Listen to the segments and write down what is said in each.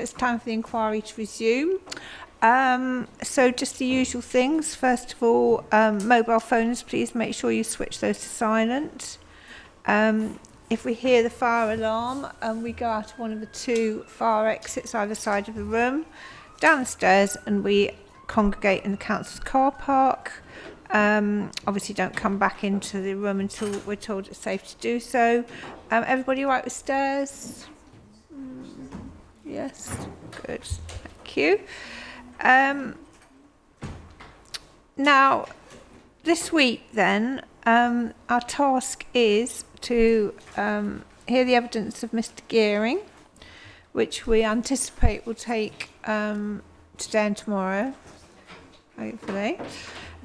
it's time for the inquiry to resume. So just the usual things. First of all, mobile phones, please make sure you switch those to silent. If we hear the fire alarm, we go out of one of the 2 fire exits either side of the room, down the stairs, and we congregate in the council's car park. Obviously don't come back into the room until we're told it's safe to do so. Everybody all right with stairs? Yes, good, thank you. Now, this week then, our task is to hear the evidence of Mr. Gearing, which we anticipate will take today and tomorrow, hopefully.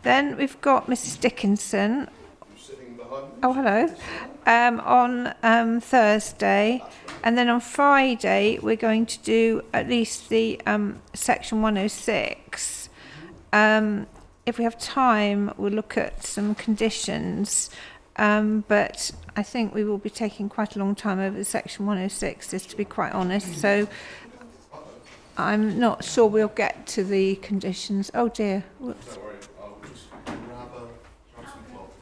Then we've got Mrs. Dickinson. Sitting behind me. Oh, hello. On Thursday. And then on Friday, we're going to do at least the section 106. If we have time, we'll look at some conditions. But I think we will be taking quite a long time over the section 106, just to be quite honest. So I'm not sure we'll get to the conditions. Oh dear. Whoops. Don't worry, I'll just grab some cloth.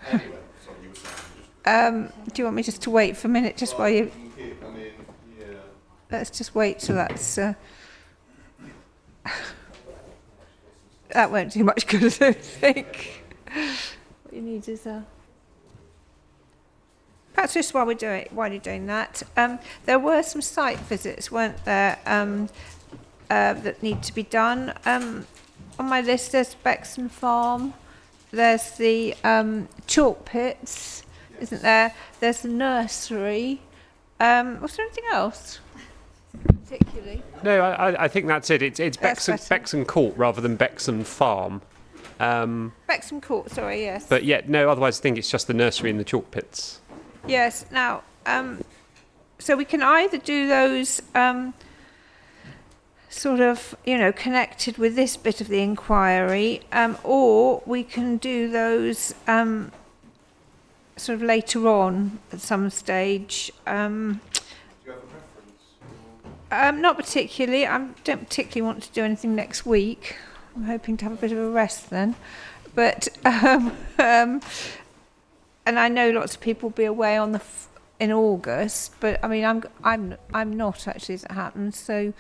Anyway, sorry, you were saying. Do you want me just to wait for a minute, just while you... I mean, yeah. Let's just wait till that's... that won't do much good, I don't think. What you need is perhaps just while you're doing that, there were some site visits, weren't there, that need to be done. On my list, there's Bexon Farm, there's the chalk pits, isn't there? There's the nursery. Was there anything else? Particularly? No, I think that's it. It's Bexon Court rather than Bexon Farm. Bexon Court, sorry, yes. But yeah, no, otherwise I think it's just the nursery and the chalk pits. Yes, now, so we can either do those sort of, connected with this bit of the inquiry, or we can do those sort of later on at some stage. Do you have a preference? Not particularly. I don't particularly want to do anything next week. I'm hoping to have a bit of a rest then. But and I know lots of people will be away in August, but I mean I'm not actually, as it happens. So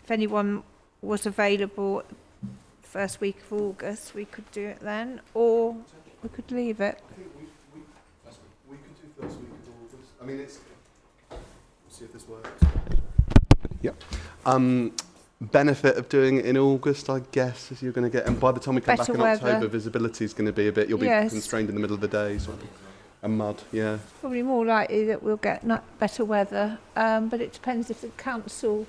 if anyone was available first week of August, we could do it then, or we could leave it. I think we could do first week of August. I mean, see if this works. Yeah. Benefit of doing it in August, I guess, is you're going to get, and by the time we come Better back in weather. October, visibility is going to be a bit, you'll be constrained in the middle of the day, sort of, and mud, yeah. Probably more likely that we'll get better weather, but it depends if the council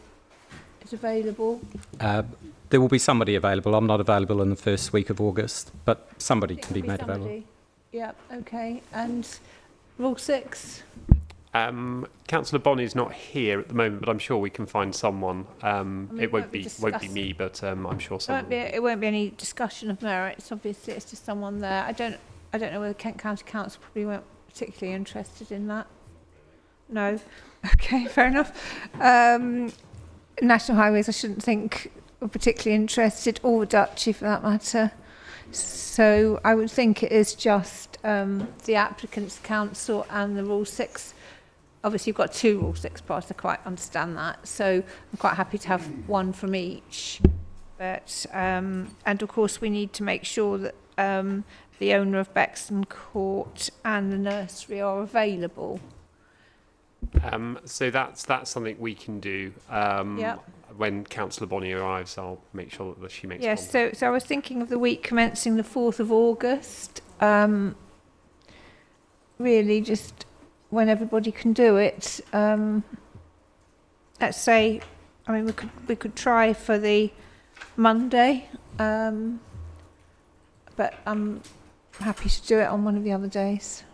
is available. There will be somebody available. I'm not available in the first week of August, but somebody can be made available. Yeah, okay. And Rule 6? Councillor Bonney's not here at the moment, but I'm sure we can find someone. It won't be me, but I'm sure someone. It won't be any discussion of merits. Obviously, it's just someone there. I don't know whether Kent County Council probably weren't particularly interested in that. No. Okay, fair enough. National Highways, I shouldn't think were particularly interested, or Duchy for that matter. So I would think it is just the applicant's council and the Rule 6. Obviously, you've got 2 Rule 6 parts, I quite understand that. So I'm quite happy to have one from each. But, and of course, we need to make sure that the owner of Bexon Court and the nursery are available. So that's something we can do. When Councillor Bonney arrives, I'll make sure that she makes contact. Yes, so I was thinking of the week commencing the 4th of August. Really just when everybody can do it. Let's say, I mean, we could try for the Monday, but I'm happy to do it on one of the other days.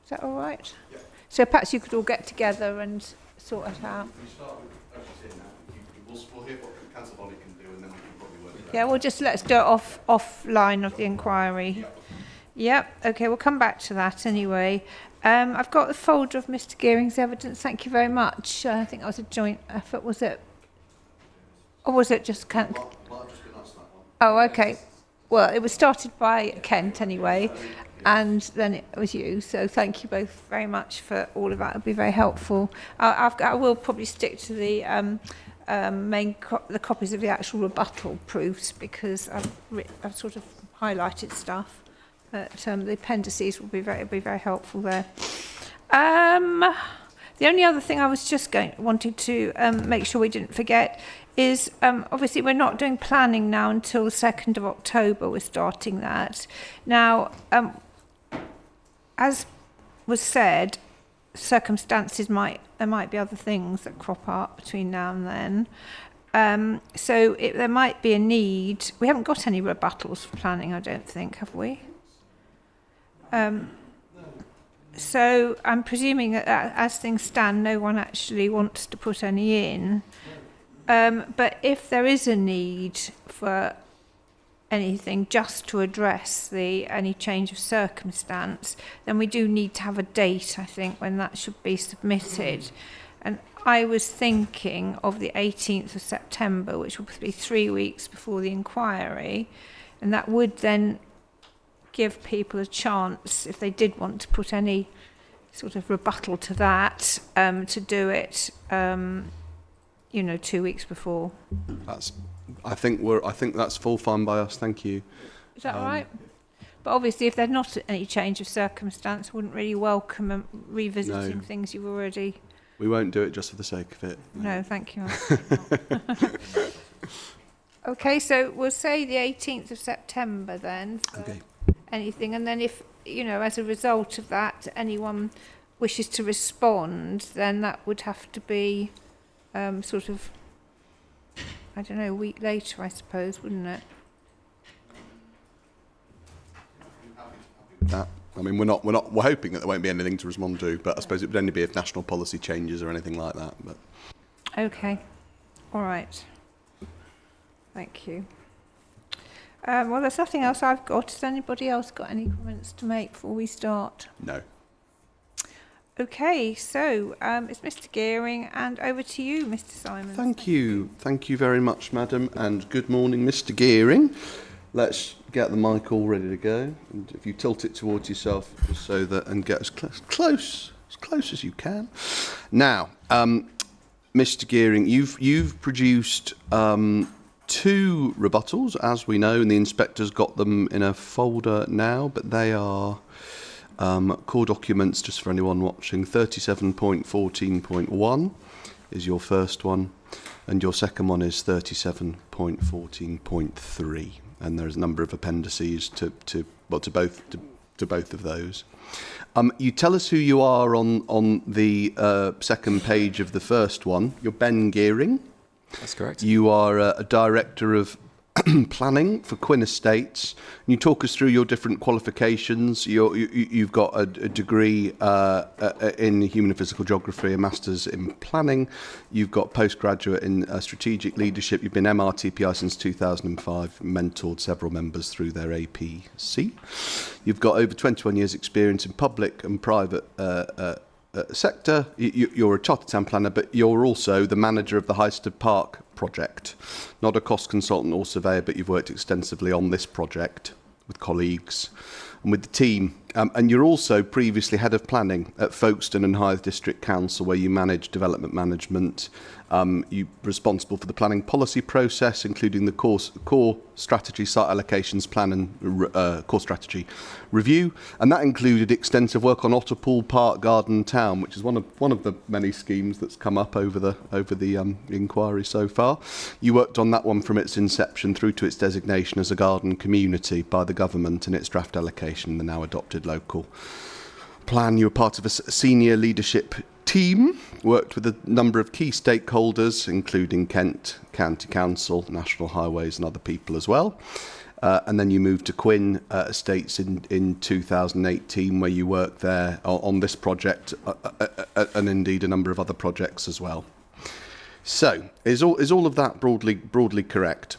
Is that all right? Yeah. So perhaps you could all get together and sort it out. We start with, as you say now, we'll hear what Councillor Bonney can do, and then we can probably work it out. Yeah, well, just let's do it offline of the inquiry. Yep. Okay, we'll come back to that anyway. I've got the folder of Mr. Gearing's evidence. Thank you very much. I think that was a joint effort, was it? Or was it just Kent? Well, I've just been asked that one. Oh, okay. Well, it was started by Kent anyway, and then it was you. So thank you both very much for all of that. It'll be very helpful. I will probably stick to the the copies of the actual rebuttal proofs, because I've sort of highlighted stuff. But the appendices will be very helpful there. The only other thing I was just wanting to make sure we didn't forget is obviously we're not doing planning now until the 2nd of October. We're starting that. Now, as was said, circumstances there might be other things that crop up between now and then. So there might be a need. We haven't got any rebuttals for planning, I don't think, have we? So I'm presuming that as things stand, no one actually wants to put any in. But if there is a need for anything just to address any change of circumstance, then we do need to have a date, I think, when that should be submitted. And I was thinking of the 18th of September, which will be 3 weeks before the inquiry, and that would then give people a chance, if they did want to put any sort of rebuttal to that, to do it, 2 weeks before. I think that's full fine by us. Thank you. Is that all right? But obviously, if there's not any change of circumstance, I wouldn't really welcome revisiting things you've already. We won't do it just for the sake of it. No, thank you. Okay, so we'll say the 18th of September then. Okay. Anything, and then if as a result of that anyone wishes to respond, then that would have to be sort of, I don't know, a week later, I suppose, wouldn't it? That. I mean, we're hoping that there won't be anything to respond to, but I suppose it would only be if national policy changes or anything like that. But okay, all right, thank you. Well, there's nothing else I've got. Has anybody else got any comments to make before we start? no. Okay, so it's Mr. Gearing, and over to you, Mr. Simon. Thank you very much, madam, and good morning, Mr. Gearing. Let's get the mic all ready to go, and if you tilt it towards yourself, just so that, and get as close as you can. Now, Mr. Gearing, you've produced 2 rebuttals, as we know, and the inspector's got them in a folder now, but they are core documents, just for anyone watching. 37.14.1 is your first one, and your second one is 37.14.3, and there's a number of appendices to both of those. You tell us who you are on the second page of the first one. You're Ben Gearing. That's correct. You are a director of planning for Quinn Estates. Can you talk us through your different qualifications? You've got a degree in human and physical geography, a master's in planning. You've got postgraduate in strategic leadership. You've been MRTPI since 2005, mentored several members through their APC. You've got over 21 years experience in public and private sector. You're a chartered town planner, but you're also the manager of the Highsted Park project. Not a cost consultant or surveyor, but you've worked extensively on this project with colleagues and with the team. And you're also previously head of planning at Folkestone and Hythe District Council, where you manage development management. You're responsible for the planning policy process, including the core strategy, site allocations plan and core strategy review. And that included extensive work on Otterpool Park Garden Town, which is one of the many schemes that's come up over the inquiry so far. You worked on that one from its inception through to its designation as a garden community by the government and its draft allocation, the now adopted local plan. You were part of a senior leadership team, worked with a number of key stakeholders, including Kent County Council, National Highways and other people as well. And then you moved to Quinn Estates in 2018, where you worked there on this project and indeed a number of other projects as well. So, is all of that broadly correct?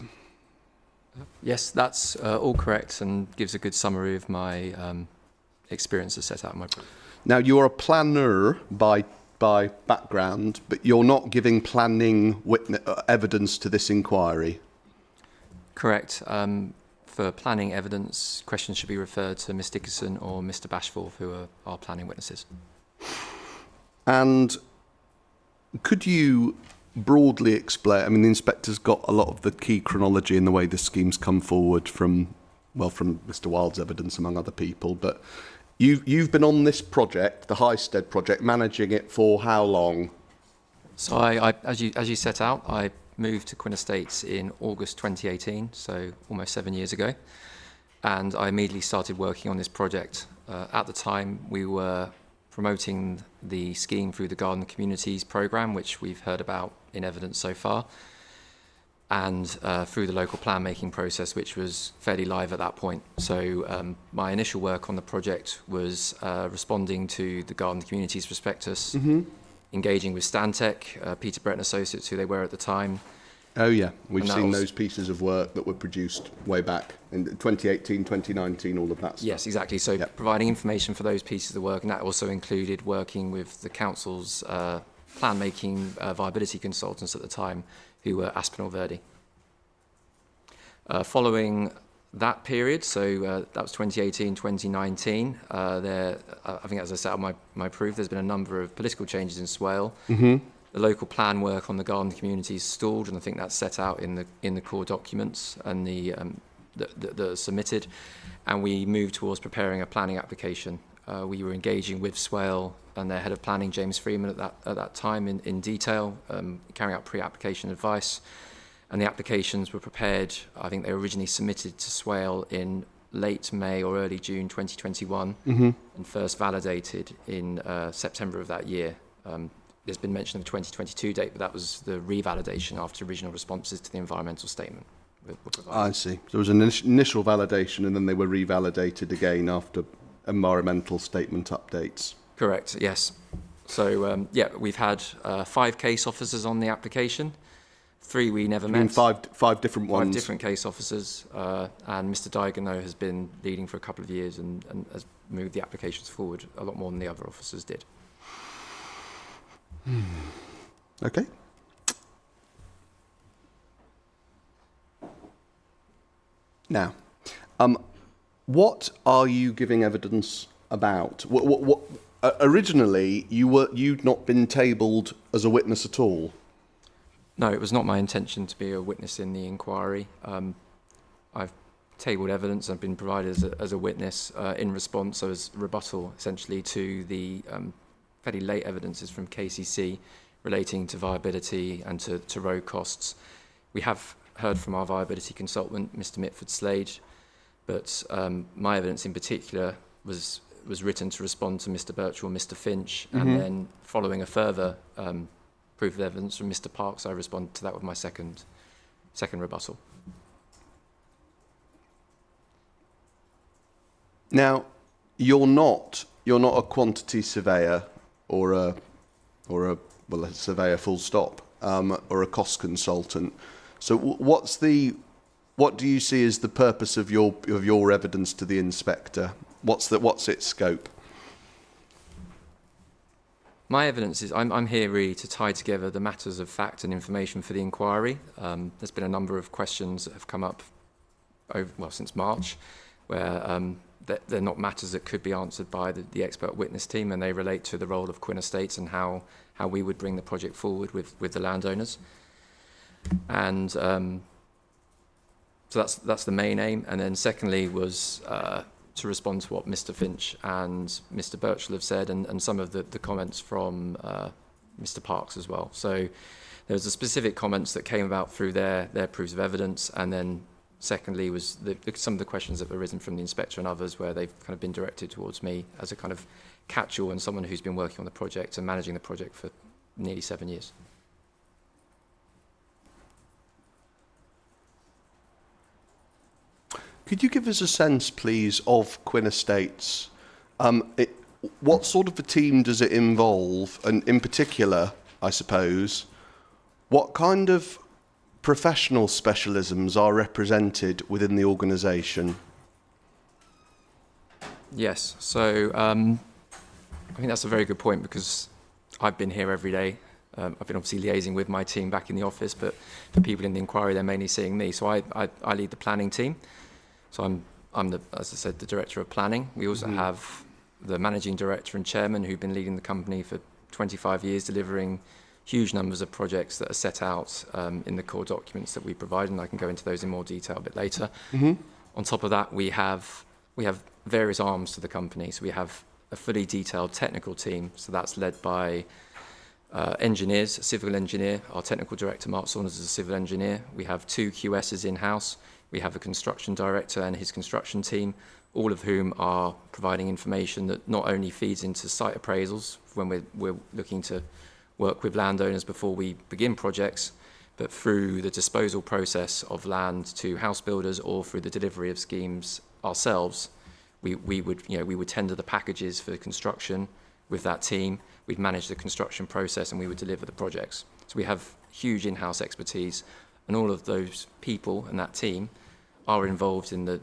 Yes, that's all correct and gives a good summary of my experience as set out in my book. Now, you're a planner by background, but you're not giving planning evidence to this inquiry. Correct. For planning evidence, questions should be referred to Ms Dickerson or Mr Bashforth, who are our planning witnesses. And could you broadly explain, I mean, the inspector's got a lot of the key chronology in the way the scheme's come forward from Mr Wild's evidence, among other people, but you've been on this project, the Highsted project, managing it for how long? So I as you set out, I moved to Quinn Estates in August 2018, so almost 7 years ago, and I immediately started working on this project. At the time, we were promoting the scheme through the Garden Communities programme, which we've heard about in evidence so far, and through the local plan making process, which was fairly live at that point. So my initial work on the project was responding to the Garden Communities prospectus, engaging with Stantec, Peter Brett and Associates, who they were at the time. Oh yeah, we've seen those pieces of work that were produced way back in 2018, 2019, all of that stuff. Yes, exactly. So providing information for those pieces of work, and that also included working with the council's plan making viability consultants at the time, who were Aspinall Verdi. Following that period, so that was 2018, 2019, I think, as I set out my proof, there's been a number of political changes in Swale. The local plan work on the garden communities stalled, and I think that's set out in the core documents and that are submitted. And we moved towards preparing a planning application. We were engaging with Swale and their head of planning, James Freeman, at that time in detail, carrying out pre-application advice. And the applications were prepared, I think they were originally submitted to Swale in late May or early June 2021, and first validated in September of that year. There's been mention of a 2022 date, but that was the revalidation after original responses to the environmental statement. I see. So there was an initial validation, and then they were revalidated again after environmental statement updates. Correct, yes. So, we've had 5 case officers on the application. 3 we never met. Five different ones? 5 different case officers. And Mr Diagono has been leading for a couple of years and has moved the applications forward a lot more than the other officers did. Okay. Now, what are you giving evidence about? Originally, you'd not been tabled as a witness at all. No, it was not my intention to be a witness in the inquiry. I've tabled evidence. I've been provided as a witness in response, so as rebuttal, essentially, to the fairly late evidences from KCC relating to viability and to road costs. We have heard from our viability consultant, Mr Mitford Slade, but my evidence in particular was written to respond to Mr Birchall and Mr Finch, and then following a further proof of evidence from Mr Parks, I responded to that with my second rebuttal. Now, you're not a quantity surveyor or a surveyor full stop, or a cost consultant. So what do you see as the purpose of your evidence to the inspector? What's its scope? My evidence is I'm here really to tie together the matters of fact and information for the inquiry. There's been a number of questions that have come up since March, where they're not matters that could be answered by the expert witness team, and they relate to the role of Quinn Estates and how we would bring the project forward with the landowners. And so that's the main aim. And then secondly was to respond to what Mr Finch and Mr Birchall have said, and some of the comments from Mr Parks as well. So there was the specific comments that came about through their proofs of evidence, and then secondly was some of the questions that have arisen from the inspector and others, where they've kind of been directed towards me as a kind of catch-all and someone who's been working on the project and managing the project for nearly 7 years. Could you give us a sense, please, of Quinn Estates? What sort of a team does it involve? And in particular, I suppose, what kind of professional specialisms are represented within the organisation? Yes, so I think that's a very good point, because I've been here every day. I've been obviously liaising with my team back in the office, but for people in the inquiry, they're mainly seeing me. So I lead the planning team. So I'm the, as I said, the director of planning. We also have the managing director and chairman who've been leading the company for 25 years, delivering huge numbers of projects that are set out in the core documents that we provide, and I can go into those in more detail a bit later. On top of that, we have various arms to the company. So we have a fully detailed technical team. So that's led by engineers, a civil engineer. Our technical director, Mark Saunders, is a civil engineer. We have 2 QSs in-house. We have a construction director and his construction team, all of whom are providing information that not only feeds into site appraisals when we're looking to work with landowners before we begin projects, but through the disposal process of land to house builders or through the delivery of schemes ourselves. We would tender the packages for construction with that team. We'd manage the construction process and we would deliver the projects. So we have huge in-house expertise, and all of those people and that team are involved in the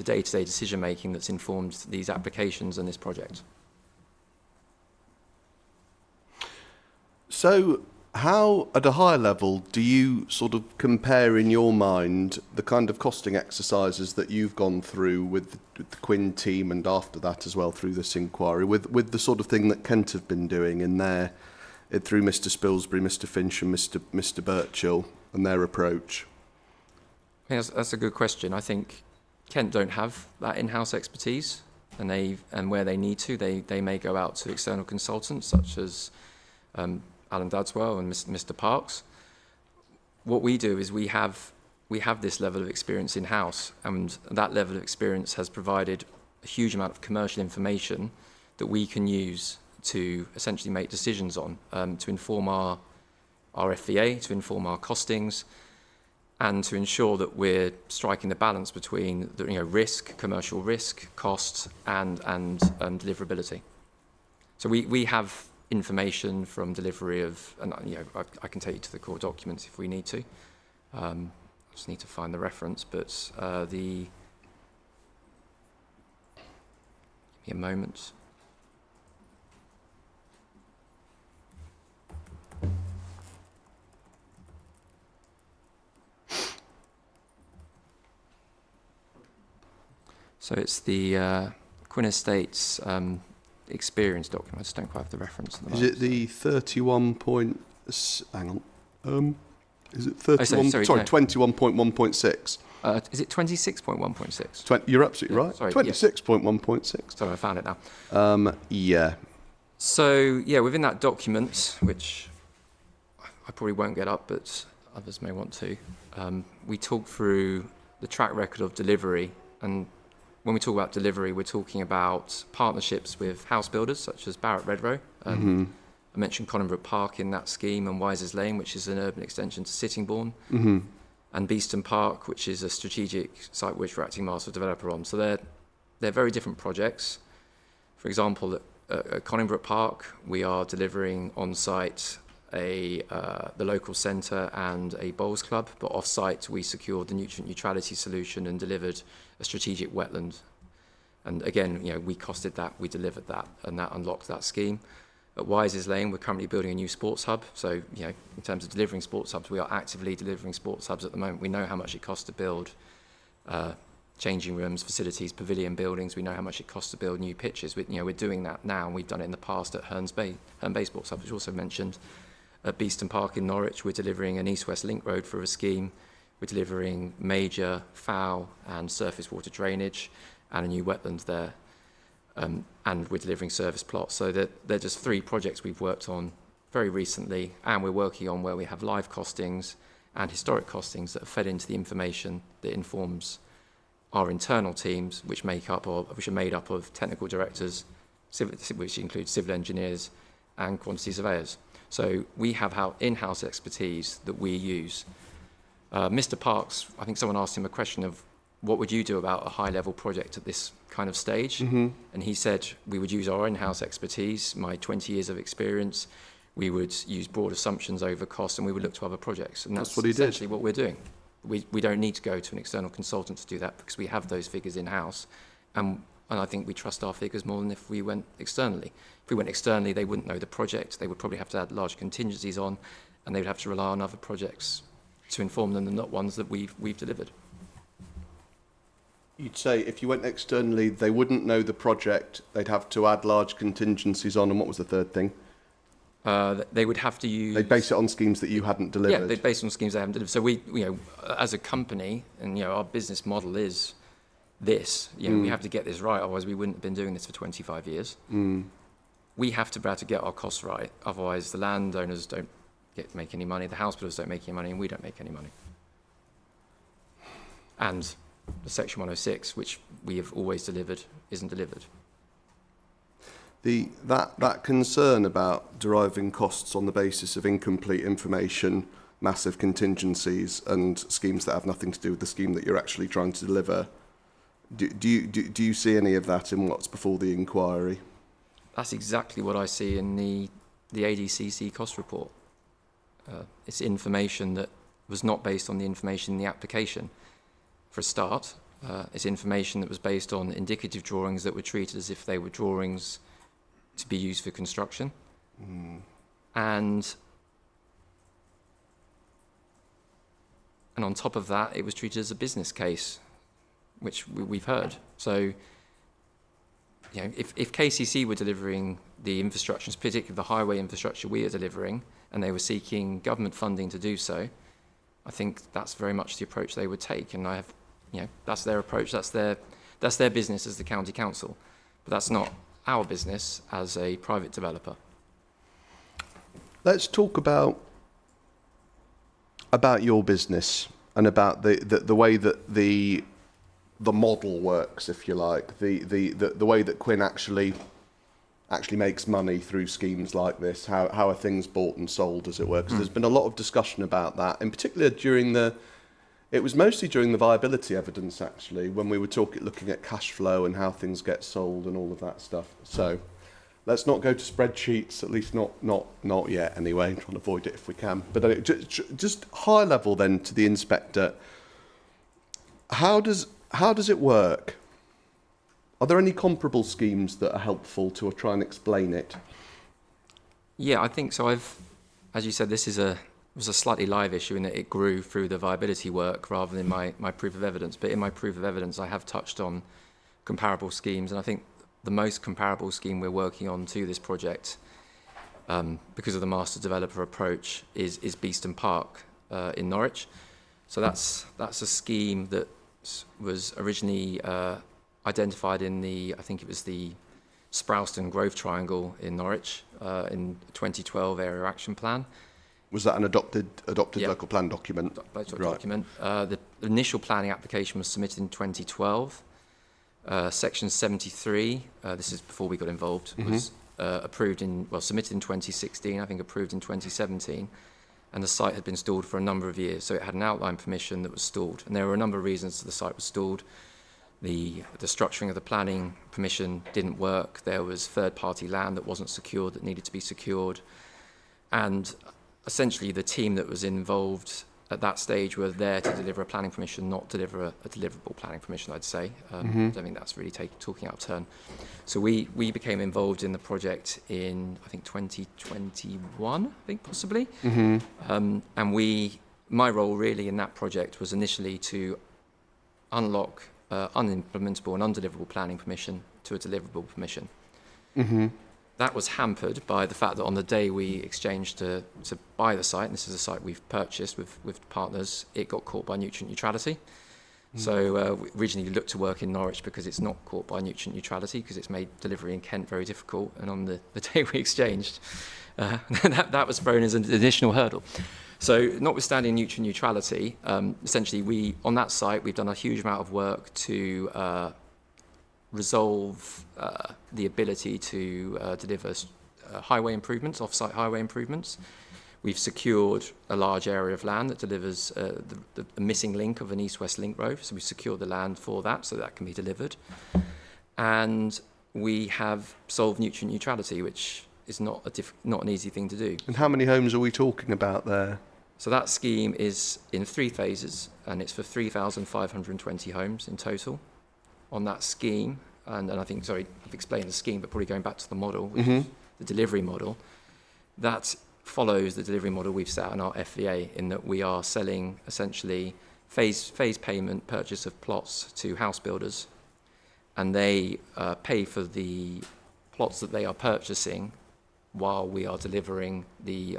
day-to-day decision making that's informed these applications and this project. So how, at a high level, do you sort of compare in your mind the kind of costing exercises that you've gone through with the Quinn team, and after that as well through this inquiry, with the sort of thing that Kent have been doing in their, through Mr Spilsbury, Mr Finch and Mr Birchall and their approach? Yes, that's a good question. I think Kent don't have that in-house expertise, and where they need to, they may go out to external consultants such as Alan Dadswell and Mr Parks. What we do is we have this level of experience in-house, and that level of experience has provided a huge amount of commercial information that we can use to essentially make decisions on, to inform our FVA, to inform our costings, and to ensure that we're striking the balance between the risk, commercial risk, cost, and deliverability. So we have information from delivery of, and I can take you to the core documents if we need to. I just need to find the reference, but give me a moment. So it's the Quinn Estates experience document. I just don't quite have the reference. At the moment. Is it the 31 point? Hang on. Is it 31? Sorry, sorry, no. 21.1.6. Is it 26.1.6? You're absolutely right. Sorry, 26.1.6. Sorry, I found it now. Yeah. So yeah, within that document, which I probably won't get up, but others may want to, we talk through the track record of delivery. And when we talk about delivery, we're talking about partnerships with house builders such as Barratt Redrow. I mentioned Conningbrook Park in that scheme, and Wisers Lane, which is an urban extension to Sittingbourne, and Beeston Park, which is a strategic site which we're acting master developer on. So they're very different projects. For example, at Conningbrook Park, we are delivering on site the local centre and a bowls club, but off site we secured the nutrient neutrality solution and delivered a strategic wetland. And again, we costed that, we delivered that, and that unlocked that scheme. At Wisers Lane, we're currently building a new sports hub. So, in terms of delivering sports hubs, we are actively delivering sports hubs at the moment. We know how much it costs to build changing rooms, facilities, pavilion buildings. We know how much it costs to build new pitches. We're doing that now, and we've done it in the past at Herne Bay Sports Hub, which also mentioned. At Beeston Park in Norwich, we're delivering an east-west link road for a scheme. We're delivering major foul and surface water drainage and a new wetland there. And we're delivering service plots. So they're just 3 projects we've worked on very recently, and we're working on where we have live costings and historic costings that are fed into the information that informs our internal teams, which are made up of technical directors, which includes civil engineers and quantity surveyors. So we have our in-house expertise that we use. Mr. Parks, I think someone asked him a question of what would you do about a high-level project at this kind of stage? And he said we would use our in-house expertise, my 20 years of experience. We would use broad assumptions over cost, and we would look to other projects. And that's what he essentially did. what we're doing. We don't need to go to an external consultant to do that because we have those figures in-house. And And I think we trust our figures more than if we went externally. If we went externally, they wouldn't know the project. They would probably have to add large contingencies on, and they would have to rely on other projects to inform them, and not ones that we've delivered. You'd say if you went externally, they wouldn't know the project. They'd have to add large contingencies on. And what was the third thing? They would have to use... They'd base it on schemes that you hadn't delivered. Yeah, they'd base it on schemes they haven't delivered. So we, as a company, and our business model is this. We have to get this right, otherwise we wouldn't have been doing this for 25 years. We have to be able to get our costs right, otherwise the landowners don't make any money, the house builders don't make any money, and we don't make any money. And the Section 106, which we have always delivered, isn't delivered. That concern about deriving costs on the basis of incomplete information, massive contingencies, and schemes that have nothing to do with the scheme that you're actually trying to deliver, do you see any of that in what's before the inquiry? That's exactly what I see in the ADCC cost report. It's information that was not based on the information in the application. For a start, it's information that was based on indicative drawings that were treated as if they were drawings to be used for construction. And on top of that, it was treated as a business case, which we've heard. So, if KCC were delivering the infrastructure, particularly the highway infrastructure we are delivering, and they were seeking government funding to do so, I think that's very much the approach they would take. And that's their approach. That's their business as the county council, but that's not our business as a private developer. Let's talk about your business and about the way that the model works, if you like, the way that Quinn actually makes money through schemes like this. How are things bought and sold, as it were? Because there's been a lot of discussion about that, in particular it was mostly during the viability evidence, actually, when we were looking at cash flow and how things get sold and all of that stuff. So let's not go to spreadsheets, at least not yet anyway. I'm trying to avoid it if we can. But just high level then to the inspector, how does it work? Are there any comparable schemes that are helpful to try and explain it? Yeah, I think so. As you said, this was a slightly live issue in that it grew through the viability work rather than my proof of evidence. But in my proof of evidence, I have touched on comparable schemes, and I think the most comparable scheme we're working on to this project, because of the master developer approach, is Beeston Park in Norwich. So that's a scheme that was originally identified in I think it was the Sproulston Grove Triangle in Norwich in 2012 Area Action Plan. Was that an adopted Yeah. local plan document? Right. Right. The initial planning application was submitted in 2012. Section 73, this is before we got involved, was submitted in 2016, I think approved in 2017, and the site had been stalled for a number of years. So it had an outline permission that was stalled, and there were a number of reasons the site was stalled. The structuring of the planning permission didn't work. There was third-party land that wasn't secured that needed to be secured, and essentially the team that was involved at that stage were there to deliver a planning permission, not deliver a deliverable planning permission, I'd say. I don't think that's really talking out of turn. So we became involved in the project in, I think, 2021, I think, possibly. And my role really in that project was initially to unlock unimplementable and undeliverable planning permission to a deliverable permission. That was hampered by the fact that on the day we exchanged to buy the site, and this is a site we've purchased with partners, it got caught by nutrient neutrality. So we originally looked to work in Norwich because it's not caught by nutrient neutrality, because it's made delivery in Kent very difficult. And on the day we exchanged, that was thrown as an additional hurdle. So notwithstanding nutrient neutrality, essentially on that site, we've done a huge amount of work to resolve the ability to deliver highway improvements, off-site highway improvements. We've secured a large area of land that delivers the missing link of an east-west link road. So we've secured the land for that so that can be delivered. And we have solved nutrient neutrality, which is not an easy thing to do. And how many homes are we talking about there? So that scheme is in 3 phases, and it's for 3,520 homes in total. On that scheme, and I think, sorry, I've explained the scheme, but probably going back to the model, which is the delivery model, that follows the delivery model we've set out in our FVA, in that we are selling essentially phase payment purchase of plots to house builders, and they pay for the plots that they are purchasing while we are delivering the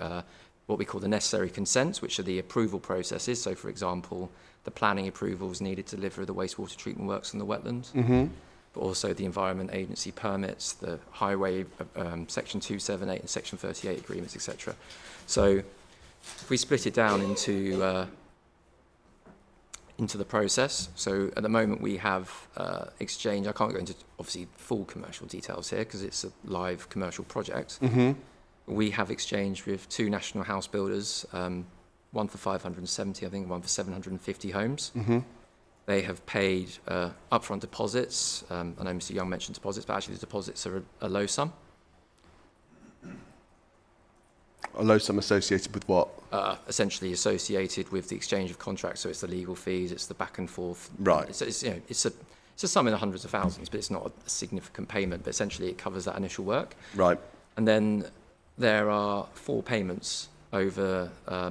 what we call the necessary consents, which are the approval processes. So, for example, the planning approvals needed to deliver the wastewater treatment works on the wetlands, but also the Environment Agency permits, the highway Section 278 and Section 38 agreements, etc. So if we split it down into the process, so at the moment we have exchange. I can't go into obviously full commercial details here because it's a live commercial project. We have exchanged with 2 national house builders, one for 570, I think, one for 750 homes. They have paid upfront deposits. I know Mr. Young mentioned deposits, but actually the deposits are a low sum. A low sum associated with what? Essentially associated with the exchange of contracts. So it's the legal fees, it's the back and forth. Right. It's a sum in the hundreds of thousands, but it's not a significant payment. But essentially, it covers that initial work. Right. And then there are 4 payments over, I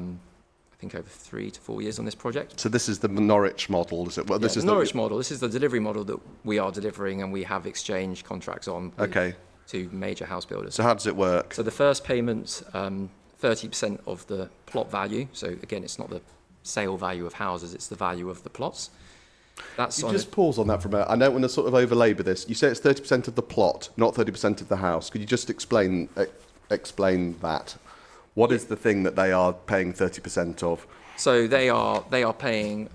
think, over 3 to 4 years on this project. So this is the Norwich model, is it? Well, this is the Norwich model. This is the delivery model that we are delivering, and we have exchange contracts on. Okay. 2 major house builders. So how does it work? So the first payment, 30% of the plot value. So again, it's not the sale value of houses; it's the value of the plots. That's you just pause on that for a minute. I don't want to sort of overlabour this. You say it's 30% of the plot, not 30% of the house. Could you just explain that? What is the thing that they are paying 30% of? So they are paying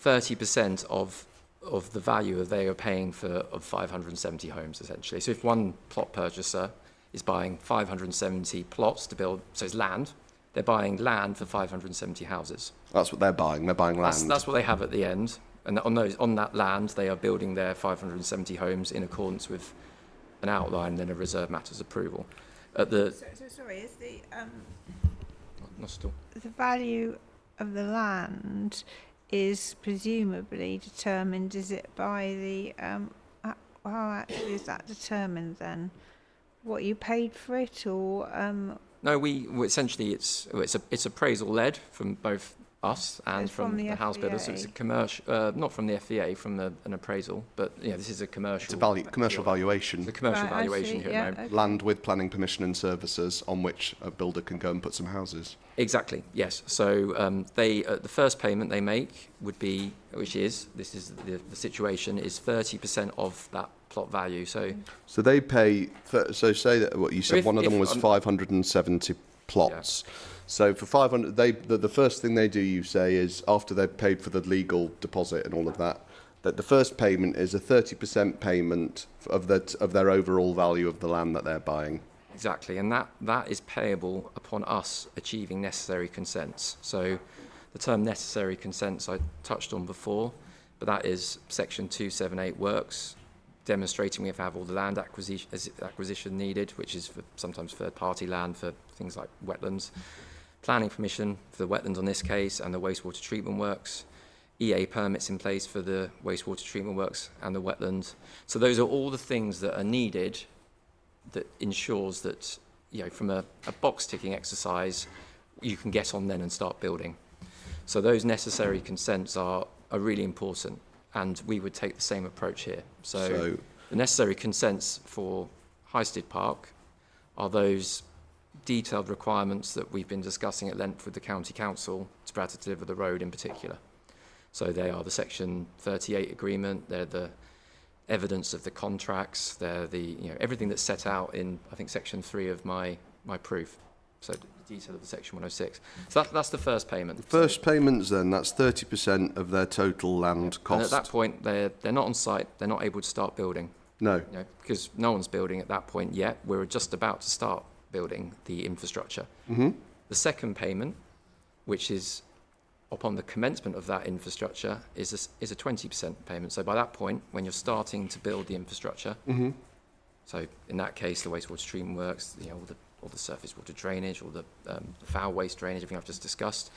30% of the value that they are paying of 570 homes, essentially. So if one plot purchaser is buying 570 plots to build, so it's land, they're buying land for 570 houses. That's what they're buying. They're buying land. That's what they have at the end. And on that land, they are building their 570 homes in accordance with an outline and a reserve matters approval. Sorry, is Not still. the value of the land is presumably determined, is it by the, how actually is that determined then? What you paid for it, or? No, essentially it's appraisal led from both us and from the house builders. So it's a commercial, not from the FVA, from an appraisal, but this is a commercial. It's a commercial valuation. It's a commercial valuation here at the moment. Okay. Land with planning permission and services on which a builder can go and put some houses. Exactly. Yes. So the first payment they make would be, this is the situation, is 30% of that plot value. So they pay. So say that what you said. One of them was 570 plots. Yeah. So for 500, the first thing they do, you say, is after they've paid for the legal deposit and all of that, that the first payment is a 30% payment of their overall value of the land that they're buying. Exactly, and that is payable upon us achieving necessary consents. So the term necessary consents I touched on before, but that is Section 278 works, demonstrating we have all the land acquisition needed, which is for sometimes third-party land for things like wetlands, planning permission for the wetlands on this case, and the wastewater treatment works, EA permits in place for the wastewater treatment works and the wetlands. So those are all the things that are needed that ensures that, from a box-ticking exercise, you can get on then and start building. So those necessary consents are really important, and we would take the same approach here. So the necessary consents for Highsted Park are those detailed requirements that we've been discussing at length with the County Council to be able to deliver the road in particular. So they are the Section 38 agreement, they're the evidence of the contracts, they're the everything that's set out in, I think, Section 3 of my proof. So the detail of the Section 106. So that's the first payment. The first payments then, that's 30% of their total land cost. And at that point, they're not on site, they're not able to start building. No. Because no one's building at that point yet. We're just about to start building the infrastructure. Mm-hmm. The second payment, which is upon the commencement of that infrastructure, is a 20% payment. So by that point, when you're starting to build the infrastructure, Mm-hmm. so in that case, the wastewater treatment works, all the surface water drainage, all the foul waste drainage, everything I've just discussed,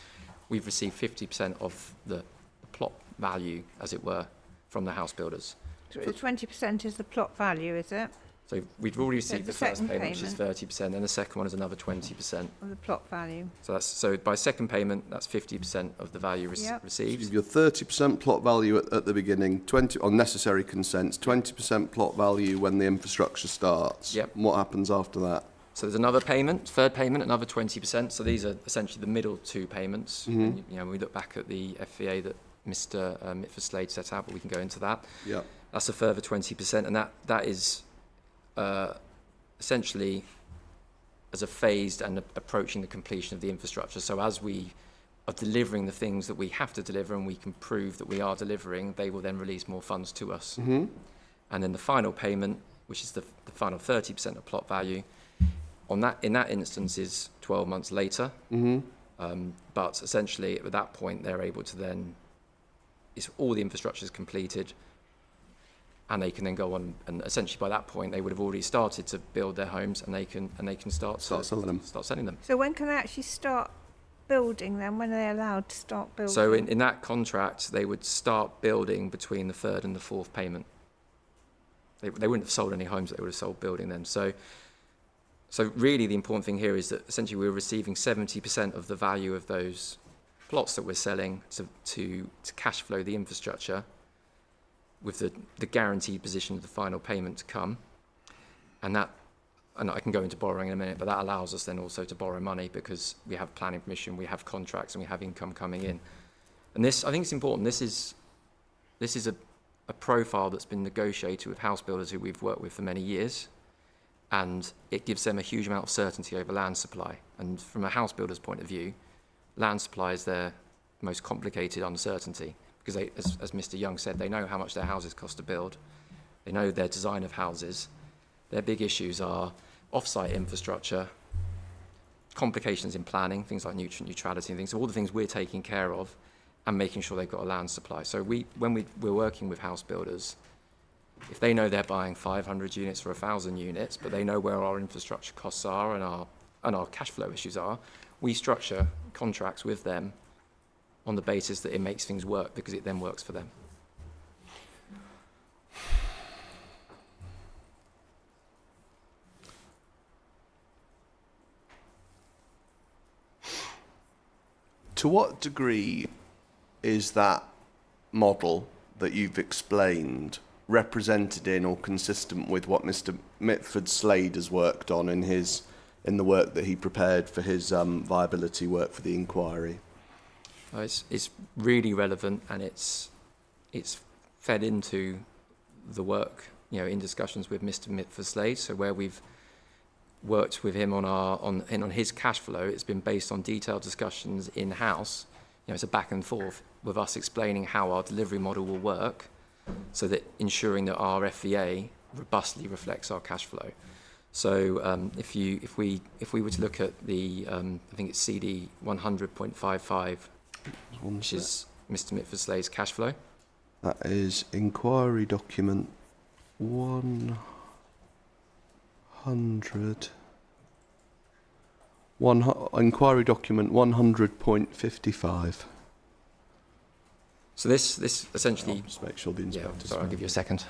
we've received 50% of the plot value, as it were, from the house builders. So the 20% is the plot value, is it? So we've already received the the first second payment, which is 30%, and the second one is another 20%. Of the plot value. So by second payment, that's 50% of the value Yep. received. Your 30% plot value at the beginning, 20 on necessary consents, 20% plot value when the infrastructure starts. Yep. And what happens after that? So there's another payment, third payment, another 20%. So these are essentially the middle two payments. And, when we look back at the FVA that Mr. Mitford-Slade set out, but we can go into that. Yeah. That's a further 20%, and that is essentially as a phased and approaching the completion of the infrastructure. So as we are delivering the things that we have to deliver and we can prove that we are delivering, they will then release more funds to us. And then the final payment, which is the final 30% of plot value, in that instance is 12 months later. But essentially at that point they're able to then, if all the infrastructure is completed, and they can then go on, and essentially by that point they would have already started to build their homes, and they can start selling them. Start selling them. So when can they actually start building then? When are they allowed to start building? So in that contract, they would start building between the third and the fourth payment. They wouldn't have sold any homes; they would have sold building them. So really, the important thing here is that essentially we're receiving 70% of the value of those plots that we're selling to cash flow the infrastructure, with the guaranteed position of the final payment to come. And I can go into borrowing in a minute, but that allows us then also to borrow money because we have planning permission, we have contracts, and we have income coming in. And this, I think it's important, this is a profile that's been negotiated with house builders who we've worked with for many years, and it gives them a huge amount of certainty over land supply. And from a house builder's point of view, land supply is their most complicated uncertainty. Because they, as Mr. Young said, they know how much their houses cost to build. They know their design of houses. Their big issues are off-site infrastructure, complications in planning, things like nutrient neutrality and things, so all the things we're taking care of, and making sure they've got a land supply. So when we're working with house builders, if they know they're buying 500 units or 1,000 units, but they know where our infrastructure costs are and our cash flow issues are, we structure contracts with them on the basis that it makes things work, because it then works for them. To what degree is that model that you've explained represented in or consistent with what Mr. Mitford-Slade has worked on in the work that he prepared for his viability work for the inquiry? It's really relevant, and it's fed into the work, in discussions with Mr. Mitford-Slade. So where we've worked with him on his cash flow, it's been based on detailed discussions in house. It's a back and forth with us explaining how our delivery model will work, so that ensuring that our FVA robustly reflects our cash flow. So if we were to look at the I think it's CD 100.55, which is Mr. Mitford-Slade's cash flow. That is inquiry document 100. Inquiry document 100.55. So this essentially. I'll just make sure the inspector's. Sorry, I'll give you a second.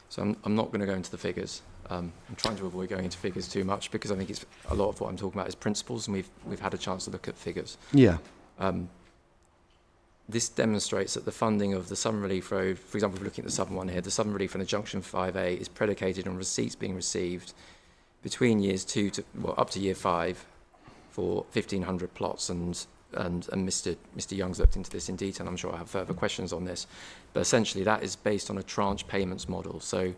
So I'm not going to go into the figures. I'm trying to avoid going into figures too much, because I think it's a lot of what I'm talking about is principles, and we've had a chance to look at figures. Yeah. This demonstrates that the funding of the Southern Relief Road, for example, if we're looking at the southern one here, the Southern Relief and the Junction 5A is predicated on receipts being received between years up to year 5 for 1,500 plots, and Mr. Young's looked into this in detail. I'm sure I have further questions on this, but essentially that is based on a tranche payments model. So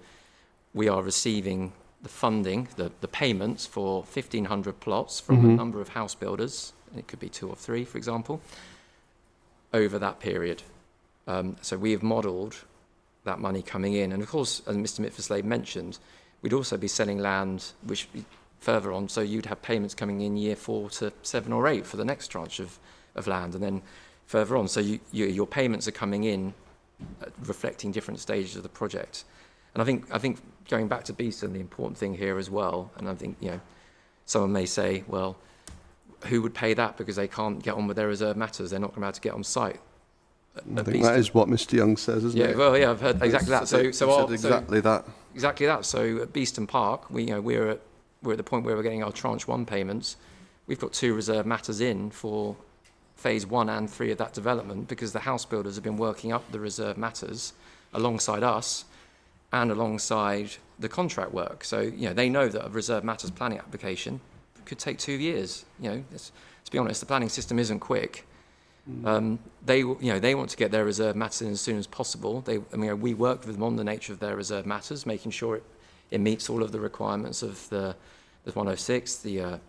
we are receiving the funding, the payments for 1,500 plots from a number of house builders, and it could be 2 or 3, for example, over that period. So we have modelled that money coming in, and of course, as Mr. Mitford-Slade mentioned, we'd also be selling land which further on, so you'd have payments coming in year 4 to 7 or 8 for the next tranche of land, and then further on. So your payments are coming in reflecting different stages of the project. And I think going back to Beeston, the important thing here as well, and I think, someone may say, well, who would pay that because they can't get on with their reserve matters? They're not going to be able to get on site. I think that is what Mr. Young says, isn't it? Yeah, well, yeah, I've heard exactly that. Exactly that. Exactly that. So at Beeston Park, we're at the point where we're getting our tranche 1 payments. We've got 2 reserve matters in for phase 1 and 3 of that development because the house builders have been working up the reserve matters alongside us and alongside the contract work. So, they know that a reserve matters planning application could take 2 years. Let's be honest, the planning system isn't quick. They want to get their reserve matters in as soon as possible. We work with them on the nature of their reserve matters, making sure it meets all of the requirements of the 106, the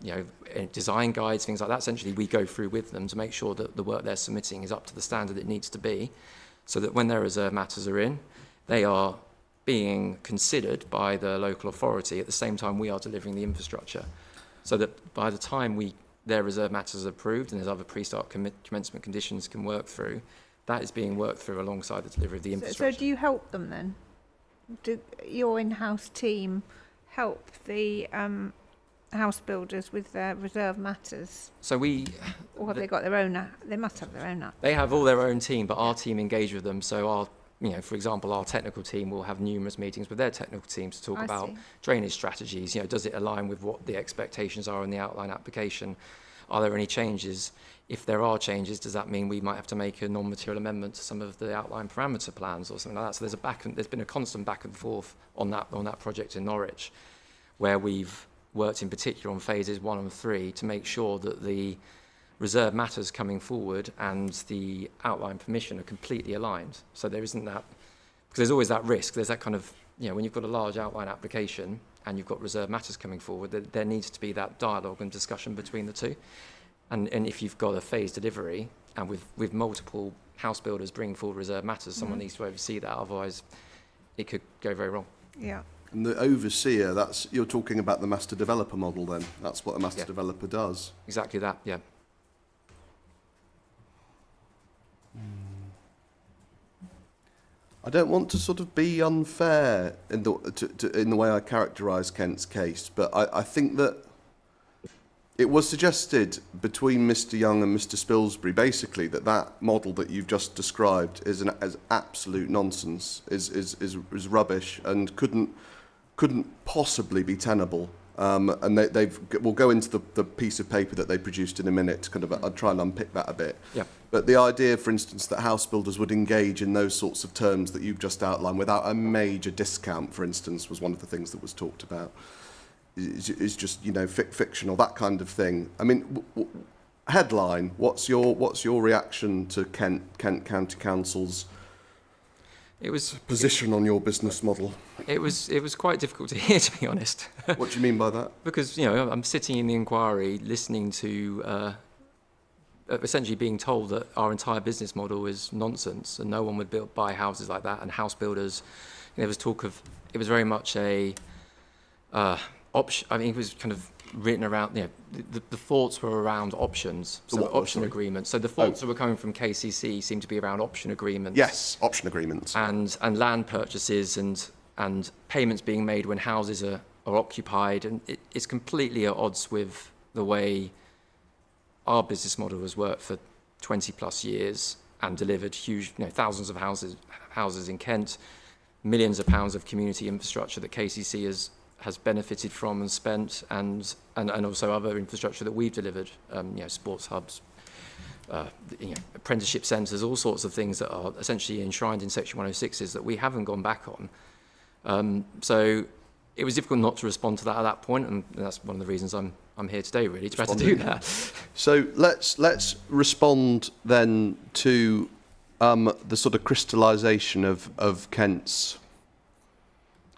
design guides, things like that. Essentially, we go through with them to make sure that the work they're submitting is up to the standard it needs to be, so that when their reserve matters are in, they are being considered by the local authority at the same time we are delivering the infrastructure, so that by the time their reserve matters are approved and there's other pre-start commencement conditions can work through, that is being worked through alongside the delivery of the infrastructure. So do you help them then? Do your in-house team help the house builders with their reserve matters? So or have they got their own? They must have their own. They have all their own team, but our team engage with them. So for example, our technical team will have numerous meetings with their technical teams to talk about drainage strategies. Does it align with what the expectations are in the outline application? Are there any changes? If there are changes, does that mean we might have to make a non-material amendment to some of the outline parameter plans or something like that? So there's been a constant back and forth on that project in Norwich, where we've worked in particular on phases 1 and 3 to make sure that the reserve matters coming forward and the outline permission are completely aligned. So there isn't that, because there's always that risk. There's that kind of, when you've got a large outline application and you've got reserve matters coming forward, there needs to be that dialogue and discussion between the two. And if you've got a phased delivery and with multiple house builders bringing forward reserve matters, someone needs to oversee that, otherwise it could go very wrong. Yeah. And the overseer, you're talking about the master developer model then? That's what a master developer does? Exactly that, yeah. I don't want to sort of be unfair in the way I characterise Kent's case, but I think that it was suggested between Mr. Young and Mr. Spilsbury, basically, that model that you've just described is absolute nonsense, is rubbish, and couldn't possibly be tenable. And we'll go into the piece of paper that they produced in a minute to kind of I'll try and unpick that a bit. Yeah. But the idea, for instance, that house builders would engage in those sorts of terms that you've just outlined without a major discount, for instance, was one of the things that was talked about. Is just fictional, that kind of thing. I mean, headline. What's your reaction to Kent County Council's position on your business model? It was quite difficult to hear, to be honest. What do you mean by that? Because I'm sitting in the inquiry, listening to essentially being told that our entire business model is nonsense and no one would buy houses like that, and house builders. There was talk of it was very much a option. I mean, it was kind of written around. The thoughts were around options, so option agreements. So the thoughts that were coming from KCC seemed to be around option agreements. Yes, option agreements. And land purchases and payments being made when houses are occupied, and it's completely at odds with the way our business model has worked for 20 plus years and delivered huge, thousands of houses in Kent, millions of pounds of community infrastructure that KCC has benefited from and spent, and also other infrastructure that we've delivered, sports hubs, apprenticeship centres, all sorts of things that are essentially enshrined in Section 106s that we haven't gone back on. So it was difficult not to respond to that at that point, and that's one of the reasons I'm here today, really, to try to do that. So let's respond then to the sort of crystallisation of Kent's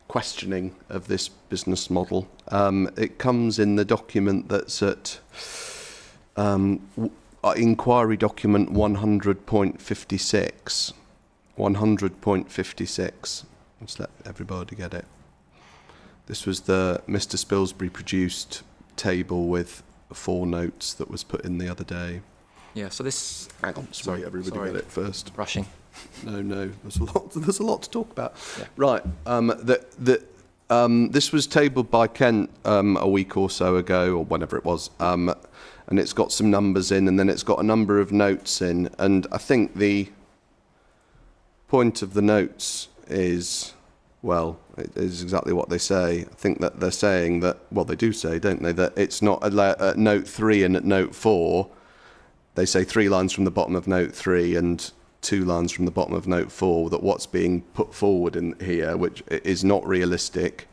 questioning of this business model. It comes in the document that's at inquiry document 100.56. 100.56. Let's let everybody get it. This was the Mr. Spilsbury produced table with 4 notes that was put in the other day. Yeah, so this... Hang on, sorry, everybody get it first. Rushing. No, there's a lot to talk about. Yeah. Right, This was tabled by Kent a week or so ago, or whenever it was, and it's got some numbers in, and then it's got a number of notes in, and I think the point of the notes is, well, it is exactly what they say. I think that they're saying that, well, they do say, don't they, that it's not at note 3 and at note 4, they say 3 lines from the bottom of note 3 and 2 lines from the bottom of note 4, that what's being put forward in here, which is not realistic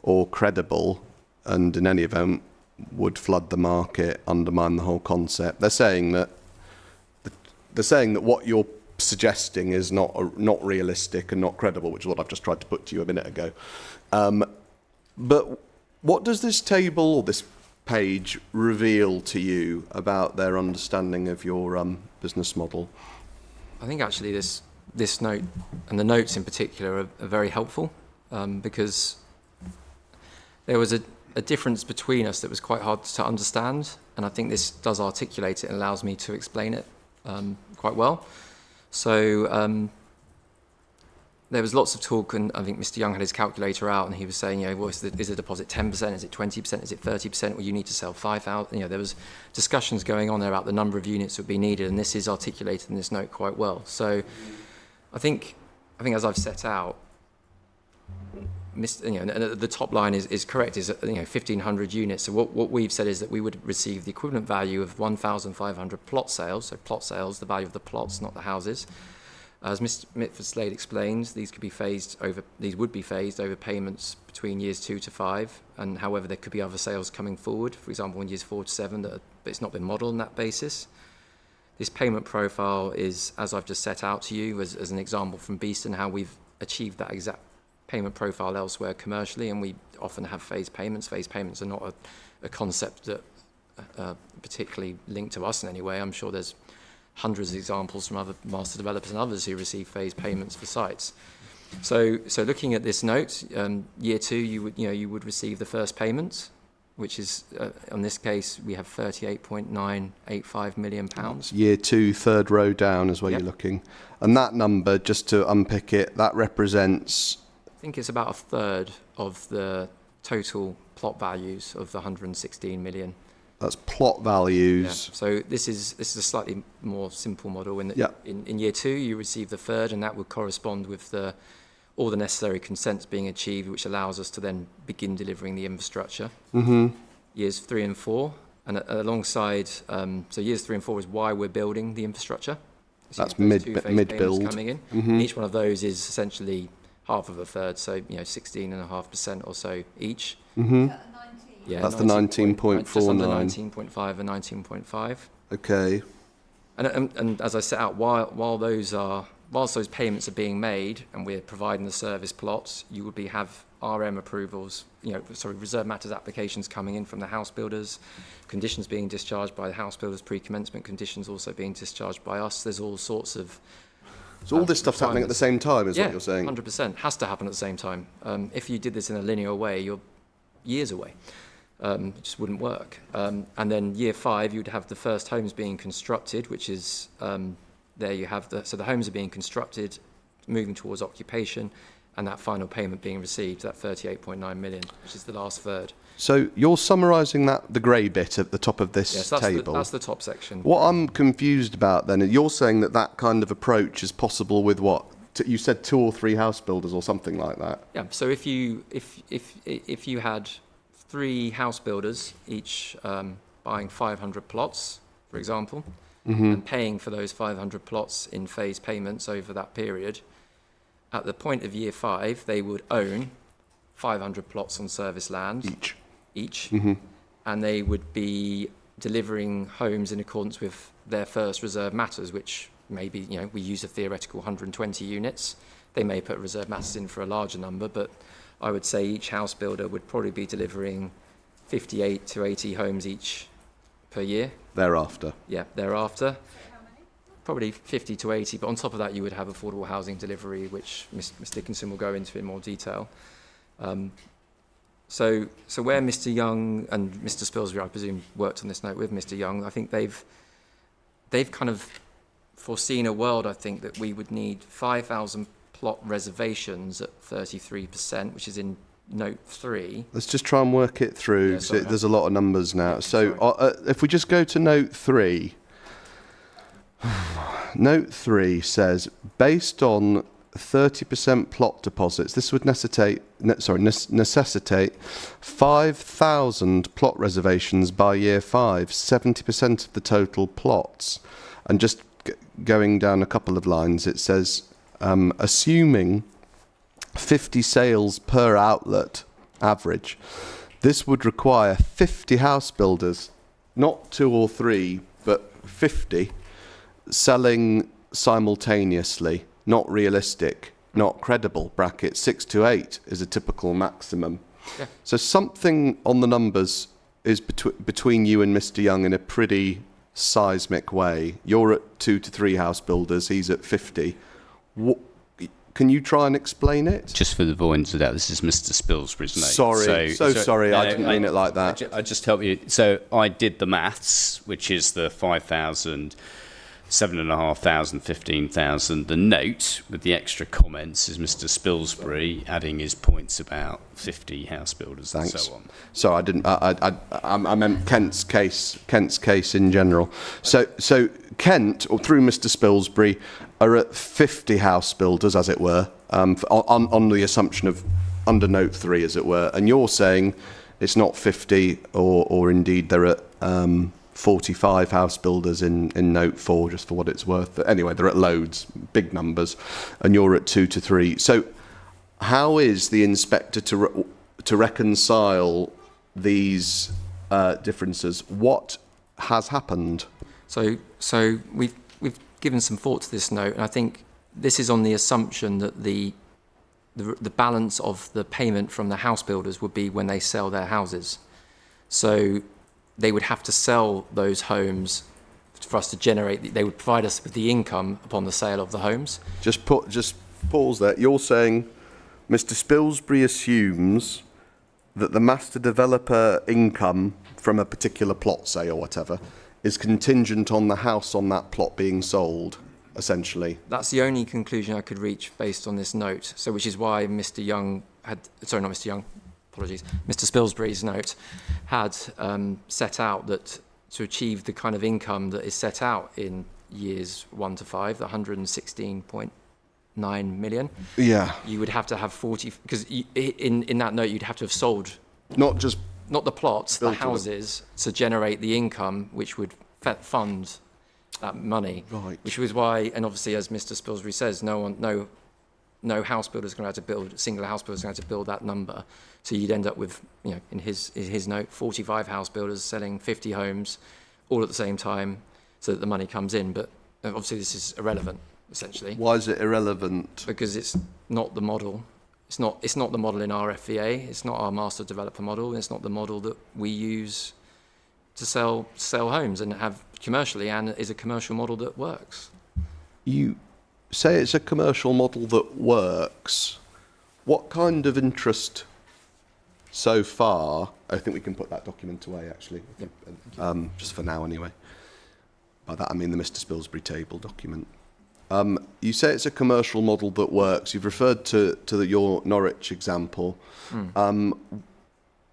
or credible, and in any event would flood the market, undermine the whole concept. They're saying that what you're suggesting is not realistic and not credible, which is what I've just tried to put to you a minute ago. But what does this table or this page reveal to you about their understanding of your business model? I think actually this note, and the notes in particular, are very helpful because there was a difference between us that was quite hard to understand, and I think this does articulate it and allows me to explain it quite well. So there was lots of talk, and I think Mr. Young had his calculator out, and he was saying, well, is the deposit 10%, is it 20%, is it 30%, well, you need to sell 5,000. There was discussions going on there about the number of units that would be needed, and this is articulated in this note quite well. So I think as I've set out, the top line is correct, is 1,500 units. So what we've said is that we would receive the equivalent value of 1,500 plot sales. So plot sales, the value of the plots, not the houses. As Mr. Mitford-Slade explains, these would be phased over payments between years 2 to 5, and however there could be other sales coming forward, for example in years 4 to 7, but it's not been modelled on that basis. This payment profile is, as I've just set out to you, as an example from Beeston, how we've achieved that exact payment profile elsewhere commercially, and we often have phased payments. Phased payments are not a concept that particularly linked to us in any way. I'm sure there's hundreds of examples from other master developers and others who receive phased payments for sites. So looking at this note, year 2 you would receive the first payment, which is in this case we have £38.985 million. Year 2, third row down is where you're looking, and that number, just to unpick it, that represents, I think it's about a third of the total plot values of the 116 million. That's plot values. Yeah. So this is a slightly more simple model. In year 2, you receive the third, and that would correspond with all the necessary consents being achieved, which allows us to then begin delivering the infrastructure. Mm-hmm. Years 3 and 4, and alongside, so years 3 and 4 is why we're building the infrastructure. So that's mid-build coming in. Mm-hmm. And each one of those is essentially half of a third, so 16.5% or so each. Mm-hmm. Yeah, that's the 19.49. Just under 19.5 and 19.5. Okay. And as I set out, whilst those payments are being made and we're providing the service plots, you would have RM approvals, reserve matters applications coming in from the house builders, conditions being discharged by the house builders, pre-commencement conditions also being discharged by us. There's all sorts of... So all this stuff's happening at the same time, is what you're saying? 100%. Has to happen at the same time. If you did this in a linear way, you're years away. It just wouldn't work. And then year 5, you'd have the first homes being constructed, which is, there you have so the homes are being constructed, moving towards occupation, and that final payment being received, that 38.9 million, which is the last third. So you're summarising the grey bit at the top of this table. That's the top section. What I'm confused about then, you're saying that kind of approach is possible with what? You said 2 or 3 house builders or something like that. Yeah. So if you had 3 house builders, each buying 500 plots, for example, and paying for those 500 plots in phased payments over that period, at the point of year 5, they would own 500 plots on service land each, and they would be delivering homes in accordance with their first reserve matters, which maybe, we use a theoretical 120 units. They may put reserve matters in for a larger number, but I would say each house builder would probably be delivering 58 to 80 homes each per year. Thereafter? Yeah, thereafter. How many? Probably 50 to 80, but on top of that you would have affordable housing delivery, which Ms Dickinson will go into in more detail. So where Mr Young and Mr Spilsbury, I presume, worked on this note with Mr Young, I think they've kind of foreseen a world, I think, that we would need 5,000 plot reservations at 33%, which is in note 3. Let's just try and work it through. Yeah, sorry. There's a lot of numbers now. So Sorry. if we just go to note 3, note 3 says, based on 30% plot deposits, this would necessitate 5,000 plot reservations by year 5, 70% of the total plots. And just going down a couple of lines, it says, assuming 50 sales per outlet average, this would require 50 house builders, not 2 or 3, but 50, selling simultaneously. Not realistic, not credible, bracket 6 to 8 is a typical maximum. Yeah. So something on the numbers is between you and Mr. Young in a pretty seismic way. You're at 2 to 3 house builders, he's at 50. Can you try and explain it? Just for the avoidance of doubt, this is Mr. Spilsbury's note. Sorry, sorry, I didn't mean it like that. I just help you. So I did the maths, which is the 5,000, 7,500, 15,000. The note with the extra comments is Mr. Spilsbury adding his points about 50 house builders and so on. So I didn't. I meant Kent's case. Kent's case in general. So Kent, or through Mr. Spilsbury, are at 50 house builders, as it were, on the assumption of under note 3, as it were. And you're saying it's not 50, or indeed they're at 45 house builders in note 4, just for what it's worth. But anyway, they're at loads, big numbers, and you're at 2 to 3. So how is the inspector to reconcile these differences? What has happened? So we've given some thought to this note, and I think this is on the assumption that the balance of the payment from the house builders would be when they sell their houses. So they would have to sell those homes for us to generate. They would provide us with the income upon the sale of the homes. Just pause there. You're saying Mr. Spilsbury assumes that the master developer income from a particular plot, say, or whatever, is contingent on the house on that plot being sold, essentially. That's the only conclusion I could reach based on this note. So which is why Mr. Young had, sorry, not Mr. Young, apologies, Mr. Spilsbury's note had set out that to achieve the kind of income that is set out in years 1 to 5, the 116.9 million. Yeah. You would have to have 40, because in that note you'd have to have sold not the plots, the houses, to generate the income which would fund that money. Right. Which was why, and obviously as Mr. Spilsbury says, no house builder is going to have to build, single house builder is going to have to build that number. So you'd end up with, you know, in his note, 45 house builders selling 50 homes all at the same time so that the money comes in. But obviously this is irrelevant, essentially. Why is it irrelevant? Because it's not the model. It's not the model in our FVA. It's not our master developer model. It's not the model that we use to sell homes and have commercially, and is a commercial model that works. You say it's a commercial model that works. What kind of interest so far? I think we can put that document away, actually, just for now anyway. By that I mean the Mr. Spilsbury table document. You say it's a commercial model that works. You've referred to your Norwich example.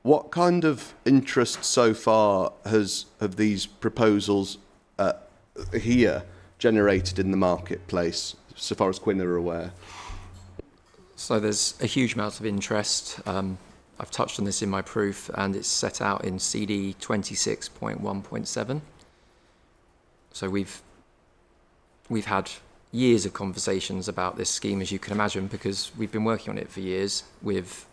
What kind of interest so far have these proposals here generated in the marketplace, so far as Quinn are aware? So there's a huge amount of interest. I've touched on this in my proof, and it's set out in CD 26.1.7. So we've had years of conversations about this scheme, as you can imagine, because we've been working on it for years with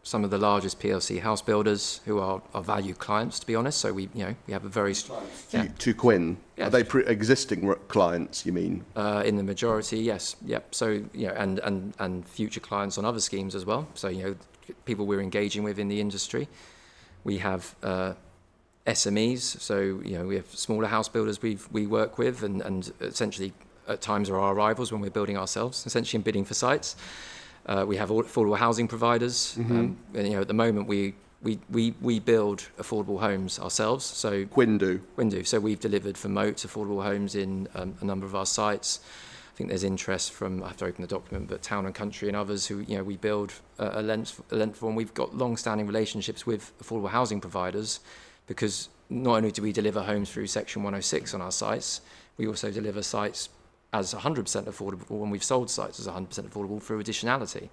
some of the largest PLC house builders who are our valued clients, to be honest. So we have a very to Quinn. Yeah. Are they existing clients? You mean? In the majority, yes. Yep. So and future clients on other schemes as well. So people we're engaging with in the industry. We have SMEs. So we have smaller house builders we work with, and essentially at times are our rivals when we're building ourselves, essentially in bidding for sites. We have affordable housing providers. Mm-hmm. At the moment we build affordable homes ourselves. So Quinn do. So we've delivered for Moat affordable homes in a number of our sites. I think there's interest from, I have to open the document, but Town and Country and others who, we build a length for, and we've got long-standing relationships with affordable housing providers, because not only do we deliver homes through Section 106 on our sites, we also deliver sites as 100% affordable, and we've sold sites as 100% affordable through additionality.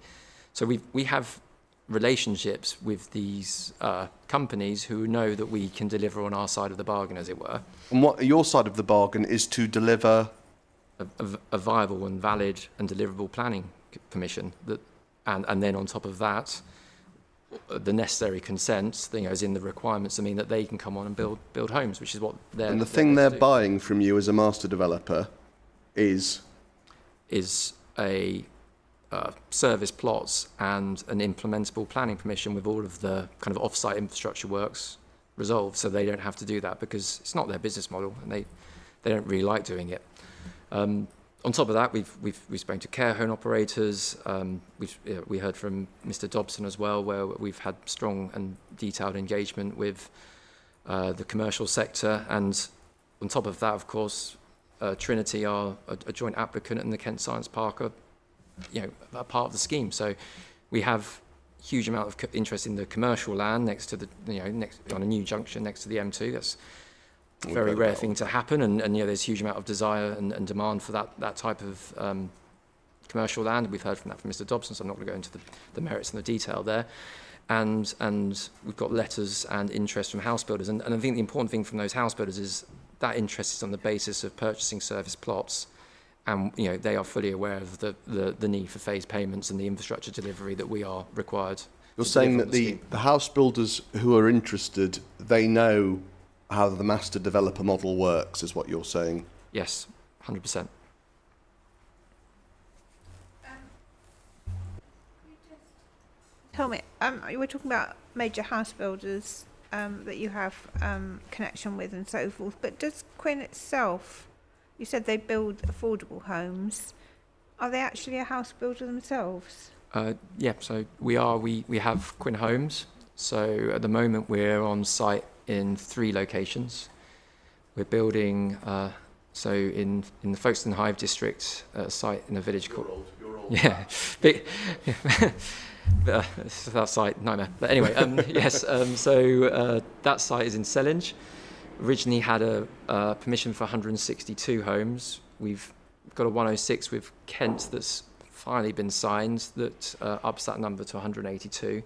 So we have relationships with these companies who know that we can deliver on our side of the bargain, as it were. And what your side of the bargain is to deliver A viable and valid and deliverable planning permission, that, and then on top of that, the necessary consent, as in the requirements, mean that they can come on and build homes, which is what they're. And the thing they're buying from you as a master developer is a service plots and an implementable planning permission with all of the kind of off-site infrastructure works resolved, so they don't have to do that because it's not their business model and they don't really like doing it. On top of that, we've spoken to care home operators. We heard from Mr. Dobson as well, where we've had strong and detailed engagement with the commercial sector. And on top of that, of course, Trinity are a joint applicant, and the Kent Science Park are, a part of the scheme. So we have huge amount of interest in the commercial land next to the, next on a new junction next to the M2. That's a very rare thing to happen, and there's huge amount of desire and demand for that type of commercial land. We've heard from that from Mr. Dobson, so I'm not going to go into the merits and the detail there. And we've got letters and interest from house builders, and I think the important thing from those house builders is that interest is on the basis of purchasing service plots, and they are fully aware of the need for phased payments and the infrastructure delivery that we are required. You're saying that the house builders who are interested, they know how the master developer model works, is what you're saying? Yes, 100%. Tell me, you were talking about major house builders that you have connection with and so forth, but does Quinn itself, you said they build affordable homes, are they actually a house builder themselves? Yeah, so we have Quinn Homes. So at the moment we're on site in 3 locations. We're building, so in the Folkestone Hive district, a site in a village called... You're old. Yeah, that site, nightmare. But anyway, yes, so that site is in Sellinge. Originally had a permission for 162 homes. We've got a 106 with Kent that's finally been signed that ups that number to 182.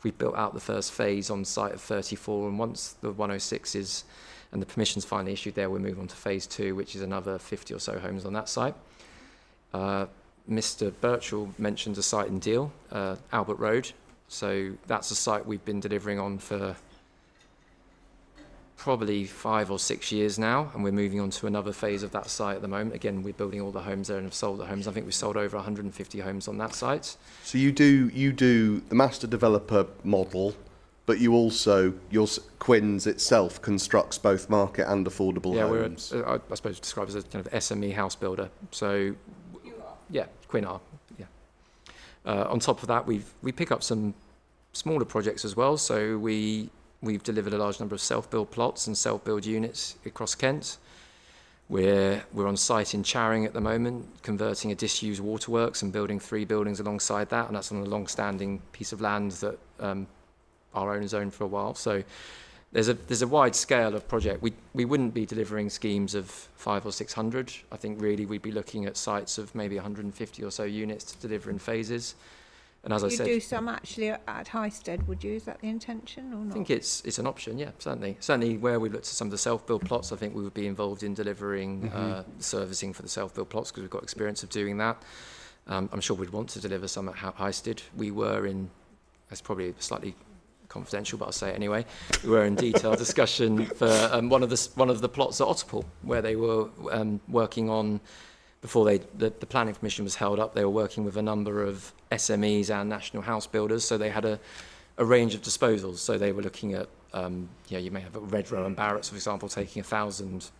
We've built out the first phase on site of 34, and once the 106 is, and the permission's finally issued there, we'll move on to phase 2, which is another 50 or so homes on that site. Mr. Birchall mentioned a site in Deal, Albert Road. So that's a site we've been delivering on for probably 5 or 6 years now, and we're moving on to another phase of that site at the moment. Again, we're building all the homes there and have sold the homes. I think we've sold over 150 homes on that site. So you do the master developer model, but you also, Quinn's itself constructs both market and affordable homes. Yeah, I suppose described as a kind of SME house builder. So, you are? Yeah, Quinn are. Yeah. On top of that, we pick up some smaller projects as well. So we've delivered a large number of self-build plots and self-build units across Kent. We're on site in Charing at the moment, converting a disused waterworks and building 3 buildings alongside that, and that's on a long-standing piece of land that our owners owned for a while. So there's a wide scale of project. We wouldn't be delivering schemes of 500 or 600. I think really we'd be looking at sites of maybe 150 or so units to deliver in phases. And as I said, you do some actually at Highsted, would you? Is that the intention or not? I think it's an option, yeah, certainly. Certainly where we looked at some of the self-build plots, I think we would be involved in delivering servicing for the self-build plots because we've got experience of doing that. I'm sure we'd want to deliver some at Highsted. We were in, that's probably slightly confidential, but I'll say it anyway. We were in detailed discussion for one of the plots at Otterpool, where they were working on, before the planning permission was held up, they were working with a number of SMEs and national house builders, so they had a range of disposals. So they were looking at, you may have a Redrow and Barrett's, for example, taking 1,000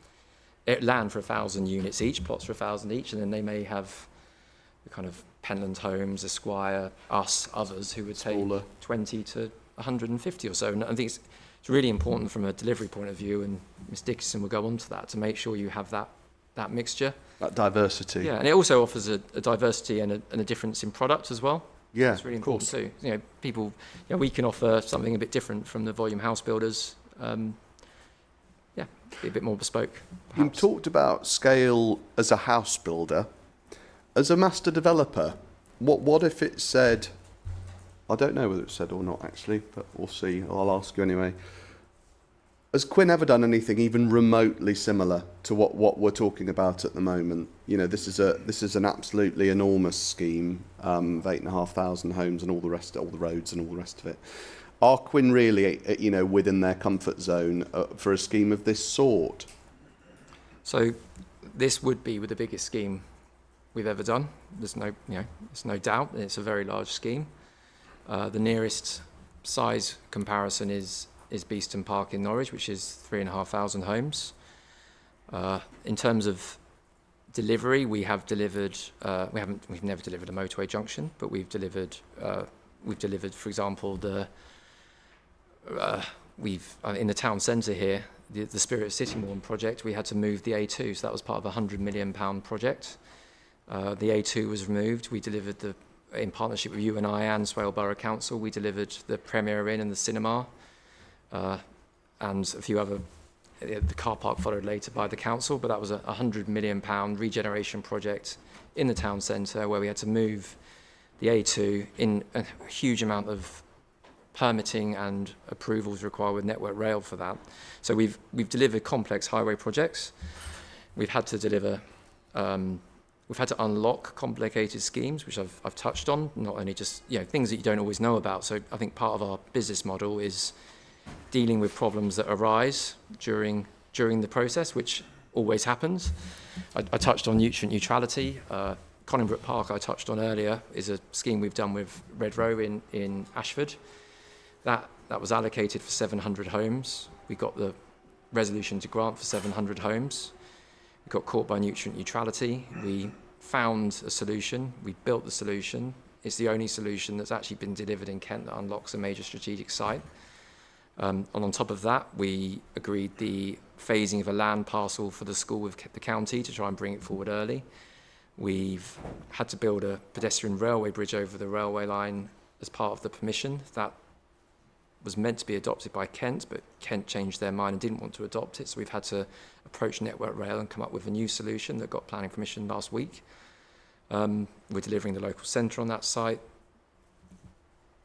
land for 1,000 units each, plots for 1,000 each, and then they may have the kind of Penland Homes, Esquire, us, others who would take 20 to 150 or so. And I think it's really important from a delivery point of view, and Ms Dickinson will go on to that, to make sure you have that that mixture. That diversity. Yeah, and it also offers a diversity and a difference in product as well. Yeah, it's really of course. important too. People, we can offer something a bit different from the volume house builders. Be a bit more bespoke. You Perhaps. talked about scale as a house builder. As a master developer, what if it said, I don't know whether it said or not actually, but we'll see. I'll ask you anyway. Has Quinn ever done anything even remotely similar to what we're talking about at the moment? This is an absolutely enormous scheme of 8,500 homes and all the roads and all the rest of it. Are Quinn really, within their comfort zone for a scheme of this sort? So this would be the biggest scheme we've ever done. There's no doubt. It's a very large scheme. The nearest size comparison is Beeston Park in Norwich, which is 3,500 homes. In terms of delivery, we've never delivered a motorway junction, but we've delivered, for example, in the town centre here, the Spirit of Sittingbourne project, we had to move the A2, so that was part of a £100 million project. The A2 was removed. We delivered in partnership with you and I and Swale Borough Council, we delivered the Premier Inn and the cinema, and a few other. The car park followed later by the council, but that was a £100 million regeneration project in the town centre where we had to move the A2 in a huge amount of permitting and approvals required with Network Rail for that. So we've delivered complex highway projects. We've had to deliver. We've had to unlock complicated schemes, which I've touched on. Not only just things that you don't always know about. So I think part of our business model is dealing with problems that arise during the process, which always happens. I touched on nutrient neutrality. Collingbrook Park, I touched on earlier, is a scheme we've done with Red Row in Ashford. That was allocated for 700 homes. We got the resolution to grant for 700 homes. We got caught by nutrient neutrality. We found a solution. We built the solution. It's the only solution that's actually been delivered in Kent that unlocks a major strategic site. And on top of that, we agreed the phasing of a land parcel for the school with the county to try and bring it forward early. We've had to build a pedestrian railway bridge over the railway line as part of the permission. That was meant to be adopted by Kent, but Kent changed their mind and didn't want to adopt it. So we've had to approach Network Rail and come up with a new solution that got planning permission last week. We're delivering the local centre on that site.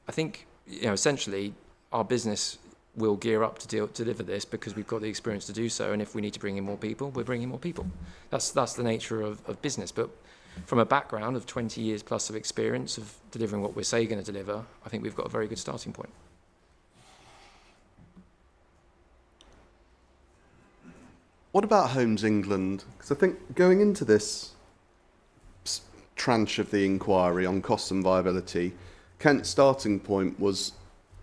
I think, essentially, our business will gear up to deliver this because we've got the experience to do so. And if we need to bring in more people, we're bringing more people. That's the nature of business. But from a background of 20 years plus of experience of delivering what we're saying going to deliver, I think we've got a very good starting point. What about Homes England? Because I think going into this tranche of the inquiry on costs and viability, Kent's starting point was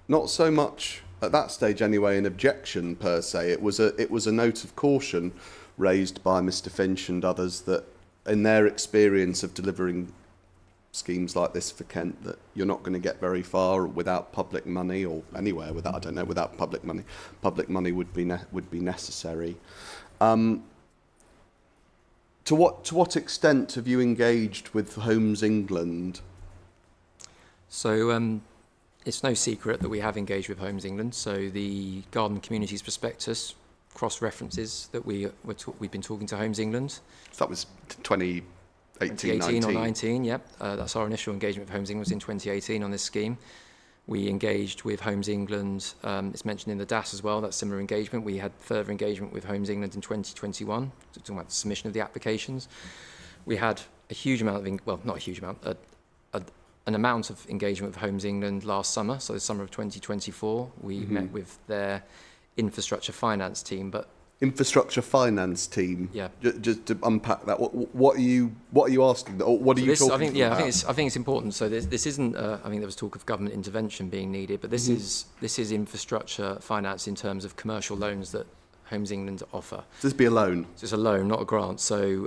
not so much, at that stage anyway, an objection per se. It was a note of caution raised by Mr. Finch and others that, in their experience of delivering schemes like this for Kent, that you're not going to get very far without public money, or anywhere without, I don't know, without public money. Public money would be necessary. To what extent have you engaged with Homes England? So it's no secret that we have engaged with Homes England. So the Garden Communities Prospectus cross-references that we've been talking to Homes England. So that was 2018, 19. Or 19, yep. That's our initial engagement with Homes England was in 2018 on this scheme. We engaged with Homes England, it's mentioned in the DAS as well, that similar engagement. We had further engagement with Homes England in 2021, talking about the submission of the applications. We had a huge amount not a huge amount, an amount of engagement with Homes England last summer, so the summer of 2024. We met with their infrastructure finance team, but infrastructure finance team. Yeah. Just to unpack that, what are you asking? Or what are you talking about? I think it's important. So this isn't. I think there was talk of government intervention being needed, but this is infrastructure finance in terms of commercial loans that Homes England offer. So this be a loan? So it's a loan, not a grant. So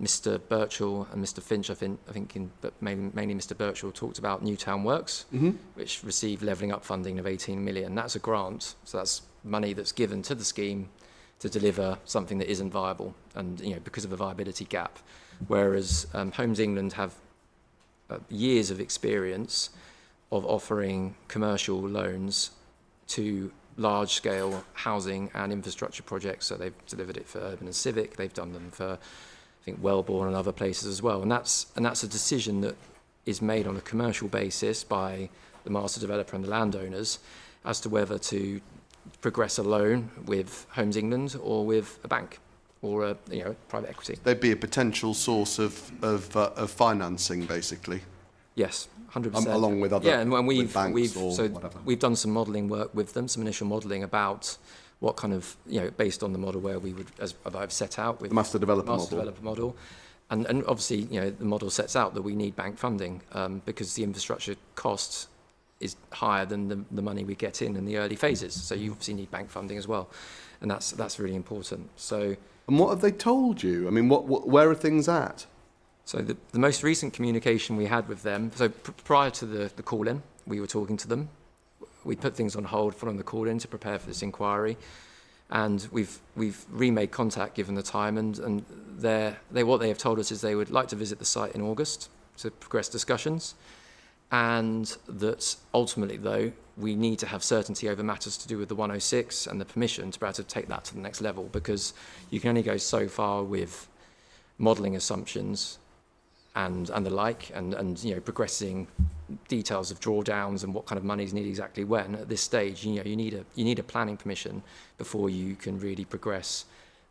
Mr. Birchall and Mr. Finch, but mainly Mr. Birchall talked about Newtown Works, which received levelling up funding of 18 million. That's a grant. So that's money that's given to the scheme to deliver something that isn't viable, and because of a viability gap. Whereas Homes England have years of experience of offering commercial loans to large-scale housing and infrastructure projects. So they've delivered it for Urban and Civic. They've done them for, I think, Wellborn and other places as well. And that's a decision that is made on a commercial basis by the master developer and the landowners as to whether to progress a loan with Homes England or with a bank or a private equity. They'd be a potential source of financing, basically. Yes, 100%. Along with other and with banks or whatever. We've done some modelling work with them, some initial modelling about what kind of based on the model where we would, as I've set out with the master developer model. And obviously, the model sets out that we need bank funding because the infrastructure cost is higher than the money we get in the early phases. So you obviously need bank funding as well, and that's really important. So. And what have they told you? I mean, where are things at? So the most recent communication we had with them. So prior to the call-in, we were talking to them. We put things on hold following the call-in to prepare for this inquiry. And we've remade contact given the time, and what they have told us is they would like to visit the site in August to progress discussions, and that ultimately, though, we need to have certainty over matters to do with the 106 and the permission to be able to take that to the next level, because you can only go so far with modelling assumptions and the like, and progressing details of drawdowns and what kind of money is needed exactly when. At this stage, you need a planning permission before you can really progress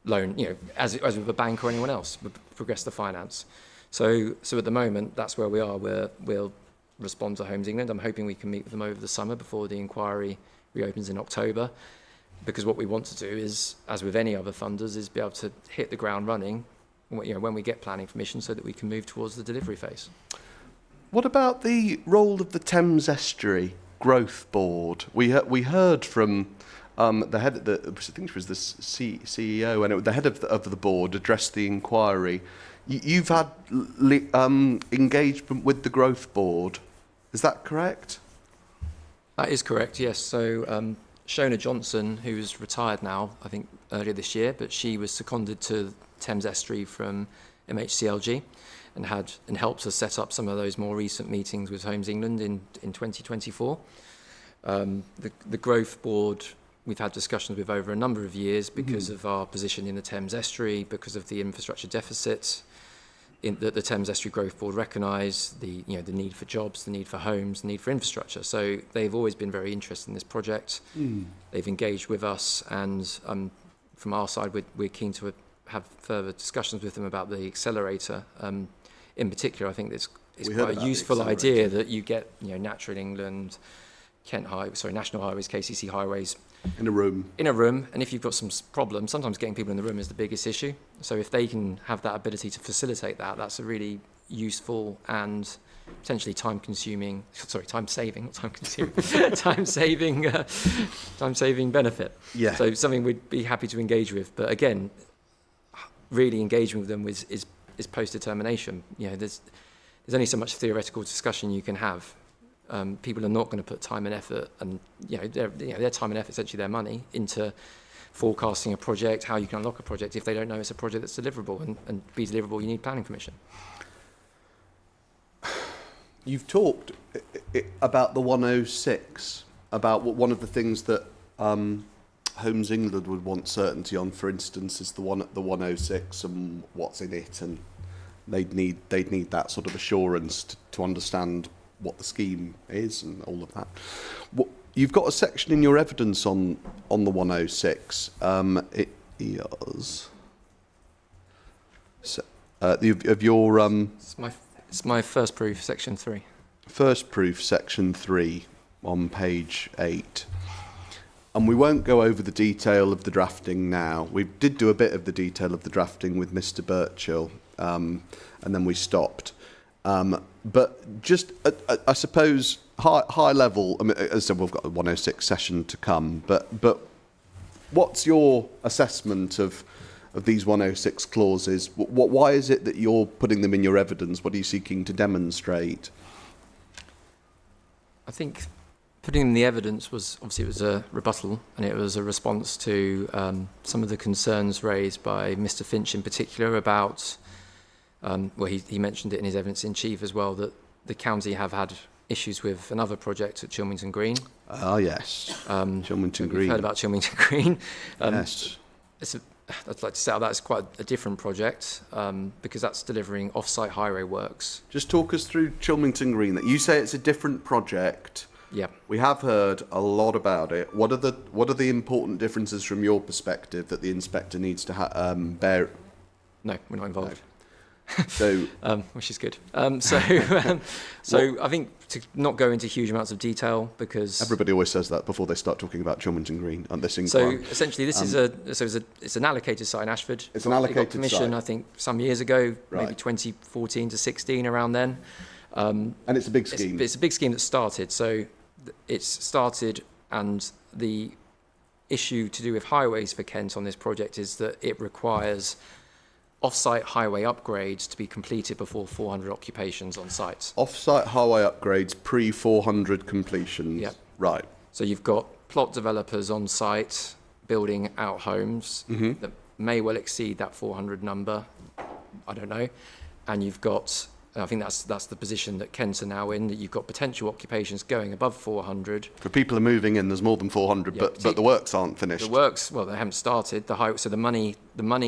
loan, as with a bank or anyone else, progress the finance. So at the moment, that's where we are. We'll respond to Homes England. I'm hoping we can meet with them over the summer before the inquiry reopens in October, because what we want to do is, as with any other funders, is be able to hit the ground running when we get planning permission, so that we can move towards the delivery phase. What about the role of the Thames Estuary Growth Board? We heard from the head, I think it was the CEO, and the head of the board addressed the inquiry. You've had engagement with the Growth Board. Is that correct? That is correct, yes. So Shona Johnson, who's retired now, I think earlier this year, but she was seconded to Thames Estuary from MHCLG and helped us set up some of those more recent meetings with Homes England in 2024. The Growth Board we've had discussions with over a number of years because of our position in the Thames Estuary, because of the infrastructure deficits that the Thames Estuary Growth Board recognise, the need for jobs, the need for homes, the need for infrastructure. So they've always been very interested in this project. They've engaged with us, and from our side, we're keen to have further discussions with them about the accelerator. In particular, I think it's quite a useful idea that you get Natural England, National Highways, KCC Highways in a room, and if you've got some problems, sometimes getting people in the room is the biggest issue. So if they can have that ability to facilitate that, that's a really useful and potentially time-saving benefit. Yeah. So something we'd be happy to engage with, but again, really engaging with them is post-determination. There's only so much theoretical discussion you can have. People are not going to put time and effort, and their time and effort, essentially their money, into forecasting a project, how you can unlock a project, if they don't know it's a project that's deliverable, and be deliverable, you need planning permission. You've talked about the 106, about one of the things that Homes England would want certainty on, for instance, is the 106 and what's in it, and they'd need that sort of assurance to understand what the scheme is and all of that. You've got a section in your evidence on the 106. It is of your It's my first proof, section 3. First proof, section 3, on page 8. And we won't go over the detail of the drafting now. We did do a bit of the detail of the drafting with Mr. Birchill, and then we stopped. But just, I suppose, high level, I mean, as I said, we've got a 106 session to come, but what's your assessment of these 106 clauses? Why is it that you're putting them in your evidence? What are you seeking to demonstrate? I think putting in the evidence was obviously it was a rebuttal, and it was a response to some of the concerns raised by Mr. Finch in particular about, well, he mentioned it in his evidence in chief as well, that the county have had issues with another project at Chilmington Green. Ah, yes. Chilmington Green. We've heard about Chilmington Green. Yes. I'd like to say that's quite a different project because that's delivering off-site highway works. Just talk us through Chilmington Green. You say it's a different project. Yeah. We have heard a lot about it. What are the important differences from your perspective that the inspector needs to bear? No, we're not involved. So, which is good. So I think to not go into huge amounts of detail because everybody always says that before they start talking about Chilmington Green on this So inquiry. essentially, this it's an allocated site in Ashford. It's an allocated It got commissioned, site. I think, some years ago, Right. maybe 2014 to 16, around then. And it's a big scheme. It's a big scheme that started. So it's started, and the issue to do with highways for Kent on this project is that it requires off-site highway upgrades to be completed before 400 occupations on site. Off-site highway upgrades pre-400 completions. Yep. Right. So you've got plot developers on site building out homes that may well exceed that 400 number. I don't know. And you've got, I think that's the position that Kent are now in, that you've got potential occupations going above 400. For people are moving in, there's more than 400, Yeah, but the works aren't finished. The works, well, they haven't started. So the money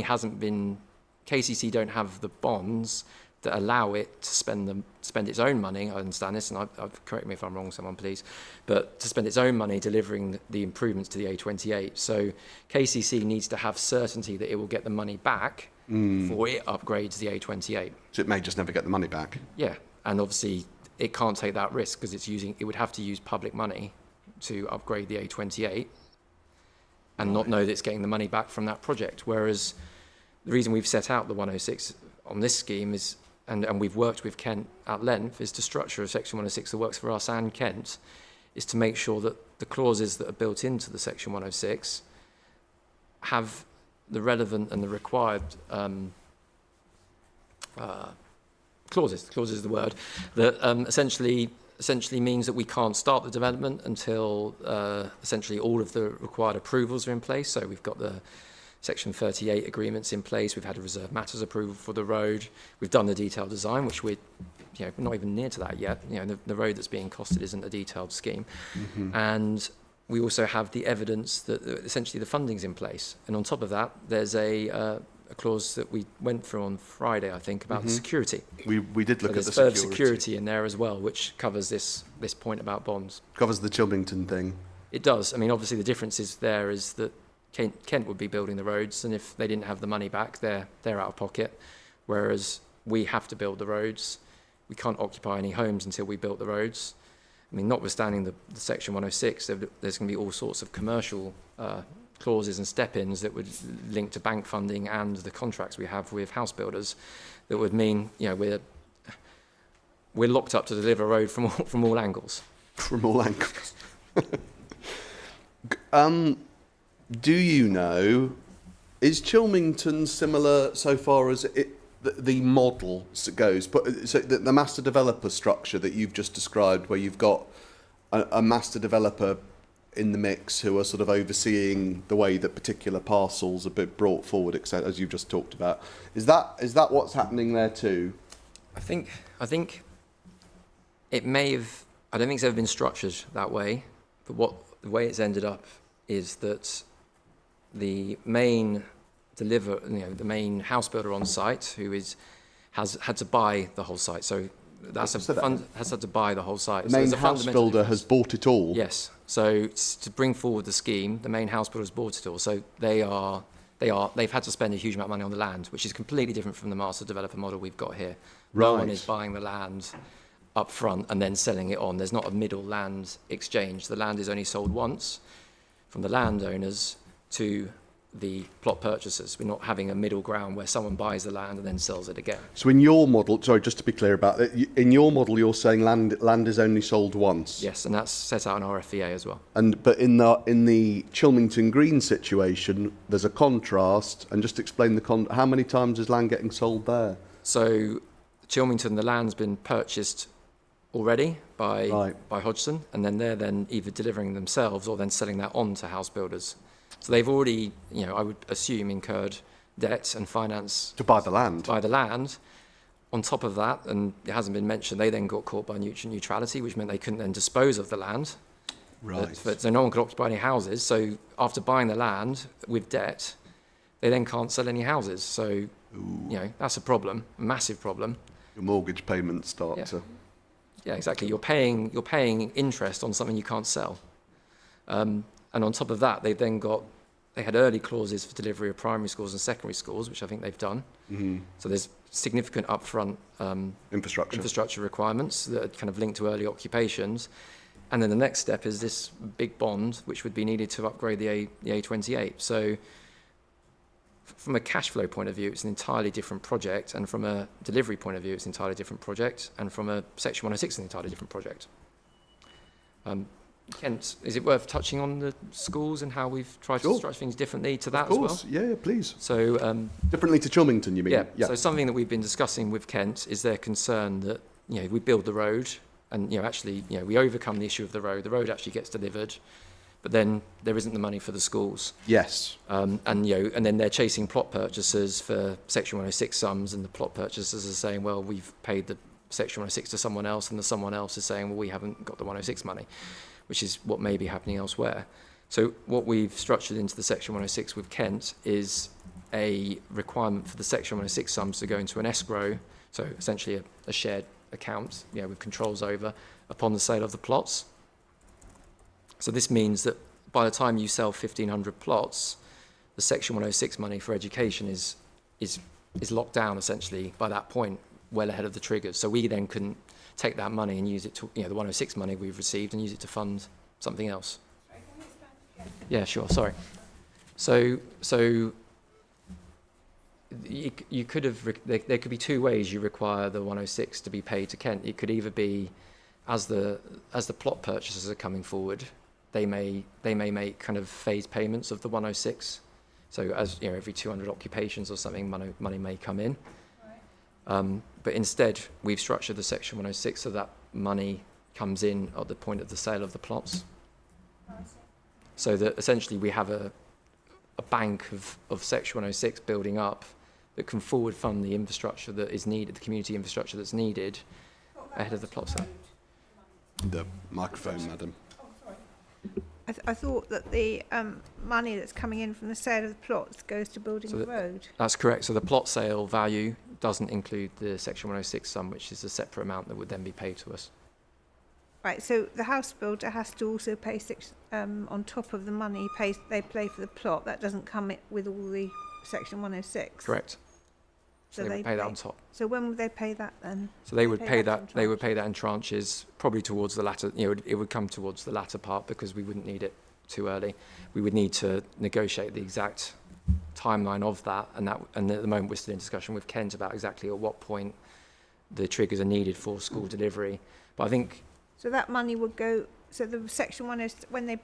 hasn't been. KCC don't have the bonds that allow it to spend its own money. I understand this, and correct me if I'm wrong, someone please, but to spend its own money delivering the improvements to the A28. So KCC needs to have certainty that it will get the money back before it upgrades the A28. So it may just never get the money back. Yeah, and obviously it can't take that risk because it would have to use public money to upgrade the A28 and not know that it's getting the money back from that project. Whereas the reason we've set out the 106 on this scheme is, and we've worked with Kent at length, is to structure a Section 106 that works for us and Kent, is to make sure that the clauses that are built into the Section 106 have the relevant and the required clauses. Clauses is the word that essentially means that we can't start the development until essentially all of the required approvals are in place. So we've got the Section 38 agreements in place. We've had a reserve matters approval for the road. We've done the detailed design, which we're not even near to that yet. The road that's being costed isn't a detailed scheme. And we also have the evidence that essentially the funding's in place. And on top of that, there's a clause that we went through on Friday, I think, about the security. We did look at the There's further security. security in there as well, which covers this point about bonds. Covers the Chilmington thing. It does. I mean, obviously the difference is that Kent would be building the roads, and if they didn't have the money back, they're out of pocket. Whereas we have to build the roads. We can't occupy any homes until we built the roads. I mean, notwithstanding the Section 106, there's going to be all sorts of commercial clauses and step-ins that would link to bank funding and the contracts we have with house builders that would mean we're locked up to deliver a road from all angles. From all angles. Do you know, is Chilmington similar so far as the model goes? So the master developer structure that you've just described, where you've got a master developer in the mix who are sort of overseeing the way that particular parcels are brought forward, etc., as you've just talked about. Is that what's happening there too? I think it may have. I don't think it's ever been structured that way, but the way it's ended up is that the main the main house builder on site has had to buy the whole site. So has had to buy the whole site. The main house builder has bought it all. Yes. So to bring forward the scheme, the main house builder has bought it all. So they've had to spend a huge amount of money on the land, which is completely different from the master developer model we've got here. No one is buying the land up front and then selling it on. There's not a middle land exchange. The land is only sold once from the landowners to the plot purchasers. We're not having a middle ground where someone buys the land and then sells it again. So in your model, sorry, just to be clear about it, in your model you're saying land is only sold once? Yes, and that's set out in our FEA as well. But in the Chilmington Green situation, there's a contrast, and just explain how many times is land getting sold there? So Chilmington, the land's been purchased already by Right. Hodgson, and then they're then either delivering themselves or then selling that on to house builders. So they've already, I would assume, incurred debt and finance To buy the land. by the land. On top of that, and it hasn't been mentioned, they then got caught by nutrient neutrality, which meant they couldn't then dispose of the land. Right. So no one could occupy any houses. So after buying the land with debt, they then can't sell any houses. So, that's a problem, a massive problem. Your mortgage payments start Yeah. to... Yeah, exactly. You're paying interest on something you can't sell. And on top of that, they had early clauses for delivery of primary schools and secondary schools, which I think they've done. Mm-hmm. So there's significant upfront infrastructure requirements that are kind of linked to early occupations. And then the next step is this big bond, which would be needed to upgrade the A28. So from a cash flow point of view, it's an entirely different project. And from a delivery point of view, it's an entirely different project. And from a Section 106, it's an entirely different project. Kent, is it worth touching on the schools and how we've tried to structure things differently to that Of as well? course, yeah, please. So, Differently to Chilmington, you mean? so something that we've been discussing with Kent is their concern that, we build the road and, we overcome the issue of the road actually gets delivered, but then there isn't the money for the schools. Yes. And then they're chasing plot purchasers for Section 106 sums, and the plot purchasers are saying, well, we've paid the Section 106 to someone else, and the someone else is saying, well, we haven't got the 106 money, which is what may be happening elsewhere. So what we've structured into the Section 106 with Kent is a requirement for the Section 106 sums to go into an escrow, so essentially a shared account, with controls over, upon the sale of the plots. So this means that by the time you sell 1,500 plots, the Section 106 money for education is locked down essentially by that point, well ahead of the triggers. So we then can take that money and use it to, the 106 money we've received, and use it to fund something else. Yeah, sure. Sorry. So you could have. There could be two ways you require the 106 to be paid to Kent. It could either be as the plot purchasers are coming forward, they may make kind of phased payments of the 106. So as every 200 occupations or something, money may come in. But instead, we've structured the Section 106 so that money comes in at the point of the sale of the plots. So that essentially we have a bank of Section 106 building up that can forward fund the infrastructure that is needed, the community infrastructure that's needed ahead of the plot sale. The microphone, madam. I thought that the money that's coming in from the sale of the plots goes to building the road. That's correct. So the plot sale value doesn't include the Section 106 sum, which is a separate amount that would then be paid to us. Right, so the house builder has to also pay on top of the money they pay for the plot. That doesn't come with all the Section 106. Correct. So they would pay that on top. So when would they pay that then? So they would pay that. They would pay that in tranches, probably towards the latter. It would come towards the latter part because we wouldn't need it too early. We would need to negotiate the exact timeline of that, and at the moment we're still in discussion with Kent about exactly at what point the triggers are needed for school delivery. But I think. So that money would go. So the Section 106, when they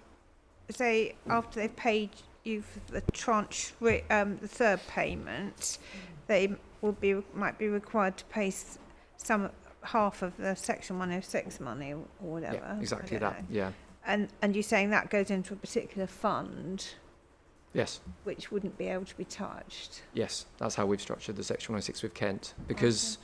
say after they've paid you for the tranche, the third payment, they might be required to pay half of the Section 106 money or whatever. Yeah, exactly that. know. Yeah. And you're saying that goes into a particular fund. Yes. Which wouldn't be able to be touched. Yes, that's how we've structured the Section 106 with Kent, because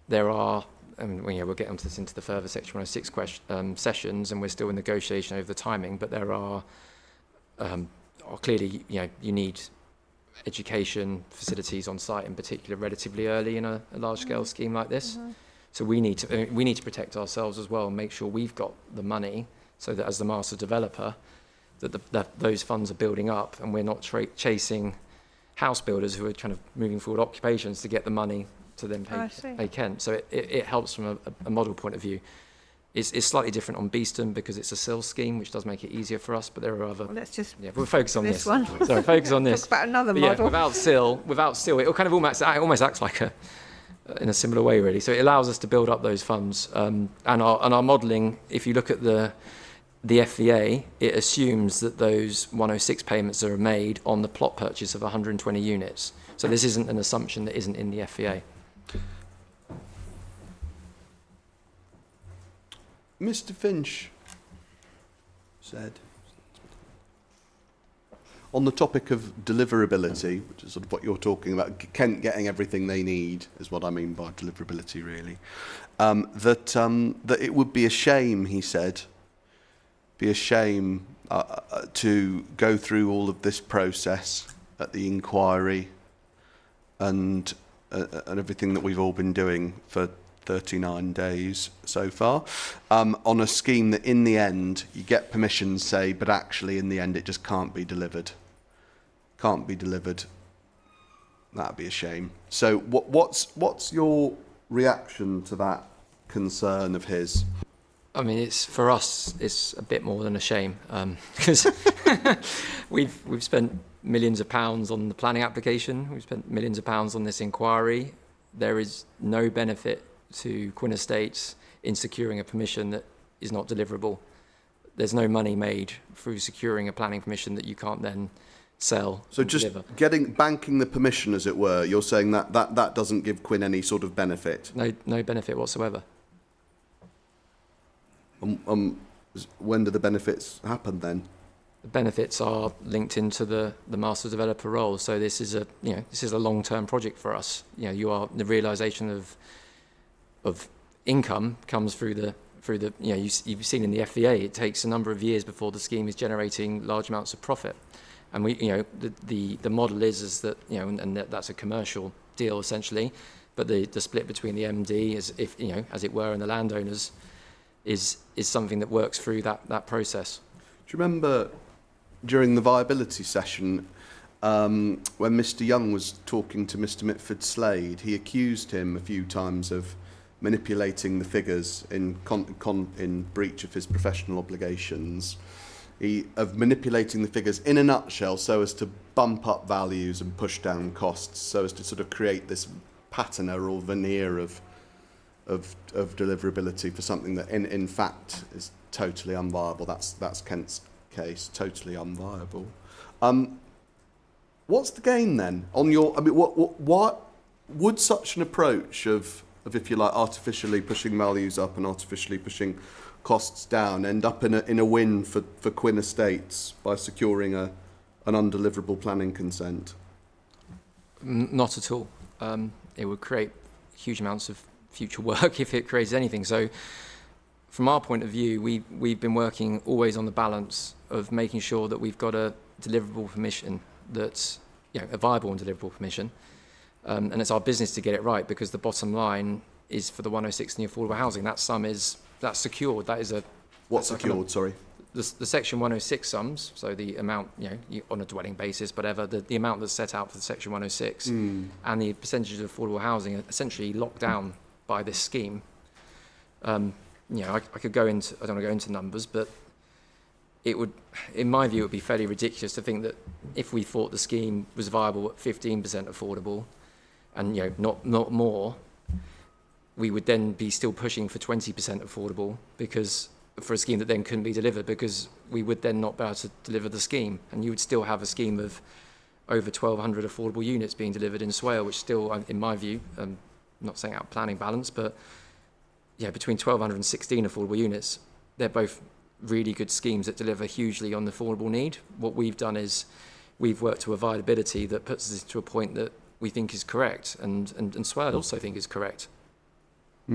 there are. We'll get onto this into the further Section 106 sessions, and we're still in negotiation over the timing. But there are clearly, you need education facilities on site, in particular, relatively early in a large-scale scheme like this. Mm-hmm. So we need to protect ourselves as well and make sure we've got the money, so that as the master developer, that those funds are building up, and we're not chasing house builders who are kind of moving forward occupations to get the money to then pay Kent. So it helps from a model point of view. It's slightly different on Beeston because it's a SIL scheme, which does make it easier for us, but there are other. Well, let's just. Yeah, we'll focus on this one. Sorry, focus on this. Talk about another but model. Yeah, without SIL, it kind of almost acts like in a similar way, really. So it allows us to build up those funds, and our modelling. If you look at the FVA, it assumes that those 106 payments are made on the plot purchase of 120 units. So this isn't an assumption that isn't in the FVA. Mr. Finch said, on the topic of deliverability, which is sort of what you're talking about, Kent getting everything they need is what I mean by deliverability, really. That it would be a shame, he said, be a shame to go through all of this process at the inquiry and everything that we've all been doing for 39 days so far, on a scheme that in the end you get permissions, say, but actually in the end it just can't be delivered. Can't be delivered. That'd be a shame. So what's your reaction to that concern of his? I mean, it's for us, it's a bit more than a shame, because we've spent millions of pounds on the planning application. We've spent millions of pounds on this inquiry. There is no benefit to Quinn Estates in securing a permission that is not deliverable. There's no money made through securing a planning permission that you can't then sell. So just deliver. Banking the permission, as it were, you're saying that doesn't give Quinn any sort of benefit? No benefit whatsoever. When do the benefits happen then? The benefits are linked into the master developer role. So this is a long-term project for us. The realisation of income comes through the you've seen in the FVA, it takes a number of years before the scheme is generating large amounts of profit. And the model is that, and that's a commercial deal essentially, but the split between the MD as it were, and the landowners is something that works through that process. Do you remember during the viability session when Mr. Young was talking to Mr. Mitford Slade, he accused him a few times of manipulating the figures in breach of his professional obligations, of manipulating the figures in a nutshell so as to bump up values and push down costs, so as to sort of create this patina or veneer of deliverability for something that in fact is totally unviable. That's Kent's case, totally unviable. What's the gain then on your? I mean, what would such an approach of if you like artificially pushing values up and artificially pushing costs down end up in a win for Quinn Estates by securing an undeliverable planning consent? Not at all. It would create huge amounts of future work if it creates anything. So from our point of view, we've been working always on the balance of making sure that we've got a deliverable permission that's a viable and deliverable permission. And it's our business to get it right, because the bottom line is for the 106 and the affordable housing, that's secured. That is what's secured, sorry? The section 106 sums, so the amount, on a dwelling basis, whatever, the amount that's set out for the section 106 and the percentage of affordable housing are essentially locked down by this scheme. I could go into, I don't want to go into numbers, but it would, in my view, it would be fairly ridiculous to think that if we thought the scheme was viable at 15% affordable and, not more, we would then be still pushing for 20% affordable for a scheme that then couldn't be delivered, because we would then not be able to deliver the scheme, and you would still have a scheme of over 1,200 affordable units being delivered in Swale, which still, in my view, I'm not saying out of planning balance, but between 1,200 and 16 affordable units, they're both really good schemes that deliver hugely on the affordable need. What we've done is we've worked to a viability that puts us to a point that we think is correct, and Swale also think is correct. I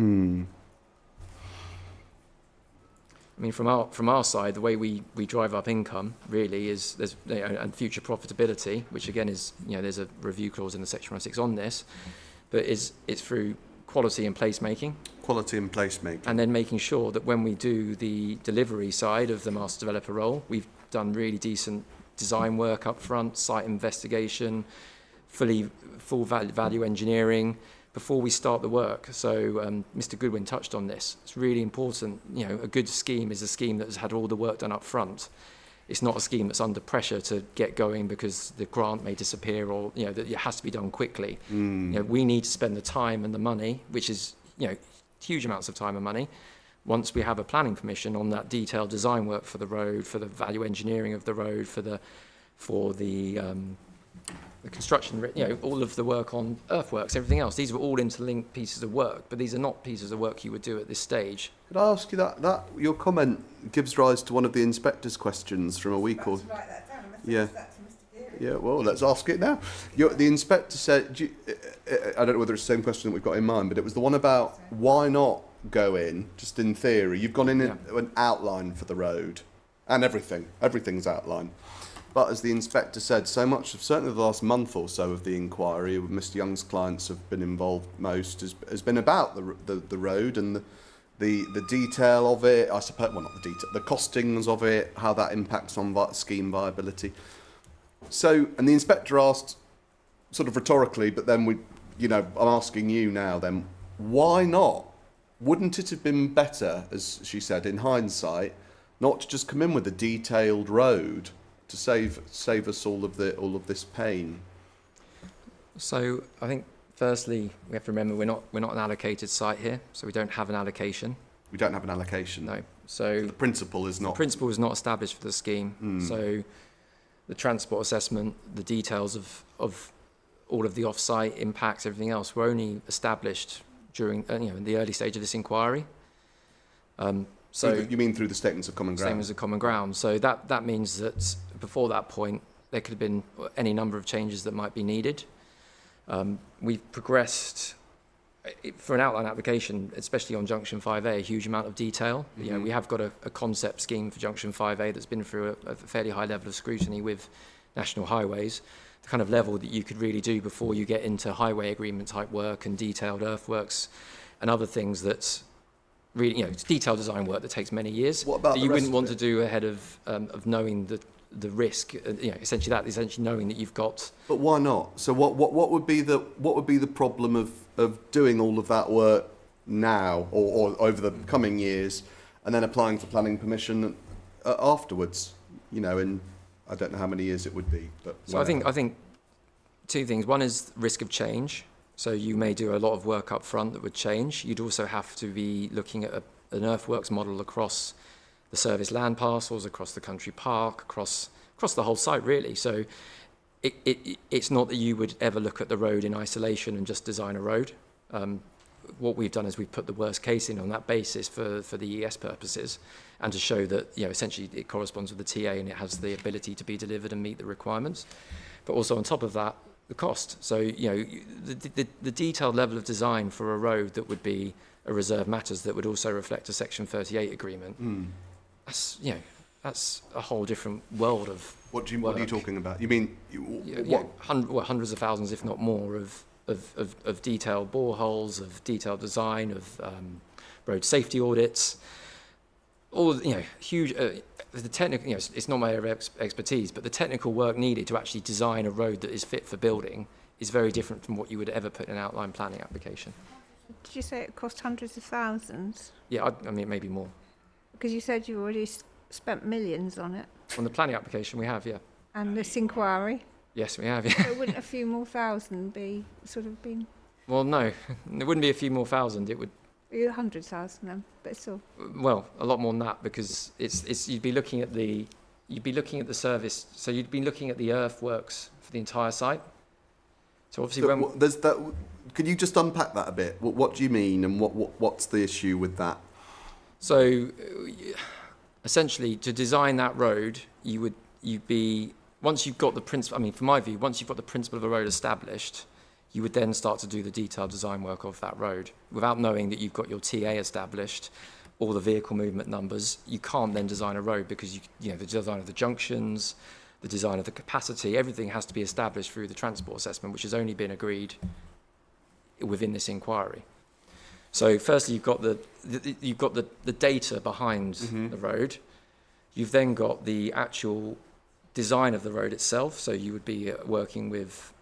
mean, from our side, the way we drive up income really is and future profitability, which again is there's a review clause in the Section 106 on this, but it's through quality and placemaking. Quality and placemaking. And then making sure that when we do the delivery side of the master developer role, we've done really decent design work up front, site investigation, full value engineering before we start the work. So Mr. Goodwin touched on this. It's really important. A good scheme is a scheme that has had all the work done up front. It's not a scheme that's under pressure to get going because the grant may disappear or that it has to be done quickly. We need to spend the time and the money, which is huge amounts of time and money, once we have a planning permission on that detailed design work for the road, for the value engineering of the road, for the the construction, all of the work on earthworks, everything else. These are all interlinked pieces of work, but these are not pieces of work you would do at this stage. Could I ask you that your comment gives rise to one of the inspector's questions from a week or... Write that down. I Yeah. that to Mr. Geary. Yeah, well, let's ask it now. The inspector said, I don't know whether it's the same question that we've got in mind, but it was the one about why not go in, just in theory. You've gone in an outline for the road and everything's outlined. But as the inspector said, so much of, certainly the last month or so of the inquiry, Mr. Young's clients have been involved most, has been about the road and the detail of it, I suppose, well, not the detail, the costings of it, how that impacts on scheme viability. So, and the inspector asked, sort of rhetorically, but then I'm asking you now then, why not? Wouldn't it have been better, as she said, in hindsight, not to just come in with a detailed road to save us all of this pain? So I think firstly we have to remember we're not an allocated site here, so we don't have an allocation. We don't have an allocation. No. So the principle is not. The principle is not established for the scheme. So the transport assessment, the details of all of the off-site impacts, everything else, were only established during in the early stage of this inquiry. So you mean through the statements of common ground? Statements of common ground. So that means that before that point, there could have been any number of changes that might be needed. We've progressed for an outline application, especially on Junction 5A, a huge amount of detail. Mm-hmm. We have got a concept scheme for Junction 5A that's been through a fairly high level of scrutiny with National Highways, the kind of level that you could really do before you get into highway agreement type work and detailed earthworks and other things that's really, it's detailed design work that takes many years. What about that you wouldn't want to do ahead of knowing the risk, essentially knowing that you've got. But why not? So what would be the problem of doing all of that work now or over the coming years, and then applying for planning permission afterwards? In I don't know how many years it would be, but so I think two things. One is risk of change. So you may do a lot of work up front that would change. You'd also have to be looking at an earthworks model across the service land parcels, across the country park, across the whole site really. So it's not that you would ever look at the road in isolation and just design a road. What we've done is we've put the worst case in on that basis for the ES purposes, and to show that essentially it corresponds with the TA and it has the ability to be delivered and meet the requirements. But also on top of that, the cost. So the detailed level of design for a road that would be a reserve matters that would also reflect a Section 38 agreement. That's a whole different world of What are you talking about? You mean hundreds of thousands, if not more, of detailed boreholes, of detailed design, of road safety audits. All huge. The technical, it's not my area of expertise, but the technical work needed to actually design a road that is fit for building is very different from what you would ever put in an outline planning application. Did you say it cost hundreds of thousands? Yeah, I mean maybe more. Because you said you already spent millions on it. On the planning application, we have, yeah. And this inquiry. Yes, we have, yeah. So wouldn't a few more thousand be been? Well, no, there wouldn't be a few more thousand. It would. 100,000 then, but still. Well, a lot more than that, because you'd be looking at the service. So you'd be looking at the earthworks for the entire site. So obviously, could you just unpack that a bit? What do you mean, and what's the issue with that? So essentially, to design that road, you'd be, once you've got the principle. I mean, from my view, once you've got the principle of a road established, you would then start to do the detailed design work of that road. Without knowing that you've got your TA established, all the vehicle movement numbers, you can't then design a road, because the design of the junctions, the design of the capacity, everything has to be established through the transport assessment, which has only been agreed within this inquiry. So firstly, you've got the data behind the road. You've then got the actual design of the road itself. So you would be working with,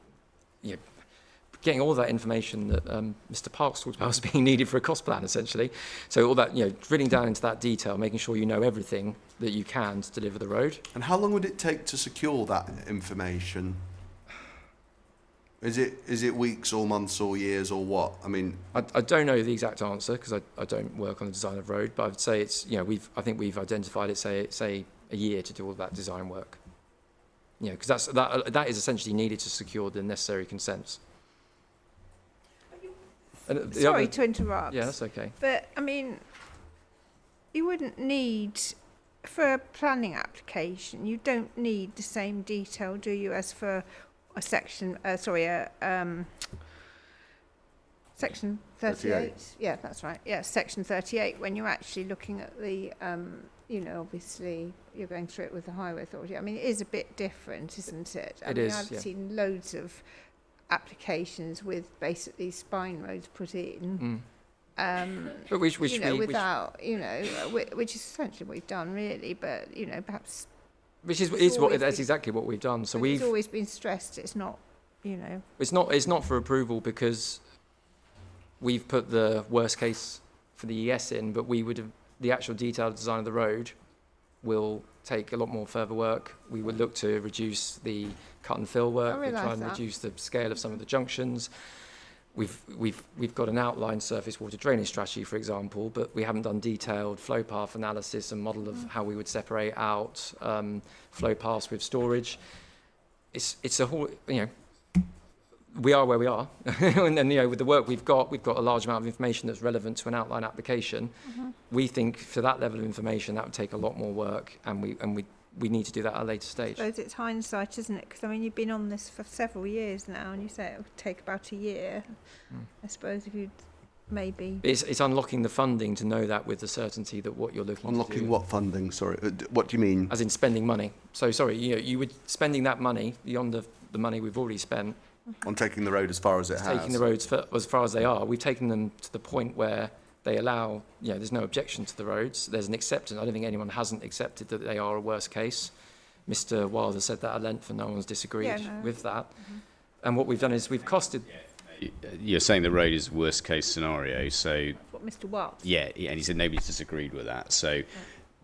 getting all that information that Mr. Parks talked about as being needed for a cost plan, essentially. So all that, drilling down into that detail, making sure you know everything that you can to deliver the road. And how long would it take to secure that information? Is it weeks or months or years or what? I mean, I don't know the exact answer, because I don't work on the design of road, but I would say it's I think we've identified it say a year to do all that design work. because that is essentially needed to secure the necessary consents. And Sorry to interrupt. Yeah, that's okay. But, I mean, you wouldn't need, for a planning application, you don't need the same detail, do you, as for a section, section 38? Yeah, that's right. Yeah, section 38, when you're actually looking at the, obviously you're going through it with the Highway Authority. I mean, it is a bit different, isn't it? I've seen loads of applications with basically spine roads put in. But which is essentially what we've done, really. But perhaps that's exactly what we've done. So it's always been stressed. It's not, It's not for approval because we've put the worst case for the ES in, but the actual detailed design of the road will take a lot more further work. We would look to reduce the cut and fill work, try and reduce the scale of some of the junctions. We've got an outlined surface water drainage strategy, for example, but we haven't done detailed flow path analysis and model of how we would separate out flow paths with storage. It's a whole, we are where we are, and then with the work we've got a large amount of information that's relevant to an outline application. We think for that level of information that would take a lot more work, and we need to do that at a later stage. I suppose it's hindsight, isn't it? Because you've been on this for several years now, and you say it would take about a year. I suppose if you'd maybe it's unlocking the funding to know that with the certainty that what you're looking to do. Unlocking what funding? Sorry, what do you mean? As in spending money. So sorry, you would spending that money beyond the money we've already spent. On taking the road as far as it has. Taking the roads as far as they are. We've taken them to the point where they allow, there's no objection to the roads. There's an acceptance. I don't think anyone hasn't accepted that they are a worst case. Mr. Wilder said that at length and no one's disagreed with that. And what we've done is we've costed... You're saying the road is worst case scenario, so... What Mr. Wilder? Yeah, and he said nobody's disagreed with that. So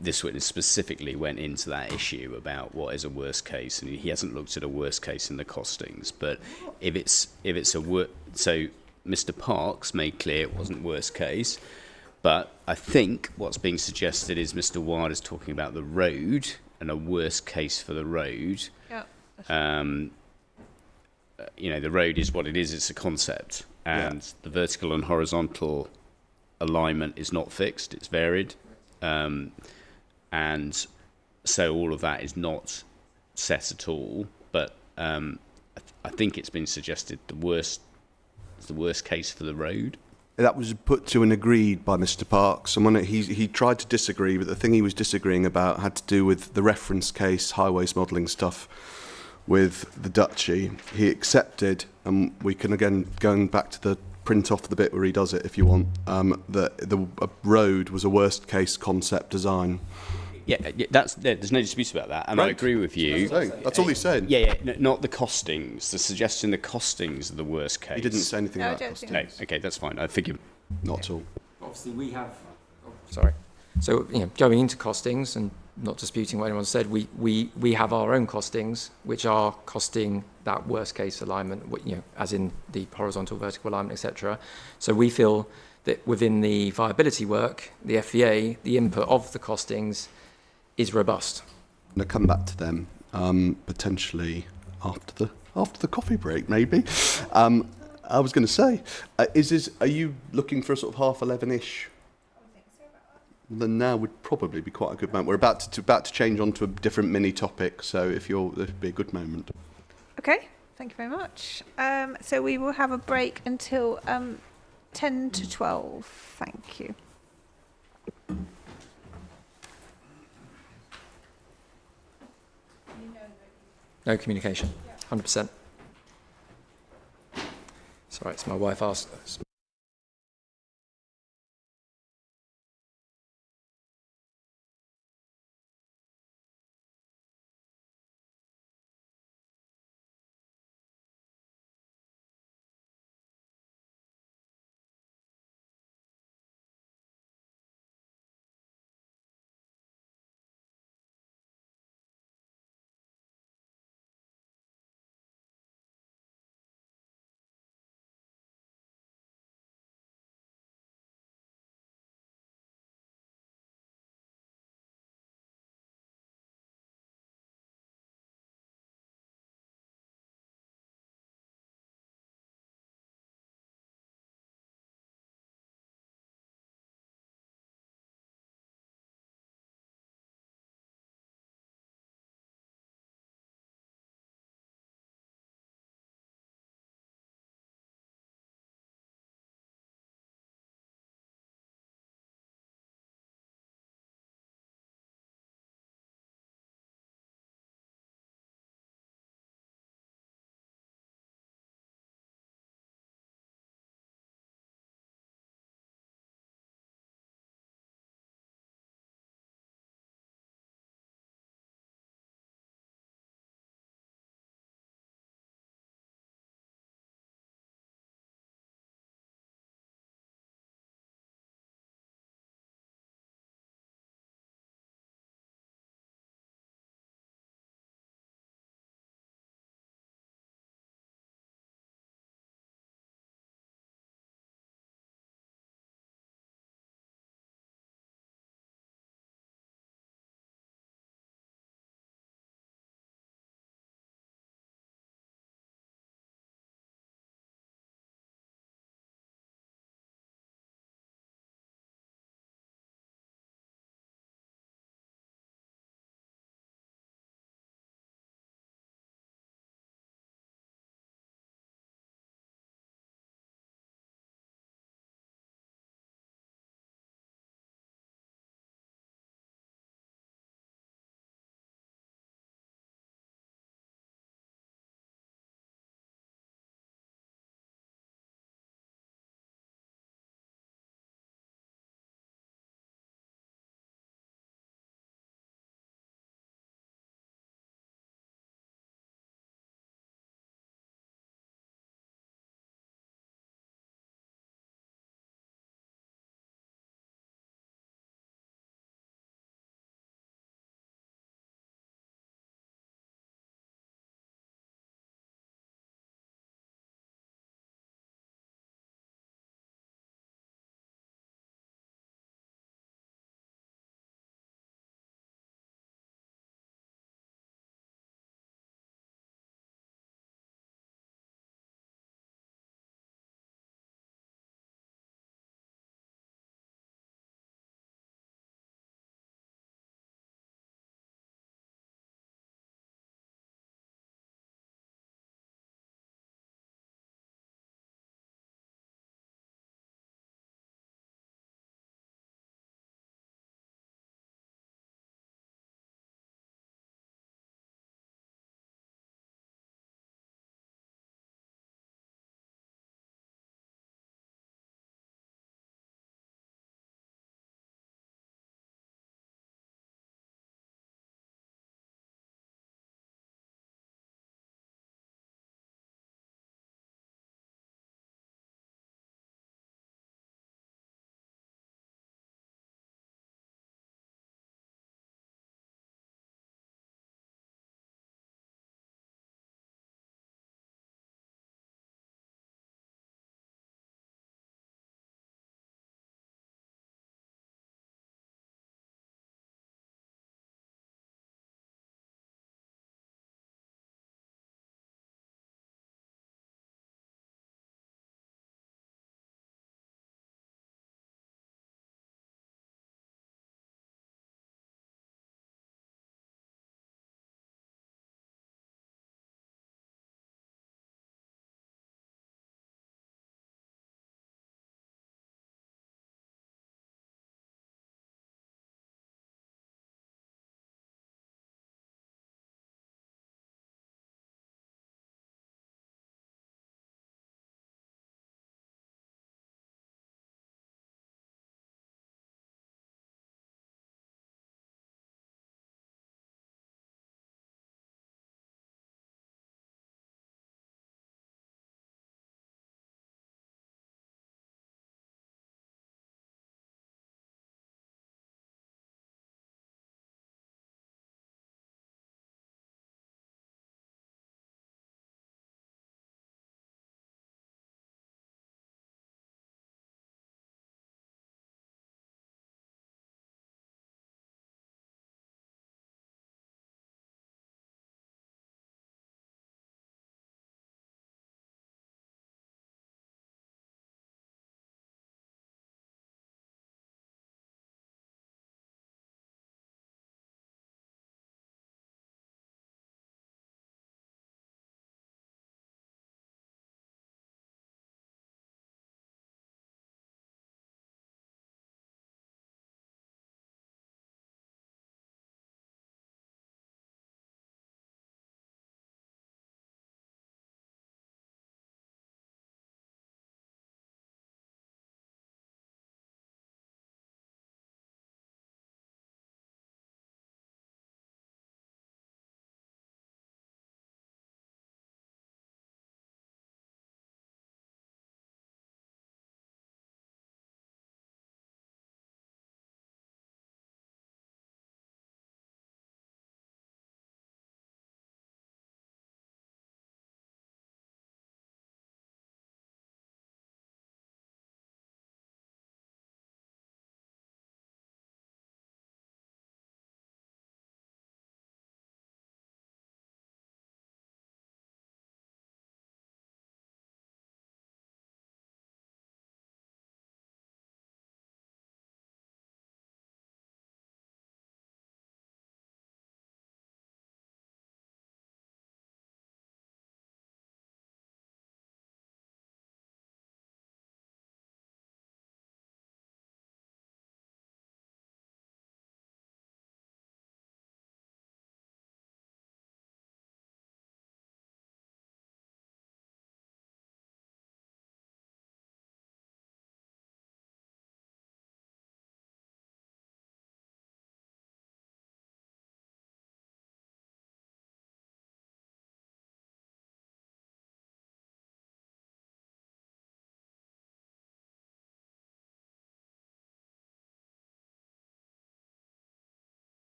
this witness specifically went into that issue about what is a worst case, and he hasn't looked at a worst case in the costings. But if it's so Mr. Parks made clear it wasn't worst case, but I think what's being suggested is Mr. Wilder's talking about the road and a worst case for the road. Yeah. The road is what it is. It's a concept, and the vertical and horizontal alignment is not fixed. It's varied. And so all of that is not set at all. But I think it's been suggested the worst case for the road. That was put to and agreed by Mr. Parks. And when he tried to disagree, but the thing he was disagreeing about had to do with the reference case, highways modelling stuff with the Duchy. He accepted, and we can again, going back to the print off the bit where he does it if you want, that the road was a worst case concept design. Yeah, there's no dispute about that, and right. I agree with you. That's all he's saying. Yeah, not the costings. The suggestion the costings are the worst case. He didn't say anything about costings. No, okay, that's fine. I figure not at all. Obviously, we have. Sorry. So going into costings and not disputing what anyone said, we have our own costings, which are costing that worst case alignment, as in the horizontal, vertical alignment, etc. So we feel that within the viability work, the FVA, the input of the costings is robust. I'm going to come back to them potentially after the coffee break, maybe. I was going to say, are you looking for a sort of 11:30-ish? Then now would probably be quite a good moment. We're about to change on to a different mini topic, so it'd be a good moment. Okay, thank you very much. So we will have a break until 10 to 12. Thank you. No communication, 100%. Sorry, it's my wife asked.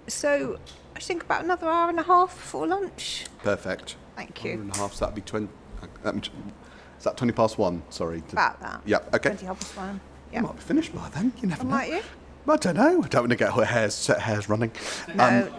So I think about another hour and a half before lunch. Perfect. Thank Hour you. and a half, so that'd be 20. Is that 20 past 1? Sorry. About that. Yeah, okay. 20 half past 1. You Yeah. might be finished by then. You never Oh, know. might you? I don't know. I don't want to get her set hairs running. No. No.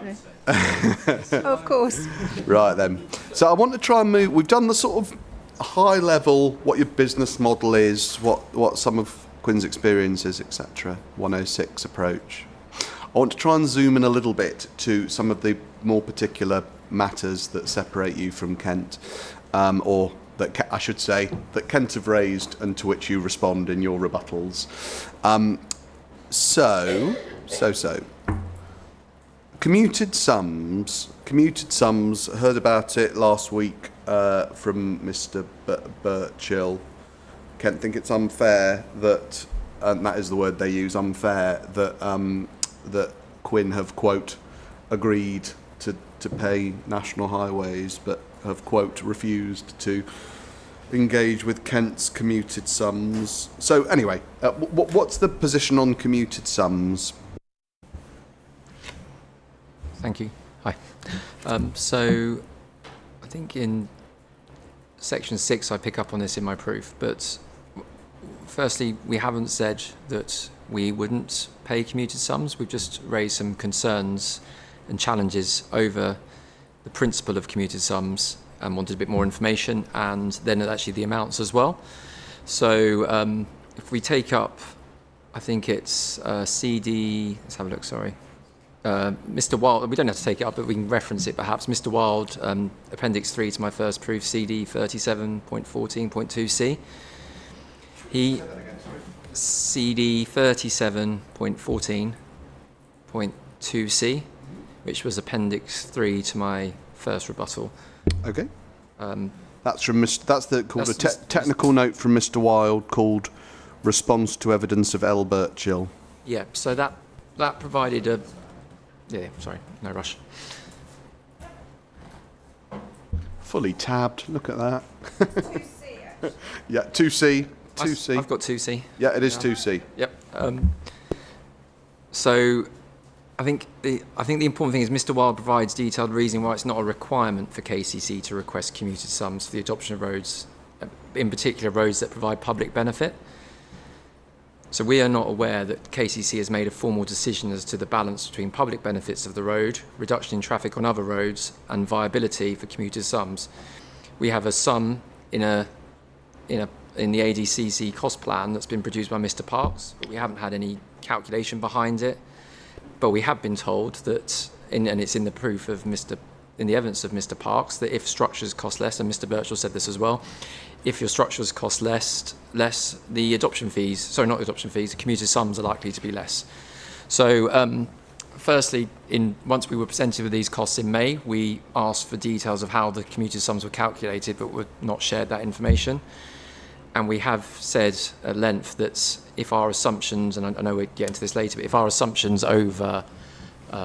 Oh, of course. Right then. So I want to try and move. We've done the sort of high level, what your business model is, what some of Quinn's experience is, etc. 106 approach. I want to try and zoom in a little bit to some of the more particular matters that separate you from Kent, or that I should say that Kent have raised, and to which you respond in your rebuttals. So. Commuted sums. Heard about it last week from Mr. Birchill. Kent think it's unfair that, and that is the word they use, unfair that that Quinn have quote agreed to pay National Highways, but have quote refused to engage with Kent's commuted sums. So anyway, what's the position on commuted sums? Thank you. Hi. So I think in section 6 I pick up on this in my proof, but firstly, we haven't said that we wouldn't pay commuted sums. We've just raised some concerns and challenges over the principle of commuted sums and wanted a bit more information, and then actually the amounts as well. So if we take up, I think it's CD, let's have a look, sorry. Mr. Wild, we don't have to take it up, but we can reference it perhaps. Mr. Wild, Appendix 3 to my first proof, CD 37.14.2c. He, CD 37.14.2c, which was Appendix 3 to my first rebuttal. Okay. That's from called a technical note from Mr. Wild called Response to Evidence of L. Birchill. Yeah, so that provided a... Yeah, sorry, no rush. Fully tabbed, look at that. 2C, actually. Yeah, 2C. I've got 2C. Yeah, it is 2C. Yep. So I think the important thing is Mr. Wild provides detailed reasoning why it's not a requirement for KCC to request commuted sums for the adoption of roads, in particular roads that provide public benefit. So we are not aware that KCC has made a formal decision as to the balance between public benefits of the road, reduction in traffic on other roads, and viability for commuted sums. We have a sum in the ADCC cost plan that's been produced by Mr. Parks, but we haven't had any calculation behind it. But we have been told that, and it's in the proof of in the evidence of Mr. Parks, that if structures cost less, and Mr. Birchall said this as well, if your structures cost less, the adoption fees, sorry, not adoption fees, the commuted sums are likely to be less. So, firstly, once we were presented with these costs in May, we asked for details of how the commuted sums were calculated, but were not shared that information. And we have said at length that if our assumptions, and I know we'll get into this later, but if our assumptions over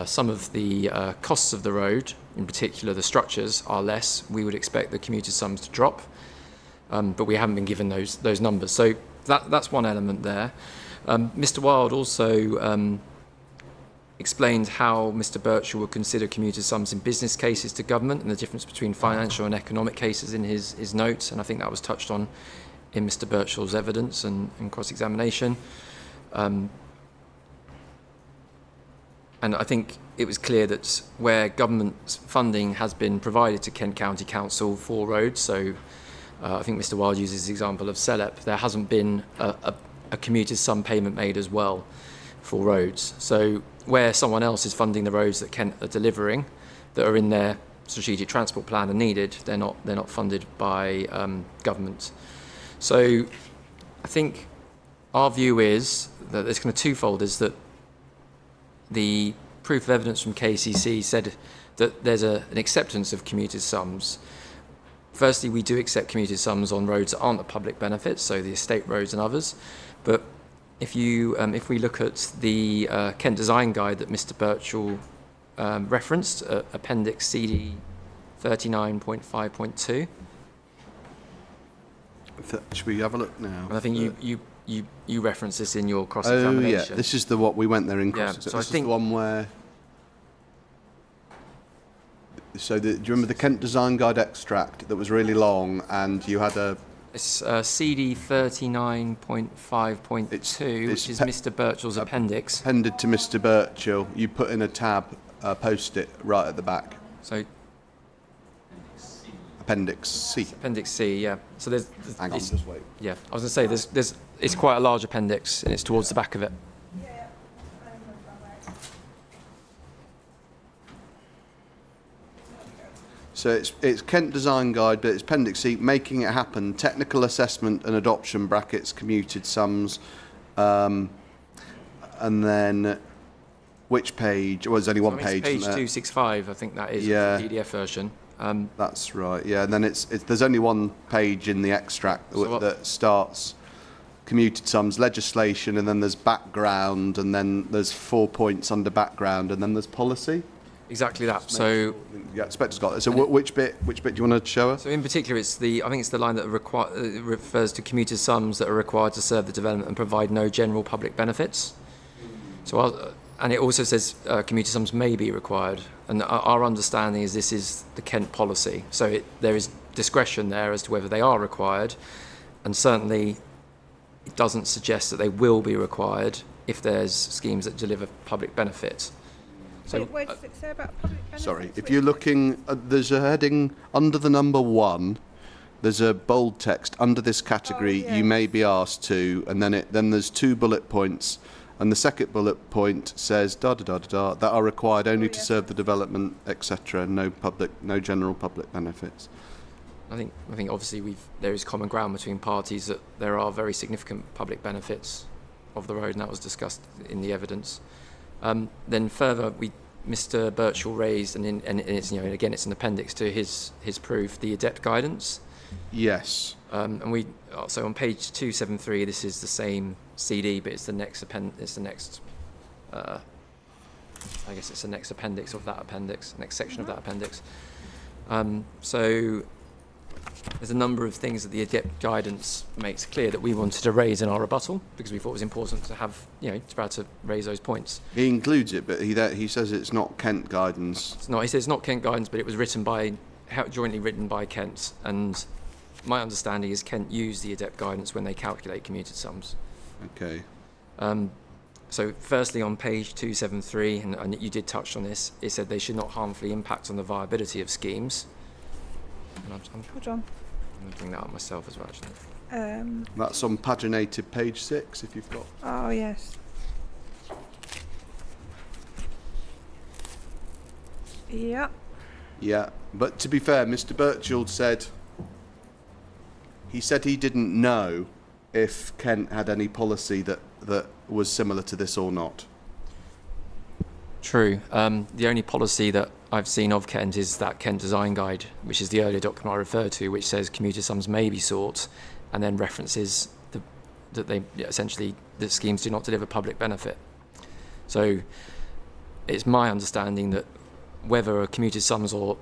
some of the costs of the road, in particular the structures, are less, we would expect the commuted sums to drop. But we haven't been given those numbers. So that's one element there. Mr. Wild also explained how Mr. Birchall would consider commuted sums in business cases to government and the difference between financial and economic cases in his notes, and I think that was touched on in Mr. Birchall's evidence and cross-examination. And I think it was clear that where government funding has been provided to Kent County Council for roads, so I think Mr. Wild uses the example of CELEP, there hasn't been a commuted sum payment made as well for roads. So where someone else is funding the roads that Kent are delivering, that are in their strategic transport plan and needed, they're not funded by government. So I think our view is that it's kind of twofold, is that the proof of evidence from KCC said that there's an acceptance of commuted sums. Firstly, we do accept commuted sums on roads that aren't a public benefit, so the estate roads and others. But if we look at the Kent Design Guide that Mr. Birchall referenced, Appendix CD 39.5.2. Should we have a look now? And I think you referenced this in your cross-examination. Oh yeah, this is what we went there in Yeah, cross-examination. so This is the one where... So do you remember the Kent Design Guide extract that was really long, and you had a... It's CD 39.5.2, which is Mr. Birchall's appendix. Appended to Mr. Birchall, you put in a tab, post-it right at the back. So Appendix C. Appendix C, yeah. So there's Hang on, just wait. yeah. I was going to say it's quite a large appendix, and it's towards the back of it. So it's Kent Design Guide, but it's Appendix C, Making It Happen, Technical Assessment and Adoption, brackets, Commuted Sums, and then which page? Well, there's only one page. Page 265, I think that is, Yeah. the PDF version. That's right, yeah. And then there's only one page in the extract that starts commuted sums, legislation, and then there's background, and then there's 4 points under background, and then there's policy. Exactly that. So yeah, Spectre's got it. So which bit do you want to show us? So in particular, I think it's the line that refers to commuted sums that are required to serve the development and provide no general public benefits. So and it also says commuted sums may be required, and our understanding is this is the Kent policy. So there is discretion there as to whether they are required, and certainly it doesn't suggest that they will be required if there's schemes that deliver public benefit. So, where does it say about public benefits? Sorry, if you're looking, there's a heading under the number 1. There's a bold text under this category. Oh, yeah. You may be asked to, and then there's 2 bullet points, and the second bullet point says that are required only to serve the development, etc. No general public benefits. I think obviously there is common ground between parties that there are very significant public benefits of the road, and that was discussed in the evidence. Then further, Mr. Birchall raised, and it's, again, it's an appendix to his proof, the ADEPT guidance. Yes. And so on page 273, this is the same CD, but it's the next appendix of that appendix, next section of that appendix. So there's a number of things that the ADEPT guidance makes clear that we wanted to raise in our rebuttal, because we thought it was important to have, to be able to raise those points. He includes it, but he says it's not Kent guidance. He says it's not Kent guidance, but it was jointly written by Kent, and my understanding is Kent use the ADEPT guidance when they calculate commuted sums. Okay. So firstly, on page 273, and you did touch on this, it said they should not harmfully impact on the viability of schemes. And Hold on. I'm going to bring that up myself as well, actually. That's on paginated page 6, if you've got... Oh, yes. Yeah. Yeah, but to be fair, Mr. Birchall said he didn't know if Kent had any policy that was similar to this or not. True. The only policy that I've seen of Kent is that Kent Design Guide, which is the earlier document I referred to, which says commuted sums may be sought, and then references that they essentially the schemes do not deliver public benefit. So it's my understanding that whether a commuted sums are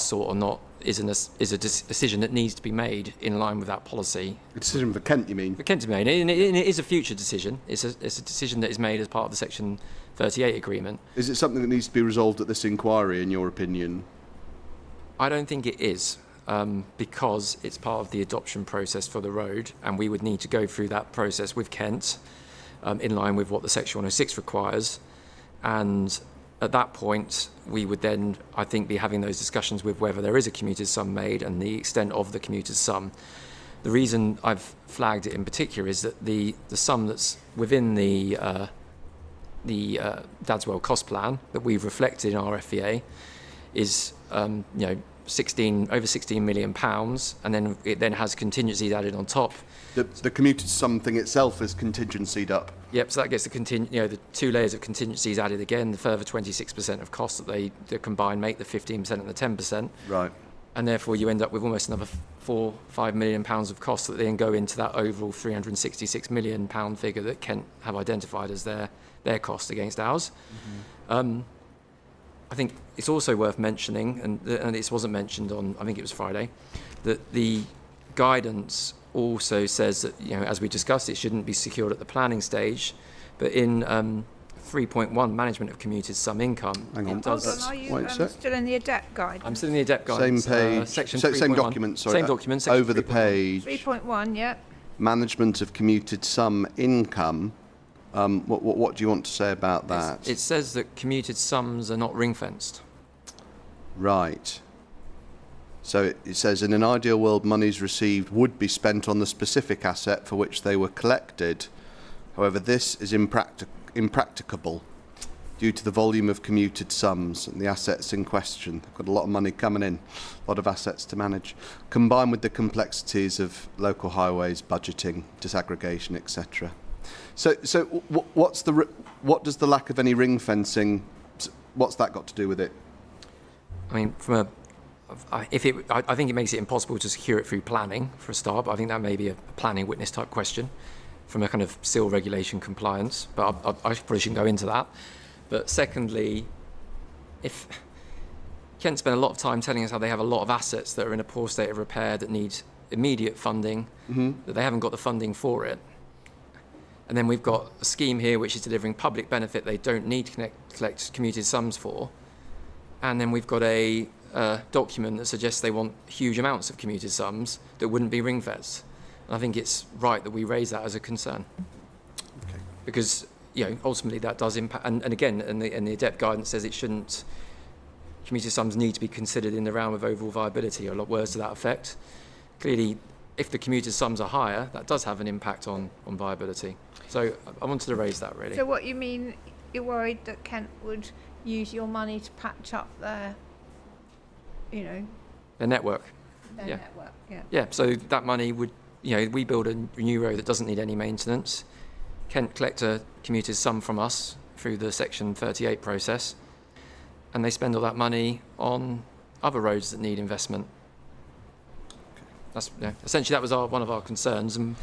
sought or not is a decision that needs to be made in line with that policy. A decision for Kent, you mean? For Kent to be made, and it is a future decision. It's a decision that is made as part of the Section 38 agreement. Is it something that needs to be resolved at this inquiry, in your opinion? I don't think it is, because it's part of the adoption process for the road, and we would need to go through that process with Kent, in line with what the Section 106 requires, and at that point, we would then, I think, be having those discussions with whether there is a commuted sum made and the extent of the commuted sum. The reason I've flagged it in particular is that the sum that's within the Dadswell cost plan that we've reflected in our FEA is, over £16 million, and then it then has contingencies added on top. The commuted sum thing itself is contingencyed up. Yep, so that gets the 2 layers of contingencies added again, the further 26% of costs that they combine make the 15% and the 10%. Right. And therefore you end up with almost another £4-5 million of costs that then go into that overall £366 million figure that Kent have identified as their cost against ours. Mm-hmm. I think it's also worth mentioning, and this wasn't mentioned on, I think it was Friday, that the guidance also says that, as we discussed, it shouldn't be secured at the planning stage, but in 3.1 management of commuted sum income. Hang on. It does. Hold on, are you Wait a sec. still in the adept guide? I'm still in the adept Same guidance. page, Section same 3.1. document, sorry. Same document. Section Over the 3.1. page, 3.1, yeah. management of commuted sum income. What do you want to say about that? It says that commuted sums are not ring-fenced. Right. So it says, in an ideal world, monies received would be spent on the specific asset for which they were collected. However, this is impracticable due to the volume of commuted sums and the assets in question. They've got a lot of money coming in, a lot of assets to manage, combined with the complexities of local highways, budgeting, disaggregation, etc. So what does the lack of any ring fencing, what's that got to do with it? I mean, I think it makes it impossible to secure it through planning for a start, but I think that may be a planning witness type question from a kind of SIL regulation compliance, but I probably shouldn't go into that. But secondly, if Kent spent a lot of time telling us how they have a lot of assets that are in a poor state of repair that need immediate funding, that they haven't got the funding for it. And then we've got a scheme here which is delivering public benefit they don't need to collect commuted sums for. And then we've got a document that suggests they want huge amounts of commuted sums that wouldn't be ring-fenced. And I think it's right that we raise that as a concern. Okay. Because, ultimately that does impact, and again, in the adept guidance says commuted sums need to be considered in the realm of overall viability, or a lot of words to that effect. Clearly, if the commuted sums are higher, that does have an impact on viability. So I wanted to raise that, really. So what you mean, you're worried that Kent would use your money to patch up their, The network. their Yeah. network, yeah. Yeah, so that money would, we build a new road that doesn't need any maintenance. Kent collect a commuted sum from us through the Section 38 process, and they spend all that money on other roads that need investment. That's essentially that was one of our concerns, and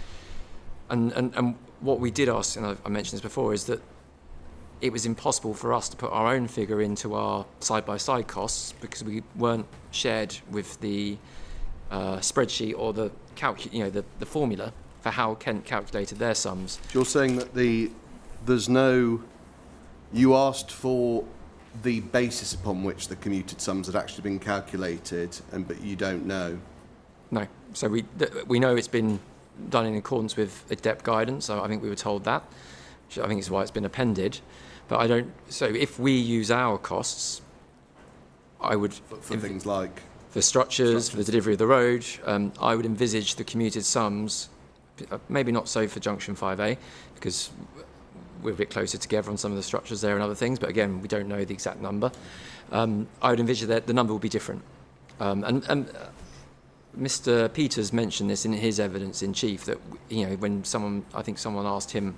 what we did ask, and I mentioned this before, is that it was impossible for us to put our own figure into our side-by-side costs because we weren't shared with the spreadsheet or the the formula for how Kent calculated their sums. You're saying that you asked for the basis upon which the commuted sums had actually been calculated, but you don't know. No. So we know it's been done in accordance with adept guidance. So I think we were told that, which I think is why it's been appended. But I don't. So if we use our costs, I would For things like? for structures, for the delivery of the road, I would envisage the commuted sums, maybe not so for Junction 5A, because we're a bit closer together on some of the structures there and other things. But again, we don't know the exact number. I would envisage that the number will be different. And Mr. Peters mentioned this in his evidence in chief that when someone asked him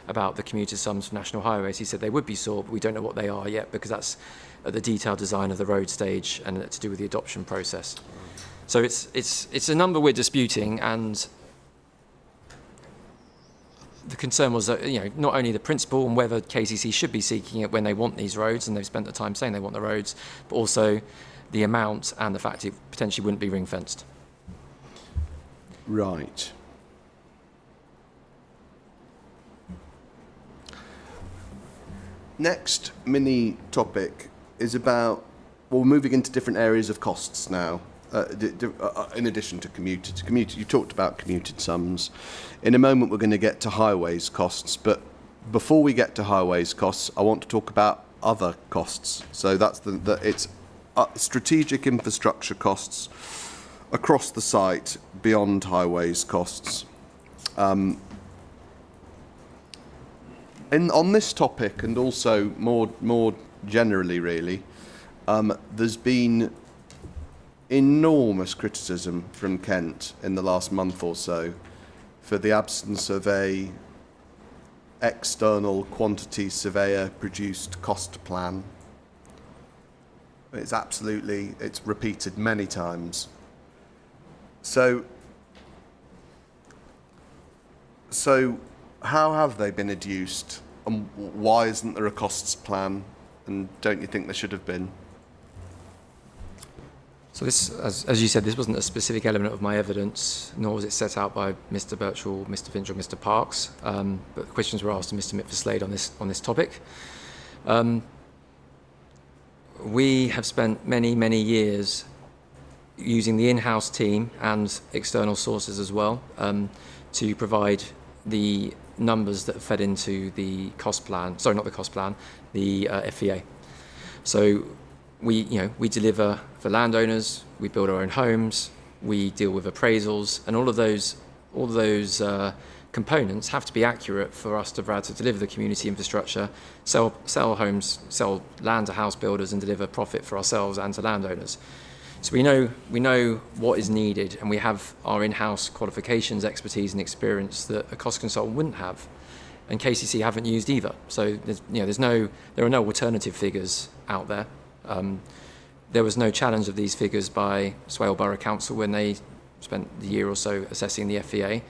about the commuter sums for national highways, he said they would be sought, but we don't know what they are yet because that's at the detailed design of the road stage and to do with the adoption process. So it's a number we're disputing, and the concern was that not only the principle and whether KCC should be seeking it when they want these roads, and they've spent the time saying they want the roads, but also the amount and the fact it potentially wouldn't be ring-fenced. Right. Next mini topic is about, moving into different areas of costs now, in addition to commuted. You talked about commuted sums. In a moment we're going to get to highways costs, but before we get to highways costs, I want to talk about other costs. So that's it's strategic infrastructure costs across the site beyond highways costs. On this topic, and also more generally, really, there's been enormous criticism from Kent in the last month or so for the absence of a external quantity surveyor produced cost plan. It's repeated many times. So how have they been adduced, and why isn't there a costs plan, and don't you think there should have been? So this, as you said, this wasn't a specific element of my evidence, nor was it set out by Mr. Birchall, Mr. Finch, or Mr. Parks. But questions were asked to Mr. Mitford-Slade on this topic. We have spent many years using the in-house team and external sources as well to provide the numbers that fed into the cost plan. Sorry, not the cost plan, the FEA. So we deliver for landowners, we build our own homes, we deal with appraisals, and all of those components have to be accurate for us to be able to deliver the community infrastructure, sell homes, sell land to house builders, and deliver profit for ourselves and to landowners. So we know what is needed, and we have our in-house qualifications, expertise, and experience that a cost consultant wouldn't have, and KCC haven't used either. So there are no alternative figures out there. There was no challenge of these figures by Swale Borough Council when they spent the year or so assessing the FEA,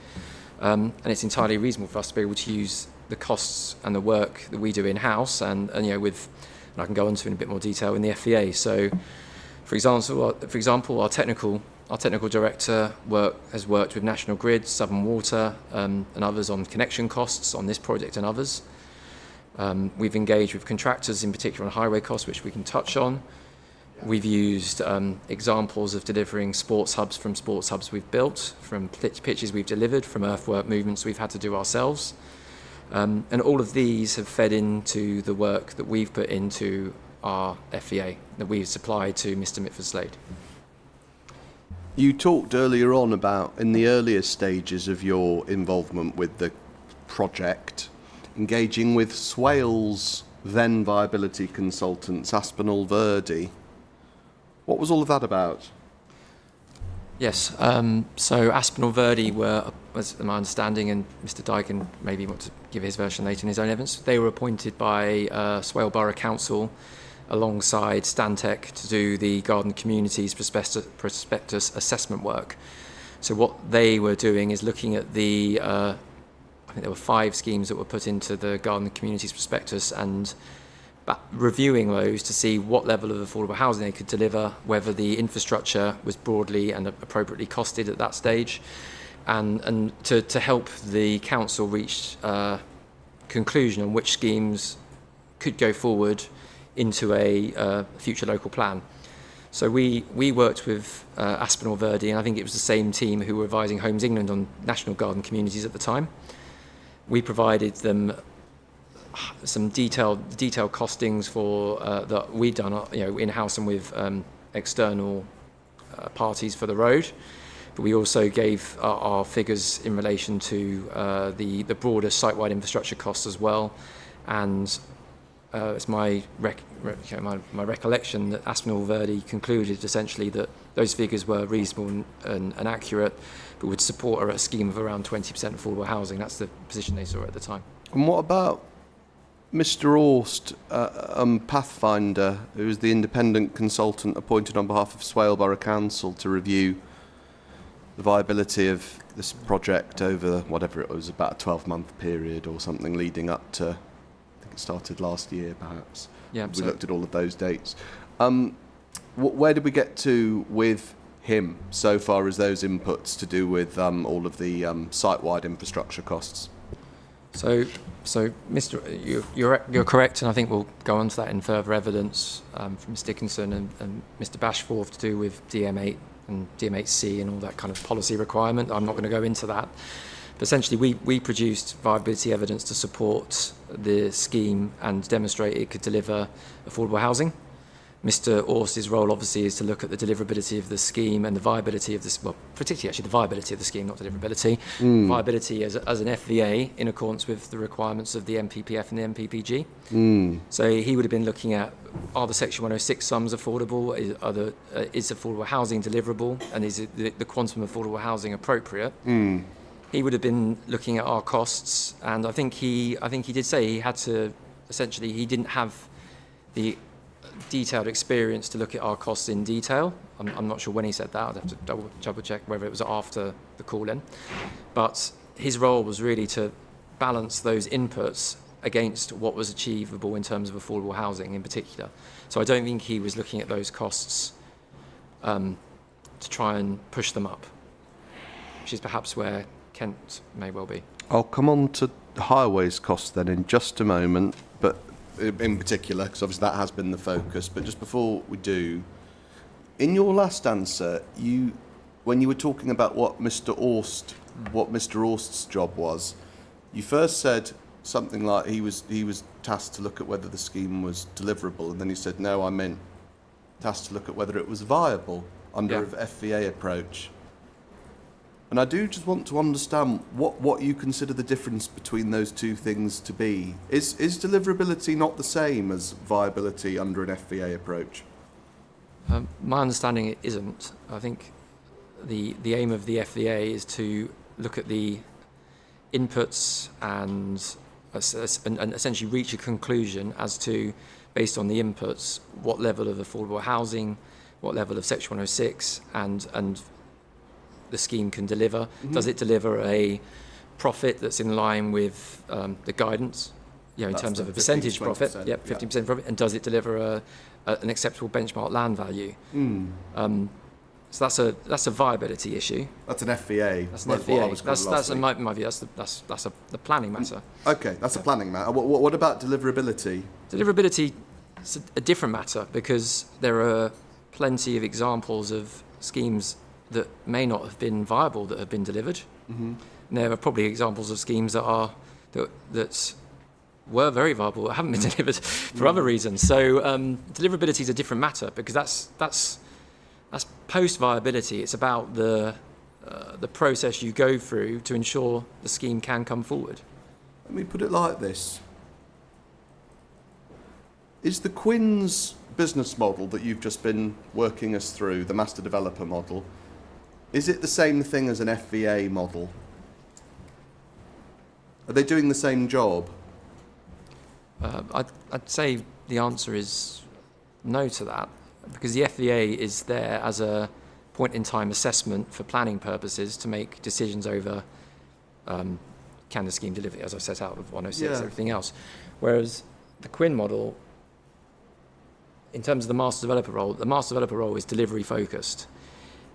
and it's entirely reasonable for us to be able to use the costs and the work that we do in-house, and I can go into in a bit more detail in the FEA. So, for example, our technical director has worked with National Grid, Southern Water, and others on connection costs on this project and others. We've engaged with contractors, in particular on highway costs, which we can touch on. We've used examples of delivering sports hubs from sports hubs we've built, from pitches we've delivered, from earthwork movements we've had to do ourselves. And all of these have fed into the work that we've put into our FEA that we've supplied to Mr. Mitford-Slade. You talked earlier on about, in the earlier stages of your involvement with the project, engaging with Swale's then viability consultants, Aspinall Verdi. What was all of that about? Yes, so Aspinall Verdi were, as my understanding, and Mr. Dyken maybe want to give his version later in his own evidence, they were appointed by Swale Borough Council alongside Stantec to do the Garden Communities prospectus assessment work. So what they were doing is looking at the, I think there were 5 schemes that were put into the Garden Communities prospectus, and reviewing those to see what level of affordable housing they could deliver, whether the infrastructure was broadly and appropriately costed at that stage, and to help the council reach conclusion on which schemes could go forward into a future local plan. So we worked with Aspinall Verdi, and I think it was the same team who were advising Homes England on national garden communities at the time. We provided them some detailed costings for that we'd done, in-house and with external parties for the road. But we also gave our figures in relation to the broader site-wide infrastructure costs as well. And it's my recollection that Aspinall Verdi concluded essentially that those figures were reasonable and accurate, but would support a scheme of around 20% affordable housing. That's the position they saw at the time. And what about Mr. Orst, Pathfinder, who is the independent consultant appointed on behalf of Swale Borough Council to review the viability of this project over whatever it was, about a 12-month period or something leading up to, I think it started last year perhaps. Yeah, we looked at all of those dates. Where did we get to with him so far as those inputs to do with all of the site-wide infrastructure costs? So Mr. You're correct, and I think we'll go on to that in further evidence from Ms. Dickinson and Mr. Bashforth to do with DM8 and DM8C and all that kind of policy requirement. I'm not going to go into that. But essentially, we produced viability evidence to support the scheme and demonstrate it could deliver affordable housing. Mr. Orst's role, obviously, is to look at the deliverability of the scheme and the viability of this, well, particularly actually the viability of the scheme, not deliverability. Viability as an FVA in accordance with the requirements of the MPPF and the MPPG. So he would have been looking at, are the Section 106 sums affordable? Is affordable housing deliverable? And is the quantum of affordable housing appropriate? He would have been looking at our costs, and I think he did say he had to, essentially, he didn't have the detailed experience to look at our costs in detail. I'm not sure when he said that. I'd have to double check whether it was after the call-in. But his role was really to balance those inputs against what was achievable in terms of affordable housing in particular. So I don't think he was looking at those costs to try and push them up, which is perhaps where Kent may well be. I'll come on to highways costs then in just a moment, but in particular, because obviously that has been the focus. But just before we do, in your last answer, when you were talking about what Mr. Aust's job was, you first said something like he was tasked to look at whether the scheme was deliverable, and then he said, no, I meant tasked to look at whether it was viable under an FVA approach. And I do just want to understand what you consider the difference between those two things to be. Is deliverability not the same as viability under an FVA approach? My understanding it isn't. I think the aim of the FVA is to look at the inputs and essentially reach a conclusion as to, based on the inputs, what level of affordable housing, what level of Section 106 and the scheme can deliver. Mm-hmm. Does it deliver a profit that's in line with the guidance, in terms of a percentage profit? Yep, 15% profit. And does it deliver an acceptable benchmark land value? So that's a viability issue. That's an FVA. That's an FVA. That's in my view. That's the planning matter. Okay, that's a planning matter. What about deliverability? Deliverability is a different matter, because there are plenty of examples of schemes that may not have been viable that have been delivered. Mm-hmm. And there are probably examples of schemes that were very viable that haven't been delivered for other reasons. So deliverability is a different matter, because that's post viability. It's about the process you go through to ensure the scheme can come forward. Let me put it like this: is the Quinn's business model that you've just been working us through, the master developer model, is it the same thing as an FVA model? Are they doing the same job? I'd say the answer is no to that, because the FVA is there as a point-in-time assessment for planning purposes to make decisions over can the scheme deliver, as I've set out with 106, everything else. Whereas the Quinn model, in terms of the master developer role is delivery focused.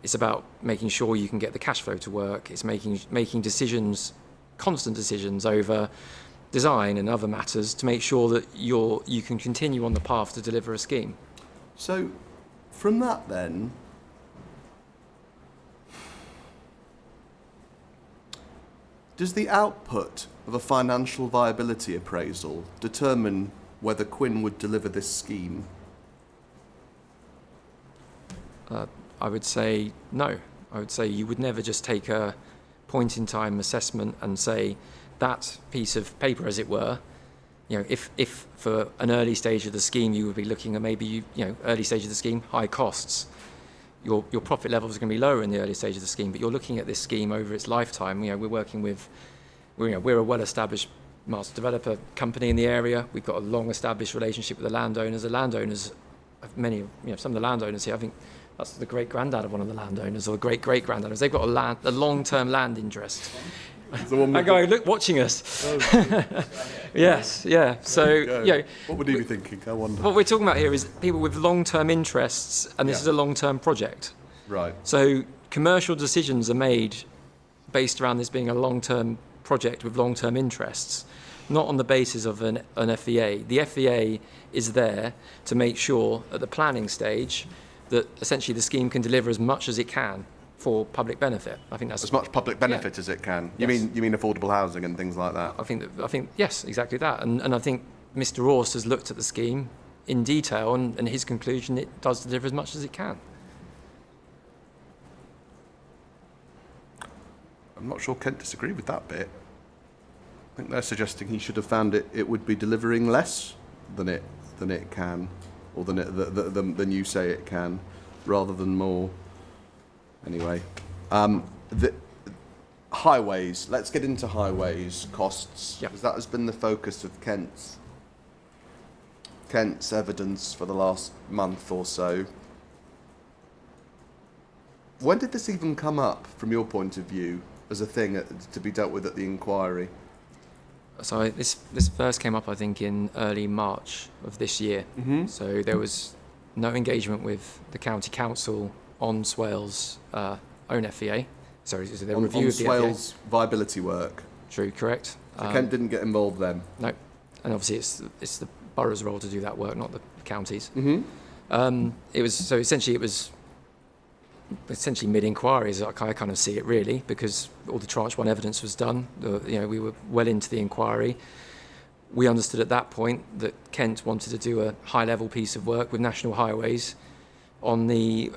It's about making sure you can get the cash flow to work. It's making decisions, constant decisions over design and other matters to make sure that you can continue on the path to deliver a scheme. So, from that then, does the output of a financial viability appraisal determine whether Quinn would deliver this scheme? I would say no. I would say you would never just take a point-in-time assessment and say that piece of paper, as it were, if for an early stage of the scheme you would be looking at maybe early stage of the scheme, high costs, your profit levels are going to be lower in the early stage of the scheme, but you're looking at this scheme over its lifetime. We're working with, we're a well-established master developer company in the area. We've got a long-established relationship with the landowners. The landowners, some of the landowners here, I think that's the great-granddad of one of the landowners, or great-great-granddads. They've got a long-term land interest. That guy, look, watching us. Yes, yeah. So, what would he be thinking? I wonder. What we're talking about here is people with long-term interests, and this is a long-term project. Right. So commercial decisions are made based around this being a long-term project with long-term interests, not on the basis of an FVA. The FVA is there to make sure at the planning stage that essentially the scheme can deliver as much as it can for public benefit. I think that's as much public benefit as it can. You mean affordable housing and things like that? I think yes, exactly that. And I think Mr. Aust has looked at the scheme in detail, and his conclusion, it does deliver as much as it can. I'm not sure Kent disagree with that bit. I think they're suggesting he should have found it would be delivering less than it can, or than you say it can, rather than more. Anyway, the highways. Let's get into highways costs, because that has been the focus of Kent's evidence for the last month or so. When did this even come up, from your point of view, as a thing to be dealt with at the inquiry? So this first came up, I think, in early March of this year. Mm-hmm. So there was no engagement with the county council on Swale's own FEA. Sorry, is their On review of the Swale's viability work. FEA. True, correct. So Kent didn't get involved then. No, and obviously it's the borough's role to do that work, not the counties. It was essentially mid-inquiry, as I kind of see it, really, because all the tranche one evidence was done. We were well into the inquiry. We understood at that point that Kent wanted to do a high-level piece of work with National Highways on the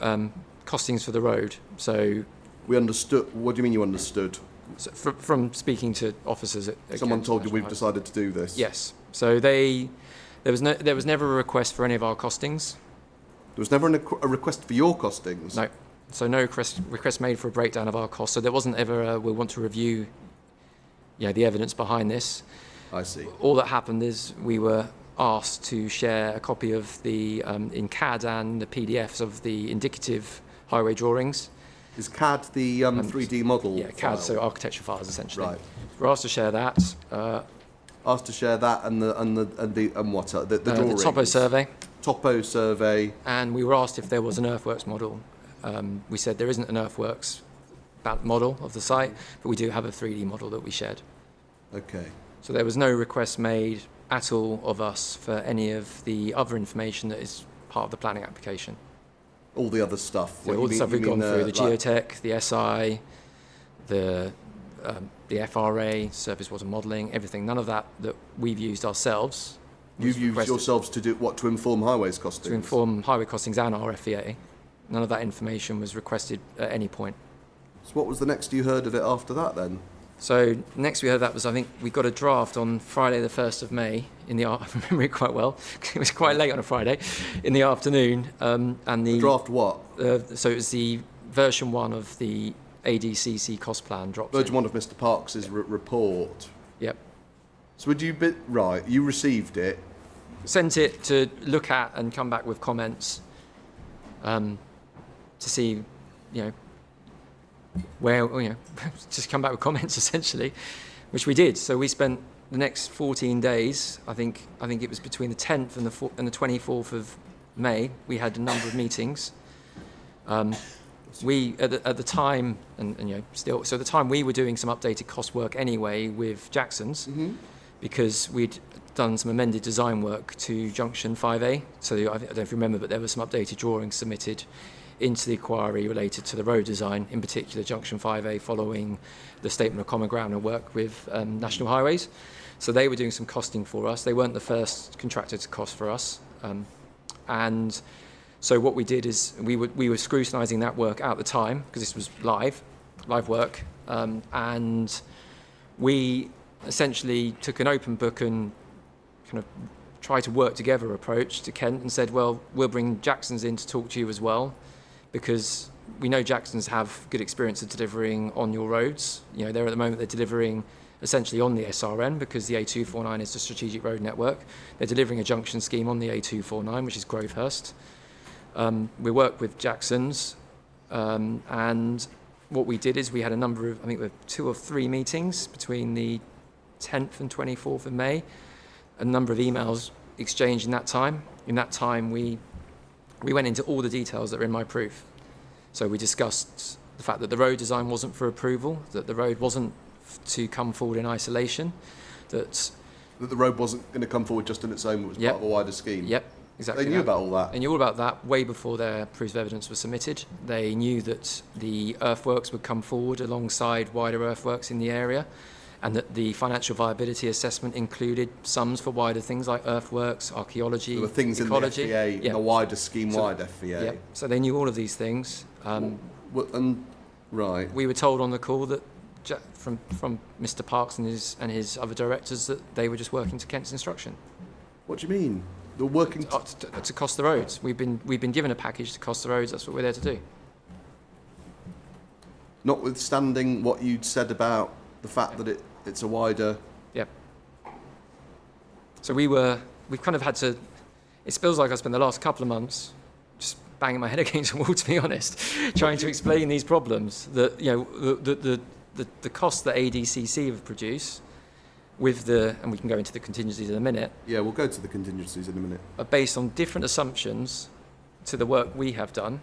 costings for the road. So we understood. What do you mean you understood? So from speaking to officers at Someone Kent told you National we've Highways. decided to do this? Yes. So there was never a request for any of our costings. There was never a request for your costings? No. So no request made for a breakdown of our costs. So there wasn't ever we want to review the evidence behind this. I see. All that happened is we were asked to share a copy of the in CAD and the PDFs of the indicative highway drawings. Is CAD the 3D model? Yeah, CAD, file? so architecture files essentially. Right. We're asked to share that. Asked to share that and the drawings. The topo survey. Topo survey. And we were asked if there was an earthworks model. We said there isn't an earthworks model of the site, but we do have a 3D model that we shared. Okay. So there was no request made at all of us for any of the other information that is part of the planning application. All the other stuff. So all the stuff we've gone through, the geotech, the SI, the FRA, surface water modelling, everything. None of that we've used ourselves. You've used yourselves to do what? To inform highways costings? To inform highway costings and our FEA. None of that information was requested at any point. So what was the next you heard of it after that then? So next we heard that was, I think, we got a draft on Friday the 1st of May in the I remember it quite well. It was quite late on a Friday in the afternoon. And the draft what? So it was the version 1 of the ADCC cost plan dropped Version in. 1 of Mr. Parks's report. Yep. So would you right, you received it. Sent it to look at and come back with comments to see, where, just come back with comments essentially, which we did. So we spent the next 14 days, I think it was between the 10th and the 24th of May, we had a number of meetings. We, at the time, still, so at the time we were doing some updated cost work anyway with Jackson's, because we'd done some amended design work to Junction 5A. So I don't know if you remember, but there were some updated drawings submitted into the inquiry related to the road design, in particular Junction 5A, following the Statement of Common Ground and work with National Highways. So they were doing some costing for us. They weren't the first contractor to cost for us. And so what we did is we were scrutinising that work at the time, because this was live work, and we essentially took an open book and kind of tried to work together approach to Kent and said, well, we'll bring Jackson's in to talk to you as well, because we know Jackson's have good experience of delivering on your roads. They're at the moment, they're delivering essentially on the SRN, because the A249 is the strategic road network. They're delivering a junction scheme on the A249, which is Grovehurst. We worked with Jackson's, and what we did is we had a number of, I think, 2 or 3 meetings between the 10th and 24th of May, a number of emails exchanged in that time. In that time, we went into all the details that are in my proof. So we discussed the fact that the road design wasn't for approval, that the road wasn't to come forward in isolation, that the road wasn't going to come forward just on its own, it was part of a wider scheme. Yep, exactly. They knew about all that. They knew all about that way before their proofs of evidence were submitted. They knew that the earthworks would come forward alongside wider earthworks in the area, and that the financial viability assessment included sums for wider things like earthworks, archaeology, there were things ecology. In the FEA, in the wider scheme-wide FEA. Yeah, so they knew all of these things. Right. We were told on the call that from Mr. Parks and his other directors that they were just working to Kent's instruction. What do you mean? They're working to cost the roads. We've been given a package to cost the roads. That's what we're there to do. Notwithstanding what you'd said about the fact that it's a wider. Yep. So we've kind of had to. It feels like I spent the last couple of months just banging my head against the wall, to be honest, trying to explain these problems. That the costs that ADCC have produced, and we can go into the contingencies in a minute. Yeah, we'll go to the contingencies in a minute. Are based on different assumptions to the work we have done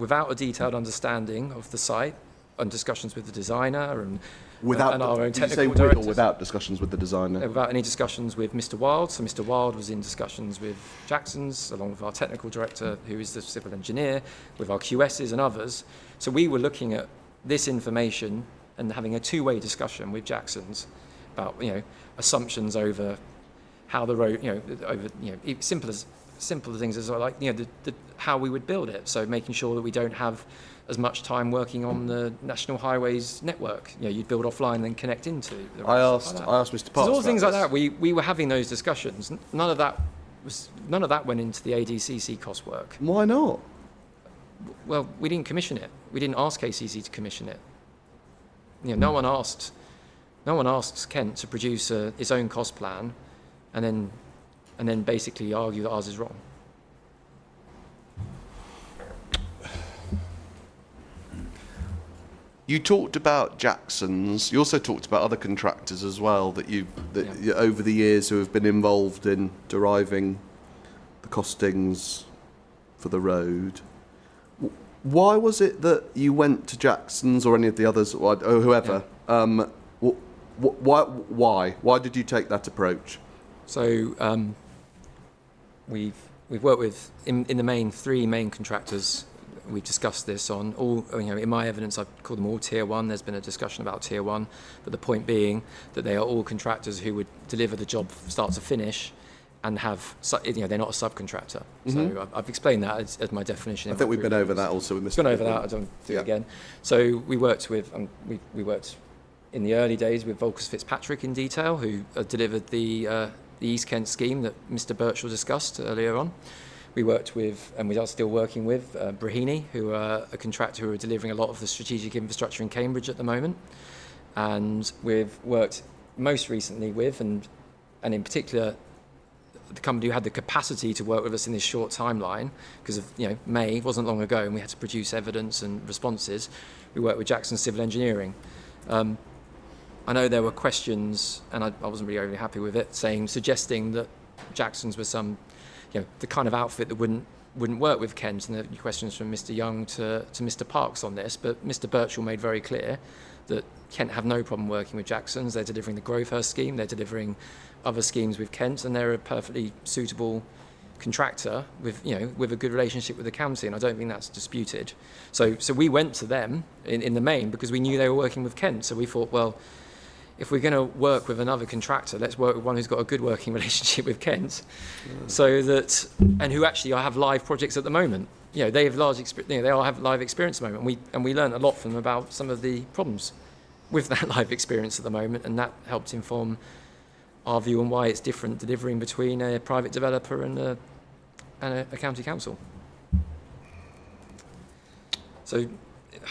without a detailed understanding of the site and discussions with the designer and Without, and our own did you say technical with or directors. without discussions with the designer? Without any discussions with Mr. Wild. So Mr. Wild was in discussions with Jackson's, along with our technical director, who is the civil engineer, with our QSs and others. So we were looking at this information and having a two-way discussion with Jackson's about, assumptions over how the road, simple things as like, how we would build it. So making sure that we don't have as much time working on the National Highways network. You'd build offline and connect into. I asked Mr. Parks. So all about things like this. that. We were having those discussions. None of that went into the ADCC cost work. Why not? Well, we didn't commission it. We didn't ask ACC to commission it. No one asked Kent to produce its own cost plan, and then basically argue that ours is wrong. You talked about Jackson's. You also talked about other contractors as well that you over the years who have been involved in deriving the costings for the road. Why was it that you went to Jackson's or any of the others or whoever? Yeah. Why did you take that approach? So we've worked with in the main 3 main contractors. We've discussed this on all, in my evidence, I've called them all Tier 1. There's been a discussion about Tier 1, but the point being that they are all contractors who would deliver the job start to finish and have, they're not a subcontractor. Mm-hmm. So I've explained that as my definition. I think we've been over that also with Mr. Gone over that, I don't do it again. So we worked with, we worked in the early days with Volkers Fitzpatrick in detail, who delivered the East Kent scheme that Mr. Birchall discussed earlier on. We worked with, and we are still working with, Brahini, who are a contractor who are delivering a lot of the strategic infrastructure in Cambridge at the moment. And we've worked most recently with, and in particular, the company who had the capacity to work with us in this short timeline, because of, May wasn't long ago, and we had to produce evidence and responses. We worked with Jackson Civil Engineering. I know there were questions, and I wasn't really overly happy with it, suggesting that Jackson's was some, the kind of outfit that wouldn't work with Kent, and the questions from Mr. Young to Mr. Parks on this. But Mr. Birchall made very clear that Kent have no problem working with Jackson's. They're delivering the Grovehurst scheme, they're delivering other schemes with Kent, and they're a perfectly suitable contractor with a good relationship with the county, and I don't think that's disputed. So we went to them in the main because we knew they were working with Kent. So we thought, well, if we're going to work with another contractor, let's work with one who's got a good working relationship with Kent, and who actually have live projects at the moment. They have they all have live experience at the moment. And we learned a lot from them about some of the problems with that live experience at the moment, and that helped inform our view on why it's different delivering between a private developer and a county council. So,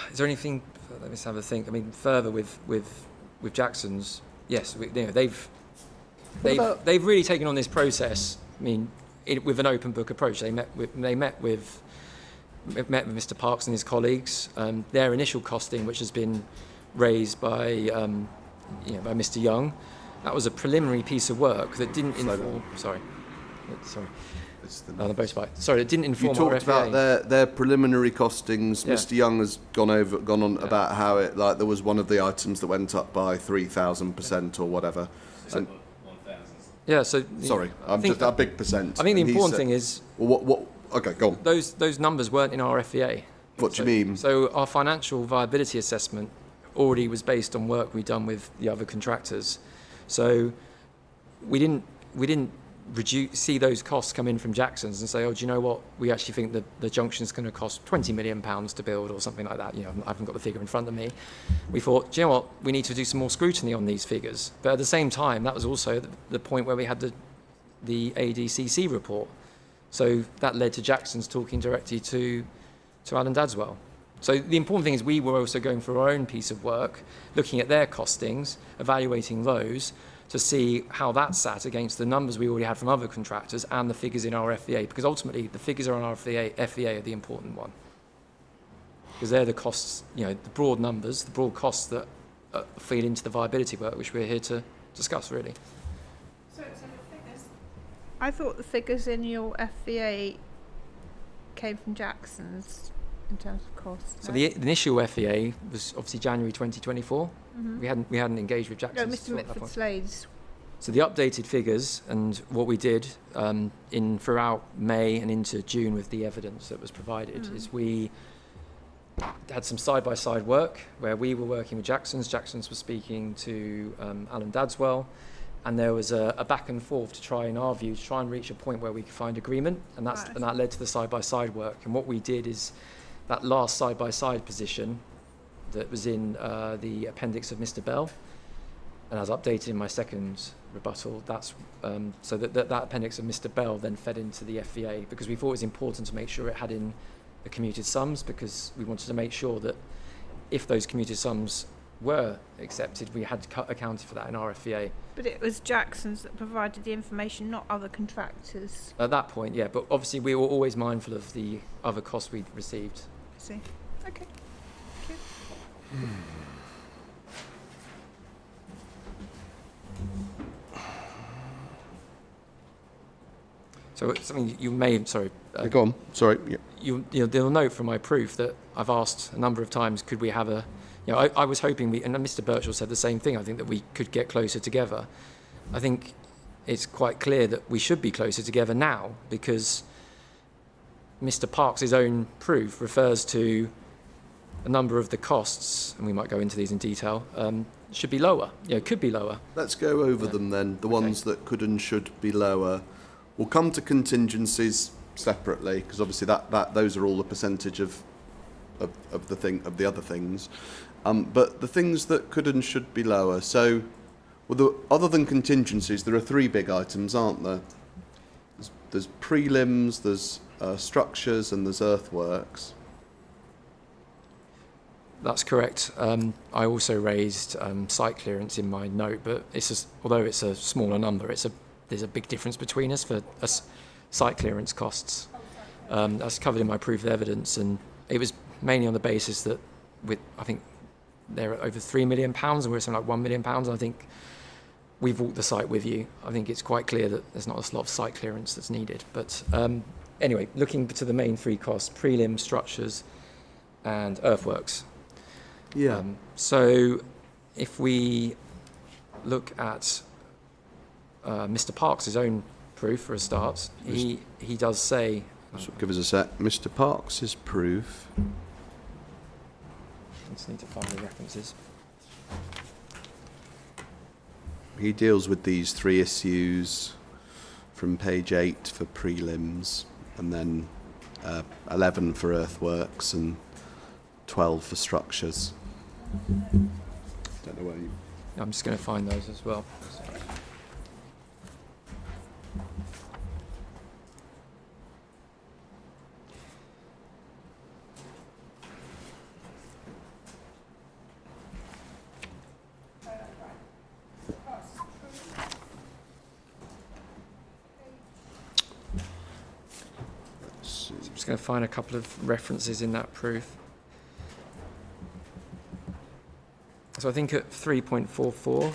is there anything? Let me just have a think. I mean, further with Jackson's, yes, they've really taken on this process. I mean, with an open book approach. They met with Mr. Parks and his colleagues. Their initial costing, which has been raised by Mr. Young, that was a preliminary piece of work that didn't inform. Sorry. On the motorbike. Sorry, it didn't inform. You talked about their preliminary costings. Yeah. Mr. Young has gone on about how it there was one of the items that went up by 3,000% or whatever. And, yeah. So sorry, I'm just a big percent. I think the important thing is. Well, what? Okay, go on. Those numbers weren't in our FEA. What do you mean? So our financial viability assessment already was based on work we'd done with the other contractors. So we didn't see those costs come in from Jackson's and say, oh, do you know what? We actually think that the junction's going to cost £20 million to build or something like that. I haven't got the figure in front of me. We thought, do you know what? We need to do some more scrutiny on these figures. But at the same time, that was also the point where we had the ADCC report. So that led to Jackson's talking directly to Alan Dadswell. So the important thing is we were also going through our own piece of work, looking at their costings, evaluating those, to see how that sat against the numbers we already had from other contractors and the figures in our FEA, because ultimately the figures are on our FEA are the important one. Because they're the costs, the broad numbers, the broad costs that feed into the viability work, which we're here to discuss, really. So the figures? I thought the figures in your FEA came from Jackson's. in terms of cost? So No? the initial FEA was obviously January 2024. We hadn't engaged with No, Jackson. Mr. Mitford Slade's. So the updated figures and what we did in throughout May and into June with the evidence that was provided is we had some side-by-side work where we were working with Jackson's was speaking to Alan Dadswell, and there was a back and forth to try, in our view, to try and reach a point where we could find agreement, and that led to the side-by-side work. And what we did is that last side-by-side position that was in the appendix of Mr. Bell, and as updated in my second rebuttal, that's so that appendix of Mr. Bell then fed into the FVA, because we thought it was important to make sure it had in the commuted sums, because we wanted to make sure that if those commuted sums were accepted, we had accounted for that in our FVA. But it was Jackson's that provided the information, not other contractors. At that point, yeah, but obviously we were always mindful of the other costs we'd received. I see. Okay. Thank you. So something you may, sorry. Go on. Sorry. Yeah. You'll note from my proof that I've asked a number of times, could we have a, I was hoping and Mr. Birchall said the same thing, I think that we could get closer together. I think it's quite clear that we should be closer together now, because Mr. Parks' own proof refers to a number of the costs, and we might go into these in detail, should be lower, could be lower. Let's go over them then, the ones that could and should be lower. We'll come to contingencies separately, because obviously that those are all the percentage of the other things. But the things that could and should be lower. So, other than contingencies, there are three big items, aren't there? There's prelims, there's structures, and there's earthworks. That's correct. I also raised site clearance in my note, but although it's a smaller number, there's a big difference between us for site clearance costs. That's covered in my proof of evidence, and it was mainly on the basis that I think they're over £3 million and we're something like £1 million. I think we've walked the site with you. I think it's quite clear that there's not a lot of site clearance that's needed. But anyway, looking to the main three costs: prelim, structures, and earthworks. Yeah. So if we look at Mr. Parks' own proof for a start, he does say... So give us a sec. Mr. Parks' proof. I just need to find the references. He deals with these three issues from page 8 for prelims, and then 11 for earthworks, and 12 for structures. Don't know where you... I'm just going to find those as well. I'm just going to find a couple of references in that proof. So I think at 3.44,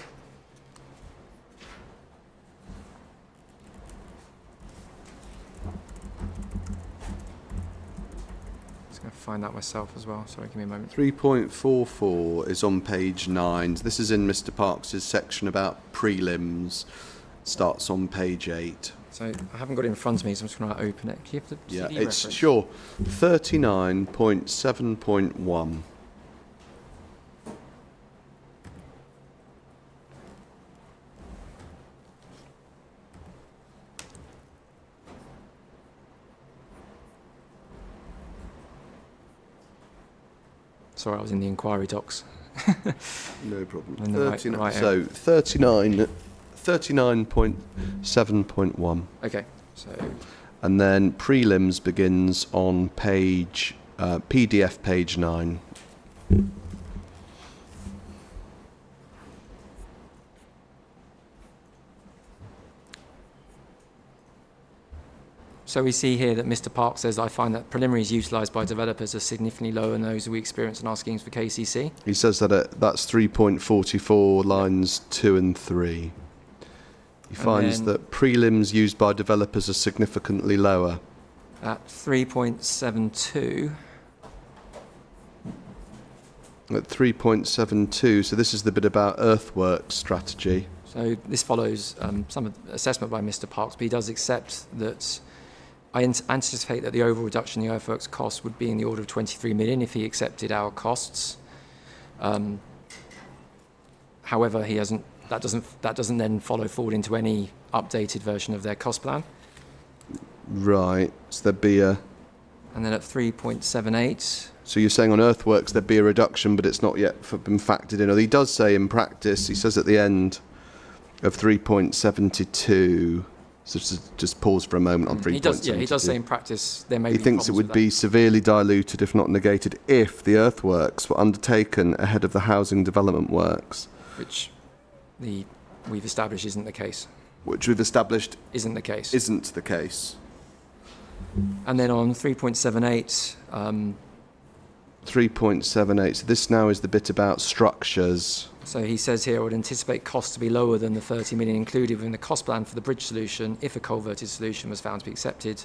just going to find that myself as well. Sorry, give me a moment. 3.44 is on page 9. This is in Mr. Parks' section about prelims. Starts on page 8. So I haven't got it in front of me, so I'm just going to open it. Do you have the Yeah, CD it's reference? sure. 39.7.1. Sorry, I was in the inquiry docs. No problem. In the right so 39.7.1. Okay, so And then prelims begins on page PDF page 9. So we see here that Mr. Park says, I find that preliminaries utilised by developers are significantly lower than those we experience in our schemes for KCC. He says that that's 3.44 lines 2 and 3. He finds that prelims used by developers are significantly lower. At 3.72, At 3.72, so this is the bit about earthworks strategy. So this follows some assessment by Mr. Parks, but he does accept that I anticipate that the overall reduction in the earthworks cost would be in the order of 23 million if he accepted our costs. However, he hasn't. That doesn't then follow forward into any updated version of their cost plan. Right. So there'd be a. And then at 3.78. So you're saying on earthworks there'd be a reduction, but it's not yet been factored in. Or he does say in practice. He says at the end of 3.72. So just pause for a moment on 3.72. He does say in practice there may be. He thinks it would be severely diluted, if not negated, if the earthworks were undertaken ahead of the housing development works. Which we've established isn't the case. Which we've established isn't the case. Isn't the case. And then on 3.78. 3.78. So this now is the bit about structures. So he says here, I would anticipate costs to be lower than the 30 million included within the cost plan for the bridge solution if a culverted solution was found to be accepted.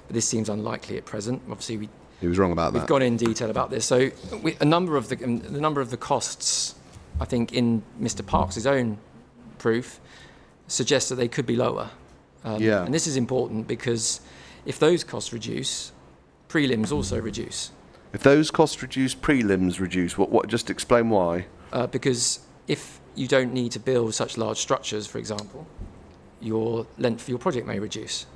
But this seems unlikely at present. Obviously, he was wrong about that. We've gone in detail about this. So the number of the costs, I think, in Mr. Parks' own proof, suggests that they could be lower. And this is important because if those costs reduce, prelims also reduce. If those costs reduce, prelims reduce. What? Just explain why. Because if you don't need to build such large structures, for example, your length for your project may reduce.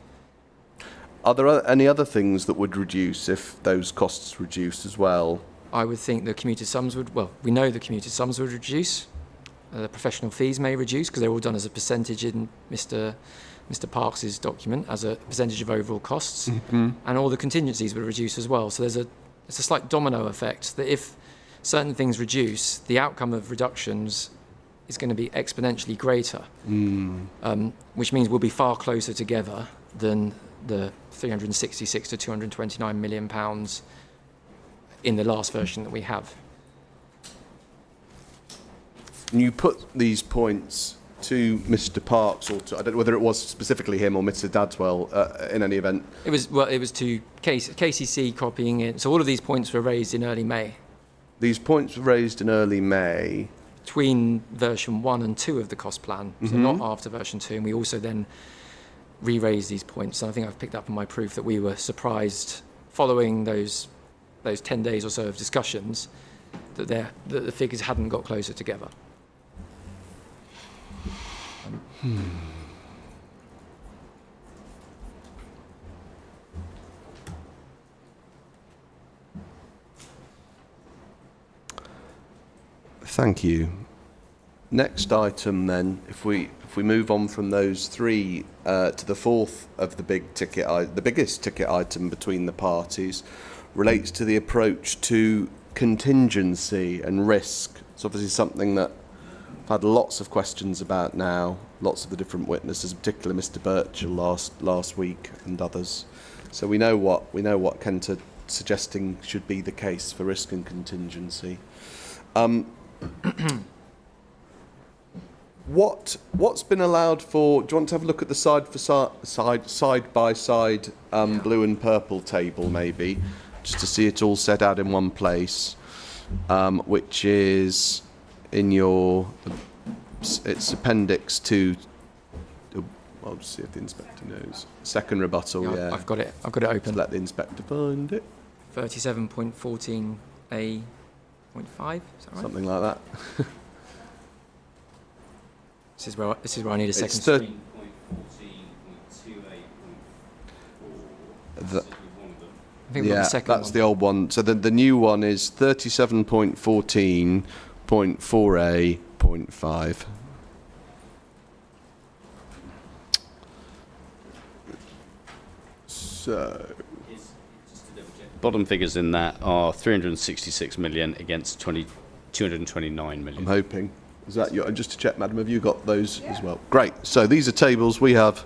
Are there any other things that would reduce if those costs reduce as well? I would think the commuted sums would, we know the commuted sums would reduce. The professional fees may reduce because they're all done as a percentage in Mr. Parks' document as a percentage of overall costs. Mm-hmm. And all the contingencies would reduce as well. So there's a slight domino effect that if certain things reduce, the outcome of reductions is going to be exponentially greater, which means we'll be far closer together than the 366 to 229 million pounds in the last version that we have. And you put these points to Mr. Parks, or to, I don't know whether it was specifically him or Mr. Dadswell, in any event. It was to KCC copying it. So all of these points were raised in early May. These points were raised in early May. Between version 1 and 2 of the cost plan, so not after version 2. And we also then re-raised these points. And I think I've picked up in my proof that we were surprised following those 10 days or so of discussions that the figures hadn't got closer together. Thank you. Next item then, if we move on from those three to the fourth of the biggest ticket item between the parties, relates to the approach to contingency and risk. It's obviously something that I've had lots of questions about now, lots of the different witnesses, particularly Mr. Birchall last week and others. So we know what Kent are suggesting should be the case for risk and contingency. What's been allowed for? Do you want to have a look at the side by side blue and purple table, maybe, just to see it all set out in one place, which is in your. It's appendix to. I'll just see if the inspector knows. Second rebuttal. Yeah. I've got it open. Just let the inspector find it. 37.14a.5. Is that right? Something like that. This is where I need a second It's screen. I think we've got the second that's one. the old one. So the new one is 37.14.4a.5. So Bottom figures in that are 366 million against 229 million. I'm hoping. Is that your? Just to check, madam, have you got those as well? Great. So these are tables we have.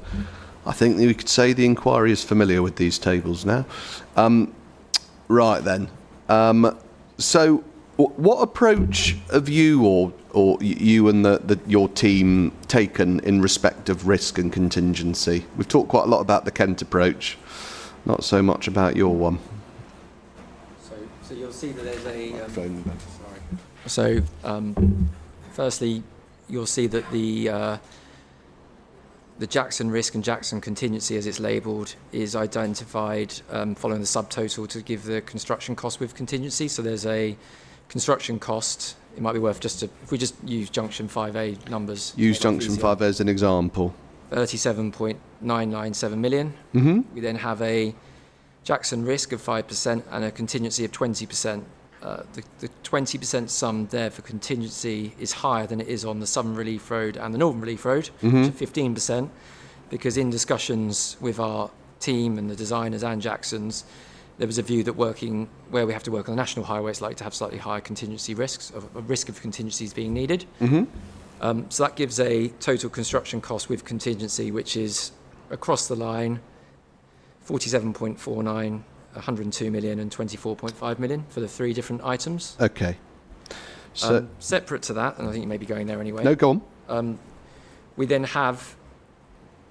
I think we could say the inquiry is familiar with these tables now. Right then. So what approach have you or you and your team taken in respect of risk and contingency? We've talked quite a lot about the Kent approach, not so much about your one. So you'll see that there's a. Phone. Sorry. So, firstly, you'll see that the Jackson risk and Jackson contingency, as it's labelled, is identified following the subtotal to give the construction cost with contingency. So there's a construction cost. It might be worth if we just use Junction 5A numbers. Use Junction 5A as an example. 37.997 million. Mm-hmm. We then have a Jackson risk of 5% and a contingency of 20%. The 20% sum there for contingency is higher than it is on the Southern Relief Road and the Northern Relief Road, Mm-hmm. which are 15%, because in discussions with our team and the designers and Jackson's, there was a view that working where we have to work on the national highway, it's likely to have slightly higher contingency risks, a risk of contingencies being needed. Mm-hmm. So that gives a total construction cost with contingency, which is across the line 47.49, 102 million and 24.5 million for the three different items. Okay. So Separate to that, and I think you may be going there anyway. no, go on. We then have,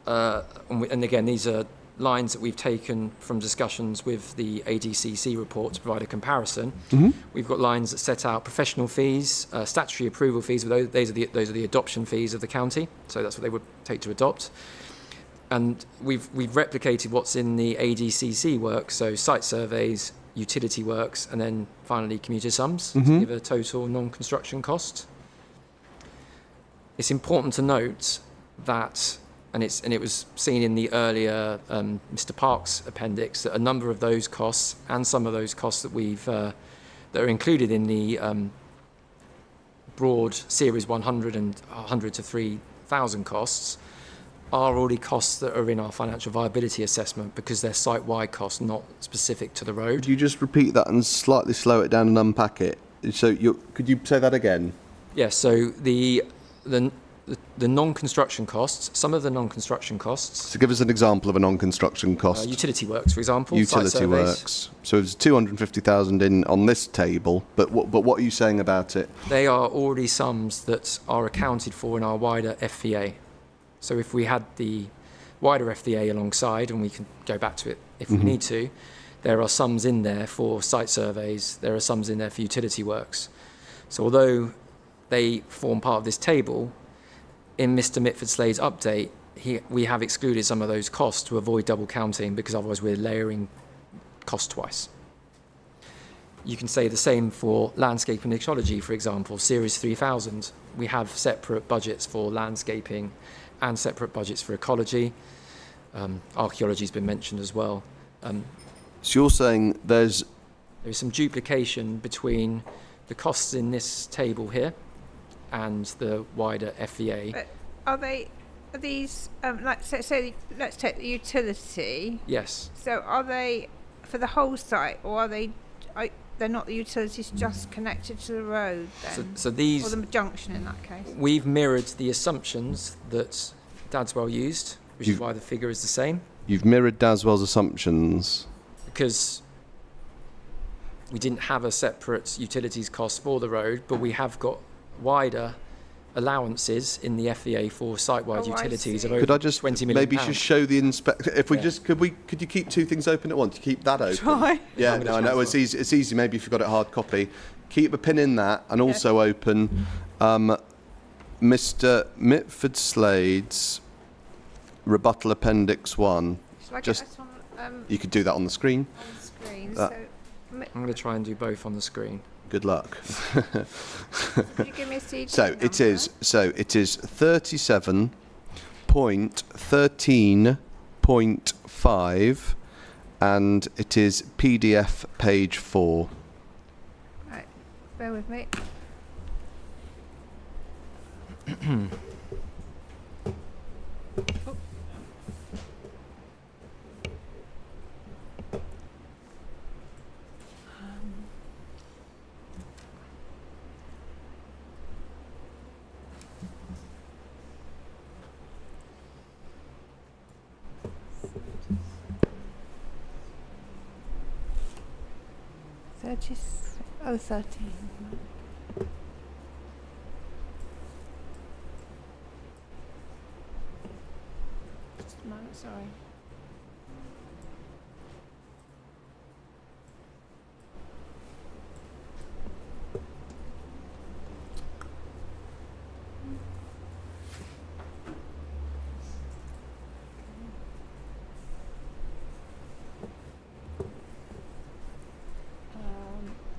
and again, these are lines that we've taken from discussions with the ADCC report to provide a comparison. Mm-hmm. We've got lines that set out professional fees, statutory approval fees. Those are the adoption fees of the county. So that's what they would take to adopt. And we've replicated what's in the ADCC work, so site surveys, utility works, and then finally commuter sums Mm-hmm. to give a total non-construction cost. It's important to note that, and it was seen in the earlier Mr. Park's appendix, that a number of those costs and some of those costs that that are included in the broad Series 100 and 100 to 3,000 costs are already costs that are in our financial viability assessment because they're site-wide costs, not specific to the road. Could you just repeat that and slightly slow it down and unpack it? So could you say that again? Yeah, so the non-construction costs, some of the non-construction costs, So give us an example of a non-construction cost. utility works, for example, site Utility surveys. works. So it's 250,000 in on this table, but what are you saying about it? They are already sums that are accounted for in our wider FVA. So if we had the wider FVA alongside, and we can go back to it if we need to, there are sums in there for site surveys, there are sums in there for utility works. So although they form part of this table, in Mr. Mitford Slade's update, we have excluded some of those costs to avoid double counting, because otherwise we're layering cost twice. You can say the same for landscape and ecology, for example, Series 3000. We have separate budgets for landscaping and separate budgets for ecology. Archaeology has been mentioned as well. So you're saying there's some duplication between the costs in this table here and the wider FVA. But are these like so let's take the utility. Yes. So are they for the whole site, or are they're not the utilities just connected to the road then? So these, or the junction in that case? we've mirrored the assumptions that Dadswell used, which is why the figure is the same. You've mirrored Daswell's assumptions. Because we didn't have a separate utilities cost for the road, but we have got wider allowances in the FEA for site-wide Oh, I utilities see. of over Could I just 20 million maybe pounds. just show the inspector? If we Yeah. just could you keep two things open at once? You keep that open. Try. Yeah, I'm no, gonna I know try it's easy. It's easy. Maybe if you've got it hard copy, keep a pin in that, and also open Mr. Mitford Slade's rebuttal appendix 1. Shall I Just- get this on You could do that on the screen. the screen? that- So I'm going to try and do both on the screen. Good luck. could you give me a CD So number? it is 37.13.5, and it is PDF page 4. Right, bear with me. Oh, 13. Just a moment, sorry.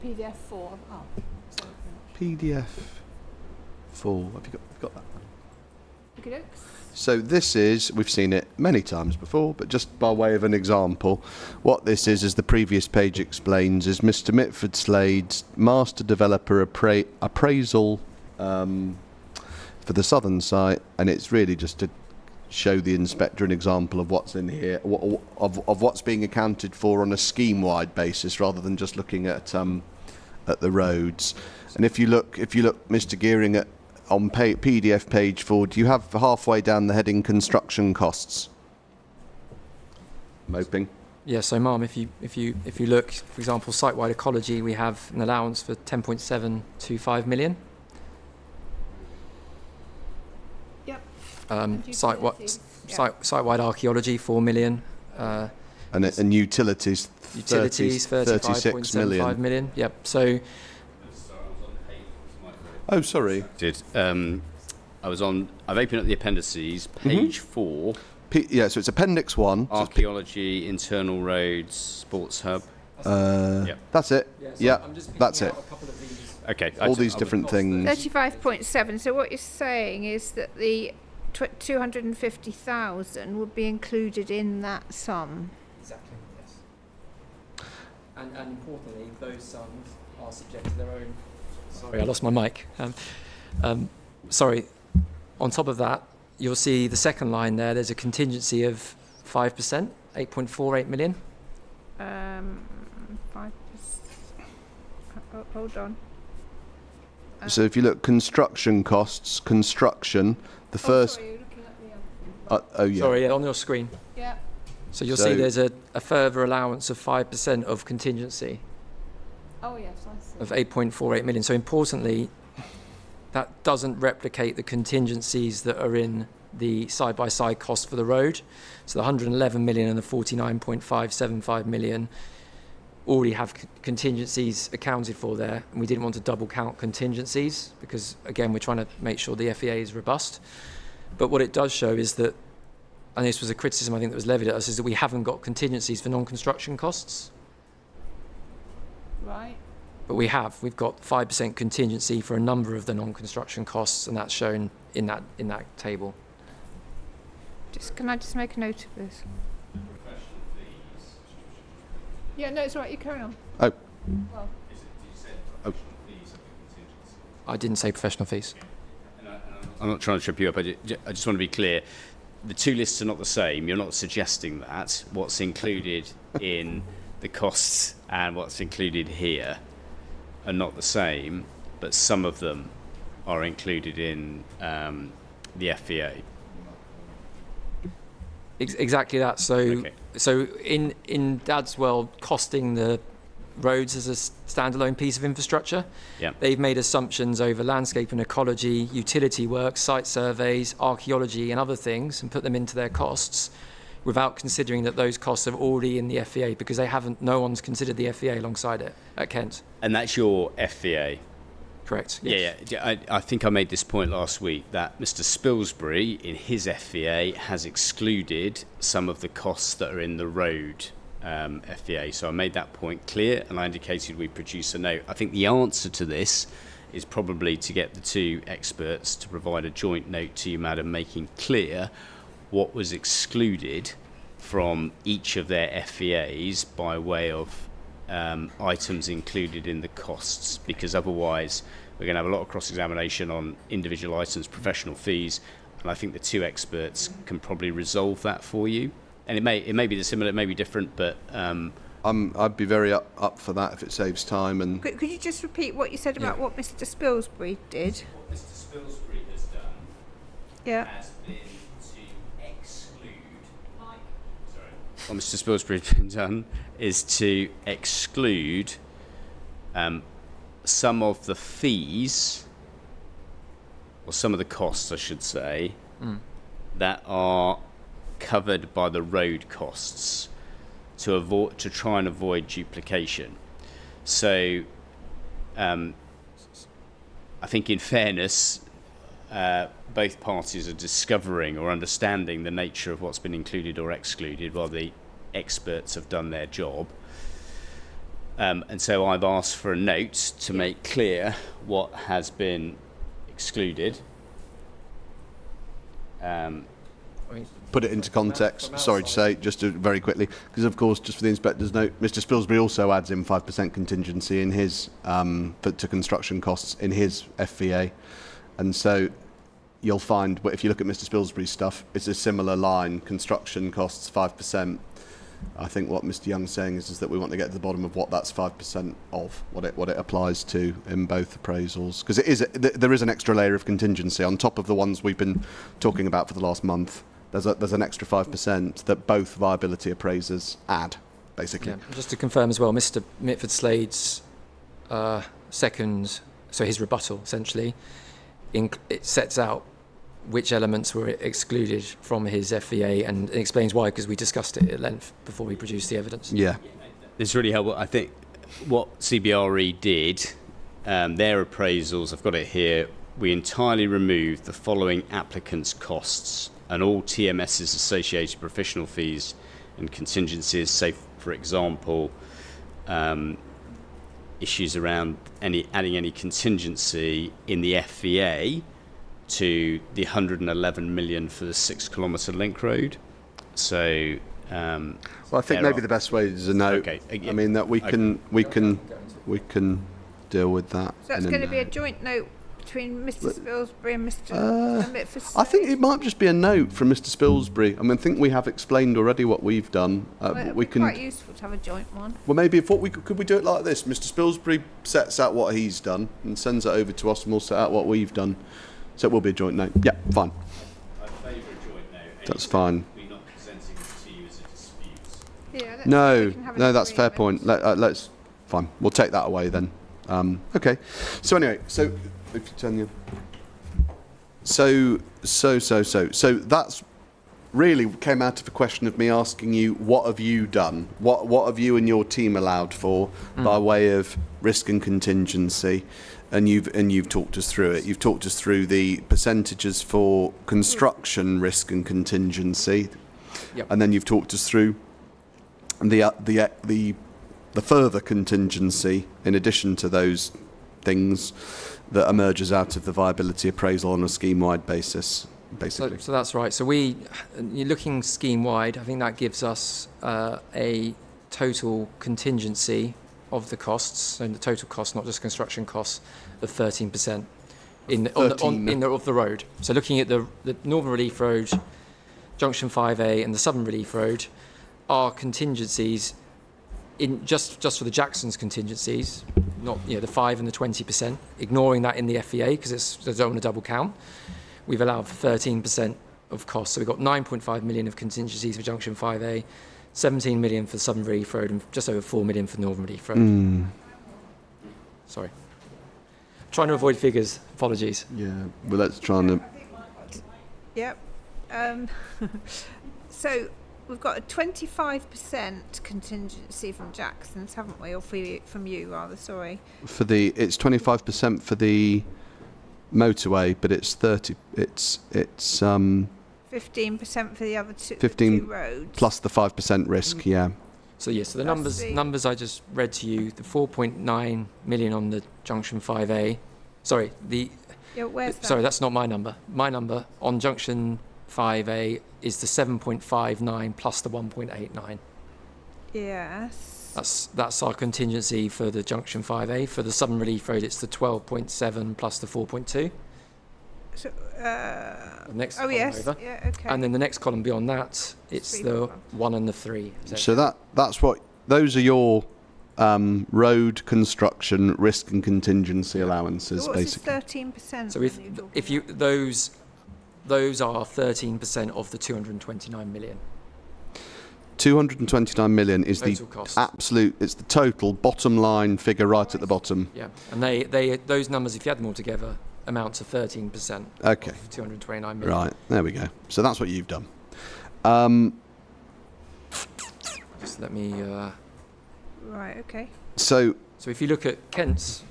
PDF 4. Oh, sorry. PDF 4. Have you got that? Okay, So this is, we've seen it many times before, but just by way of an example, what this is, as the previous page explains, is Mr. Mitford Slade's master developer appraisal for the southern site, and it's really just to show the inspector an example of what's in here, of what's being accounted for on a scheme-wide basis, rather than just looking at the roads. And if you look, Mr. Gearing, on PDF page 4, do you have halfway down the heading construction costs? Moping. Yeah, so Marm, if you look, for example, site-wide ecology, we have an allowance for 10.725 million. Yep. Site-wide archaeology, 4 million. And utilities, 36 million. Yep. So. Oh, sorry. I've opened up the appendices, page 4. So it's Appendix 1. Archaeology, internal roads, sports hub. That's it. Yeah, that's it. Okay. All these different things. 35.7. So what you're saying is that the 250,000 would be included in that sum. Exactly, yes. And importantly, those sums are subject to their own... Sorry, I lost my mic. Sorry. On top of that, you'll see the second line there, there's a contingency of 5%, 8.48 million. 5%. Hold on. So if you look construction costs, the first... Sorry, you're looking at the yeah. Sorry, on your screen. Yeah. So you'll see there's a further allowance of 5% of contingency. Oh, yes, I see. Of 8.48 million. So importantly, that doesn't replicate the contingencies that are in the side-by-side cost for the road. So the 111 million and the 49.575 million already have contingencies accounted for there. And we didn't want to double count contingencies because, again, we're trying to make sure the FEA is robust. But what it does show is that, and this was a criticism I think that was levied at us, is that we haven't got contingencies for non-construction costs. Right. But we've got 5% contingency for a number of the non-construction costs, and that's shown in that table. Can I just make a note of this? Yeah, no, it's all right. You carry on. Oh. Well. I didn't say professional fees. I'm not trying to trip you up. I just want to be clear. The two lists are not the same. You're not suggesting that. What's included in the costs and what's included here are not the same, but some of them are included in the FEA. Exactly that. So in Dad's world, costing the roads as a standalone piece of infrastructure, they've made assumptions over landscape and ecology, utility work, site surveys, archaeology and other things, and put them into their costs without considering that those costs are already in the FEA, because no one's considered the FEA alongside it at Kent. And that's your FEA? Correct. Yes. Yeah. I think I made this point last week that Mr. Spilsbury, in his FEA, has excluded some of the costs that are in the road FEA. So I made that point clear, and I indicated we produce a note. I think the answer to this is probably to get the two experts to provide a joint note to you, Madam, making clear what was excluded from each of their FEAs by way of items included in the costs, because otherwise we're going to have a lot of cross-examination on individual items, professional fees, and I think the two experts can probably resolve that for you. And it may be similar, it may be different, but I'd be very up for that if it saves time. And could you just repeat what you said about what Mr. Spilsbury did? What Mr. Spilsbury has done has been to exclude. What Mr. Spilsbury has done is to exclude some of the fees, or some of the costs, I should say, that are covered by the road costs to try and avoid duplication. So I think in fairness, both parties are discovering or understanding the nature of what's been included or excluded while the experts have done their job. And so I've asked for a note to make clear what has been excluded. Put it into context, sorry to say, just very quickly, because of course, just for the inspector's note, Mr Spilsbury also adds in 5% contingency in his, to construction costs in his FVA. And so you'll find, if you look at Mr Spilsbury's stuff, it's a similar line, construction costs 5%. I think what Mr Young's saying is that we want to get to the bottom of what that's 5% of, what it applies to in both appraisals. Because there is an extra layer of contingency on top of the ones we've been talking about for the last month. There's an extra 5% that both viability appraisers add, basically. Yeah. Just to confirm as well, Mr Mitford Slade's his rebuttal, essentially, it sets out which elements were excluded from his FVA and explains why, because we discussed it at length before we produced the evidence. Yeah. It's really helpful. I think what CBRE did, their appraisals, I've got it here, we entirely removed the following applicants' costs and all TMS's associated professional fees and contingencies, say, for example, issues around adding any contingency in the FVA to the 111 million for the 6-kilometre link road. So, well, I think maybe the best way is a note. Okay. I mean that we can deal with that. So it's going to be a joint note between Mr Spilsbury and Mr Mitford Slade? I think it might just be a note from Mr Spilsbury. I mean, I think we have explained already what we've done. It'd be quite useful to have a joint one. Well, maybe if could we do it like this? Mr Spilsbury sets out what he's done and sends it over to us, and we'll set out what we've done. So it will be a joint note. Yeah, fine. I favour a joint note. That's fine. We're not presenting it to you as a dispute. Yeah, no, that's a fair point. Let's fine. We'll take that away then. Okay. So anyway, so if you turn your so that's really came out of a question of me asking you, what have you done? What have you and your team allowed for by way of risk and contingency? And you've talked us through it. You've talked us through the percentages for construction risk and contingency, and then you've talked us through the further contingency in addition to those things that emerges out of the viability appraisal on a scheme-wide basis, basically. So that's right. So you're looking scheme-wide. I think that gives us a total contingency of the costs, so the total cost, not just construction costs, of 13% of the road. So looking at the Northern Relief Road, Junction 5A, and the Southern Relief Road, our contingencies in just for the Jackson's contingencies, not the 5 and the 20%, ignoring that in the FEA because they don't want to double count. We've allowed for 13% of costs. So we've got 9.5 million of contingencies for Junction 5A. 17 million for Southern Relief Road and just over 4 million for Northern Relief Road. Sorry. Trying to avoid figures. Apologies. Yeah, well, let's try and... Yep. So we've got a 25% contingency from Jackson's, haven't we? Or from you, rather, sorry. It's 25% for the motorway, but it's 30... It's 15% for the other two 15 roads. Plus the 5% risk, yeah. So yes, so the numbers I just read to you, the 4.9 million on the Junction 5A. Sorry, where's that? Sorry, that's not my number. My number on Junction 5A is the 7.59 plus the 1.89. Yes. That's our contingency for the Junction 5A. For the Southern Relief Road, it's the 12.7 plus the 4.2. So, next oh column yes, over. yeah, okay. And then the next column beyond that, it's 3 the more. 1 and the 3. So those are your road construction risk and contingency allowances, So what's basically. 13%? So if you those are 13% of the 229 million. 229 million is Total the cost. absolute. It's the total bottom line figure right at the bottom. Yeah, and those numbers, if you add them all together, amount to 13%. Okay. Of 229 million. Right, there we go. So that's what you've done. Just let me. Right, okay. So So if you look at Kent's,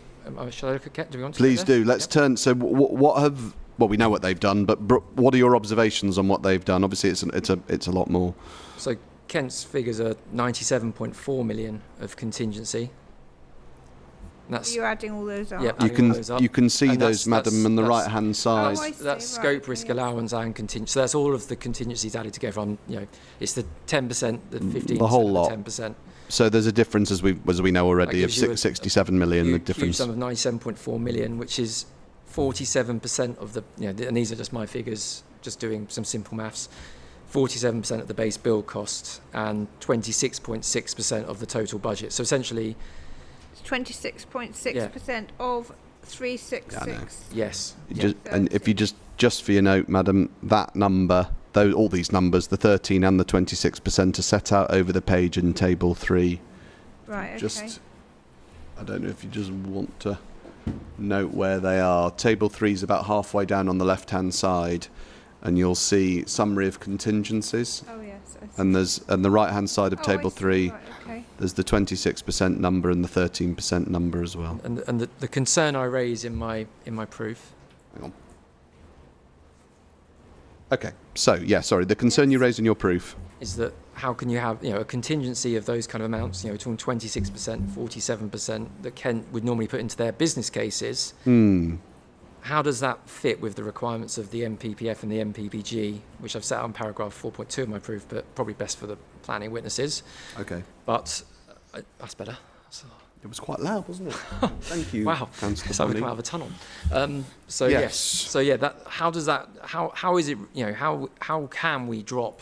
shall I look at Kent? Do we want to? please go there? do. Let's turn. So what have? Well, we know what they've done, but what are your observations on what they've done? Obviously, it's a lot more. So Kent's figures are 97.4 million of contingency. And that's, You're adding all those up? Yeah, You adding all those up. you can see And those, madam, on the right-hand side. Oh, I see, that's right, scope, okay, risk yeah. allowance, and contingency. So that's all of the contingencies added together. It's the 10%, the 15%, The whole and lot. the 10%. So there's a difference, as we know already, of gives you 67 million. The Huge difference. sum of 97.4 million, which is 47% of the, and these are just my figures, just doing some simple maths. 47% of the base build cost and 26.6% of the total budget. So essentially, 26.6% of 366. yes. And if you just for your note, madam, that number, all these numbers, the 13 and the 26% are set out over the page in table 3. Right, okay. Just, I don't know if you just want to note where they are. Table 3 is about halfway down on the left-hand side, and you'll see summary of contingencies. Oh, yes. I see. And the right-hand side of Oh, table I see, 3, right, okay. there's the 26% number and the 13% number as well. And the concern I raise in my proof Hang on. Okay, so the concern you raise in your proof. is that how can you have a contingency of those kind of amounts, between 26%, 47% that Kent would normally put into their business cases. How does that fit with the requirements of the MPPF and the MPPG, which I've set out in paragraph 4.2 of my proof, but probably best for the planning witnesses. Okay. But that's better. It was quite loud, wasn't it? Thank you. Wow, Councillor it's like we Bonney. come out of a tunnel. So Yes. yes. So yeah, how does that? How is it? How can we drop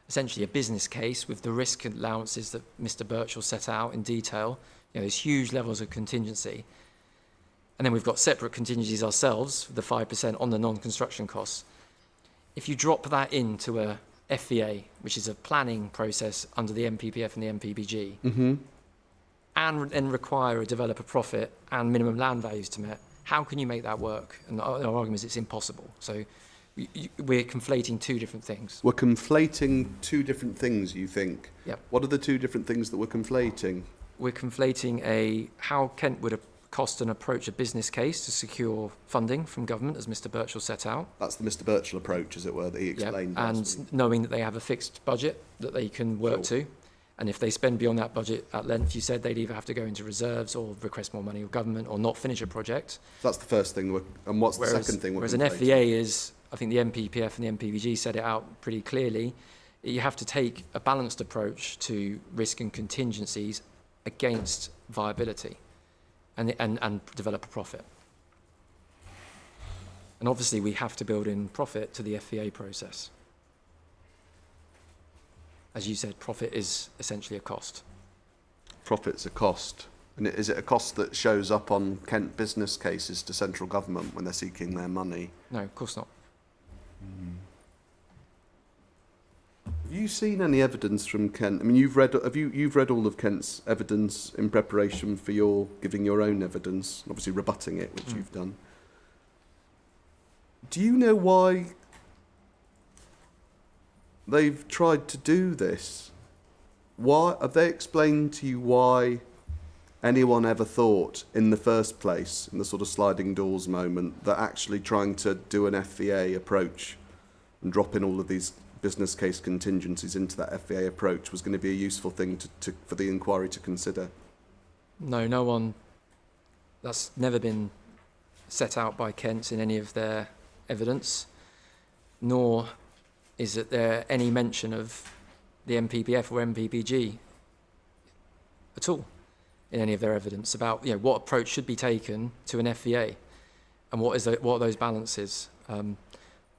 essentially a business case with the risk allowances that Mr. Birchall set out in detail? There's huge levels of contingency, and then we've got separate contingencies ourselves, the 5% on the non-construction costs. If you drop that into a FVA, which is a planning process under the MPPF and the MPPG, and require a developer profit and minimum land values to met, how can you make that work? And our argument is it's impossible. So we're conflating two different things. We're conflating two different things, you think? Yep. What are the two different things that we're conflating? We're conflating how Kent would cost and approach a business case to secure funding from government, as Mr. Birchall set out. That's the Mr. Birchall approach, as it were, that he explained. And last week. knowing that they have a fixed budget that they can work to. And if they spend beyond that budget at length, you said they'd either have to go into reserves or request more money of government or not finish a project. That's the first thing. And what's the second thing? Whereas an FVA is, I think the MPPF and the MPVG set it out pretty clearly, you have to take a balanced approach to risk and contingencies against viability and develop a profit. And obviously we have to build in profit to the FVA process. As you said, profit is essentially a cost. Profit's a cost. And is it a cost that shows up on Kent business cases to central government when they're seeking their money? No, of course not. Have you seen any evidence from Kent? I mean, you've read all of Kent's evidence in preparation for your giving your own evidence, obviously rebutting it, which you've done. Do you know why they've tried to do this? Why have they explained to you why anyone ever thought in the first place, in the sort of sliding doors moment, that actually trying to do an FVA approach and drop in all of these business case contingencies into that FVA approach was going to be a useful thing for the inquiry to consider? No, no one. That's never been set out by Kent in any of their evidence, nor is there any mention of the MPPF or MPPG at all in any of their evidence about what approach should be taken to an FVA and what are those balances.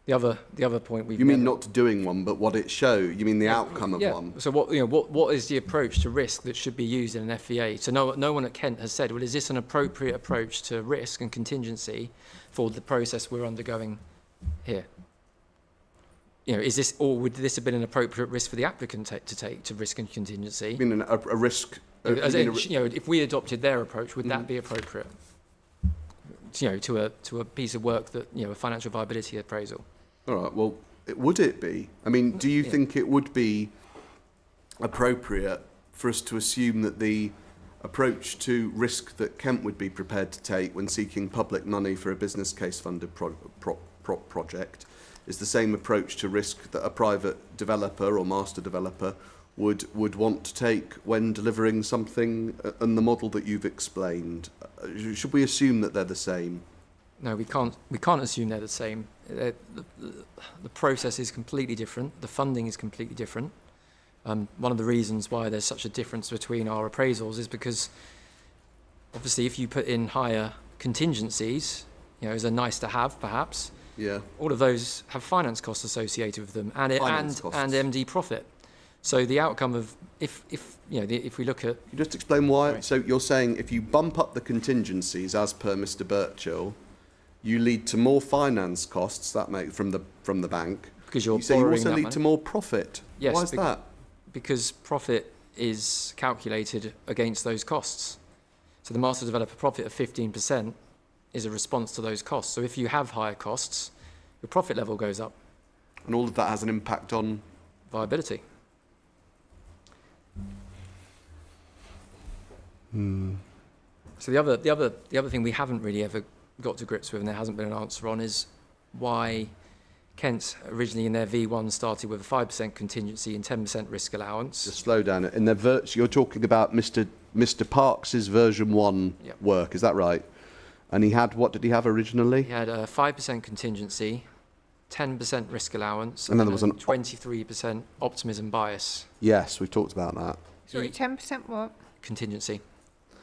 The other point we've. You mean not doing one, but what it show? You mean the outcome of one? So what is the approach to risk that should be used in an FVA? So no one at Kent has said, well, is this an appropriate approach to risk and contingency for the process we're undergoing here? Is this, or would this have been an appropriate risk for the applicant to take to risk and contingency? I mean a risk. If we adopted their approach, would that be appropriate? To a piece of work that a financial viability appraisal. All right. Well, would it be? I mean, do you think it would be appropriate for us to assume that the approach to risk that Kent would be prepared to take when seeking public money for a business case funded project is the same approach to risk that a private developer or master developer would want to take when delivering something in the model that you've explained? should we assume that they're the same? No, we can't assume they're the same. The process is completely different. The funding is completely different. One of the reasons why there's such a difference between our appraisals is because obviously if you put in higher contingencies, as a nice to have perhaps, all of those have finance costs associated with them and MD profit. So the outcome of if we look at... Can you just explain why? Sorry. So you're saying if you bump up the contingencies as per Mr. Birchall, you lead to more finance costs from the bank. Because you say you also lead to more profit. Yes. Why is that? Because profit is calculated against those costs. So the master developer profit of 15% is a response to those costs. So if you have higher costs, your profit level goes up. And all of that has an impact on viability. So the other thing we haven't really ever got to grips with, and there hasn't been an answer on, is why Kent originally in their V1 started with a 5% contingency and 10% risk allowance. Just slow down. In their you're talking about Mr. Parks's version 1 work, is that right? And he had, what did he have originally? He had a 5% contingency, 10% risk allowance, and then there was an 23% optimism bias. Yes, we've talked about that. Sorry, 10% what? Contingency.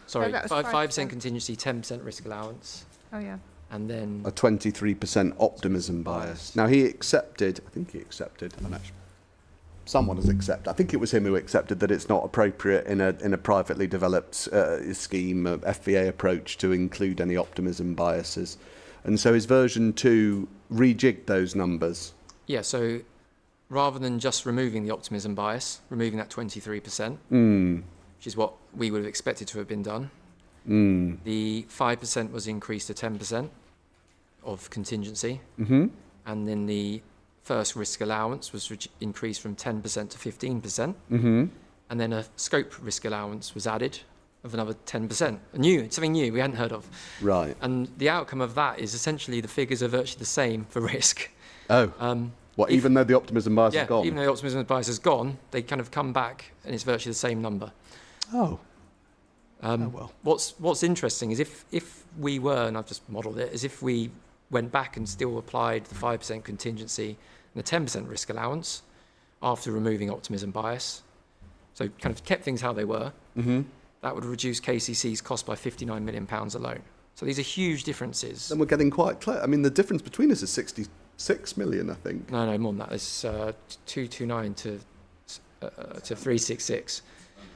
Sorry, that was 5% contingency, 10% risk allowance. Oh, yeah. And then a 23% optimism bias. Now I think he accepted, and actually someone has accepted, I think it was him who accepted that it's not appropriate in a privately developed scheme, FVA approach, to include any optimism biases. And so his version 2 rejigged those numbers. Yeah, so rather than just removing the optimism bias, removing that 23%, which is what we would have expected to have been done, the 5% was increased to 10% of contingency, and then the first risk allowance was increased from 10% to 15%, and then a scope risk allowance was added of another 10%. Something new we hadn't heard of. Right. And the outcome of that is essentially the figures are virtually the same for risk. Oh. Even though the optimism bias is gone? Even though the optimism bias is gone, they kind of come back and it's virtually the same number. Oh. Well. What's interesting is if we were, and I've just modelled it, is if we went back and still applied the 5% contingency and the 10% risk allowance after removing optimism bias, so kind of kept things how they were, that would reduce KCC's cost by £59 million alone. So these are huge differences. Then we're getting quite clear. I mean, the difference between us is 66 million, I think. No, more than that. It's 229 to 366.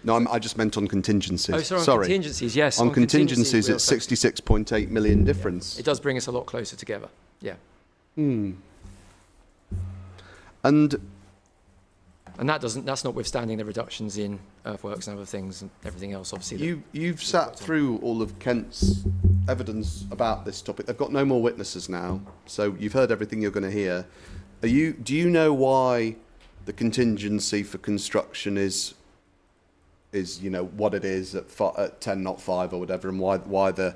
No, I just meant on contingencies. Oh, sorry. On contingencies, yes. On contingencies, it's 66.8 million difference. It does bring us a lot closer together. Yeah. And that's notwithstanding the reductions in earthworks and other things and everything else, obviously. You've sat through all of Kent's evidence about this topic. They've got no more witnesses now, so you've heard everything you're going to hear. Do you know why the contingency for construction is what it is at 10 not 5 or whatever, and why the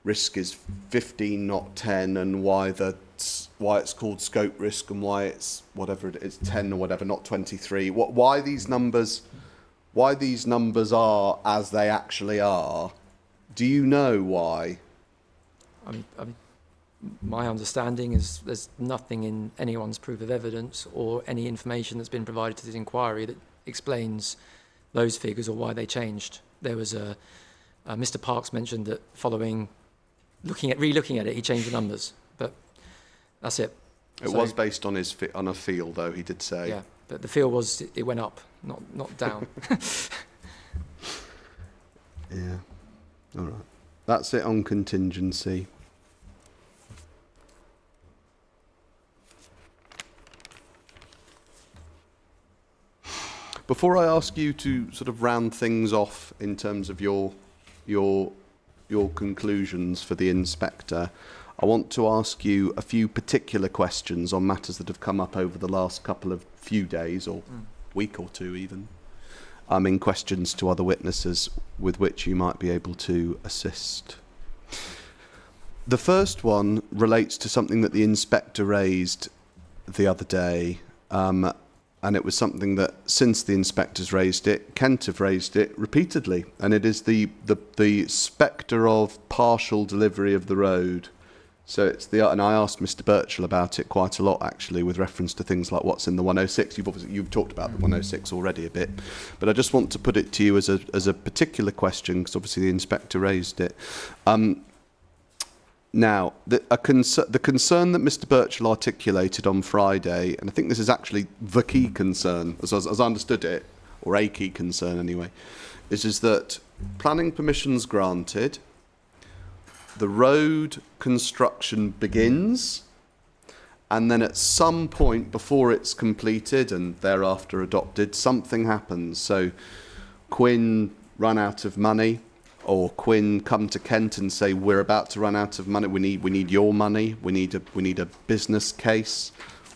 risk is 15 not 10, and why it's called scope risk, and why it's whatever it is 10 or whatever, not 23? Why these numbers are as they actually are? Do you know why? My understanding is there's nothing in anyone's proof of evidence or any information that's been provided to the inquiry that explains those figures or why they changed. There was Mr. Parks mentioned that following re-looking at it, he changed the numbers, but that's it. It was based on on a feel, though, he did say. Yeah, but the feel was it went up, not down. Yeah. All right. That's it on contingency. Before I ask you to sort of round things off in terms of your conclusions for the inspector, I want to ask you a few particular questions on matters that have come up over the last few days or week or two even, in questions to other witnesses with which you might be able to assist. The first one relates to something that the inspector raised the other day, and it was something that, since the inspectors raised it, Kent have raised it repeatedly, and it is the spectre of partial delivery of the road. So it's and I asked Mr. Birchall about it quite a lot, actually, with reference to things like what's in the 106. You've talked about the 106 already a bit, but I just want to put it to you as a particular question, because obviously the inspector raised it. Now, the concern that Mr. Birchall articulated on Friday, and I think this is actually the key concern, as I understood it, or a key concern anyway, is that planning permissions granted, the road construction begins, and then at some point before it's completed and thereafter adopted, something happens. So Quinn run out of money, or Quinn come to Kent and say, we're about to run out of money, we need your money, we need a business case,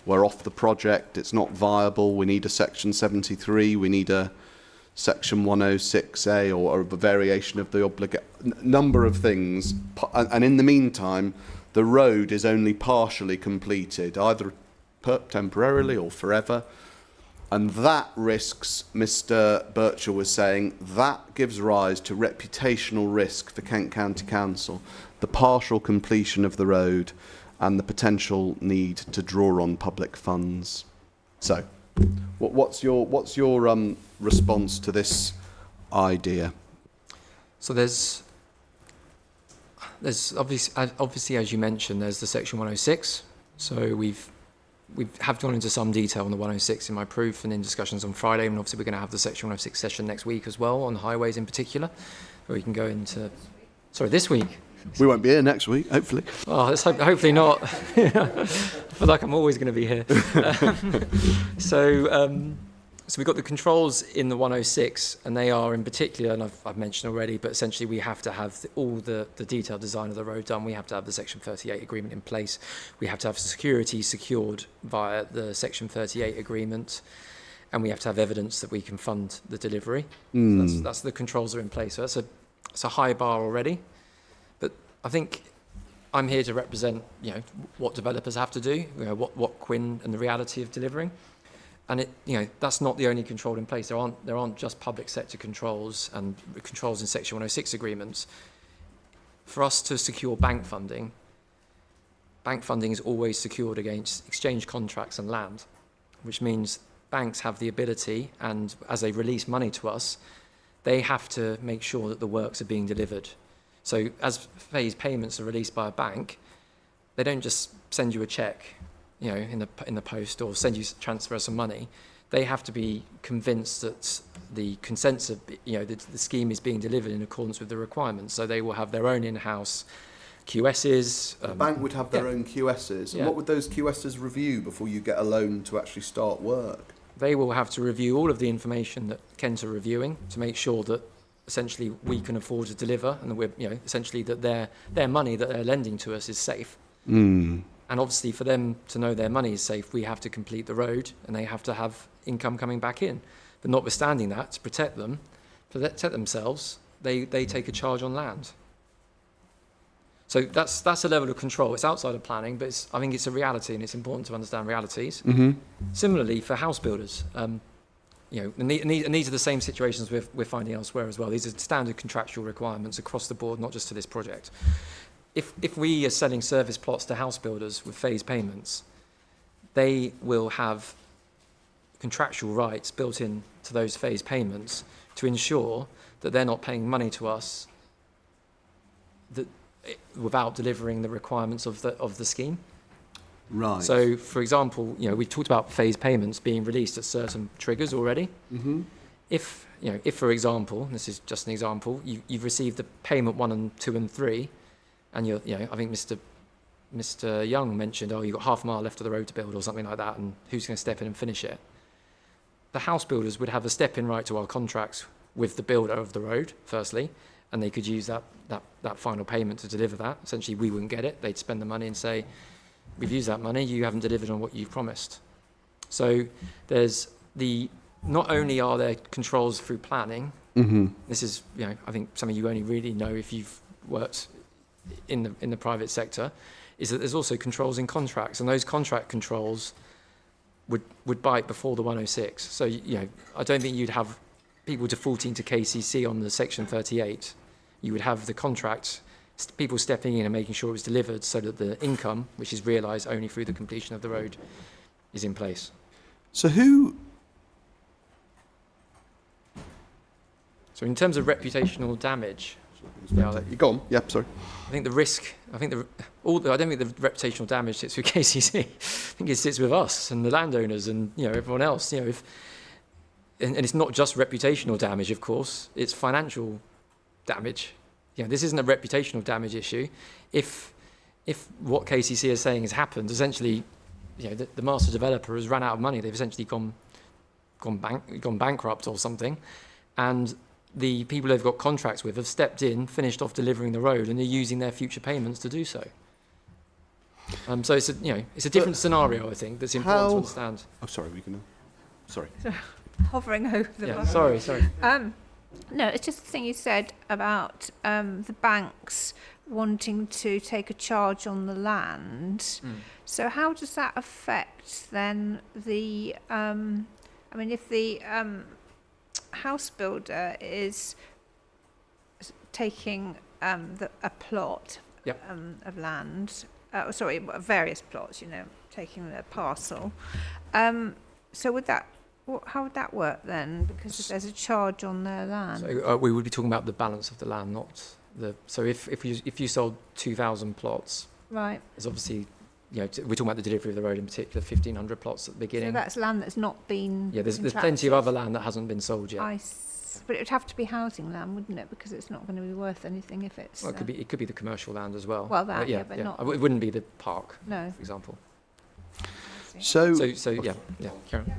we're off the project, it's not viable, we need a section 73, we need a section 106A or a variation of the number of things, and in the meantime the road is only partially completed, either temporarily or forever. And that risks, Mr. Birchall was saying, that gives rise to reputational risk for Kent County Council, the partial completion of the road and the potential need to draw on public funds. So, what's your response to this idea? So there's obviously, as you mentioned, there's the section 106. So we have gone into some detail on the 106 in my proof and in discussions on Friday, and obviously we're going to have the section 106 session next week as well on highways in particular, where we can go into. Sorry, this week. We won't be here next week, hopefully. Oh, let's hopefully not. I feel like I'm always going to be here. So we've got the controls in the 106, and they are in particular, and I've mentioned already, but essentially we have to have all the detailed design of the road done. We have to have the Section 38 agreement in place. We have to have security secured via the Section 38 agreement, and we have to have evidence that we can fund the delivery. So that's the controls are in place. So that's a high bar already. But I think I'm here to represent, what developers have to do, what Quinn and the reality of delivering. And that's not the only control in place. There aren't just public sector controls and controls in Section 106 agreements. For us to secure bank funding is always secured against exchange contracts and land, which means banks have the ability, and as they release money to us, they have to make sure that the works are being delivered. So as phase payments are released by a bank, they don't just send you a check, in the post, or transfer some money. They have to be convinced that the consensus, the scheme is being delivered in accordance with the requirements. So they will have their own in-house QSs. The bank would have their own QSs. And what would those QSs review before you get a loan to actually start work? They will have to review all of the information that Kent are reviewing to make sure that essentially we can afford to deliver, and that we're, essentially that their money that they're lending to us is safe. And obviously for them to know their money is safe, we have to complete the road, and they have to have income coming back in. But notwithstanding that, to protect themselves, they take a charge on land. So that's a level of control. It's outside of planning, but I think it's a reality, and it's important to understand realities. Similarly, for house builders, and these are the same situations we're finding elsewhere as well. These are standard contractual requirements across the board, not just to this project. If we are selling service plots to house builders with phase payments, they will have contractual rights built in to those phase payments to ensure that they're not paying money to us without delivering the requirements of the scheme. Right. So, for example, we've talked about phase payments being released at certain triggers already. If for example, this is just an example, you've received the payment 1 and 2 and 3. And I think Mr. Young mentioned, you've got half a mile left of the road to build or something like that, and who's going to step in and finish it? The house builders would have a step-in right to our contracts with the builder of the road, firstly, and they could use that final payment to deliver that. Essentially, we wouldn't get it. They'd spend the money and say, we've used that money, you haven't delivered on what you've promised. So there's not only are there controls through planning, this is, I think something you only really know if you've worked in the private sector, is that there's also controls in contracts, and those contract controls would bite before the 106. So, I don't think you'd have people defaulting to KCC on the Section 38. You would have the contract, people stepping in and making sure it was delivered so that the income, which is realised only through the completion of the road, is in place. So who... So in terms of reputational damage, You go on. Yeah, sorry. I think the risk, I don't think the reputational damage sits with KCC. I think it sits with us and the landowners and everyone else. And it's not just reputational damage, of course. It's financial damage. This isn't a reputational damage issue. If what KCC is saying has happened, essentially, the master developer has run out of money. They've essentially gone bankrupt or something, and the people they've got contracts with have stepped in, finished off delivering the road, and are using their future payments to do so. So it's a different scenario, I think, that's important to understand. Oh, sorry, we can... Sorry. Hovering over the bottom. Sorry. No, it's just the thing you said about the banks wanting to take a charge on the land. So how does that affect then the... if the house builder is taking a plot of land, various plots, taking a parcel. So how would that work then? Because there's a charge on their land. So we would be talking about the balance of the land, not the. So if you sold 2,000 plots, right? There's obviously, we're talking about the delivery of the road in particular, 1,500 plots at the beginning. So that's land that's not been. Yeah, there's plenty of other land that hasn't been sold yet. But it would have to be housing land, wouldn't it? Because it's not going to be worth anything if it's. Well, it could be the commercial land as well. Well, that but not. It wouldn't be the park. No. For example. So yeah. Karen.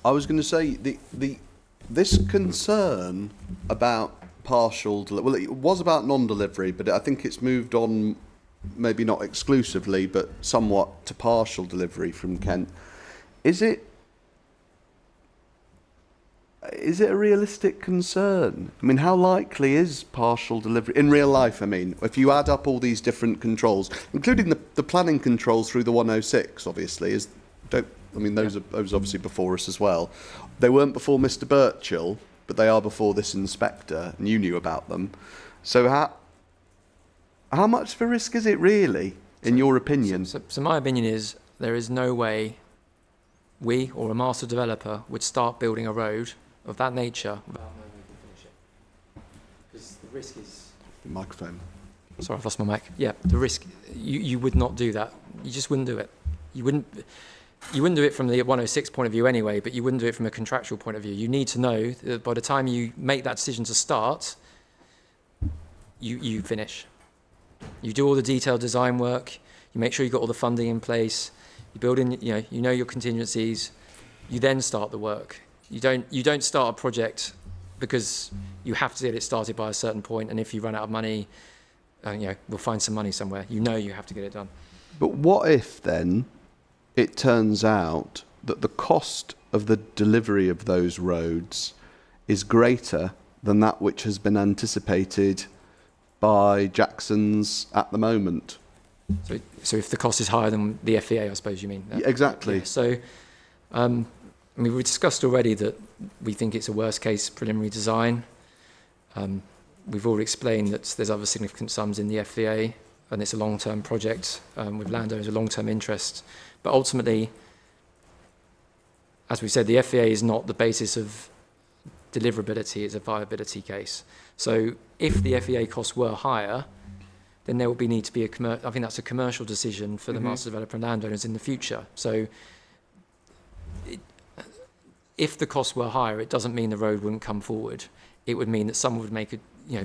I was going to say this concern about partial it was about non-delivery, but I think it's moved on, maybe not exclusively, but somewhat to partial delivery from Kent. Is it a realistic concern? I mean, how likely is partial delivery in real life? I mean, if you add up all these different controls, including the planning controls through the 106, obviously, those are obviously before us as well. They weren't before Mr. Birchall, but they are before this inspector, and you knew about them. So how much of a risk is it really, in your opinion? So my opinion is there is no way we or a master developer would start building a road of that nature without knowing we can finish it. Because the risk is... The microphone. Sorry, I've lost my mic. Yeah, the risk, you would not do that. You just wouldn't do it. You wouldn't do it from the 106 point of view anyway, but you wouldn't do it from a contractual point of view. You need to know that by the time you make that decision to start, you finish. You do all the detailed design work, you make sure you've got all the funding in place, you build in, you know your contingencies, you then start the work. You don't start a project because you have to get it started by a certain point, and if you run out of money, we'll find some money somewhere. You have to get it done. But what if then it turns out that the cost of the delivery of those roads is greater than that which has been anticipated by Jackson's at the moment? So if the cost is higher than the FEA, I suppose you mean? Yeah, exactly. Yeah, so, we discussed already that we think it's a worst case preliminary design. We've already explained that there's other significant sums in the FEA, and it's a long-term project with landowners with long-term interest. But ultimately, as we said, the FEA is not the basis of deliverability, it's a viability case. So if the FEA costs were higher, then there would need to be I think that's a commercial decision for the master developer and landowners in the future. So if the costs were higher, it doesn't mean the road wouldn't come forward. It would mean that someone would make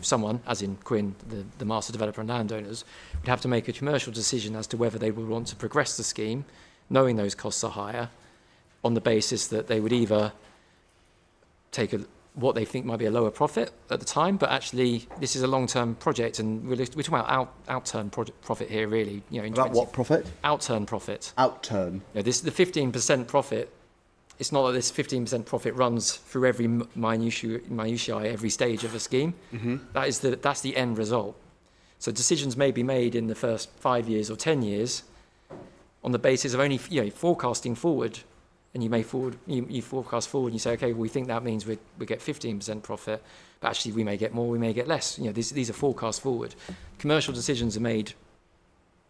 someone, as in Quinn, the master developer and landowners, would have to make a commercial decision as to whether they would want to progress the scheme, knowing those costs are higher, on the basis that they would either take what they think might be a lower profit at the time, but actually this is a long-term project, and we're talking about outturn profit here, really. About what profit? Outturn profit. Outturn. The 15% profit. It's not that this 15% profit runs through every minutiae, every stage of a scheme. Mm-hmm. That's the end result. So decisions may be made in the first 5 years or 10 years on the basis of only forecasting forward and you forecast forward, and you say, okay, well, we think that means we get 15% profit, but actually we may get more, we may get less. These are forecast forward. Commercial decisions are made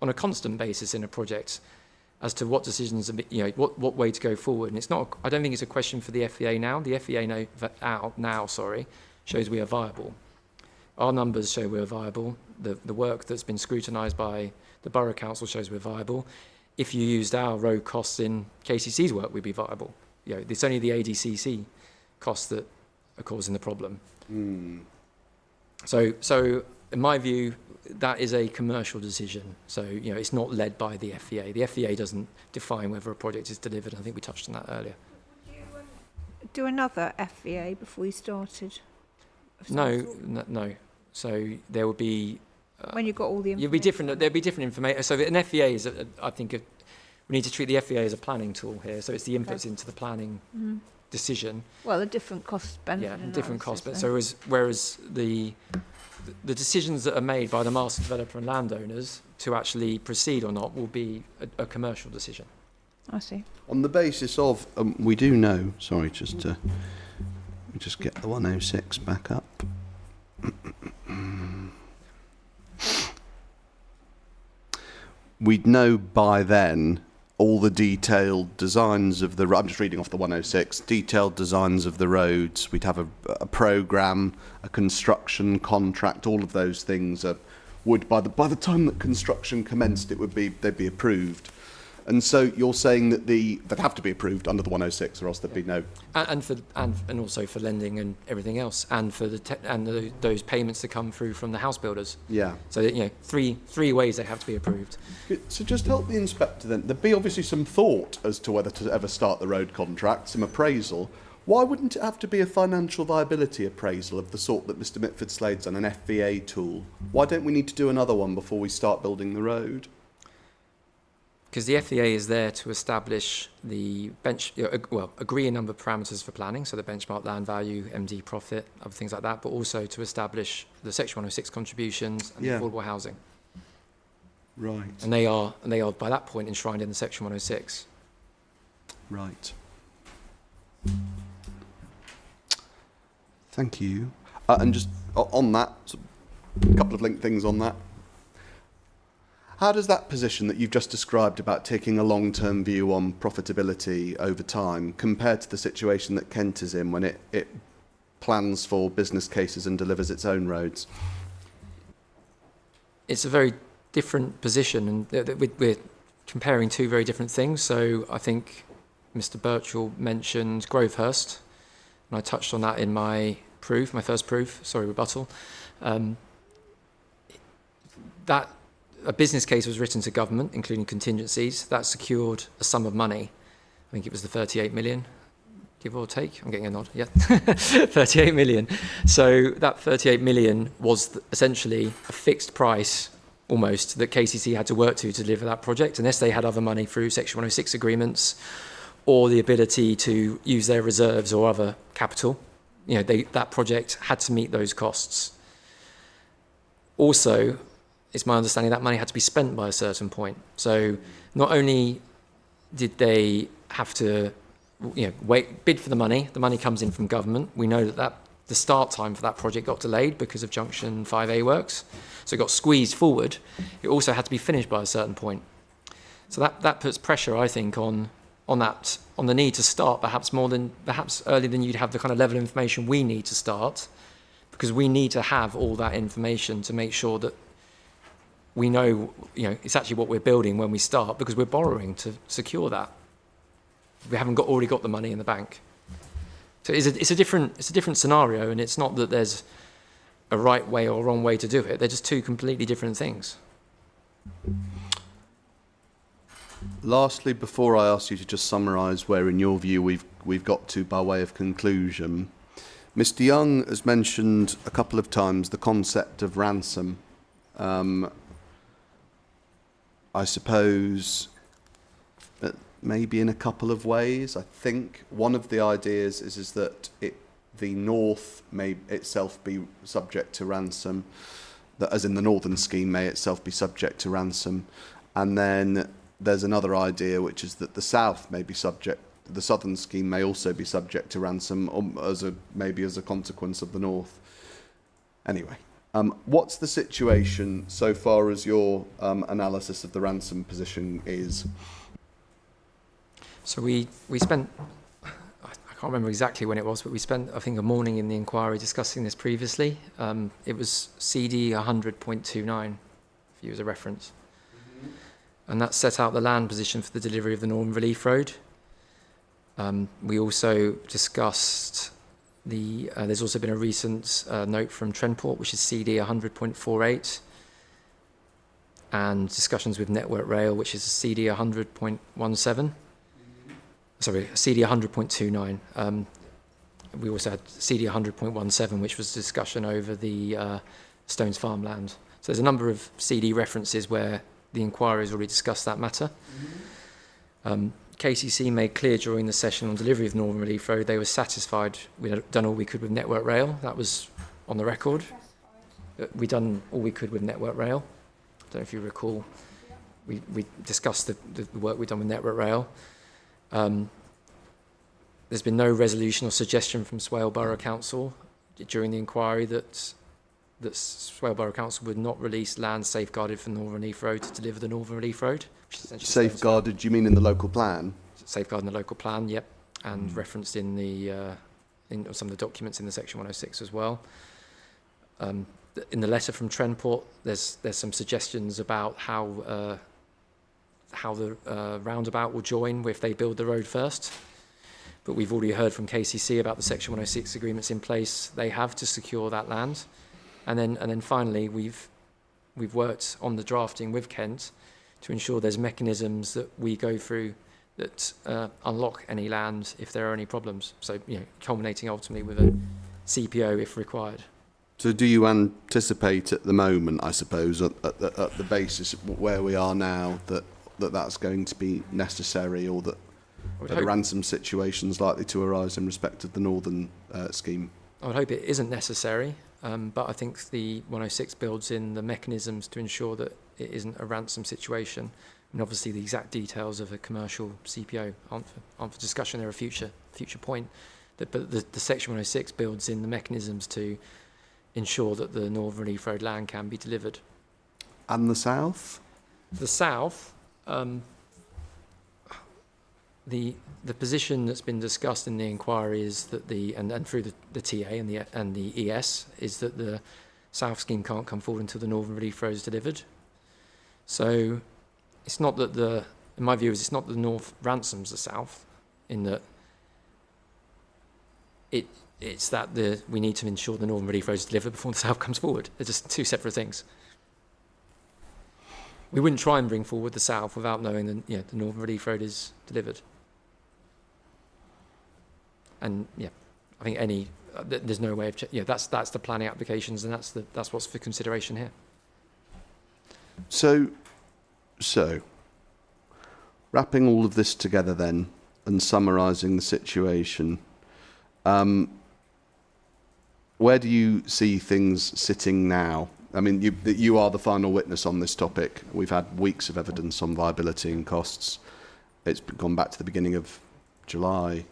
on a constant basis in a project as to what decisions, what way to go forward. And it's not, I don't think it's a question for the FEA now. The FEA now shows we are viable. Our numbers show we're viable. The work that's been scrutinised by the Borough Council shows we're viable. If you used our road costs in KCC's work, we'd be viable. It's only the ADCC costs that are causing the problem. So in my view, that is a commercial decision. So, it's not led by the FEA. The FEA doesn't define whether a project is delivered. I think we touched on that earlier. Would you do another FEA before you started? No. So there would be... when you've got all the information. There'd be different information. So an FEA is, I think, we need to treat the FEA as a planning tool here. So it's the inputs into the planning decision. Well, a different cost benefit. Yeah, different cost. But so whereas the decisions that are made by the master developer and landowners to actually proceed or not will be a commercial decision. I see. On the basis of, we do know, sorry, just get the 106 back up. We'd know by then all the detailed designs of the... I'm just reading off the 106. Detailed designs of the roads. We'd have a programme, a construction contract. All of those things would, by the time that construction commenced, they'd be approved. And so you're saying that they'd have to be approved under the 106, or else there'd be no... And also for lending and everything else, and for those payments that come through from the house builders. Yeah. So that, three ways they have to be approved. So just help the inspector then. There'd be obviously some thought as to whether to ever start the road contract, some appraisal. Why wouldn't it have to be a financial viability appraisal of the sort that Mr. Mitford Slade's on, an FVA tool? Why don't we need to do another one before we start building the road? Because the FEA is there to establish the agree a number of parameters for planning, so the benchmark land value, MD profit, other things like that, but also to establish the Section 106 contributions and affordable housing. Right. And they are by that point enshrined in the Section 106. Right. Thank you. And just on that, a couple of linked things on that. How does that position that you've just described about taking a long-term view on profitability over time compare to the situation that Kent is in when it plans for business cases and delivers its own roads? It's a very different position, and we're comparing two very different things. So I think Mr. Birchall mentioned Grovehurst, and I touched on that in my rebuttal. That a business case was written to government, including contingencies. That secured a sum of money. I think it was the 38 million, give or take. I'm getting a nod, yeah. 38 million. So that 38 million was essentially a fixed price, almost, that KCC had to work to deliver that project, unless they had other money through Section 106 agreements or the ability to use their reserves or other capital. That project had to meet those costs. Also, it's my understanding that money had to be spent by a certain point. So not only did they have to bid for the money comes in from government. We know that the start time for that project got delayed because of Junction 5A works. So it got squeezed forward. It also had to be finished by a certain point. So that puts pressure, I think, on the need to start perhaps earlier than you'd have the kind of level of information we need to start, because we need to have all that information to make sure that we know, it's actually what we're building when we start, because we're borrowing to secure that. We haven't already got the money in the bank. So it's a different scenario, and it's not that there's a right way or wrong way to do it. They're just two completely different things. Lastly, before I ask you to just summarise where, in your view, we've got to by way of conclusion, Mr. Young has mentioned a couple of times the concept of ransom. I suppose maybe in a couple of ways. I think one of the ideas is that the North may itself be subject to ransom, that as in the Northern scheme may itself be subject to ransom. And then there's another idea, which is that the South may be subject the southern scheme may also be subject to ransom, maybe as a consequence of the north. Anyway, what's the situation so far as your analysis of the ransom position is? So we spent, I can't remember exactly when it was, but we spent, I think, a morning in the inquiry discussing this previously. It was CD 100.29, for you as a reference. And that set out the land position for the delivery of the Northern Relief Road. We also discussed there's also been a recent note from Trentport, which is CD 100.48, and discussions with Network Rail, which is CD 100.17. Sorry, CD 100.29. We also had CD 100.17, which was discussion over the Stones farmland. So there's a number of CD references where the inquiry has already discussed that matter. KCC made clear during the session on delivery of Northern Relief Road they were satisfied we'd done all we could with Network Rail. That was on the record. We'd done all we could with Network Rail. I don't know if you recall. We discussed the work we'd done with Network Rail. There's been no resolution or suggestion from Swale Borough Council during the inquiry that Swale Borough Council would not release land safeguarded for Northern Relief Road to deliver the Northern Relief Road. Which is essentially Safeguarded, do you mean in the local plan? Safeguarded in the local plan, yep, and referenced in some of the documents in the Section 106 as well. In the letter from Trentport, there's some suggestions about how the roundabout will join if they build the road first. But we've already heard from KCC about the Section 106 agreements in place they have to secure that land. And then finally, we've worked on the drafting with Kent to ensure there's mechanisms that we go through that unlock any land if there are any problems. So, culminating ultimately with a CPO if required. So do you anticipate at the moment, I suppose, at the basis of where we are now, that's going to be necessary, or that a ransom situation is likely to arise in respect of the northern scheme? I would hope it isn't necessary, but I think the 106 builds in the mechanisms to ensure that it isn't a ransom situation. And obviously the exact details of a commercial CPO aren't for discussion. They're a future point. But the Section 106 builds in the mechanisms to ensure that the Northern Relief Road land can be delivered. And the south? The south, the position that's been discussed in the inquiry is that and through the TA and the ES is that the south scheme can't come forward until the Northern Relief Road is delivered. So it's not that in my view, it's not that the north ransoms the south, in that it's that we need to ensure the Northern Relief Road is delivered before the south comes forward. They're just two separate things. We wouldn't try and bring forward the south without knowing that the Northern Relief Road is delivered. And I think there's no way of that's the planning applications, and that's what's for consideration here. So, wrapping all of this together then, and summarising the situation, where do you see things sitting now? I mean, you are the final witness on this topic. We've had weeks of evidence on viability and costs. It's gone back to the beginning of July.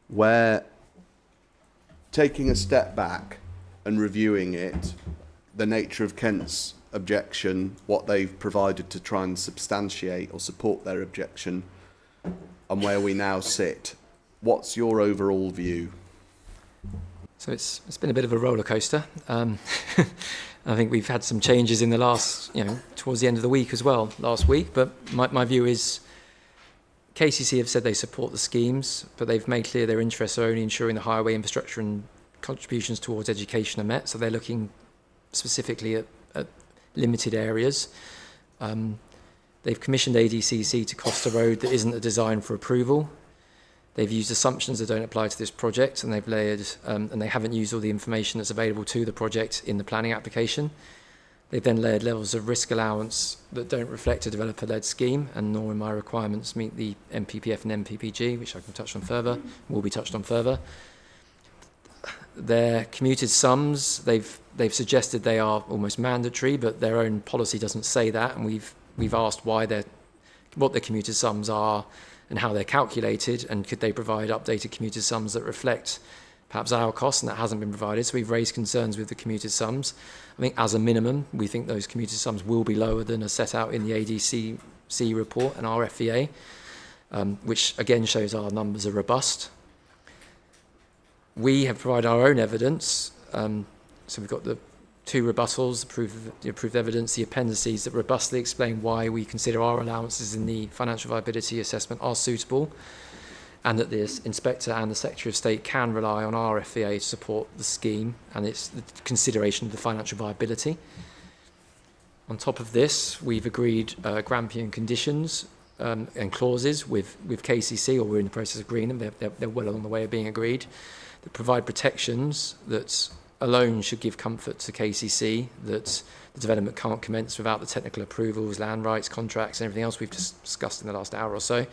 Where, taking a step back and reviewing it, the nature of Kent's objection, what they've provided to try and substantiate or support their objection, and where we now sit, what's your overall view? So it's been a bit of a roller coaster. I think we've had some changes in the last, towards the end of the week as well, last week. But my view is KCC have said they support the schemes, but they've made clear their interests are only ensuring the highway infrastructure and contributions towards education are met. So they're looking specifically at limited areas. They've commissioned ADCC to cost a road that isn't a design for approval. They've used assumptions that don't apply to this project, and they've layered, and they haven't used all the information that's available to the project in the planning application. They've then layered levels of risk allowance that don't reflect a developer-led scheme, and nor in my requirements meet the MPPF and MPPG, which I can touch on further, will be touched on further. Their commuted sums, they've suggested they are almost mandatory, but their own policy doesn't say that, and we've asked what their commuted sums are, and how they're calculated, and could they provide updated commuted sums that reflect perhaps our costs, and that hasn't been provided. So we've raised concerns with the commuted sums. I think as a minimum, we think those commuted sums will be lower than are set out in the ADCC report and our FEA, which again shows our numbers are robust. We have provided our own evidence. So we've got the 2 rebuttals, the approved evidence, the appendices that robustly explain why we consider our allowances in the financial viability assessment are suitable, and that the inspector and the Secretary of State can rely on our FEA to support the scheme and its the consideration of the financial viability. On top of this, we've agreed Grampian conditions and clauses with KCC, or we're in the process of agreeing them. They're well along the way of being agreed, that provide protections that alone should give comfort to KCC that the development can't commence without the technical approvals, land rights, contracts, and everything else we've discussed in the last hour or so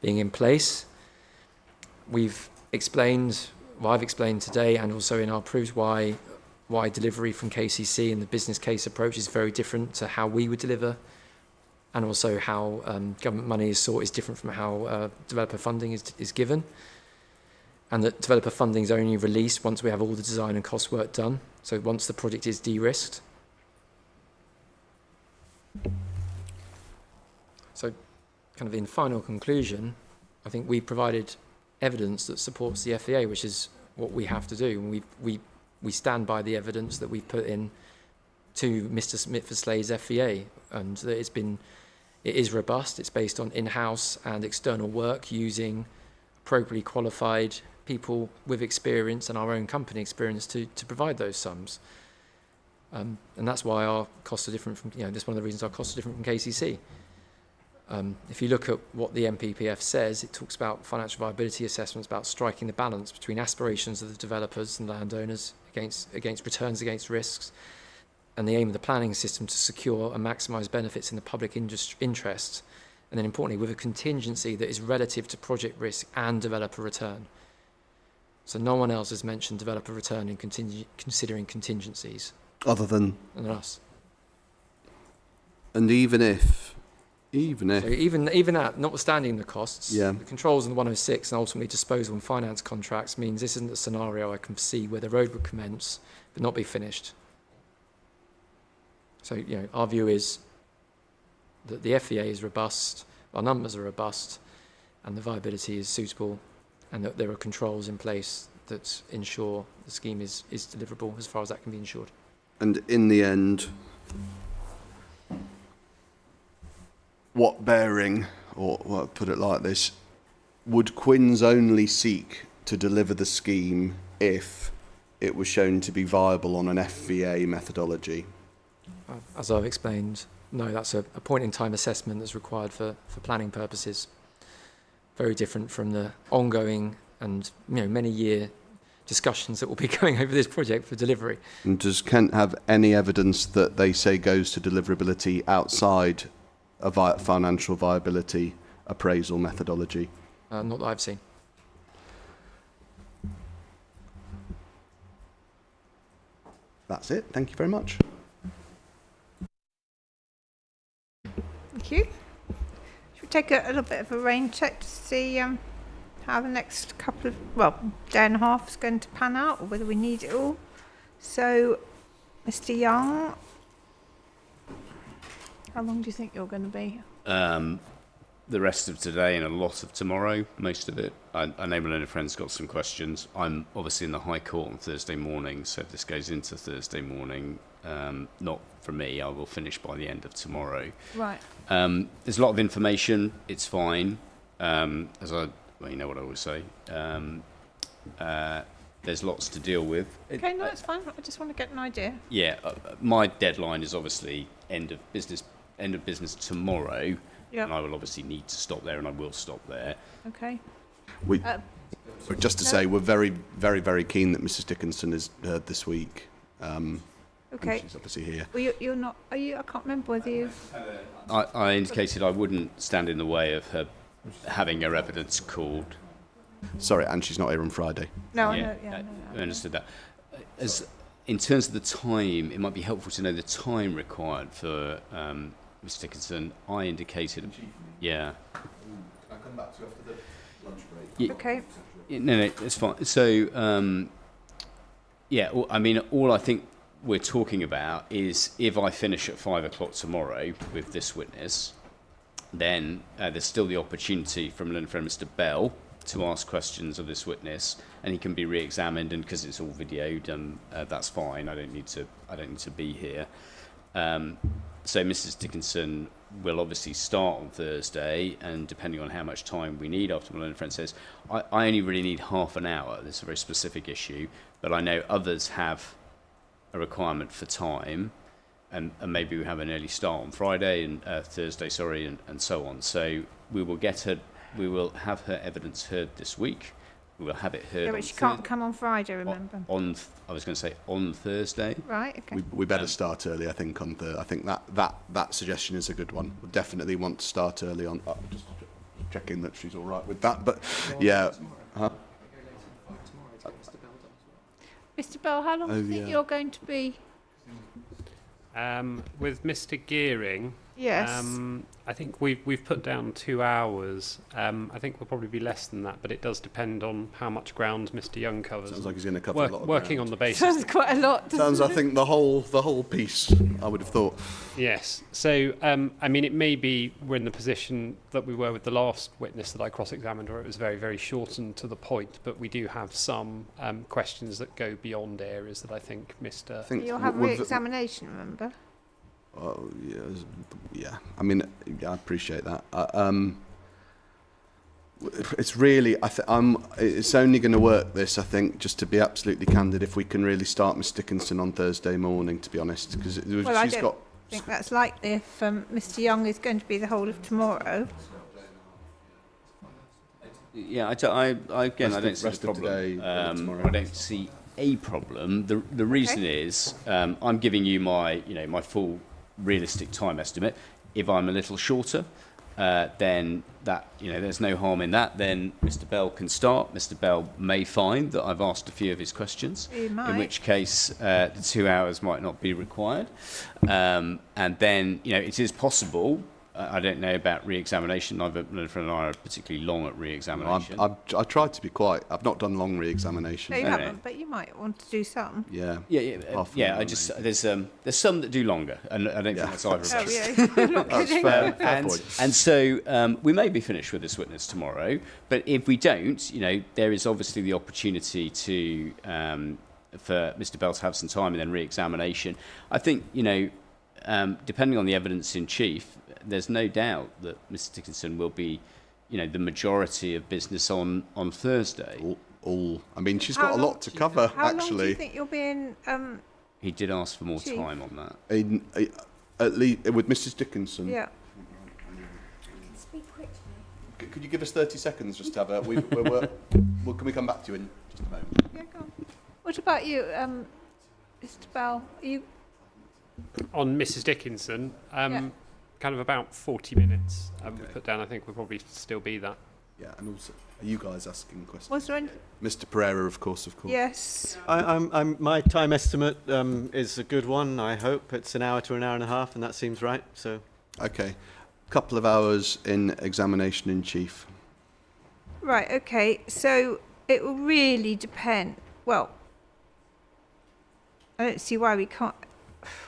being in place. We've explained, well, I've explained today and also in our proofs why delivery from KCC and the business case approach is very different to how we would deliver, and also how government money is sought is different from how developer funding is given, and that developer funding is only released once we have all the design and cost work done, so once the project is de-risked. So kind of in final conclusion, I think we provided evidence that supports the FEA, which is what we have to do. And we stand by the evidence that we've put in to Mr. Smith-Slay's FEA, and that it is robust. It's based on in-house and external work using appropriately qualified people with experience and our own company experience to provide those sums. And that's why our costs are different from, that's one of the reasons our costs are different from KCC. If you look at what the MPPF says, it talks about financial viability assessments, about striking the balance between aspirations of the developers and landowners against returns against risks, and the aim of the planning system to secure and maximise benefits in the public interest, and then importantly with a contingency that is relative to project risk and developer return. So no one else has mentioned developer return in considering contingencies. Other than us. And even if So even that, notwithstanding the costs, Yeah. the controls in the 106 and ultimately disposal and finance contracts means this isn't a scenario I can see where the road would commence but not be finished. So our view is that the FEA is robust, our numbers are robust, and the viability is suitable, and that there are controls in place that ensure the scheme is deliverable as far as that can be ensured. And in the end, what bearing, or well, put it like this, would Quinns only seek to deliver the scheme if it was shown to be viable on an FVA methodology? As I've explained, no, that's a point-in-time assessment that's required for planning purposes. Very different from the ongoing and many-year discussions that will be going over this project for delivery. And does Kent have any evidence that they say goes to deliverability outside a financial viability appraisal methodology? Not that I've seen. That's it. Thank you very much. Thank you. Should we take a little bit of a rain check to see how the next day and a half is going to pan out, or whether we need it all? So, Mr. Young, how long do you think you're going to be? The rest of today and a lot of tomorrow, most of it. I know my learned friend's got some questions. I'm obviously in the High Court on Thursday morning, so if this goes into Thursday morning, not for me, I will finish by the end of tomorrow. Right. There's a lot of information, it's fine. You know what I always say. There's lots to deal with. Okay, no, it's fine. I just want to get an idea. Yeah, my deadline is obviously end of business tomorrow. Yep. And I will obviously need to stop there, and I will stop there. Okay. Just to say, we're very, very, very keen that Mrs. Dickinson is heard this week. Okay. She's obviously here. Well, you're not. Are you? I can't remember whether you. I indicated I wouldn't stand in the way of her having her evidence called. Sorry, and she's not here on Friday. No, Yeah, I know. Yeah, I understood that. In terms of the time, it might be helpful to know the time required for Mr. Dickinson. I indicated, yeah. come back to after the lunch break. Yeah. Okay. No, it's fine. So, yeah, I mean, all I think we're talking about is if I finish at 5 o'clock tomorrow with this witness, then there's still the opportunity from learned friend Mr. Bell to ask questions of this witness, and he can be re-examined. And because it's all videoed, that's fine. I don't need to be here. So Mrs. Dickinson will obviously start on Thursday, and depending on how much time we need after my learned friend says, I only really need half an hour. This is a very specific issue, but I know others have a requirement for time, and maybe we have an early start on Friday and Thursday, and so on. So we will have her evidence heard this week. We will have it heard. Yeah, but she can't come on Friday, remember? I was going to say on Thursday. Right, okay. We better start early, I think, on the. I think that suggestion is a good one. We definitely want to start early on. Just checking that she's all right with that. But yeah. Huh? Mr. Bell, how long do you think you're going to be? With Mr. Gearing, Yes. I think we've put down 2 hours. I think we'll probably be less than that, but it does depend on how much ground Mr. Young covers. Sounds like he's going to cover a lot of working ground. on the basis. Sounds quite a lot. Sounds, I think, the whole piece. I would have thought. Yes. So, I mean, it may be we're in the position that we were with the last witness that I cross-examined, where it was very, very short and to the point. But we do have some questions that go beyond areas that I think Mr. I think You'll have re-examination, remember? Oh yeah. I mean, yeah, I appreciate that. It's really, it's only going to work. This, I think, just to be absolutely candid, if we can really start Miss Dickinson on Thursday morning, to be honest, because she's got. I think that's likely if Mr. Young is going to be the whole of tomorrow. Yeah, I don't see a problem. I don't see a problem. The reason is I'm giving you my full realistic time estimate. If I'm a little shorter, then that there's no harm in that. Then Mr. Bell can start. Mr. Bell may find that I've asked a few of his questions, in which case the 2 hours might not be required. And then it is possible. I don't know about re-examination. Neither Friend and I are particularly long at re-examination. I tried to be quiet. I've not done long re-examination. No, you haven't, but you might want to do some. Yeah. Yeah. I just there's some that do longer, and I don't think that's either of us. Oh yeah, you're not That's kidding. fair. And so we may be finished with this witness tomorrow, but if we don't, there is obviously the opportunity to for Mr. Bell to have some time and then re-examination. I think depending on the evidence in chief, there's no doubt that Mr. Dickinson will be, the majority of business on Thursday. I mean, she's got a lot to cover, How long do actually. you think you'll be in? He did ask for more Chief. time on that. At least with Mrs. Dickinson. Yeah. Speak quickly. Could you give us 30 seconds just to have a... can we come back to you in just a moment? Yeah, go on. What about you, Mr. Bell? Are you? On Mrs. Dickinson, Yeah. kind of about 40 minutes. We put down. I think we'll probably still be that. Yeah, and also, are you guys asking questions? Was there any? Mr. Pereira, of course. Yes. My time estimate is a good one. I hope it's an hour to an hour and a half, and that seems right. So. Okay. Couple of hours in examination in chief. Right. Okay. So it will really depend. Well, I don't see why we can't.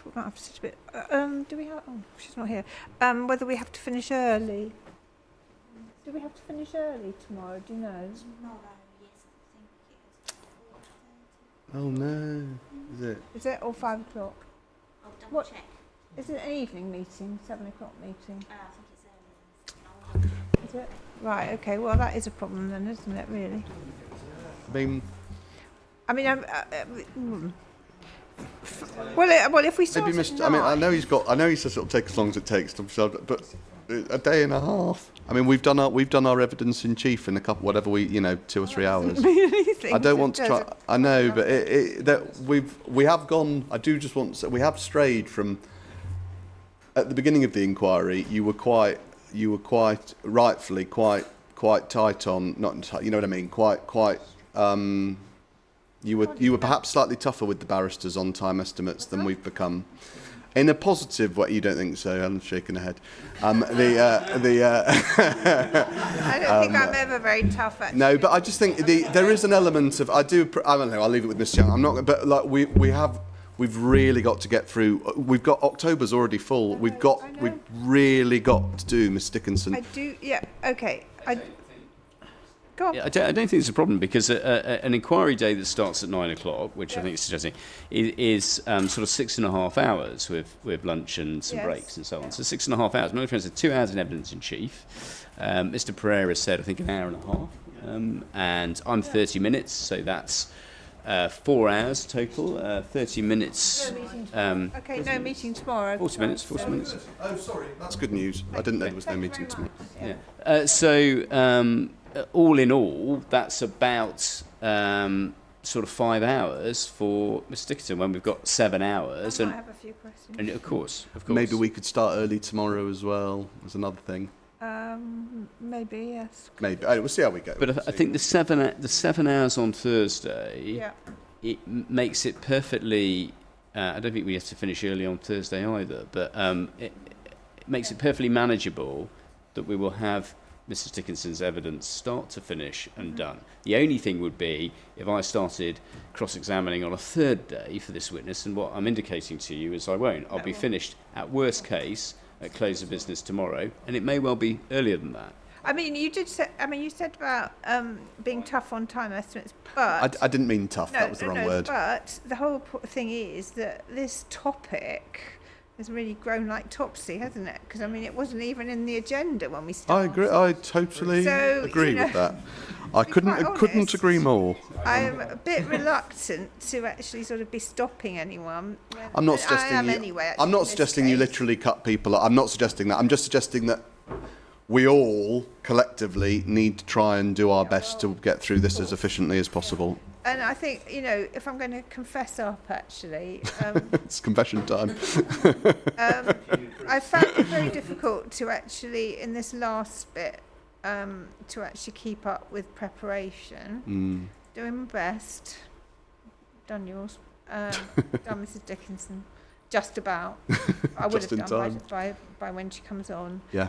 We might have to sit a bit. Do we have? Oh, she's not here. Whether we have to finish early. Do we have to finish early tomorrow? Do you know? Tomorrow, yes, I think it's 4:30. Oh no, is it? Is it or 5 o'clock? I'll double What? check. Is it an evening meeting? 7 o'clock meeting? I think it's early. Is it? Right. Okay. Well, that is a problem then, isn't it? Really. I mean, Well, if we start maybe at Mr. I mean, I 9, know he's to sort of take as long as it takes to, but a day and a half. I mean, we've done our evidence in chief in a couple, whatever 2 or 3 hours. I don't want to try. I know, but we have gone. I do just want to say we have strayed from. At the beginning of the inquiry, you were quite rightfully quite tight on. Not tight, you know what I mean. Quite. You were perhaps slightly tougher with the barristers on time estimates than we've become. In a positive way, you don't think so? I'm shaking her head. I don't think I'm ever very tough, actually. No, but I just think there is an element of I don't know. I'll leave it with Miss Young. I'm not. But like we've really got to get through. We've got October's already full. We've really got to do Miss Dickinson. I do. Yeah. Okay. Go on. Yeah, I don't think it's a problem because an inquiry day that starts at 9 o'clock, which I think is suggesting, is sort of 6.5 hours with lunch and some breaks and so on. So 6.5 hours. My friends said 2 hours in evidence in chief. Mr. Pereira said, I think, an hour and a half. And I'm 30 minutes, so that's 4 hours total, 30 minutes. Okay, no meeting tomorrow. 40 minutes, 40 minutes. Oh, sorry. That's good news. I didn't know there was no meeting tomorrow. Yeah. All in all, that's about sort of 5 hours for Mr. Dickinson when we've got 7 hours. I might have a few questions. And of course. Maybe we could start early tomorrow as well. As another thing. Maybe, yes. Maybe. We'll see how we go. But I think the 7 hours on Thursday, it makes it perfectly. I don't think we have to finish early on Thursday either. But it makes it perfectly manageable that we will have Mrs. Dickinson's evidence start to finish and done. The only thing would be if I started cross-examining on a third day for this witness, and what I'm indicating to you is I won't. I'll be finished at worst case at close of business tomorrow, and it may well be earlier than that. I mean, you did say. I mean, you said about being tough on time estimates, but I didn't mean tough. That was the wrong word. But the whole thing is that this topic has really grown like Topsy, hasn't it? Because I mean, it wasn't even in the agenda when we started. I agree. I totally agree with that. I couldn't agree more. I'm a bit reluctant to actually sort of be stopping anyone. I'm not suggesting I am you. anyway. I'm not suggesting you literally cut people. I'm not suggesting that. I'm just suggesting that we all collectively need to try and do our best to get through this as efficiently as possible. And I think, if I'm going to confess up, actually, it's confession time. I found it very difficult to actually, in this last bit, to actually keep up with preparation. Doing my best. Done yours. Done Mrs. Dickinson. Just about. I would Just have in done time. by when she comes on. Yeah.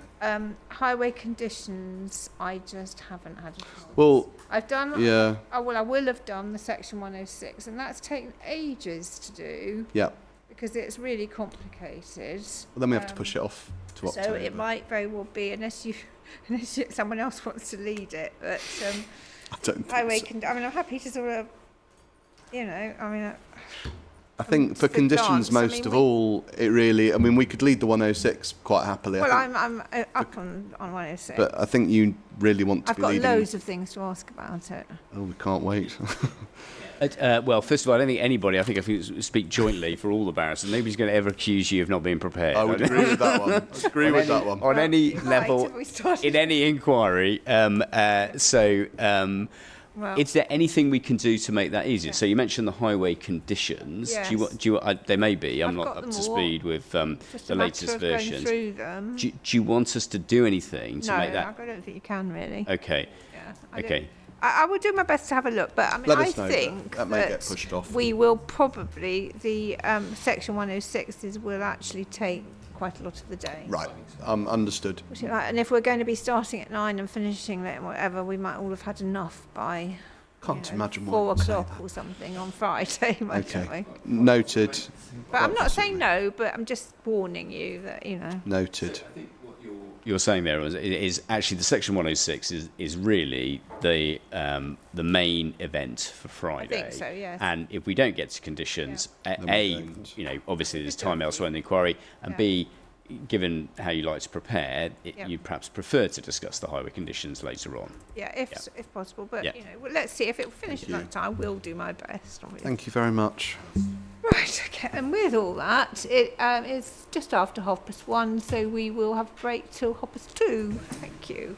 Highway conditions, I just haven't had a chance. Well, I've done. yeah. I will have done the section 106, and that's taken ages to do Yeah. because it's really complicated. Well, then we have to push it off to So October. it might very well be, unless someone else wants to lead it. But I don't think highway. so. I mean, I'm happy to sort of, I think for conditions, most of all, it really. I mean, we could lead the 106 quite happily. Well, I think, I'm up on 106. but I think you really want to I've be got leading. loads of things to ask about it. Oh, we can't wait. Well, first of all, I don't think anybody, I think if you speak jointly for all the barristers, nobody's going to ever accuse you of not being prepared. I would agree with that one. I agree with that one. On any Right, level, have we started? in any inquiry. Well, Is there anything we can do to make that easier? So you mentioned the highway conditions. Yes. They may be. I'm I've not got up them to all. speed with just the a matter latest of going version. through them. Do you want us to do anything to No, make that? I don't think you can really. Okay. Yeah, I don't- Okay. I will do my best to have a look, but I mean, Let I us know, think that may get pushed off. we will probably the section 106s will actually take quite a lot of the day. Right. Understood. And if we're going to be starting at 9 and finishing late and whatever, we might all have had enough by Can't imagine why 4 you'd say o'clock or something on Friday, mightn't Okay. we? Noted. But I'm not saying no, but I'm just warning you that Noted. You're saying there is actually the section 106 is really the main event for Friday. I think so, yes. And if we don't get to conditions, Then we A, don't. obviously there's time elsewhere in the inquiry, and Yeah. B, given how you like to prepare, Yeah. you perhaps prefer to discuss the highway conditions later on. Yeah, if possible. But Yeah. well, let's see if it finishes you. at that time. I will do my best. Obviously. Thank you very much. Right, okay. And with all that, it is just after 1:30, so we will have a break till 2:30. Thank you.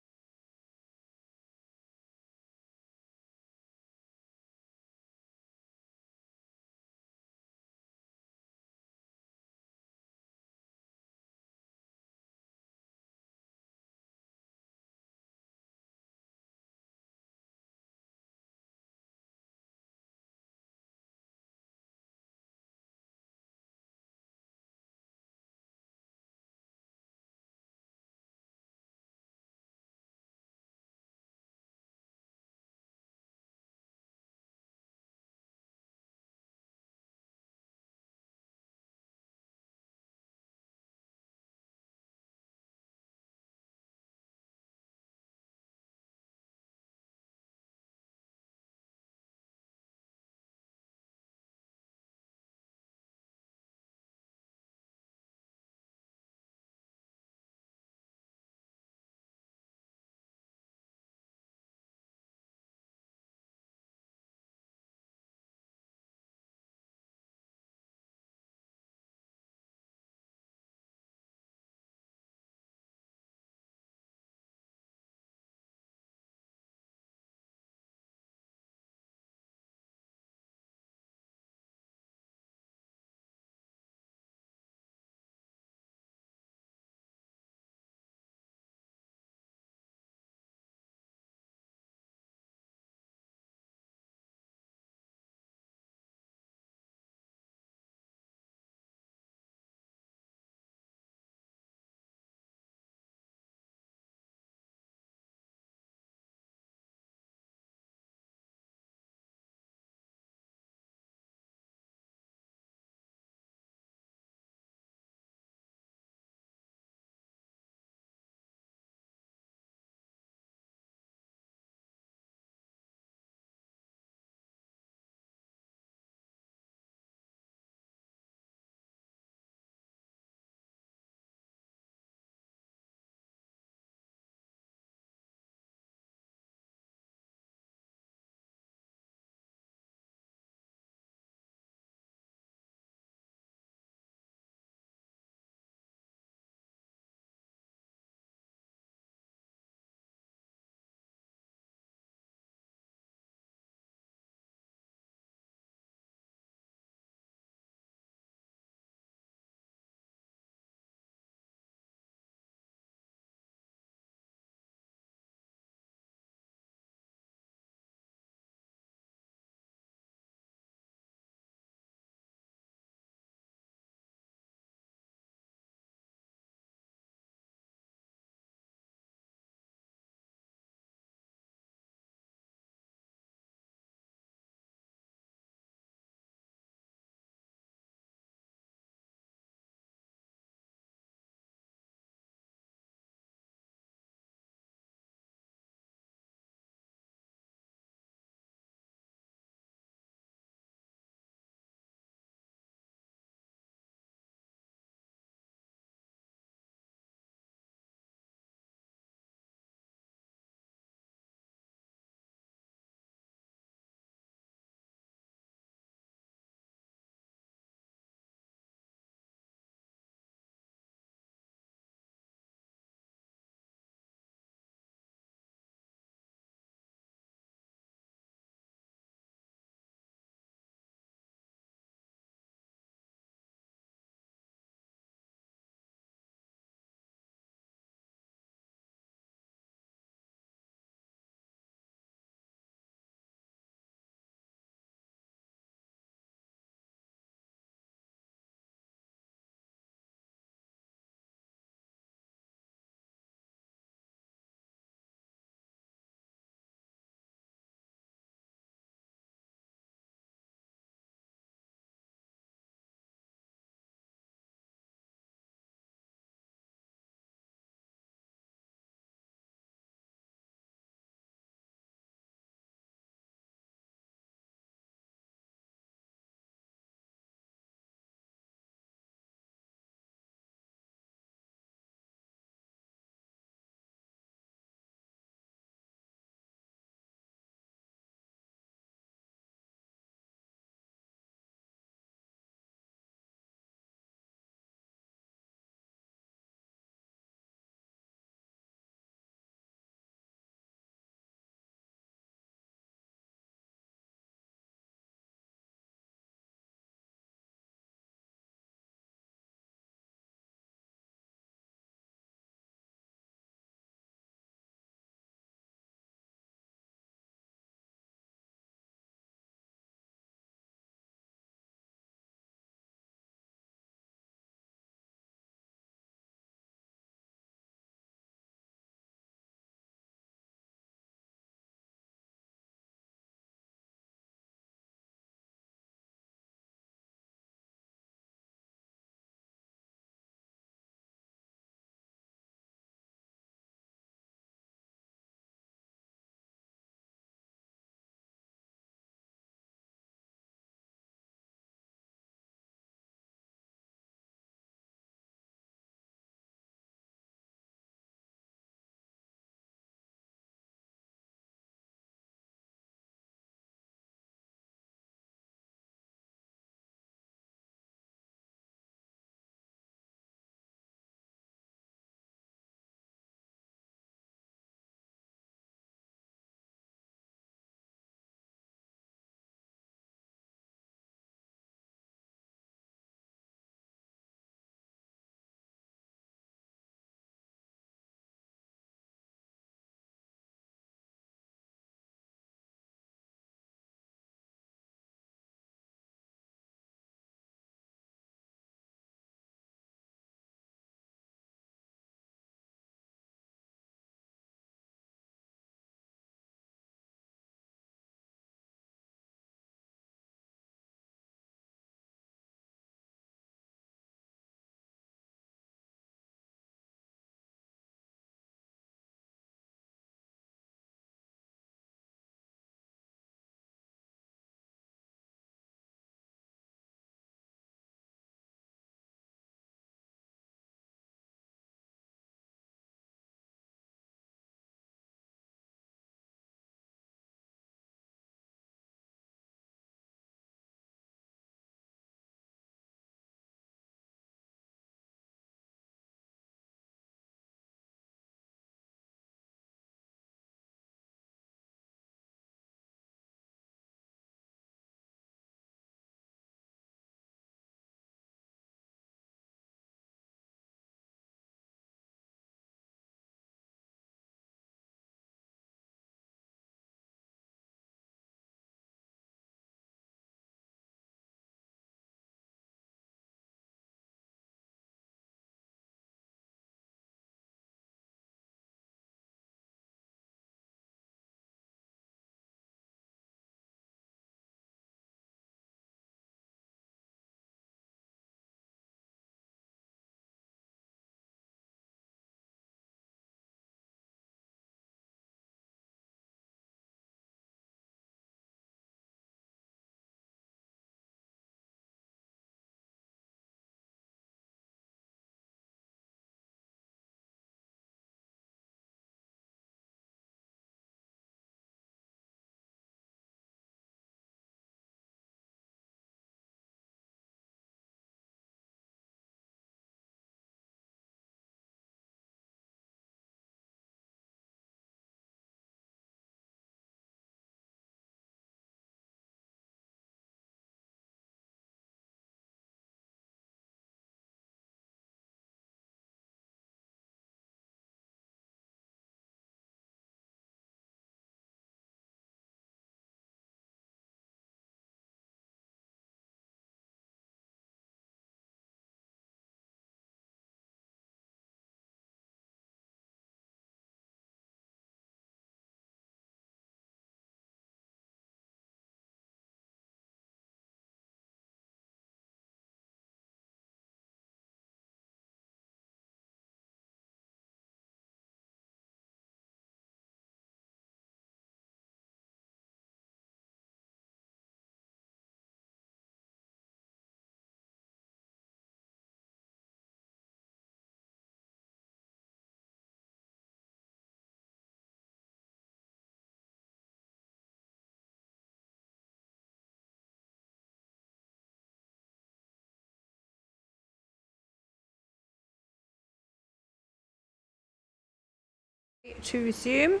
To resume.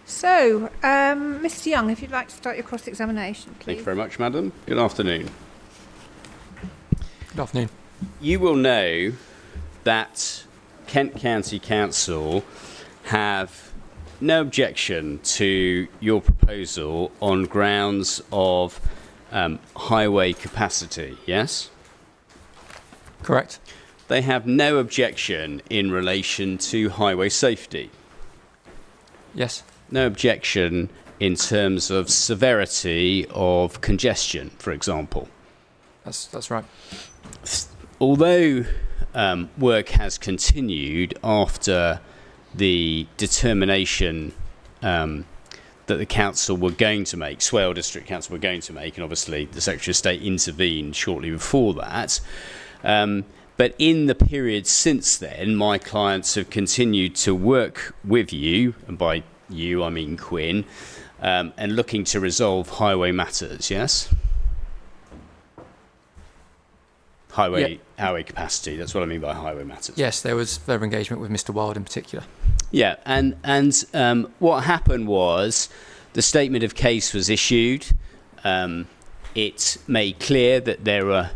So, Mr. Young, if you'd like to start your cross-examination, please. Thank you very much, madam. Good afternoon. Good afternoon. You will know that Kent County Council have no objection to your proposal on grounds of highway capacity, yes? Correct. They have no objection in relation to highway safety. Yes. No objection in terms of severity of congestion, for example. That's right. Although work has continued after the determination that the council were going to make, Swale District Council were going to make, and obviously the Secretary of State intervened shortly before that. But in the period since then, my clients have continued to work with you, and by you I mean Quinn, and looking to resolve highway matters, yes? Highway capacity, that's what I mean by highway matters. Yes, there was further engagement with Mr. Wild in particular. Yeah, and what happened was the statement of case was issued. It made clear that there were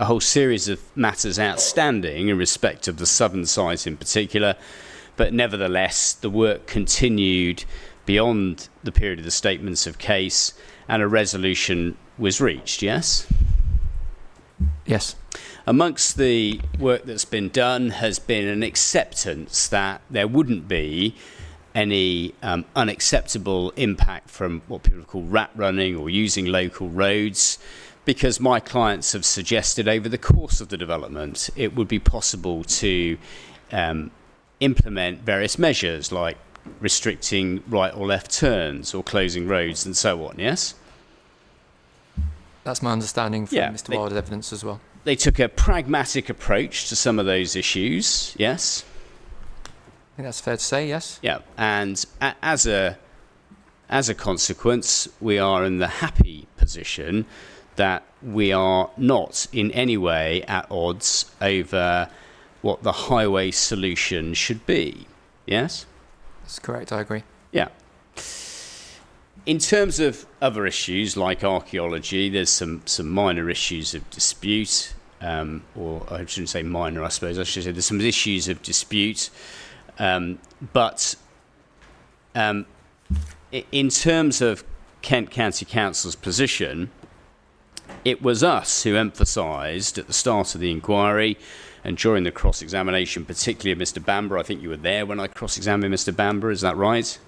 a whole series of matters outstanding in respect of the southern site in particular, but nevertheless the work continued beyond the period of the statements of case and a resolution was reached, yes? Yes. Amongst the work that's been done has been an acceptance that there wouldn't be any unacceptable impact from what people call rat running or using local roads, because my clients have suggested over the course of the development it would be possible to implement various measures like restricting right or left turns or closing roads and so on, yes? That's my understanding from Yeah, Mr. Wild's evidence as well. They took a pragmatic approach to some of those issues, yes? I think that's fair to say, yes. Yeah, and as a consequence, we are in the happy position that we are not in any way at odds over what the highway solution should be. Yes? That's correct, I agree. Yeah. In terms of other issues like archaeology, there's some minor issues of dispute, or I shouldn't say minor, I suppose. I should say there's some issues of dispute. But in terms of Kent County Council's position, it was us who emphasised at the start of the inquiry and during the cross-examination, particularly of Mr. Bamber. I think you were there when I cross-examined Mr. Bamber, is that right?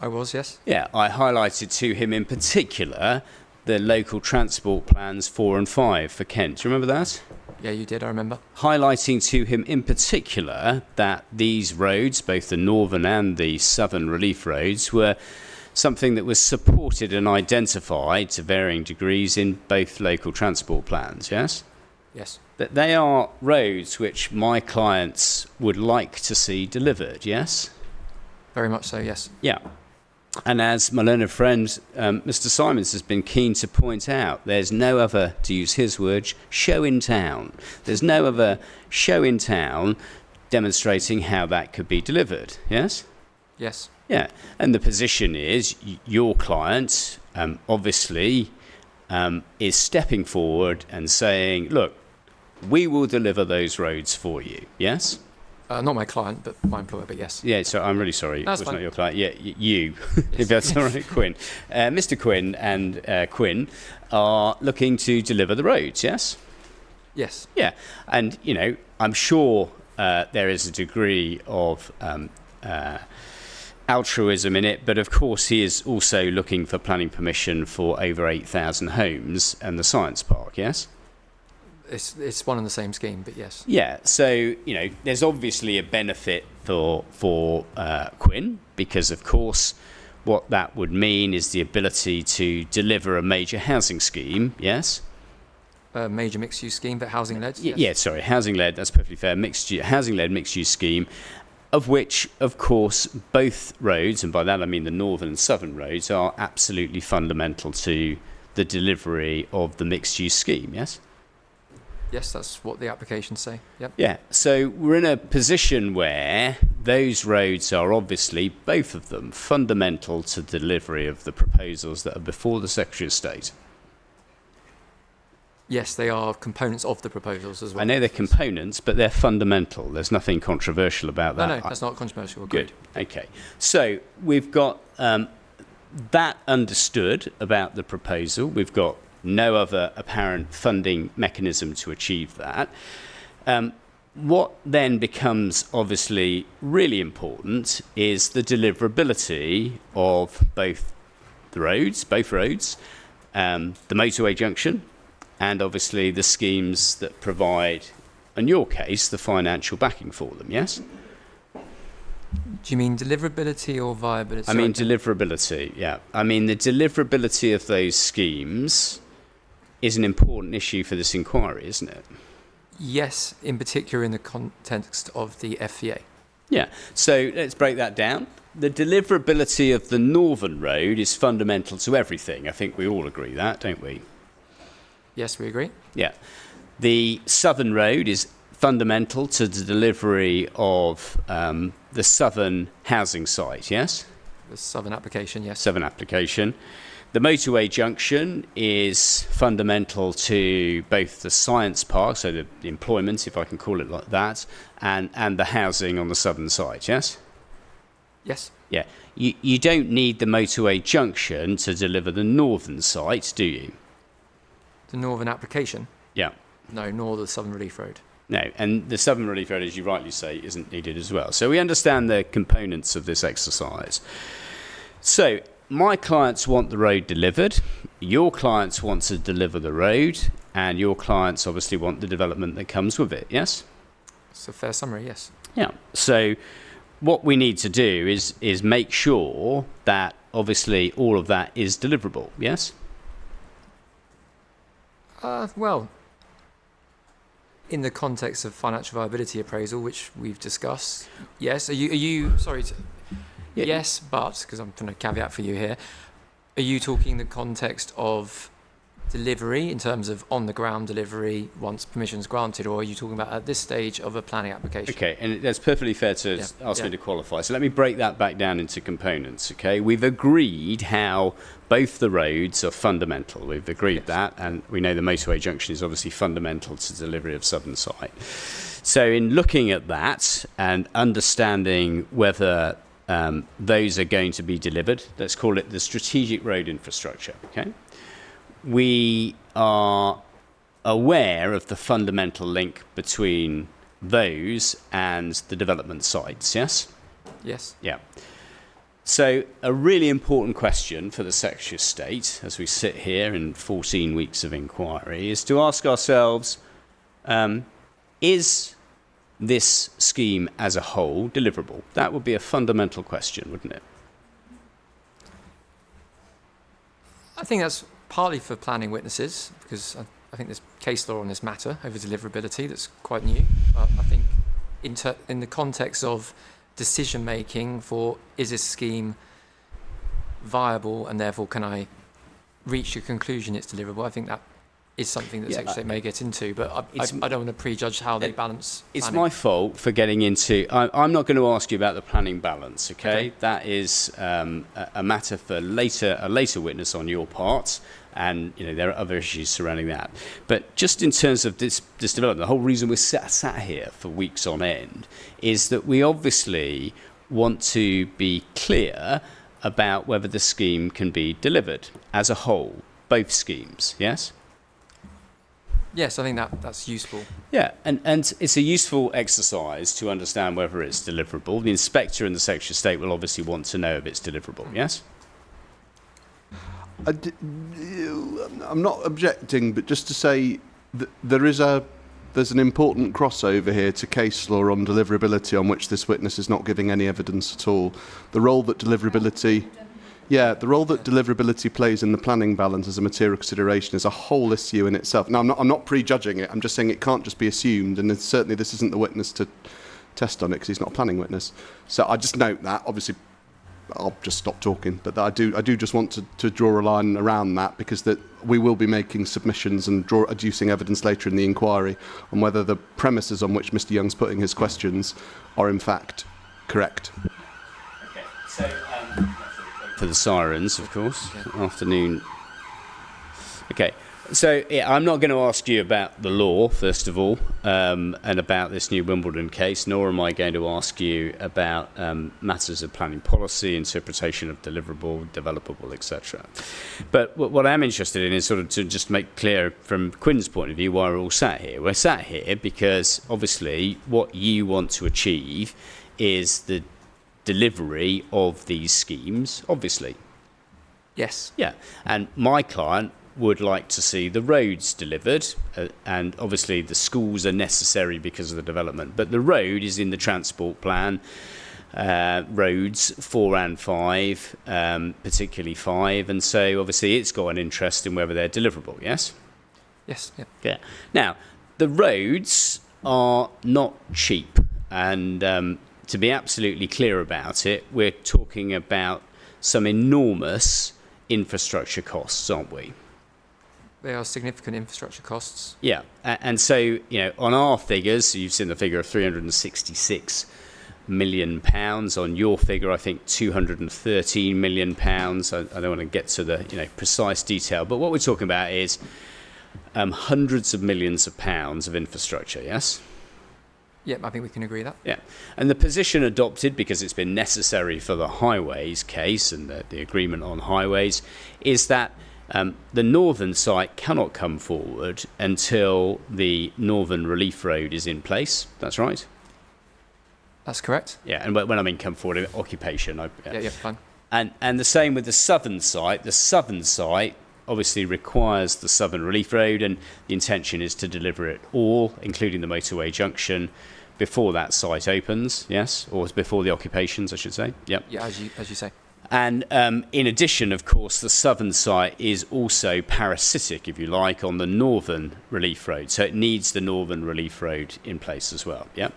I was, yes. Yeah, I highlighted to him in particular the local transport plans 4 and 5 for Kent. Do you remember that? Yeah, you did, I remember. Highlighting to him in particular that these roads, both the northern and the southern relief roads, were something that was supported and identified to varying degrees in both local transport plans, yes? Yes. That they are roads which my clients would like to see delivered, yes? Very much so, yes. Yeah. And as my learned friend, Mr. Simons, has been keen to point out, there's no other, to use his words, show in town. There's no other show in town demonstrating how that could be delivered, yes? Yes. Yeah, and the position is your client obviously is stepping forward and saying, look, we will deliver those roads for you, yes? Not my client, but my employer, but yes. Yeah, so I'm really sorry. That's it was fine. not your client. Yeah, you, if that's all right, Quinn. Mr. Quinn and Quinn are looking to deliver the roads, yes? Yes. Yeah, and, you know, I'm sure there is a degree of altruism in it, but of course he is also looking for planning permission for over 8,000 homes and the science park, yes? It's one and the same scheme, but yes. Yeah, so, you know, there's obviously a benefit for Quinn, because of course what that would mean is the ability to deliver a major housing scheme, yes? A major mixed-use scheme, but housing-led. Yes. Yeah, sorry, housing-led, that's perfectly fair, housing-led mixed-use scheme, of which, of course, both roads, and by that I mean the northern and southern roads, are absolutely fundamental to the delivery of the mixed-use scheme, yes? Yes, that's what the applications say. Yep. Yeah, so we're in a position where those roads are obviously, both of them, fundamental to delivery of the proposals that are before the Secretary of State. Yes, they are components of the proposals as well. I know they're components, but they're fundamental. There's nothing controversial about that. No, that's not controversial. Agreed. Good. Okay. So we've got that understood about the proposal. We've got no other apparent funding mechanism to achieve that. What then becomes obviously really important is the deliverability of both roads, the motorway junction, and obviously the schemes that provide, in your case, the financial backing for them, yes? Do you mean deliverability or viability? I mean deliverability, yeah. I mean the deliverability of those schemes is an important issue for this inquiry, isn't it? Yes, in particular in the context of the FVA. Yeah, so let's break that down. The deliverability of the Northern Road is fundamental to everything. I think we all agree that, don't we? Yes, we agree. Yeah. The Southern Road is fundamental to the delivery of the Southern housing site, yes? The Southern application, yes. Southern application. The motorway junction is fundamental to both the science park, so the employment, if I can call it like that, and the housing on the southern side, yes? Yes. Yeah. You don't need the motorway junction to deliver the northern site, do you? The Northern application? Yeah. No, nor the Southern Relief Road. No, and the Southern Relief Road, as you rightly say, isn't needed as well. So we understand the components of this exercise. So my clients want the road delivered, your clients want to deliver the road, and your clients obviously want the development that comes with it, yes? It's a fair summary, yes. Yeah. So what we need to do is make sure that obviously all of that is deliverable, yes? Well, in the context of financial viability appraisal, which we've discussed, yes. Are you sorry? Yeah. Yes, but because I'm putting a caveat for you here, are you talking the context of delivery in terms of on the ground delivery once permission's granted, or are you talking about at this stage of a planning application? Okay, and that's perfectly fair to ask me to qualify. So let me break that back down into components, okay? We've agreed how both the roads are fundamental. We've agreed that, and we know the motorway junction is obviously fundamental to delivery of southern site. So in looking at that and understanding whether those are going to be delivered, let's call it the strategic road infrastructure, okay? We are aware of the fundamental link between those and the development sites, yes? Yes. Yeah. So a really important question for the Secretary of State, as we sit here in 14 weeks of inquiry, is to ask ourselves, is this scheme as a whole deliverable? That would be a fundamental question, wouldn't it? I think that's partly for planning witnesses, because I think there's case law on this matter over deliverability that's quite new. But I think in the context of decision making for is this scheme viable and therefore can I reach a conclusion it's deliverable, I think that is something that Secretary of State may get into, but I don't want to prejudge how they balance planning. It's my fault for getting into... I'm not going to ask you about the planning balance, okay? That is a matter for a later witness on your part, and there are other issues surrounding that. But just in terms of this development, the whole reason we're sat here for weeks on end is that we obviously want to be clear about whether the scheme can be delivered as a whole, both schemes, yes? Yes, I think that's useful. Yeah, and it's a useful exercise to understand whether it's deliverable. The inspector and the Secretary of State will obviously want to know if it's deliverable, yes? I'm not objecting, but just to say that there's an important crossover here to case law on deliverability, on which this witness is not giving any evidence at all. The role that deliverability plays in the planning balance as a material consideration is a whole issue in itself. Now, I'm not prejudging it. I'm just saying it can't just be assumed, and certainly this isn't the witness to test on it because he's not a planning witness. So I just note that, obviously, I'll just stop talking. But I do just want to draw a line around that, because that we will be making submissions and adducing evidence later in the inquiry on whether the premises on which Mr. Young's putting his questions are in fact correct. Okay, so for the sirens, of course. Afternoon. Okay. So, yeah, I'm not going to ask you about the law, first of all, and about this new Wimbledon case, nor am I going to ask you about matters of planning policy, interpretation of deliverable, developable, etc. But what I'm interested in is sort of to just make clear from Quinn's point of view why we're all sat here. We're sat here because, obviously, what you want to achieve is the delivery of these schemes, obviously. Yes. Yeah, and my client would like to see the roads delivered, and obviously the schools are necessary because of the development, but the road is in the transport plan, roads 4 and 5, particularly 5, and so obviously it's got an interest in whether they're deliverable, yes? Yes. Yeah. Yeah. Now, the roads are not cheap, and to be absolutely clear about it, we're talking about some enormous infrastructure costs, aren't we? They are significant infrastructure costs. Yeah, and so, you know, on our figures, you've seen the figure of £366 million. On your figure, I think £213 million. I don't want to get to the precise detail, but what we're talking about is hundreds of millions of pounds of infrastructure, yes? Yeah, I think we can agree that. Yeah, and the position adopted, because it's been necessary for the highways case and the agreement on highways, is that the northern site cannot come forward until the Northern Relief Road is in place. That's right? That's correct. Yeah, and when I mean come forward, occupation. Yeah, fine. And the same with the southern site. The southern site obviously requires the Southern Relief Road, and the intention is to deliver it all, including the motorway junction, before that site opens, yes? Or before the occupations, I should say. Yep. Yeah, as you say. And in addition, of course, the southern site is also parasitic, if you like, on the Northern Relief Road. So it needs the Northern Relief Road in place as well. Yeah.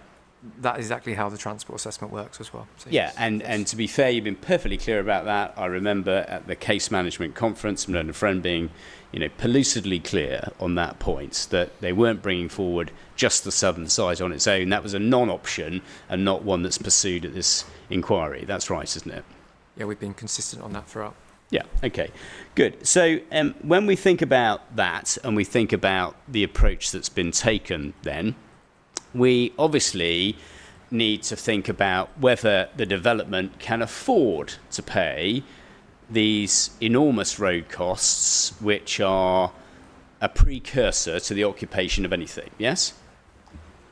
That is exactly how the transport assessment works as well. So Yeah, yes. and to be fair, you've been perfectly clear about that. I remember at the case management conference, I've known a friend being, pellucidly clear on that point, that they weren't bringing forward just the southern site on its own. That was a non-option and not one that's pursued at this inquiry. That's right, isn't it? Yeah, we've been consistent on that throughout. Yeah, okay, good. So when we think about that and we think about the approach that's been taken then, we obviously need to think about whether the development can afford to pay these enormous road costs, which are a precursor to the occupation of anything, yes?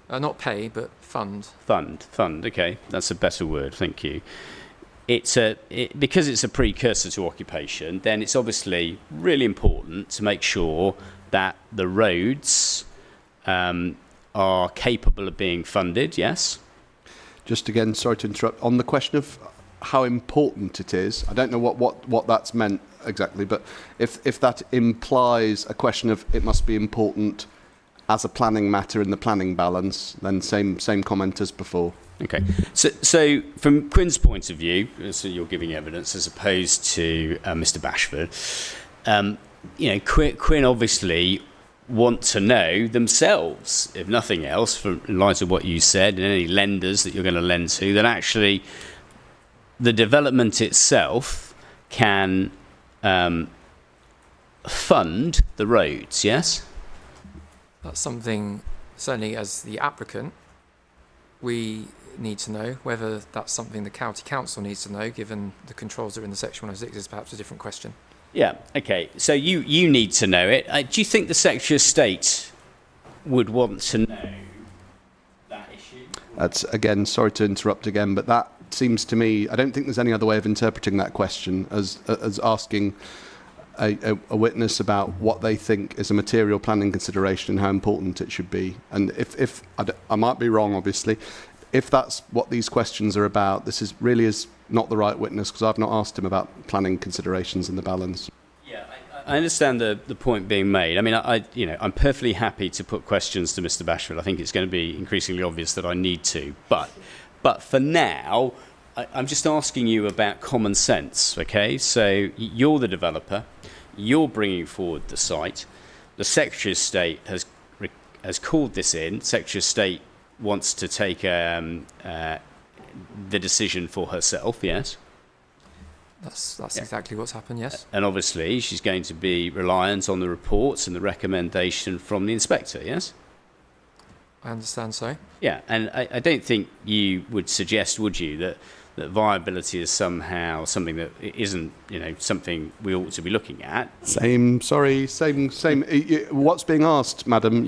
Not pay, but fund. Fund, okay, that's a better word, thank you. Because it's a precursor to occupation, then it's obviously really important to make sure that the roads are capable of being funded, yes? Just again, sorry to interrupt, on the question of how important it is, I don't know what that's meant exactly, but if that implies a question of it must be important as a planning matter in the planning balance, then same comment as before. Okay, so from Quinn's point of view, so you're giving evidence as opposed to Mr. Bashford, Quinn obviously want to know themselves, if nothing else, in light of what you said, and any lenders that you're going to lend to, that actually the development itself can fund the roads, yes? That's something, certainly as the applicant, we need to know. Whether that's something the county council needs to know, given the controls that are in the Section 106, is perhaps a different question. Yeah, okay. So you need to know it. Do you think the Secretary of State would want to know that issue? That's, again, sorry to interrupt again, but that seems to me, I don't think there's any other way of interpreting that question as asking a witness about what they think is a material planning consideration and how important it should be. And if I might be wrong, obviously, if that's what these questions are about, this is not the right witness, because I've not asked him about planning considerations in the balance. Yeah, I understand the point being made. I mean, I'm perfectly happy to put questions to Mr. Bashford. I think it's going to be increasingly obvious that I need to. But for now, I'm just asking you about common sense, okay? So you're the developer, you're bringing forward the site, the Secretary of State has called this in, Secretary of State wants to take the decision for herself, yes? That's exactly what's happened, yes. And obviously she's going to be reliant on the reports and the recommendation from the inspector, yes? I understand so. Yeah, and I don't think you would suggest, would you, that viability is somehow something that isn't, something we ought to be looking at? Same. What's being asked, madam,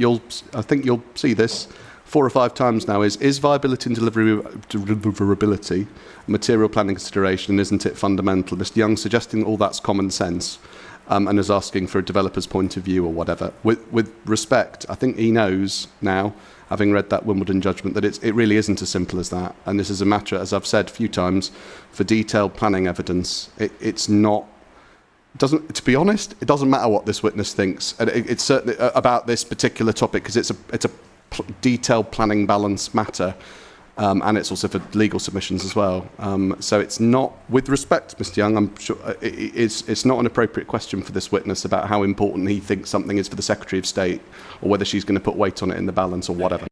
I think you'll see this 4 or 5 times now, is viability and deliverability a material planning consideration, and isn't it fundamental? Mr. Young suggesting all that's common sense, and is asking for a developer's point of view or whatever. With respect, I think he knows now, having read that Wimbledon judgment, that it really isn't as simple as that. And this is a matter, as I've said a few times, for detailed planning evidence. It's not. To be honest, it doesn't matter what this witness thinks. And it's certainly about this particular topic, because it's a detailed planning balance matter, and it's also for legal submissions as well. So it's not, with respect, Mr. Young, I'm sure it's not an appropriate question for this witness about how important he thinks something is for the Secretary of State, or whether she's going to put weight on it in the balance or whatever.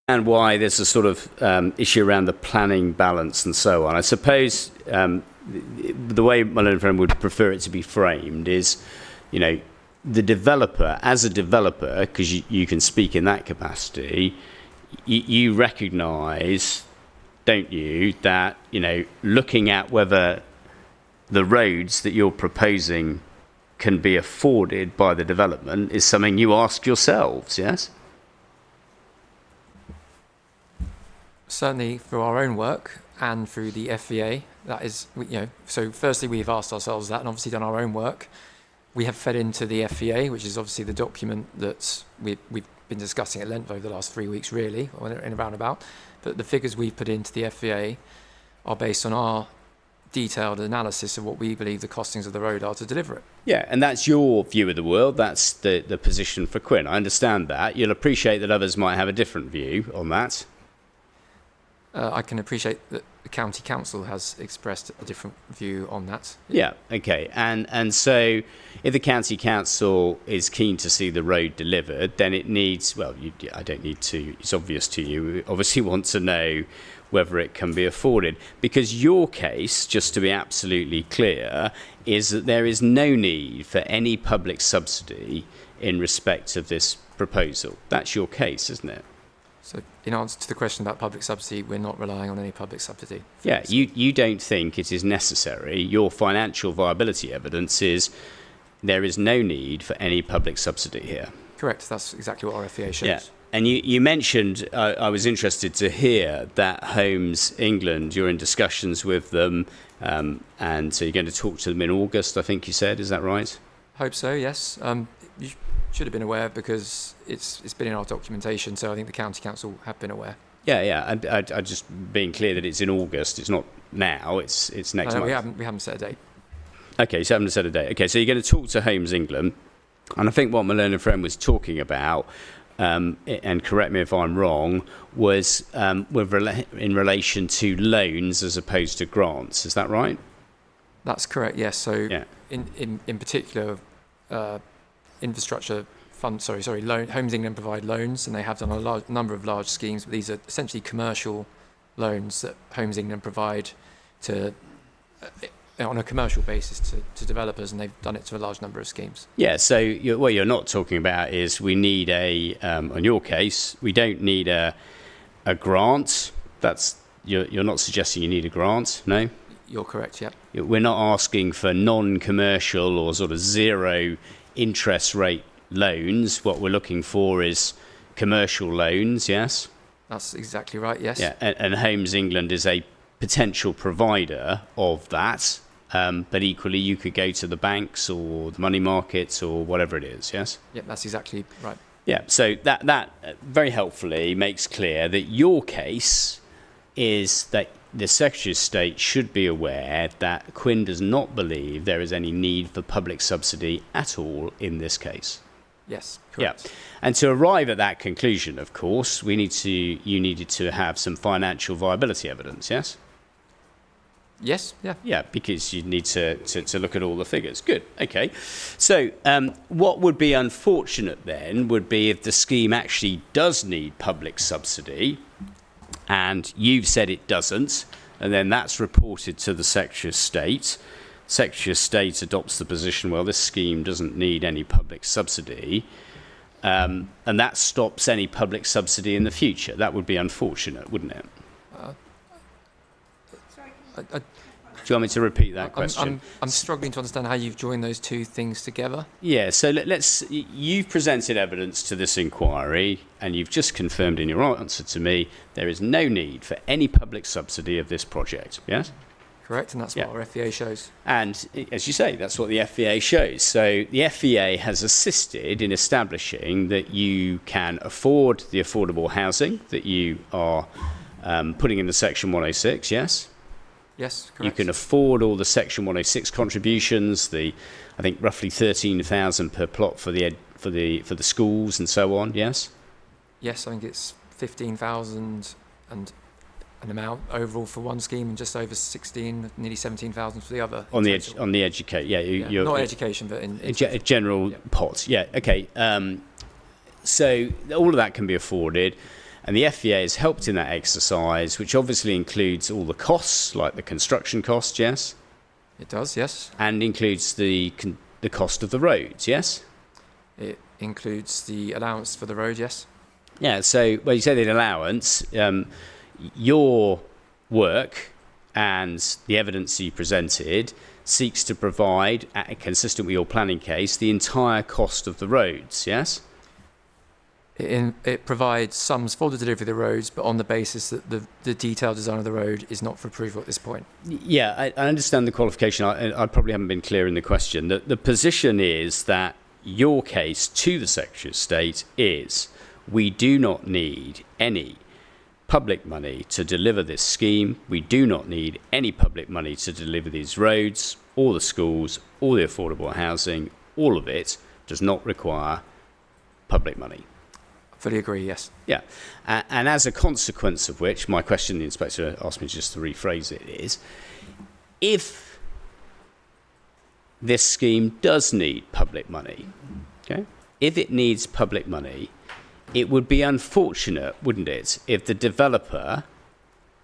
And why there's a sort of issue around the planning balance and so on. I suppose the way my learned friend would prefer it to be framed is, the developer, as a developer, because you can speak in that capacity, you recognise, don't you, that, looking at whether the roads that you're proposing can be afforded by the development is something you ask yourselves, yes? Certainly through our own work and through the FVA, that is, so firstly we've asked ourselves that and obviously done our own work. We have fed into the FVA, which is obviously the document that we've been discussing at length over the last 3 weeks, really, or in a roundabout. But the figures we've put into the FVA are based on our detailed analysis of what we believe the costings of the road are to deliver it. Yeah, and that's your view of the world. That's the position for Quinn. I understand that. You'll appreciate that others might have a different view on that. I can appreciate that the county council has expressed a different view on that. Yeah, okay. And so if the county council is keen to see the road delivered, then it needs, I don't need to, it's obvious to you, we obviously want to know whether it can be afforded. Because your case, just to be absolutely clear, is that there is no need for any public subsidy in respect of this proposal. That's your case, isn't it? So in answer to the question about public subsidy, we're not relying on any public subsidy. Yeah, you don't think it is necessary. Your financial viability evidence is there is no need for any public subsidy here. Correct, that's exactly what our FVA shows. Yeah. And you mentioned, I was interested to hear that Homes England, you're in discussions with them, and so you're going to talk to them in August, I think you said, is that right? Hope so, yes. You should have been aware because it's been in our documentation, so I think the county council have been aware. Yeah. I just being clear that it's in August. It's not now. It's next month. We haven't set a date. Okay, so I haven't set a date. Okay, so you're going to talk to Homes England, and I think what my learned friend was talking about, and correct me if I'm wrong, was in relation to loans as opposed to grants. Is that right? That's correct. Yes. So yeah. in particular. Infrastructure fund, Homes England provide loans, and they have done a number of large schemes, but these are essentially commercial loans that Homes England provide to on a commercial basis to developers, and they've done it to a large number of schemes. Yeah, so what you're not talking about is we need on your case, we don't need a grant. That's you're not suggesting you need a grant, no? You're correct, yeah. We're not asking for non-commercial or sort of zero interest rate loans. What we're looking for is commercial loans, yes? That's exactly right, yes. Yeah, and Homes England is a potential provider of that, but equally you could go to the banks or the money markets or whatever it is, yes? Yep, that's exactly right. Yeah, so that very helpfully makes clear that your case is that the Secretary of State should be aware that Quinn does not believe there is any need for public subsidy at all in this case. Yes, correct. Yeah. And to arrive at that conclusion, of course, you needed to have some financial viability evidence, yes? Yes, yeah. Yeah, because you need to look at all the figures. Good, okay. So what would be unfortunate then would be if the scheme actually does need public subsidy and you've said it doesn't, and then that's reported to the Secretary of State. Secretary of State adopts the position, well, this scheme doesn't need any public subsidy, and that stops any public subsidy in the future. That would be unfortunate, wouldn't it? Do you want me to repeat that question? I'm struggling to understand how you've joined those two things together. Yeah, so you've presented evidence to this inquiry and you've just confirmed in your answer to me there is no need for any public subsidy of this project, yes? Correct, and that's what our FEA shows. And as you say, that's what the FEA shows. So the FEA has assisted in establishing that you can afford the affordable housing that you are putting in the Section 106, yes? Yes, correct. You can afford all the Section 106 contributions, I think roughly 13,000 per plot for the schools and so on. Yes. Yes, I think it's 15,000 and an amount overall for one scheme, and just over 16, nearly 17,000 for the other. On the educate, yeah, not education, but in general pot. Yeah. Okay. So all of that can be afforded. And the FEA has helped in that exercise, which obviously includes all the costs, like the construction costs, yes? It does, yes. And includes the cost of the roads, yes? It includes the allowance for the road, yes. Yeah, so, well, you say the allowance. Your work and the evidence you presented seeks to provide, consistent with your planning case, the entire cost of the roads, yes? It provides sums for the delivery of the roads, but on the basis that the detailed design of the road is not for approval at this point. Yeah, I understand the qualification. I probably haven't been clear in the question. The position is that your case to the Secretary of State is we do not need any public money to deliver this scheme. We do not need any public money to deliver these roads, or the schools, or the affordable housing. All of it does not require public money. Fully agree, yes. Yeah, and as a consequence of which, my question, the inspector asked me just to rephrase it, is if this scheme does need public money, okay, if it needs public money, it would be unfortunate, wouldn't it, if the developer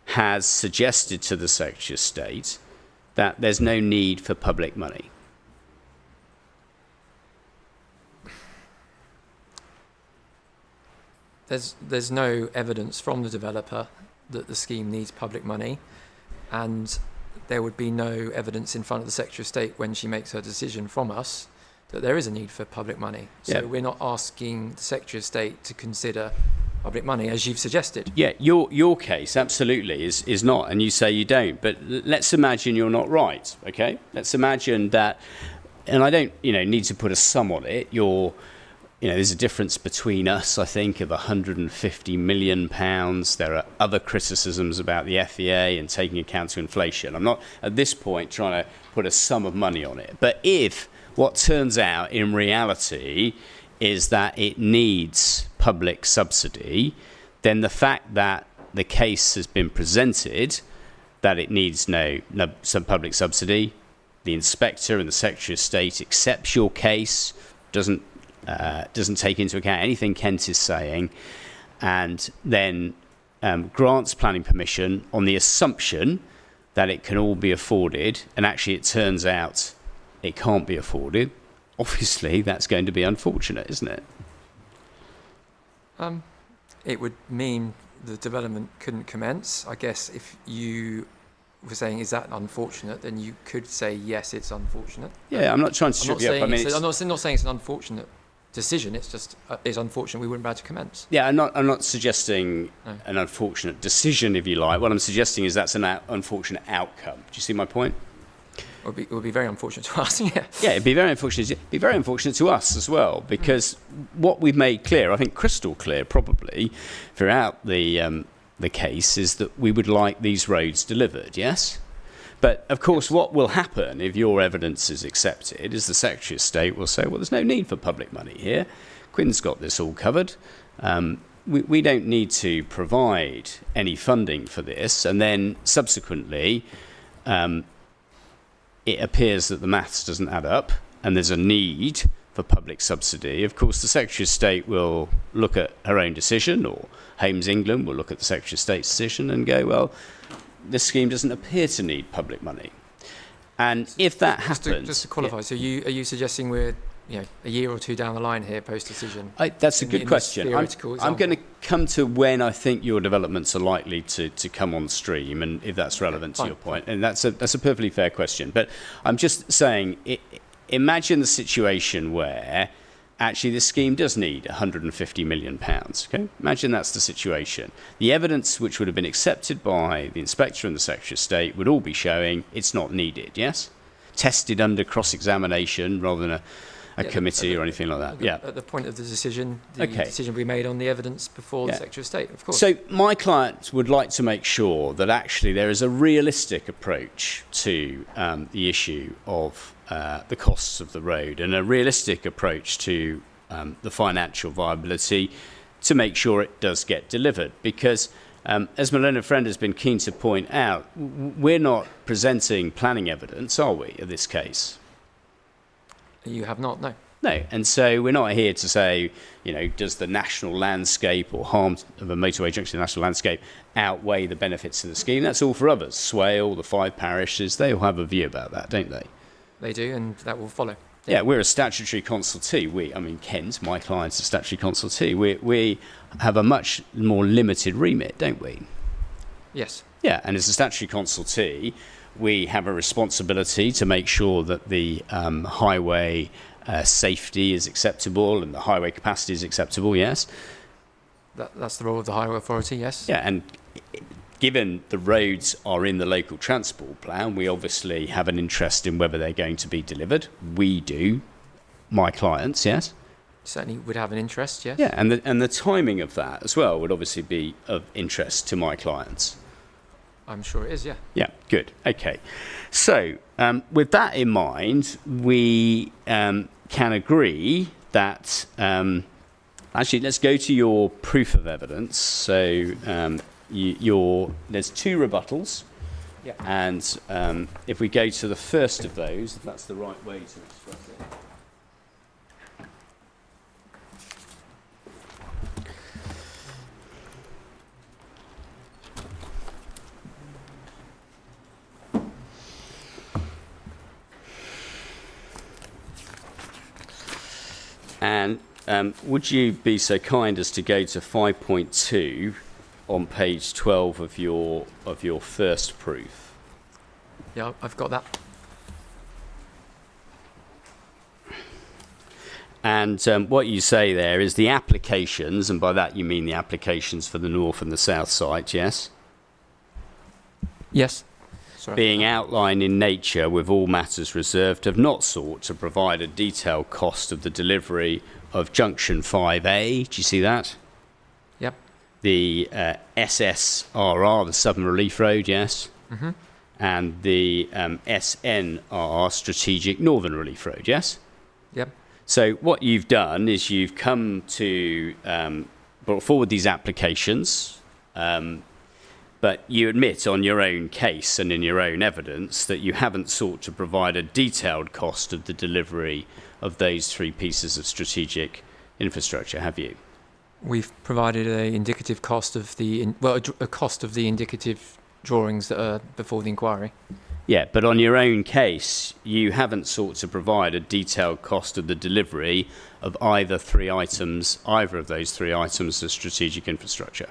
has suggested to the Secretary of State that there's no need for public money. There's no evidence from the developer that the scheme needs public money, and there would be no evidence in front of the Secretary of State when she makes her decision from us that there is a need for public money. So we're not asking the Secretary of State to consider public money, as you've suggested. Yeah, your case absolutely is not, and you say you don't. But let's imagine you're not right, okay? Let's imagine that, and I don't, need to put a sum on it. There's a difference between us, I think, of £150 million. There are other criticisms about the FEA and taking account to inflation. I'm not, at this point, trying to put a sum of money on it. But if what turns out in reality is that it needs public subsidy, then the fact that the case has been presented that it needs some public subsidy, the inspector and the Secretary of State accepts your case, doesn't take into account anything Kent is saying, and then grants planning permission on the assumption that it can all be afforded, and actually it turns out it can't be afforded. Obviously, that's going to be unfortunate, isn't it? It would mean the development couldn't commence. I guess if you were saying, is that unfortunate, then you could say, yes, it's unfortunate. Yeah, I'm not trying to strip you up. I'm not saying it's an unfortunate decision. It's just it's unfortunate we wouldn't be able to commence. Yeah, I'm not suggesting an unfortunate decision, if you like. What I'm suggesting is that's an unfortunate outcome. Do you see my point? It would be very unfortunate to us. Yeah. Yeah, it'd be very unfortunate. It'd be very unfortunate to us as well, because what we've made clear, I think crystal clear, probably throughout the case, is that we would like these roads delivered. Yes. But, of course, what will happen if your evidence is accepted is the Secretary of State will say, well, there's no need for public money here. Quinn's got this all covered. We don't need to provide any funding for this. And then, subsequently, it appears that the maths doesn't add up and there's a need for public subsidy, of course the Secretary of State will look at her own decision, or Homes England will look at the Secretary of State's decision and go, well, this scheme doesn't appear to need public money. And if that happens... Just to qualify, so are you suggesting we're a year or two down the line here post-decision? That's a good question. I'm going to come to when I think your developments are likely to come on stream, and if that's relevant to your point. And that's a perfectly fair question. But I'm just saying, imagine the situation where actually this scheme does need £150 million. Okay? Imagine that's the situation. The evidence which would have been accepted by the Inspector and the Secretary of State would all be showing it's not needed, yes? Tested under cross-examination rather than a committee or anything like that. At the point of the decision, decision will be made on the evidence before the Secretary of State, of course. So my client would like to make sure that actually there is a realistic approach to the issue of the costs of the road, and a realistic approach to the financial viability to make sure it does get delivered. Because as my learned friend has been keen to point out, we're not presenting planning evidence, are we, in this case? You have not, no. No, and so we're not here to say, does the national landscape or harm of a motorway junction to the national landscape outweigh the benefits of the scheme? That's all for others. Swale, the 5 parishes, they all have a view about that, don't they? They do, and that will follow. Yeah, we're a statutory consultee. Kent, my client's a statutory consultee. We have a much more limited remit, don't we? Yes. Yeah, and as a statutory consultee, we have a responsibility to make sure that the highway safety is acceptable and the highway capacity is acceptable, yes? That's the role of the Highway Authority, yes. Yeah, and given the roads are in the local transport plan, we obviously have an interest in whether they're going to be delivered. We do, my clients, yes? Certainly would have an interest, yes. Yeah, and the timing of that as well would obviously be of interest to my clients. I'm sure it is, yeah. Yeah, good. Okay. So, with that in mind, we can agree that... actually, let's go to your proof of evidence. So, there's 2 rebuttals. Yeah. And if we go to the first of those, if that's the right way to express it. And would you be so kind as to go to 5.2 on page 12 of your first proof? Yeah, I've got that. And what you say there is the applications, and by that you mean the applications for the north and the south site, yes? Yes. Sorry. Being outlined in nature with all matters reserved, have not sought to provide a detailed cost of the delivery of Junction 5A. Do you see that? Yep. The SSRR, the Southern Relief Road, yes? Mm-hmm. And the SNR, Strategic Northern Relief Road, yes? Yep. So what you've done is you've come to brought forward these applications, but you admit on your own case and in your own evidence that you haven't sought to provide a detailed cost of the delivery of those 3 pieces of strategic infrastructure, have you? We've provided an indicative cost of a cost of the indicative drawings that are before the inquiry. Yeah, but on your own case, you haven't sought to provide a detailed cost of the delivery of either of those 3 items of strategic infrastructure.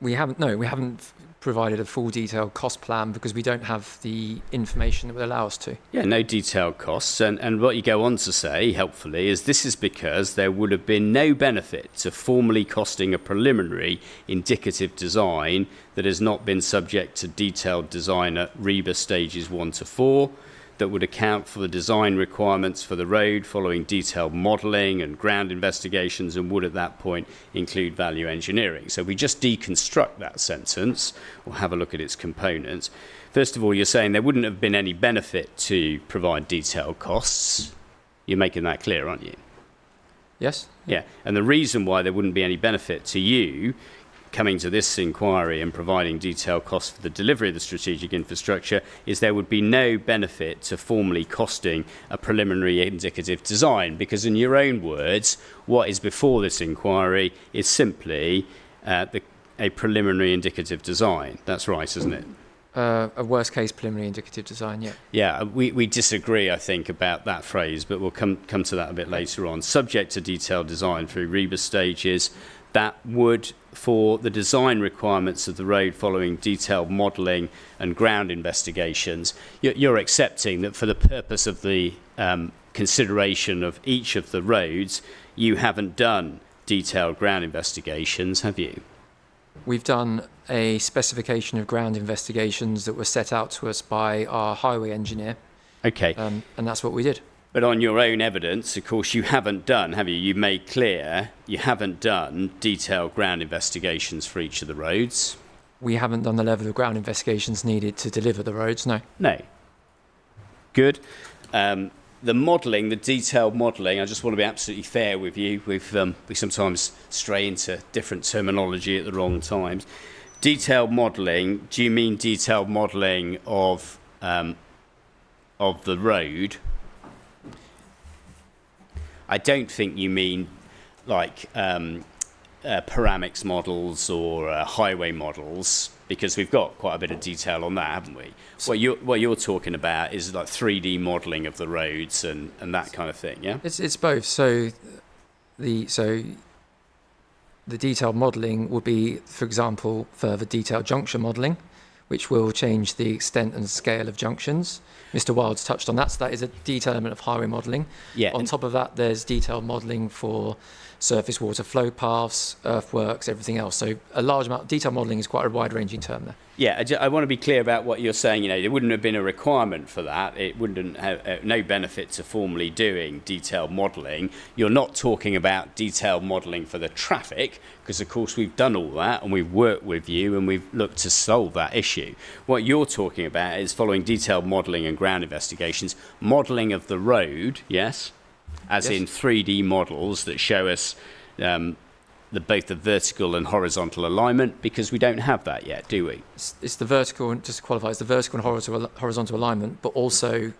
We haven't provided a full detailed cost plan because we don't have the information that would allow us to. Yeah, no detailed costs. And what you go on to say, helpfully, is this is because there would have been no benefit to formally costing a preliminary indicative design that has not been subject to detailed design at REBA stages 1 to 4, that would account for the design requirements for the road following detailed modelling and ground investigations, and would at that point include value engineering. So we just deconstruct that sentence or have a look at its components. First of all, you're saying there wouldn't have been any benefit to provide detailed costs. You're making that clear, aren't you? Yes. Yeah, and the reason why there wouldn't be any benefit to you coming to this inquiry and providing detailed costs for the delivery of the strategic infrastructure is there would be no benefit to formally costing a preliminary indicative design, because in your own words, what is before this inquiry is simply a preliminary indicative design. That's right, isn't it? A worst case preliminary indicative design, yeah. Yeah, we disagree, I think, about that phrase, but we'll come to that a bit later on. Subject to detailed design through rebus stages, that would, for the design requirements of the road following detailed modelling and ground investigations, you're accepting that for the purpose of the consideration of each of the roads, you haven't done detailed ground investigations, have you? We've done a specification of ground investigations that were set out to us by our highway engineer, Okay. and that's what we did. But on your own evidence, of course, you haven't done, have you? You've made clear you haven't done detailed ground investigations for each of the roads. We haven't done the level of ground investigations needed to deliver the roads, no. No. Good. The modelling, the detailed modelling, I just want to be absolutely fair with you. We sometimes stray into different terminology at the wrong times. Detailed modelling, do you mean detailed modelling of the road? I don't think you mean like paramix models or highway models, because we've got quite a bit of detail on that, haven't we? What you're talking about is like 3D modelling of the roads and that kind of thing, yeah? It's both. So the detailed modelling would be, for example, further detailed junction modelling, which will change the extent and scale of junctions. Mr. Wilds touched on that, so that is a detailed element of highway modelling. Yeah. On top of that, there's detailed modelling for surface water flow paths, earthworks, everything else. So a large amount. Detailed modelling is quite a wide-ranging term there. Yeah, I want to be clear about what you're saying. You know, there wouldn't have been a requirement for that. It wouldn't have no benefit to formally doing detailed modelling. You're not talking about detailed modelling for the traffic, because of course we've done all that and we've worked with you and we've looked to solve that issue. What you're talking about is following detailed modelling and ground investigations, modelling of the road, yes, as Yes. in 3D models that show us both the vertical and horizontal alignment, because we don't have that yet, do we? It's the vertical, and just to qualify, it's the vertical and horizontal alignment, but also,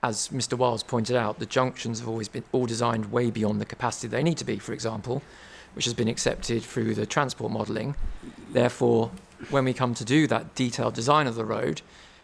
as Mr. Wiles pointed out, the junctions have always been all designed way beyond the capacity they need to be, for example, which has been accepted through the transport modelling. Therefore, when we come to do that detailed design of the road,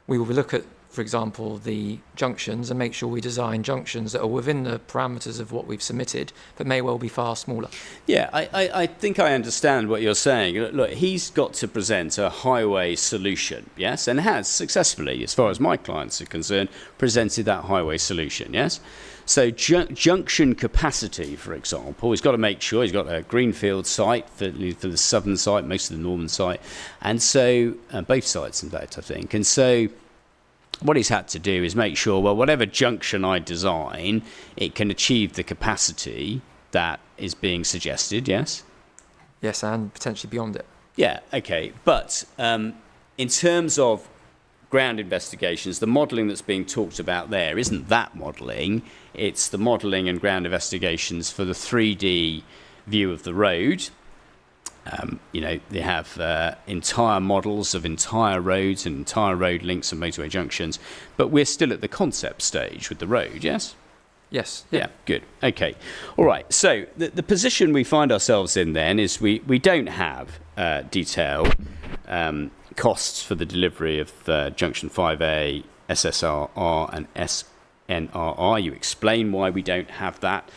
we will look at, for example, the junctions and make sure we design junctions that are within the parameters of what we've submitted, but may well be far smaller. Yeah, I think I understand what you're saying. Look, he's got to present a highway solution, yes, and has successfully, as far as my clients are concerned, presented that highway solution, yes? So junction capacity, for example, he's got to make sure he's got a greenfield site for the southern site, most of the northern site, and so both sites, in fact, I think. And so what he's had to do is make sure, well, whatever junction I design, it can achieve the capacity that is being suggested, yes? Yes, and potentially beyond it. Yeah, okay. But in terms of ground investigations, the modelling that's being talked about there isn't that modelling. It's the modelling and ground investigations for the 3D view of the road. You know, they have entire models of entire roads and entire road links and motorway junctions, but we're still at the concept stage with the road, yes? Yes. Yeah, good. Okay. All right. So the position we find ourselves in then is we don't have detailed costs for the delivery of Junction 5A, SSRR and SNRR. You explain why we don't have that.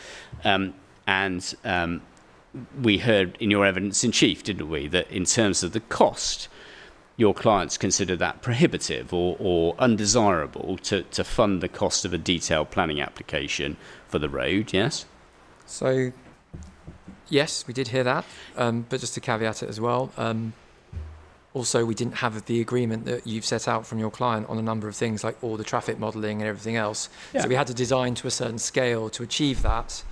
We heard in your evidence in chief, didn't we, that in terms of the cost, your clients consider that prohibitive or undesirable to fund the cost of a detailed planning application for the road, yes? So, yes, we did hear that, but just to caveat it as well, also we didn't have the agreement that you've set out from your client on a number of things like all the traffic modelling and everything else. Yeah. So we had to design to a certain scale to achieve that.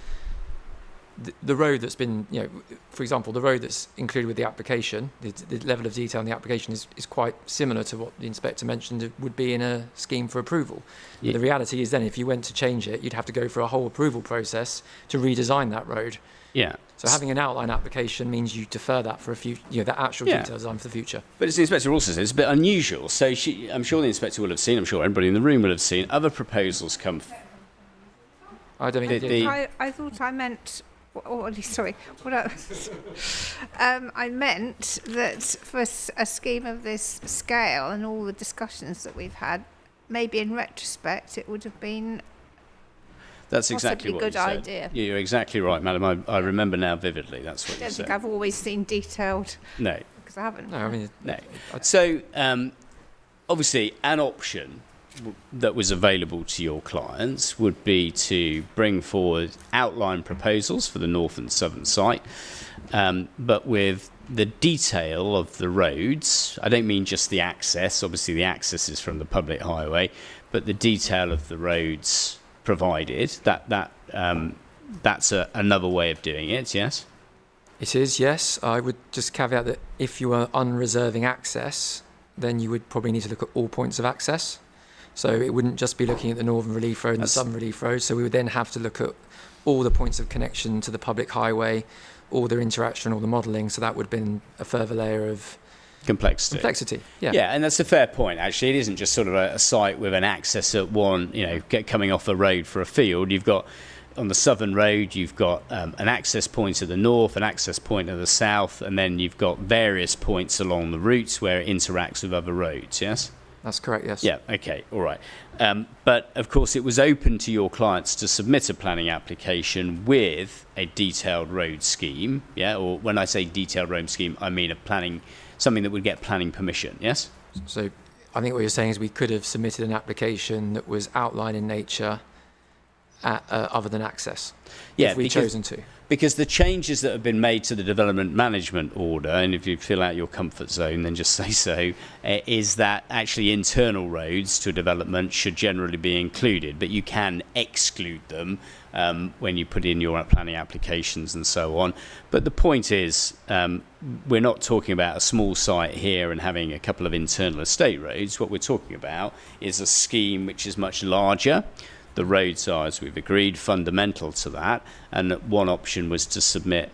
the road that's been, for example, the road that's included with the application, the level of detail in the application is quite similar to what the inspector mentioned it would be in a scheme for approval. Yeah. The reality is then if you went to change it, you'd have to go through a whole approval process to redesign that road. Yeah. So having an outline application means you defer that for a few, the actual Yeah. detail design for the future. But as the inspector also says, it's a bit unusual. So I'm sure the inspector will have seen, I'm sure everybody in the room will have seen, other proposals come. I don't think it The- did. I thought I meant. Sorry. What I meant that for a scheme of this scale and all the discussions that we've had, maybe in retrospect it would have been That's exactly possibly what good you said. idea. Yeah, you're exactly right, madam. I remember now vividly. That's what I don't you think said. I've always seen detailed, No. because I haven't. No, I mean, No. So, obviously, an option that was available to your clients would be to bring forward outline proposals for the north and southern site, but with the detail of the roads. I don't mean just the access. Obviously, the access is from the public highway, but the detail of the roads provided. That's another way of doing it. Yes. it is, yes. I would just caveat that if you are unreserving access, then you would probably need to look at all points of access. So it wouldn't just be looking at the Northern Relief Road and the That's- Southern Relief Road. So we would then have to look at all the points of connection to the public highway, all their interaction, all the modelling. So that would have been a further layer of Complexity. Yeah. Yeah, and that's a fair point. Actually, it isn't just sort of a site with an access at one, coming off a road for a field. You've got on the southern road, you've got an access point to the north, an access point to the south, and then you've got various points along the routes where it interacts with other roads. Yes. That's correct, yes. Yeah, okay, all right. But, of course, it was open to your clients to submit a planning application with a detailed road scheme, yeah? Or when I say detailed road scheme, I mean something that would get planning permission, yes? So I think what you're saying is we could have submitted an application that was outline in nature other than access, if we'd chosen to. Because the changes that have been made to the development management order, and if you fill out your comfort zone, then just say so, is that actually internal roads to a development should generally be included, but you can exclude them when you put in your planning applications and so on. But the point is, we're not talking about a small site here and having a couple of internal estate roads. What we're talking about is a scheme which is much larger. The roads are, as we've agreed, fundamental to that. And one option was to submit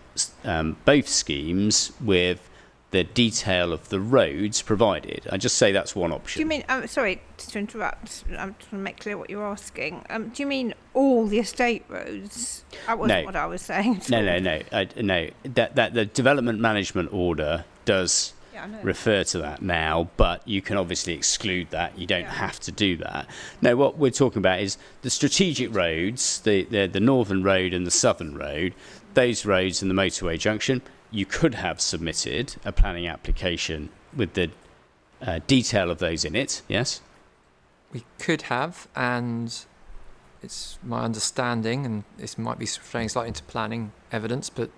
both schemes with the detail of the roads provided. I just say that's one option. Do you mean, sorry to interrupt, I'm trying to make clear what you're asking. Do you mean all the estate roads? That wasn't No. what I was saying. at No. all. That the development management order does Yeah, I know. refer to that now, but you can obviously exclude that. You don't have to do that. No, what we're talking about is the strategic roads, the northern road and the southern road, those roads and the motorway junction. You could have submitted a planning application with the detail of those in it, yes? We could have, and it's my understanding, and this might be straying slightly into planning evidence, but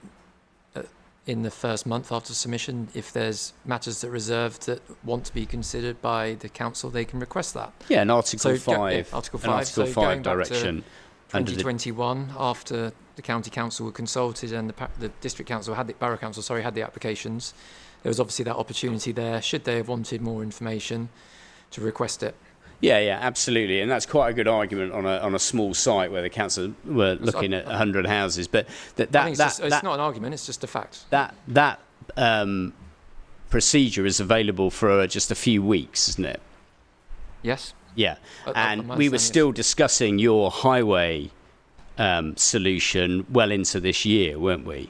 in the first month after submission, if there's matters that are reserved that want to be considered by the council, they can request that. Yeah, an Article So, 5, Article an 5, Article so 5 going back to direction. Under the, 2021, after the county council were consulted and the district council borough council, had the applications, there was obviously that opportunity there, should they have wanted more information, to request it. yeah, absolutely, and that's quite a good argument on a small site where the council were looking at 100 houses. But I think it's not an argument; it's just a fact. that procedure is available for just a few weeks, isn't it? Yes. Yeah, My and we were understanding still discussing your highway solution well into this year, weren't we?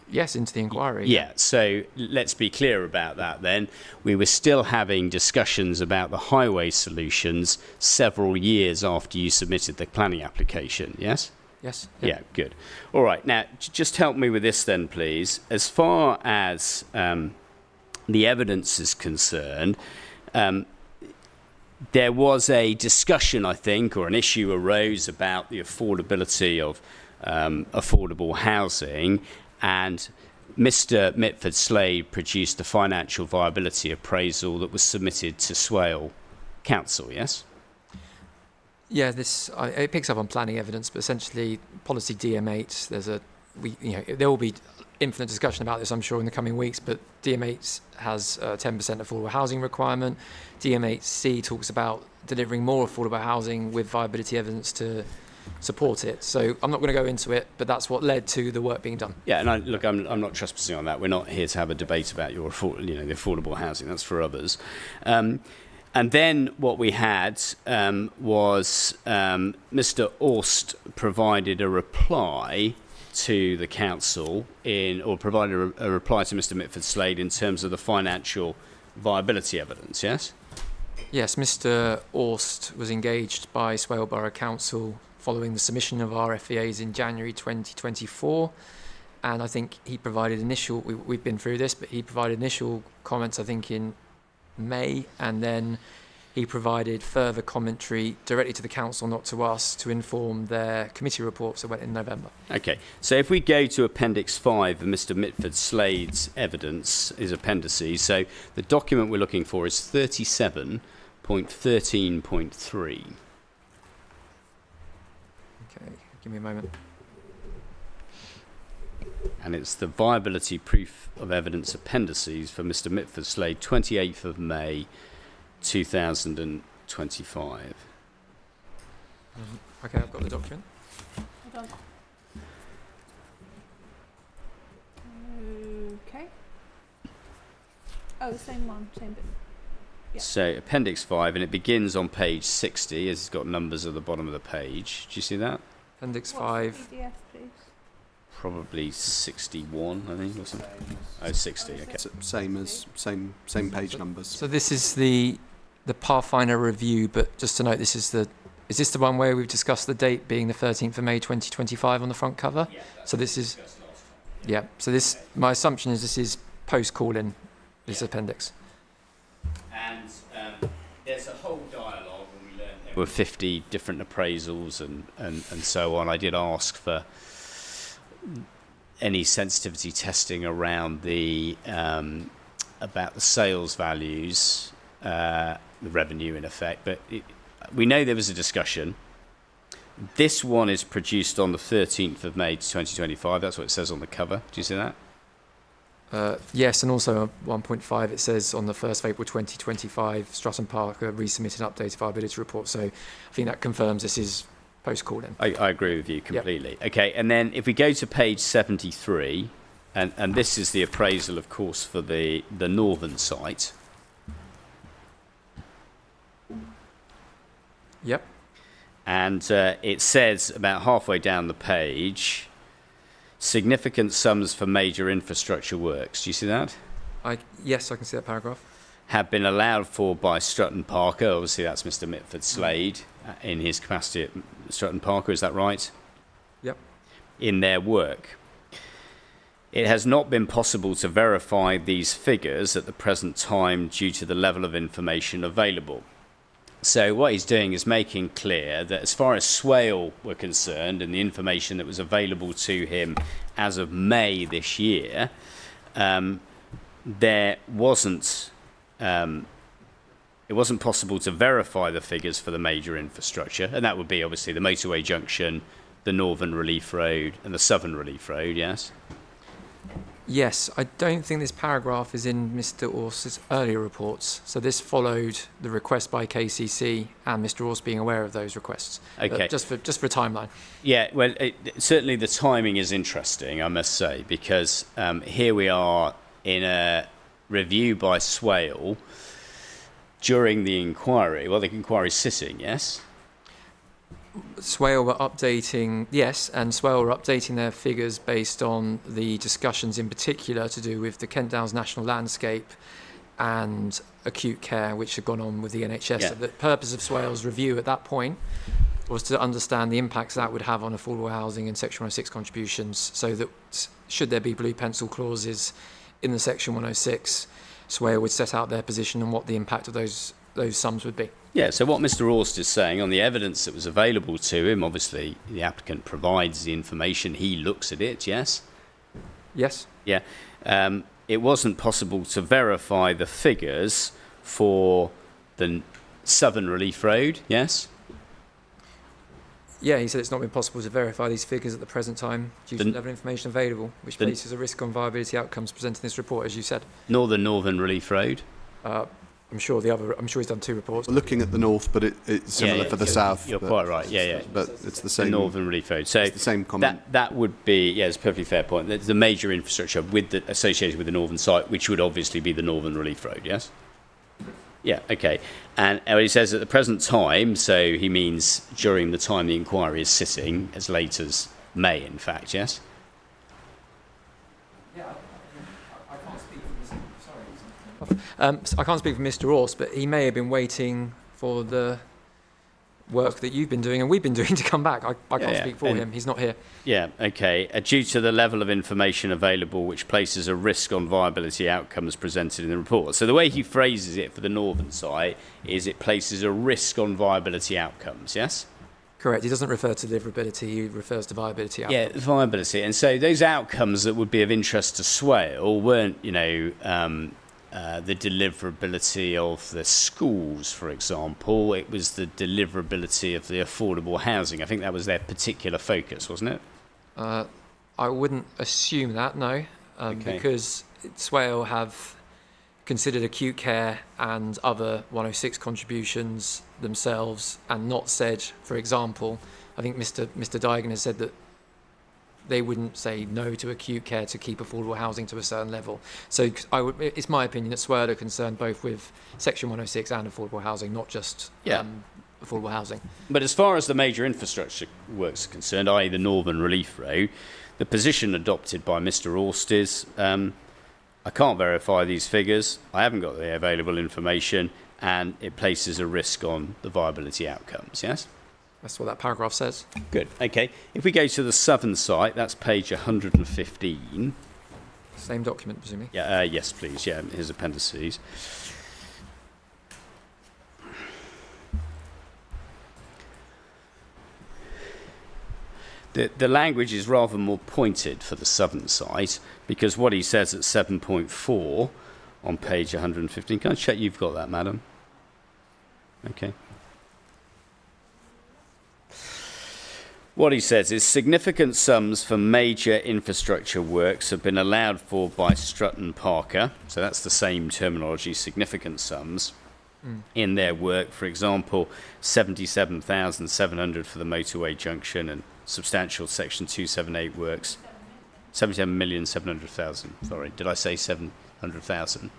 Yes, into the inquiry. Yeah, so let's be clear about that then. We were still having discussions about the highway solutions several years after you submitted the planning application, yes? Yes. Yeah, good. All right, now just help me with this then, please. As far as the evidence is concerned, there was a discussion, I think, or an issue arose about the affordability of affordable housing, and Mr. Mitford Slade produced a financial viability appraisal that was submitted to Swale Council, yes? Yeah, it picks up on planning evidence, but essentially policy DM8, there's a there will be infinite discussion about this, I'm sure, in the coming weeks, but DM8 has a 10% affordable housing requirement. DM8C talks about delivering more affordable housing with viability evidence to support it. So I'm not going to go into it, but that's what led to the work being done. Yeah, and I'm not trespassing on that. We're not here to have a debate about the affordable housing. That's for others. And then what we had was Mr. Orst provided a reply to the council provided a reply to Mr. Mitford-Slade in terms of the financial viability evidence. Yes. Yes, Mr. Orst was engaged by Swale Borough Council following the submission of our FEAs in January 2024. And I think he provided we've been through this, but he provided initial comments, I think, in May, and then he provided further commentary directly to the council, not to us, to inform their committee reports that went in November. Okay, so if we go to Appendix 5 of Mr. Mitford-Slade's evidence, his appendices, so the document we're looking for is 37.13.3. Okay, give me a moment. And it's the viability proof of evidence appendices for Mr. Mitford-Slade, 28th of May 2025. Okay, I've got the document. Hold on. Okay. Oh, the same one, same bit. Yeah. So Appendix 5, and it begins on page 60, as it's got numbers at the bottom of the page. Do you see that? Appendix What's 5. the PDF, please? Probably 61, I think, or something. Oh, 60, okay. Same page numbers. So this is the Pathfinder review, but just to note, is this the one where we've discussed the date being the 13th of May 2025 on the front cover? Yeah, so this is, yeah. So this, my assumption is this is post call-in, this appendix. And there's a whole dialogue when we learned there were 50 different appraisals and so on. I did ask for any sensitivity testing around the about the sales values, the revenue in effect, but we know there was a discussion. This one is produced on the 13th of May 2025. That's what it says on the cover. Do you see that? Yes, and also 1.5 it says on the 1st of April 2025, Stratton Parker resubmitted an updated viability report. So I think that confirms this is post call-in. I agree with you completely. Yep. Okay, and then if we go to page 73, and this is the appraisal, of course, for the northern site. Yep. And it says about halfway down the page, significant sums for major infrastructure works. Do you see that? Yes, I can see that paragraph. Have been allowed for by Stratton Parker. Obviously, that's Mr. Mitford-Slade in his capacity at Stratton Parker. Is that right? Yep. In their work. It has not been possible to verify these figures at the present time due to the level of information available. So what he's doing is making clear that as far as Swale were concerned and the information that was available to him as of May this year, there wasn't it wasn't possible to verify the figures for the major infrastructure, and that would be obviously the motorway junction, the Northern Relief Road and the Southern Relief Road, yes? Yes, I don't think this paragraph is in Mr. Orst's earlier reports. So this followed the request by KCC and Mr. Orst being aware of those requests. Okay. Just for a timeline. Yeah, well, certainly the timing is interesting, I must say, because here we are in a review by Swale during the inquiry. Well, the inquiry's sitting, yes? Swale were updating, yes, and Swale were updating their figures based on the discussions in particular to do with the Kent Downs National Landscape and acute care, which had gone on with the NHS. Yeah. So the purpose of Swale's review at that point was to understand the impacts that would have on affordable housing and Section 106 contributions, so that should there be blue pencil clauses in the Section 106, Swale would set out their position and what the impact of those sums would be. Yeah, so what Mr. Orst is saying, on the evidence that was available to him, obviously the applicant provides the information, he looks at it, yes? Yes. Yeah. It wasn't possible to verify the figures for the Southern Relief Road, yes? Yeah, he said it's not been possible to verify these figures at the present time due to the level of information available, which places a risk on viability outcomes presented in this report, as you said. Northern Relief Road. I'm sure he's done 2 reports. We're looking at the north, but it's similar for the south. You're but- quite right. Yeah. But it's the The same. Northern Relief Road. So It's the same comment. that would be, yeah, it's a perfectly fair point. There's the major infrastructure associated with the northern site, which would obviously be the Northern Relief Road. Yes. Yeah. Okay. And he says at the present time, so he means during the time the inquiry is sitting, as late as May, in fact. Yes. I can't speak for Mr. Orse, but he may have been waiting for the work that you've been doing and we've been doing to come back. I can't speak for him. He's not here. Yeah, okay. Due to the level of information available, which places a risk on viability outcomes presented in the report. So the way he phrases it for the northern site is it places a risk on viability outcomes, yes? Correct. He doesn't refer to deliverability. He refers to viability outcomes. Yeah, viability. And so those outcomes that would be of interest to Swale weren't, the deliverability of the schools, for example. It was the deliverability of the affordable housing. I think that was their particular focus, wasn't it? I wouldn't assume that, no, because Swale have considered acute care and other 106 contributions themselves and not said, for example, I think Mr. Digan has said that they wouldn't say no to acute care to keep affordable housing to a certain level. So it's my opinion that Swale are concerned both with Section 106 and affordable housing, not just affordable housing. But as far as the major infrastructure works are concerned, i.e. the Northern Relief Road, the position adopted by Mr. Orst is, I can't verify these figures, I haven't got the available information, and it places a risk on the viability outcomes, yes? That's what that paragraph says. Good, okay. If we go to the southern site, that's page 115. Same document, presumably. Yeah, yes, please, yeah, here's appendices. The language is rather more pointed for the southern site because what he says at 7.4 on page 115. Can I check you've got that, madam? Okay. What he says is significant sums for major infrastructure works have been allowed for by Strutton Parker. So that's the same terminology, significant sums in their work. For example, 77,700 for the motorway junction and substantial Section 278 works. 77,700,000. Sorry, did I say 700,000?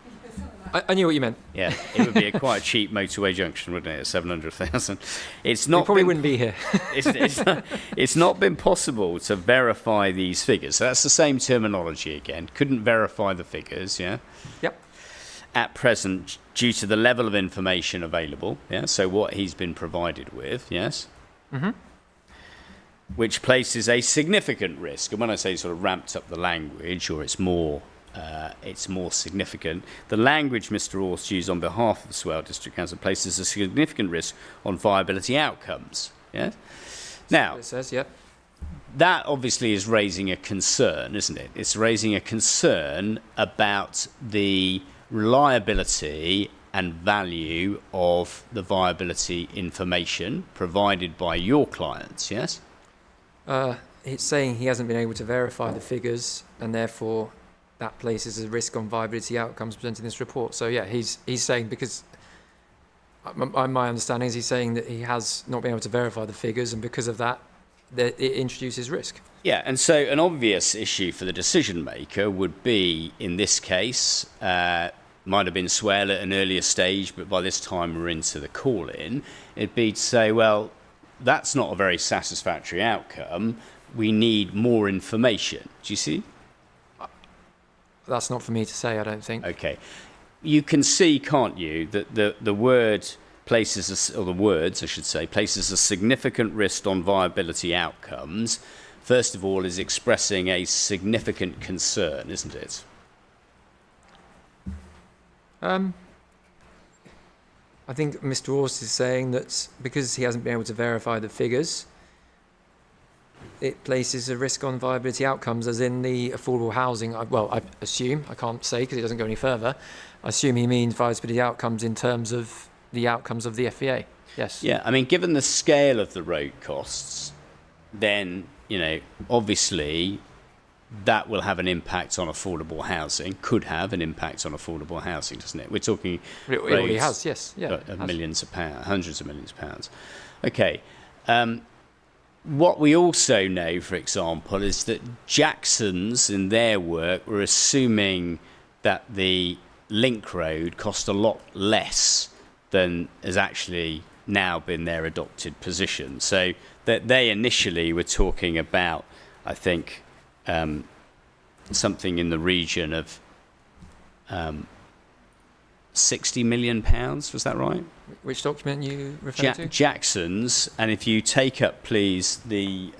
I knew what you meant. Yeah, it would be a quite cheap motorway junction, wouldn't it? At 700,000. It's not. We probably wouldn't be here. It's not been possible to verify these figures. So that's the same terminology again. Couldn't verify the figures. Yeah. Yep. At present, due to the level of information available. Yeah. So what he's been provided with. Yes. Mm-hmm. Which places a significant risk. And when I say sort of ramped up the language, or it's more significant. The language Mr. Orst used on behalf of the Swale District Council places a significant risk on viability outcomes. Yeah. Now, it says, yep. That obviously is raising a concern, isn't it? It's raising a concern about the reliability and value of the viability information provided by your clients. Yes. It's saying he hasn't been able to verify the figures, and therefore that places a risk on viability outcomes presented in this report. So yeah, he's saying, because my understanding is he's saying that he has not been able to verify the figures, and because of that, it introduces risk. Yeah, and so an obvious issue for the decision maker would be, in this case, might have been Swale at an earlier stage, but by this time we're into the call-in, it'd be to say, well, that's not a very satisfactory outcome. We need more information. Do you see? That's not for me to say, I don't think. Okay. You can see, can't you, that the word places, or the words, I should say, places a significant risk on viability outcomes. First of all, is expressing a significant concern, isn't it? I think Mr. Orst is saying that because he hasn't been able to verify the figures, it places a risk on viability outcomes, as in the affordable housing. Well, I assume, I can't say because it doesn't go any further, I assume he means viability outcomes in terms of the outcomes of the FVA. Yes. Yeah, I mean, given the scale of the road costs, then, obviously that will have an impact on affordable housing, could have an impact on affordable housing, doesn't it? We're talking It already rates has, yes. Yeah. of millions of pounds, hundreds of millions of pounds. Okay. What we also know, for example, is that Jackson's in their work were assuming that the link road cost a lot less than has actually now been their adopted position. So that they initially were talking about, I think, something in the region of £60 million. Was that right? Which document you refer to? Jackson's. And if you take up, please, the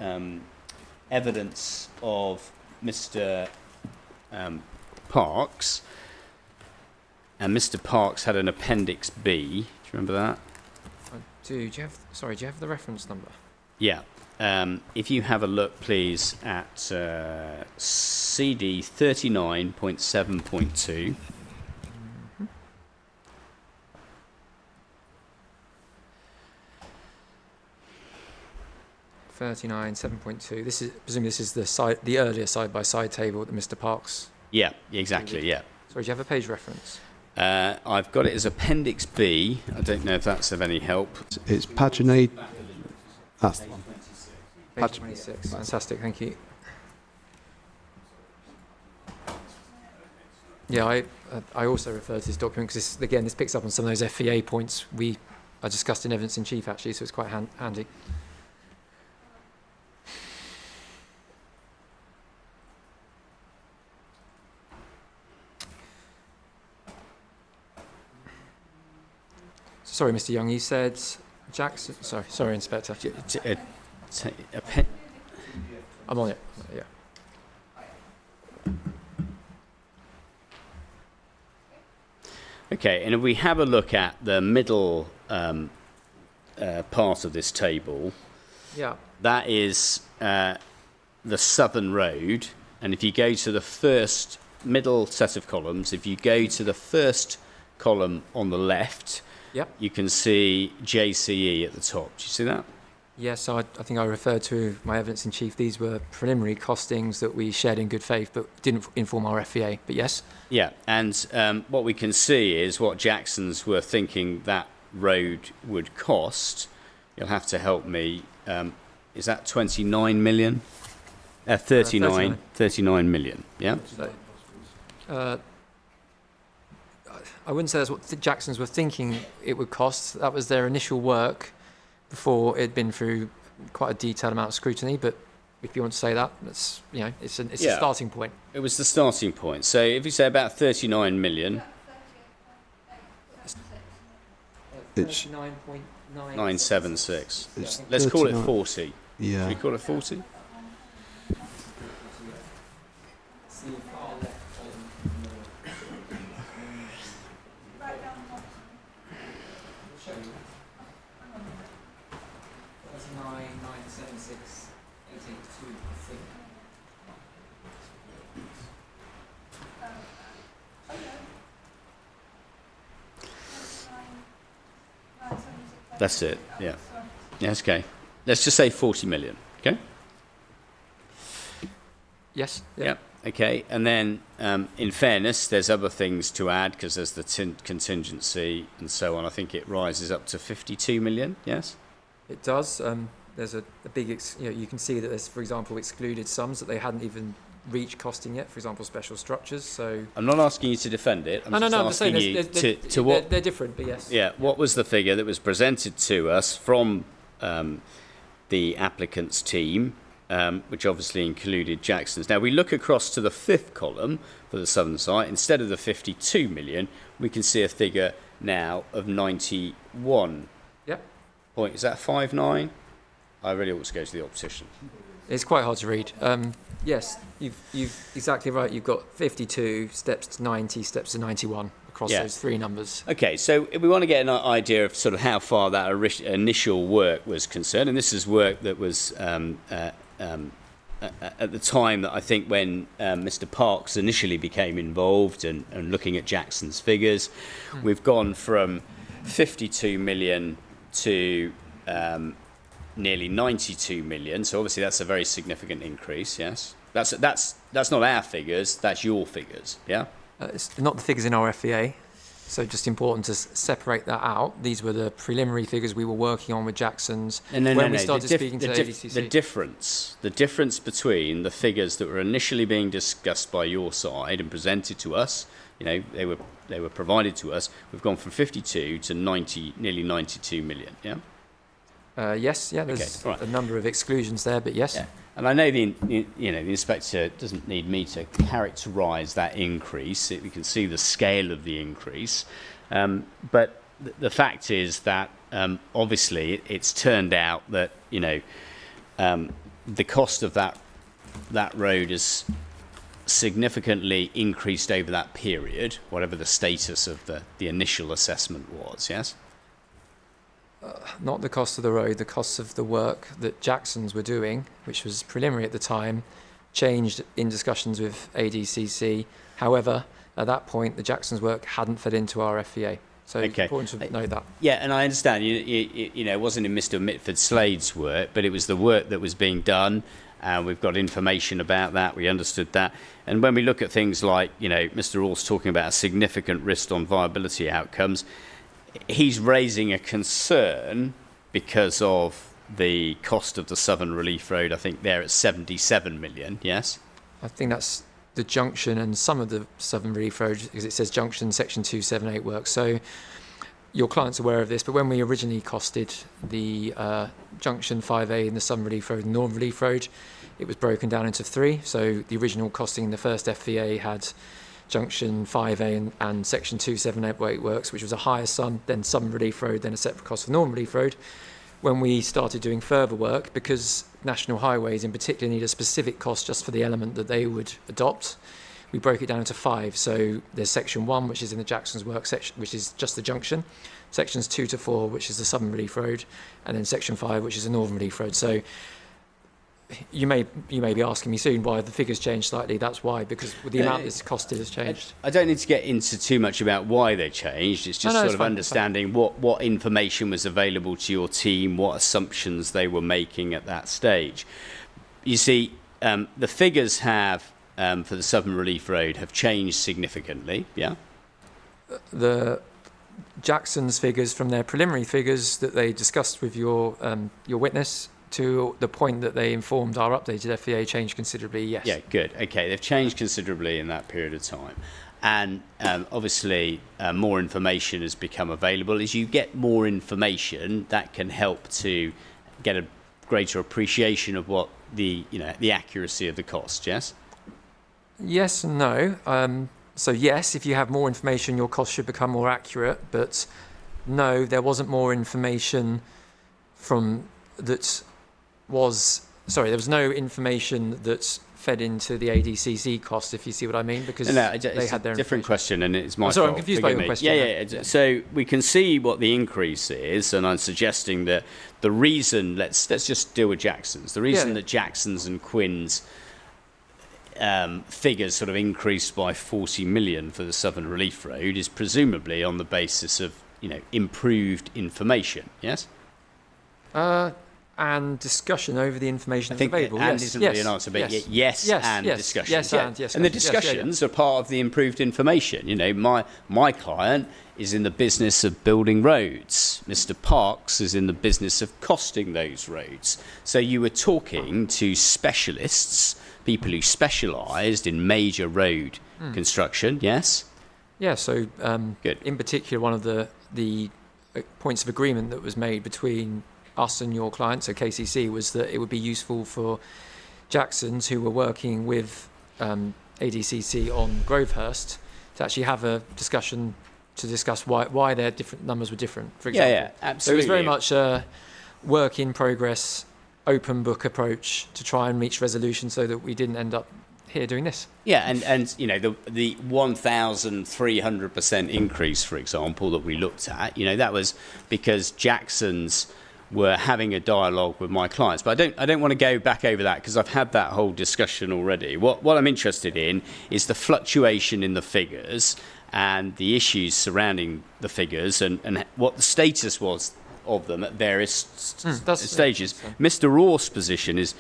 evidence of Mr. Parks. And Mr. Parks had an Appendix B. Do you remember that? Do you have the reference number? Yeah. If you have a look, please, at CD 39.7.2. 39.7.2. This is presumably the earlier side-by-side table that Mr. Parks. Yeah, exactly. Yeah. Sorry, do you have a page reference? I've got it as Appendix B. I don't know if that's of any help. It's paginate. That's the one. Page 26. Fantastic, thank you. Yeah, I also refer to this document because this picks up on some of those FEA points I discussed in evidence in chief actually, so it's quite handy. Sorry, Mr. Young, you said Jackson. Sorry, Inspector. I'm on it. Yeah. Okay, and if we have a look at the middle part of this table, Yeah. that is the Southern Road. And if you go to the first middle set of columns, if you go to the first column on the left, Yep. you can see JCE at the top. Do you see that? Yes, so I think I referred to my evidence in chief. These were preliminary costings that we shared in good faith, but didn't inform our FEA. But yes. Yeah, and what we can see is what Jackson's were thinking that road would cost. You'll have to help me. Is that 29 million? 39 million, yeah? So, I wouldn't say that's what the Jacksons were thinking it would cost. That was their initial work before it had been through quite a detailed amount of scrutiny. But if you want to say that, that's it's a starting point. It was the starting point. So if you say about 39 million, It's 976. It's Let's call it 39. 40. Yeah. Should we call it 40? That's it, yeah. Yes, okay. Let's just say 40 million, okay? Yes. Yeah. Okay, and then in fairness, there's other things to add because there's the contingency and so on. I think it rises up to 52 million, yes? It does. There's a big, you can see that there's, for example, excluded sums that they hadn't even reached costing yet, for example, special structures. So I'm not asking you to defend it. I'm just asking you to what... They're different, but yes. Yeah, what was the figure that was presented to us from the applicant's team, which obviously included Jackson's. Now, we look across to the fifth column for the southern site. Instead of the 52 million, we can see a figure now of 91. Yep. Point. Is that 59? I really ought to go to the opposition. It's quite hard to read. Yes, you've exactly right. You've got 52 steps to 90, steps to 91 across those three numbers. Okay, so if we want to get an idea of sort of how far that initial work was concerned, and this is work that was at the time that I think when Mr. Parks initially became involved and looking at Jackson's figures, we've gone from 52 million to nearly 92 million. So obviously that's a very significant increase. Yes, that's not our figures. That's your figures. Yeah. It's not the figures in our FEA, so just important to separate that out. These were the preliminary figures we were working on with Jackson's when we started speaking to ADCC. The difference between the figures that were initially being discussed by your side and presented to us, they were provided to us. We've gone from 52 to 90, nearly 92 million. Yeah. Yes, yeah, there's a number of exclusions there, but yes. Yeah. And I know the inspector doesn't need me to characterise that increase. We can see the scale of the increase. But the fact is that obviously it's turned out that the cost of that road has significantly increased over that period, whatever the status of the initial assessment was. Yes. Not the cost of the road, the cost of the work that Jackson's were doing, which was preliminary at the time, changed in discussions with ADCC. However, at that point, the Jackson's work hadn't fed into our FEA. So it's important to know that. Yeah, and I understand, it wasn't in Mr. Mitford Slade's work, but it was the work that was being done. We've got information about that. We understood that. And when we look at things like, Mr. Orr's talking about a significant risk on viability outcomes, he's raising a concern because of the cost of the Southern Relief Road. I think they're at 77 million, yes? I think that's the junction and some of the Southern Relief Road, because it says junction section 278 work. So your client's aware of this, but when we originally costed the junction 5A and the Southern Relief Road and Northern Relief Road, it was broken down into three. So the original costing in the first FEA had junction 5A and section 278 works, which was a higher sum, then Southern Relief Road, then a separate cost for Northern Relief Road. When we started doing further work, because National Highways in particular need a specific cost just for the element that they would adopt, we broke it down into five. So there's section 1, which is in the Jackson's work section, which is just the junction, sections 2 to 4, which is the Southern Relief Road, and then section 5, which is the Northern Relief Road. So you may be asking me soon why the figures changed slightly. That's why, because the amount that's costed has changed. I don't need to get into too much about why they changed. It's just sort of understanding what information was available to your team, what assumptions they were making at that stage. You see, the figures have for the Southern Relief Road have changed significantly. Yeah. The Jackson's figures from their preliminary figures that they discussed with your witness, to the point that they informed our updated FEA changed considerably, yes. Yeah, good. Okay, they've changed considerably in that period of time. And obviously, more information has become available. As you get more information, that can help to get a greater appreciation of what the accuracy of the cost, yes? Yes and no. So yes, if you have more information, your cost should become more accurate. But no, there wasn't more information there was no information that's fed into the ADCC cost, if you see what I mean, because they had their different question, and it's my fault. Sorry, I'm confused by your question. Yeah. So we can see what the increase is, and I'm suggesting that the reason, let's just deal with Jackson's. The reason that Jackson's and Quinn's figures sort of increased by 40 million for the Southern Relief Road is presumably on the basis of improved information. Yes. And discussion over the information that's available. And isn't really an answer, but discussion. And the discussions are part of the improved information. My client is in the business of building roads. Mr. Parks is in the business of costing those roads. So you were talking to specialists, people who specialised in major road construction, yes? Yeah, so Good. In particular, one of the points of agreement that was made between us and your client, so KCC, was that it would be useful for Jackson's, who were working with ADCC on Grovehurst, to actually have a discussion to discuss why their different numbers were different, for example. Yeah, absolutely. So it was very much a work in progress, open book approach to try and reach resolution so that we didn't end up here doing this. Yeah, and the 1,300% increase, for example, that we looked at, that was because Jackson's were having a dialogue with my clients. But I don't want to go back over that because I've had that whole discussion already. What I'm interested in is the fluctuation in the figures and the issues surrounding the figures and what the status was of them at various that's- stages. so- Mr. Rohr's position is,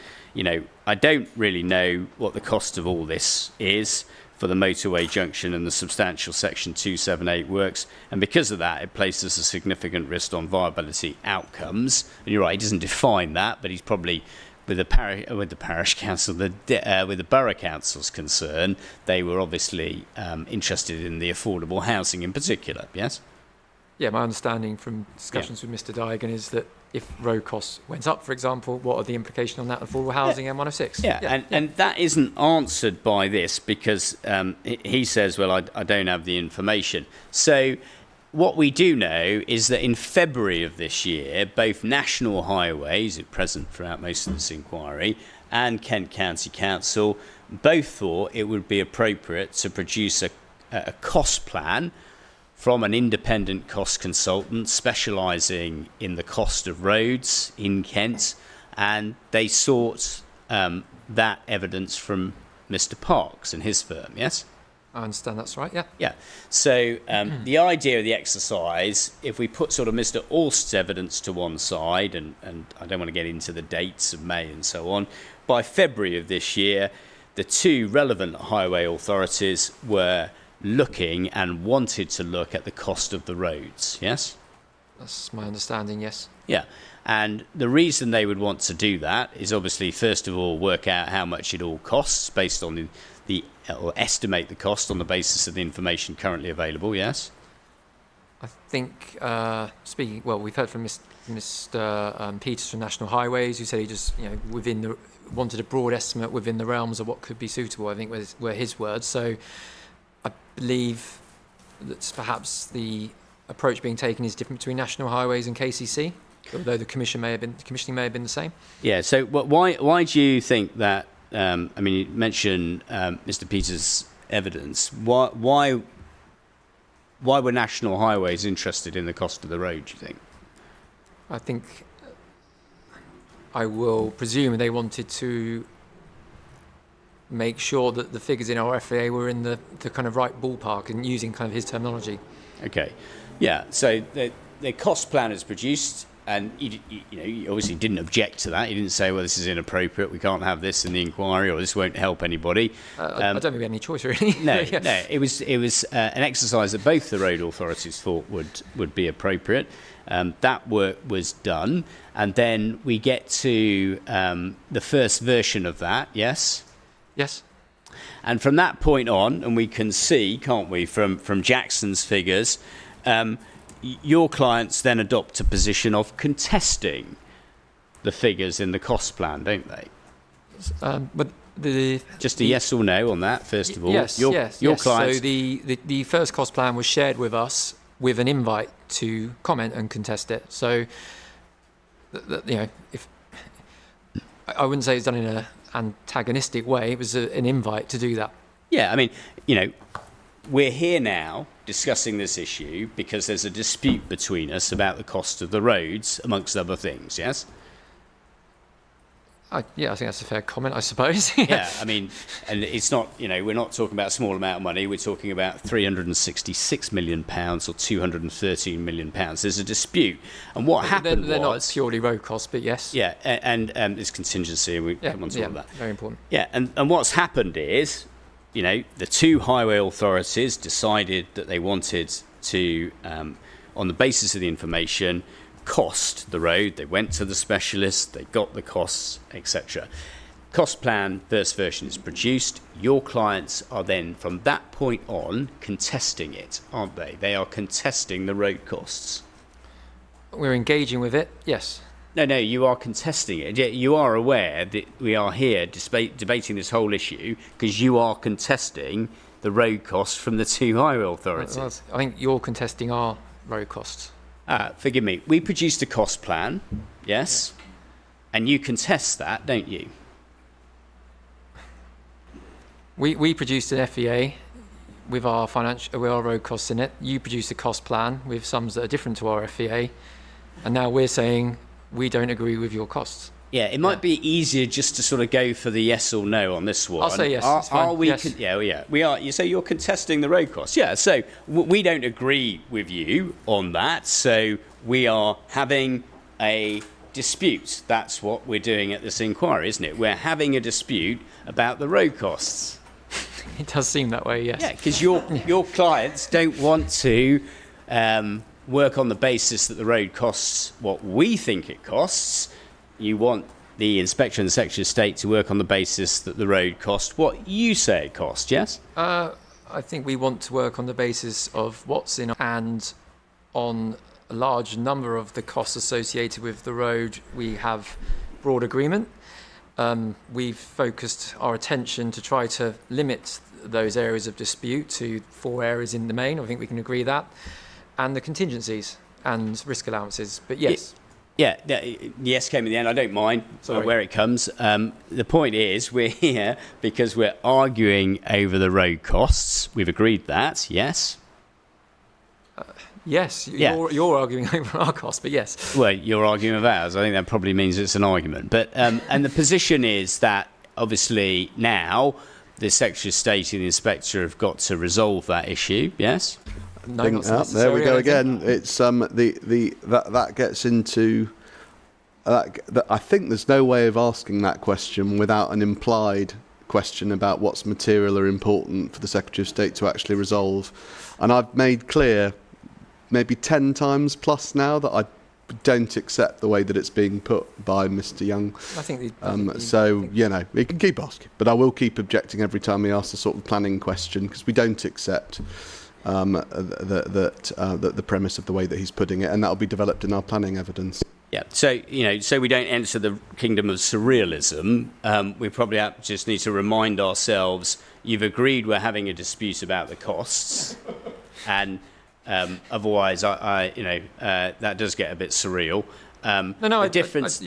I don't really know what the cost of all this is for the motorway junction and the substantial Section 278 works, and because of that, it places a significant risk on viability outcomes. And you're right, he doesn't define that, but he's probably with the parish council, with the borough council's concern, they were obviously interested in the affordable housing in particular. Yes. Yeah, my understanding from discussions with Mr. Digan is that if road costs went up, for example, what are the implications on that affordable housing M106? And that isn't answered by this because he says, well, I don't have the information. So what we do know is that in February of this year, both National Highways, at present throughout most of this inquiry, and Kent County Council both thought it would be appropriate to produce a cost plan from an independent cost consultant specialising in the cost of roads in Kent, and they sought that evidence from Mr. Parks and his firm, yes? I understand that's right, yeah. Yeah. So the idea of the exercise, if we put sort of Mr. Alst's evidence to one side, and I don't want to get into the dates of May and so on, by February of this year, the two relevant highway authorities were looking and wanted to look at the cost of the roads, yes? That's my understanding, yes. Yeah, and the reason they would want to do that is obviously, first of all, work out how much it all costs based on or estimate the cost on the basis of the information currently available, yes? I think, we've heard from Mr. Peters from National Highways, who said he just, wanted a broad estimate within the realms of what could be suitable, I think were his words. So I believe that perhaps the approach being taken is different between National Highways and KCC, although the commissioning may have been the same. Yeah, so why do you think that, you mentioned Mr. Peters' evidence, why were National Highways interested in the cost of the road, do you think? I think I will presume they wanted to make sure that the figures in our FAA were in the kind of right ballpark and using kind of his terminology. Okay. Yeah, so the cost plan is produced, and you obviously didn't object to that. You didn't say, well, this is inappropriate, we can't have this in the inquiry, or this won't help anybody. I don't think we had any choice, really. No, it was an exercise that both the road authorities thought would be appropriate. That work was done, and then we get to the first version of that, yes? Yes. And from that point on, and we can see, can't we, from Jackson's figures, your clients then adopt a position of contesting the figures in the cost plan, don't they? But just a yes or no on that, first of all. Yes, your yes. clients. So the first cost plan was shared with us with an invite to comment and contest it. So, if I wouldn't say it's done in an antagonistic way, it was an invite to do that. Yeah, we're here now discussing this issue because there's a dispute between us about the cost of the roads, amongst other things, yes? I think that's a fair comment, I suppose. Yeah, and it's not, we're not talking about a small amount of money. We're talking about £366 million or £213 million. There's a dispute. And what happened they're not purely road costs, but yes. Yeah, and there's contingency, and we come on to all that. Very important. Yeah, and what's happened is, the two highway authorities decided that they wanted to, on the basis of the information, cost the road. They went to the specialists, they got the costs, etc. Cost plan, first version is produced. Your clients are then, from that point on, contesting it, aren't they? They are contesting the road costs. We're engaging with it, yes. No, you are contesting it. You are aware that we are here debating this whole issue because you are contesting the road costs from the two highway authorities. Well, I think you're contesting our road costs. Forgive me. We produced a cost plan, yes, and you contest that, don't you? We produced an FEA with our road costs in it. You produced a cost plan with sums that are different to our FEA, and now we're saying we don't agree with your costs. Yeah, it might be easier just to sort of go for the yes or no on this one. I'll say yes, Are, it's fine, are we? yes. We are. You say you're contesting the road costs. Yeah. So we don't agree with you on that. So we are having a dispute. That's what we're doing at this inquiry, isn't it? We're having a dispute about the road costs. It does seem that way, yes. Yeah, because your clients don't want to work on the basis that the road costs what we think it costs. You want the inspector and the Secretary of State to work on the basis that the road costs what you say it costs, yes? I think we want to work on the basis of what's in, and on a large number of the costs associated with the road, we have broad agreement. We've focused our attention to try to limit those areas of dispute to 4 areas in the main. I think we can agree that. And the contingencies and risk allowances. But yes. Yeah, yes came in the end. I don't mind where it comes. The point is, we're here because we're arguing over the road costs. We've agreed that, yes? Yes, Yeah. you're arguing over our costs, but yes. Well, you're arguing with ours. I think that probably means it's an argument. But and the position is that, obviously, now the Secretary of State and the Inspector have got to resolve that issue, yes? No, Think- not there we necessary, go I think. again. It's that gets into. I think there's no way of asking that question without an implied question about what's material or important for the Secretary of State to actually resolve. And I've made clear maybe 10 times plus now that I don't accept the way that it's being put by Mr. Young. I think He can keep asking, but I will keep objecting every time he asks a sort of planning question, because we don't accept the premise of the way that he's putting it, and that'll be developed in our planning evidence. Yeah, so we don't enter the kingdom of surrealism. We probably just need to remind ourselves, you've agreed we're having a dispute about the costs, and otherwise, that does get a bit surreal. The difference.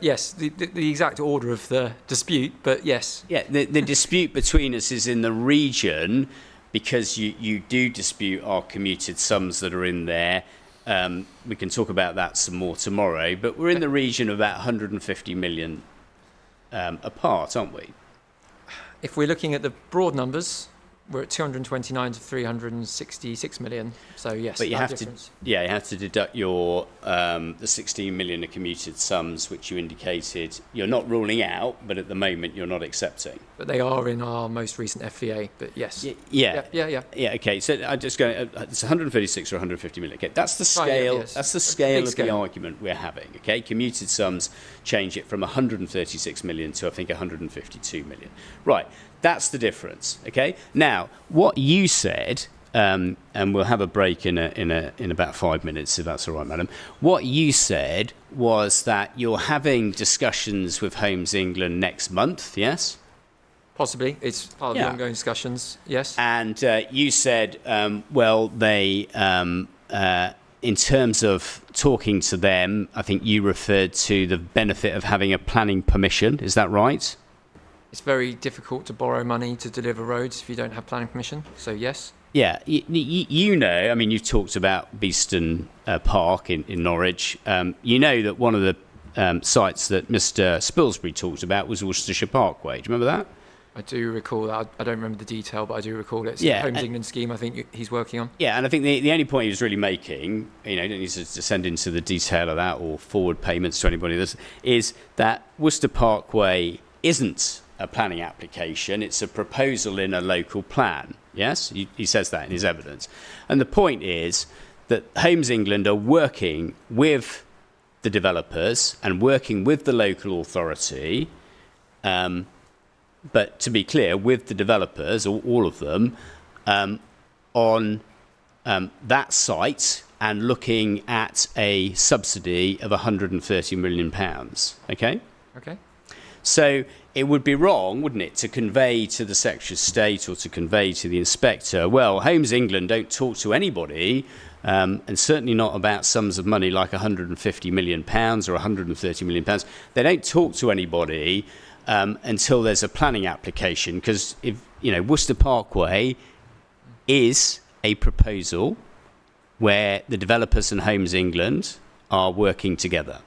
Yes, the exact order of the dispute, but yes. Yeah, the dispute between us is in the region, because you do dispute our commuted sums that are in there. We can talk about that some more tomorrow, but we're in the region of about 150 million apart, aren't we? If we're looking at the broad numbers, we're at 229 to 366 million. So yes, but you that have difference. you have to deduct your the 16 million of commuted sums, which you indicated you're not ruling out, but at the moment you're not accepting. But they are in our most recent FVA. But yes. Yeah. Okay, so I'm just going. It's 136 or 150 million. Okay, that's the scale. Yes. That's the scale of the scale. argument we're having. Okay, commuted sums change it from 136 million to I think 152 million. Right. That's the difference. Okay. Now, what you said, and we'll have a break in about 5 minutes, if that's all right, madam. What you said was that you're having discussions with Homes England next month. Yes. Possibly, it's part of the ongoing discussions. Yes. And you said, they. In terms of talking to them, I think you referred to the benefit of having a planning permission. Is that right? It's very difficult to borrow money to deliver roads if you don't have planning permission. So yes. Yeah, I mean, you've talked about Beeston Park in Norwich. You know that one of the sites that Mr. Spilsbury talked about was Worcestershire Parkway. Do you remember that? I do recall that. I don't remember the detail, but I do recall it. It's Yeah, the Homes England scheme I think he's working on. Yeah, and I think the only point he was really making, you don't need to descend into the detail of that or forward payments to anybody, is that Worcester Parkway isn't a planning application, it's a proposal in a local plan. Yes, he says that in his evidence. And the point is that Homes England are working with the developers and working with the local authority, but to be clear, with the developers, all of them, on that site and looking at a subsidy of £130 million. Okay? Okay. So it would be wrong, wouldn't it, to convey to the Secretary of State or to convey to the inspector, well, Homes England don't talk to anybody, and certainly not about sums of money like £150 million or £130 million. They don't talk to anybody until there's a planning application, because if Worcester Parkway is a proposal where the developers and Homes England are working together.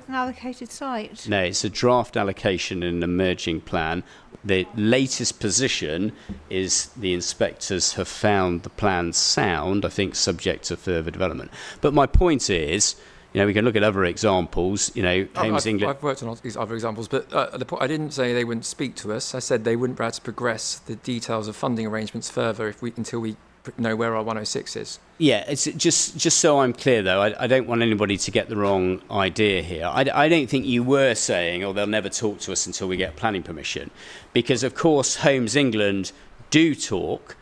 an allocated site. No, it's a draft allocation in an emerging plan. The latest position is the inspectors have found the plan sound, I think, subject to further development. But my point is, we can look at other examples. Homes England. I've worked on these other examples, but I didn't say they wouldn't speak to us. I said they wouldn't be able to progress the details of funding arrangements further until we know where our 106 is. Yeah, it's just so I'm clear, though, I don't want anybody to get the wrong idea here. I don't think you were saying, they'll never talk to us until we get planning permission. Because, of course, Homes England do talk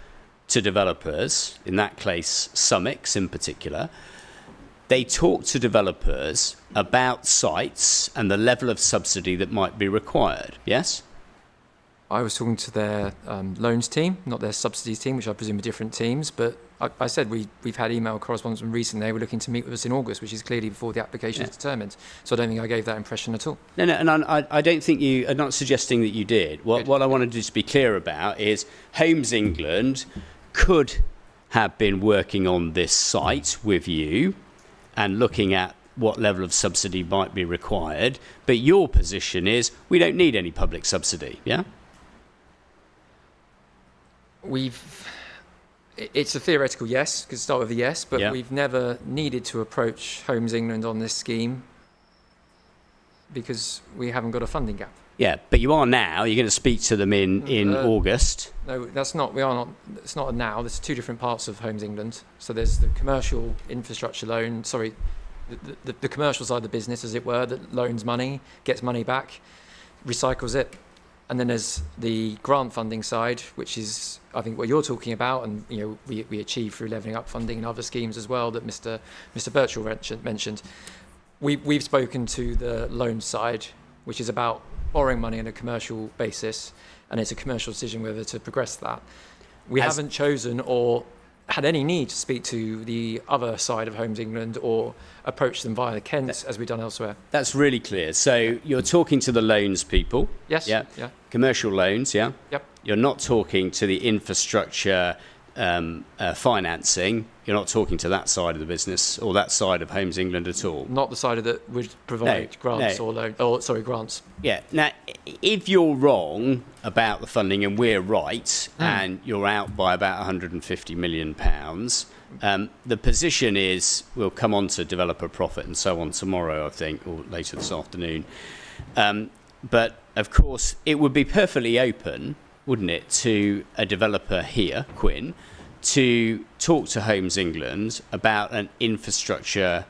to developers, in that case, Summix in particular. They talk to developers about sites and the level of subsidy that might be required, yes? I was talking to their loans team, not their subsidies team, which I presume are different teams. But I said we've had email correspondence from recently. They were looking to meet with us in August, which is clearly before the application is determined. So I don't think I gave that impression at all. No, and I don't think you are not suggesting that you did. What I wanted to just be clear about is Homes England could have been working on this site with you and looking at what level of subsidy might be required. But your position is we don't need any public subsidy, yeah? It's a theoretical yes, because start with a yes, but we've never needed to approach Homes England on this scheme because we haven't got a funding gap. Yeah, but you are now. You're going to speak to them in August. No, that's not. We are not. It's not a now. There's two different parts of Homes England. So there's the commercial infrastructure loan. Sorry, the commercial side of the business, as it were, that loans money, gets money back, recycles it. And then there's the grant funding side, which is, I think, what you're talking about, and we achieve through levelling up funding and other schemes as well that Mr. Birchall mentioned. We've spoken to the loan side, which is about borrowing money on a commercial basis, and it's a commercial decision whether to progress that. We haven't chosen or had any need to speak to the other side of Homes England or approach them via the Kent as we've done elsewhere. That's really clear. So you're talking to the loans people. Yes. Yeah. Commercial loans, yeah? Yep. You're not talking to the infrastructure financing. You're not talking to that side of the business or that side of Homes England at all. Not the side that would provide grants or grants. Yeah. Now, if you're wrong about the funding and we're right, and you're out by about £150 million, the position is we'll come on to developer profit and so on tomorrow, I think, or later this afternoon. But of course, it would be perfectly open, wouldn't it, to a developer here, Quinn, to talk to Homes England about an infrastructure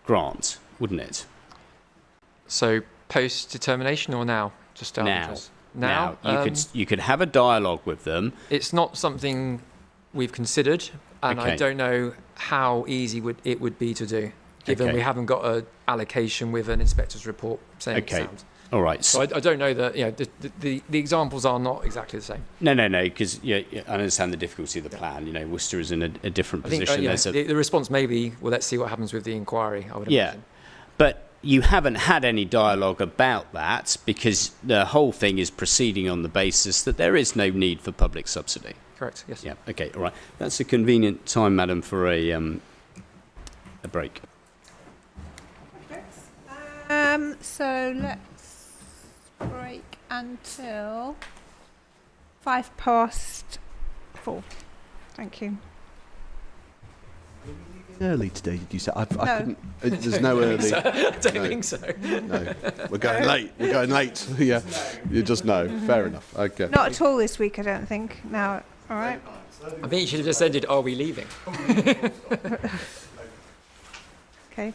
grant, wouldn't it? So post-determination or now? Just now. You could have a dialogue with them. It's not something we've considered, and I don't know how easy it would be to do, given we haven't got an allocation with an inspector's report saying it's sound. All right. So I don't know that the examples are not exactly the same. No, because I understand the difficulty of the plan. Worcester is in a different position. I think the response may be, well, let's see what happens with the inquiry. I would imagine. But you haven't had any dialogue about that because the whole thing is proceeding on the basis that there is no need for public subsidy. Correct. Yes. Yeah. Okay. All right. That's a convenient time, madam, for a break. So let's break until 4:05. Thank you. Early today, did you say? I couldn't. There's no early. I don't think so. No, we're going late. Yeah, you just know. Fair enough. Okay. Not at all this week, I don't think. No. All right. I think you should have just ended, are we leaving? Okay.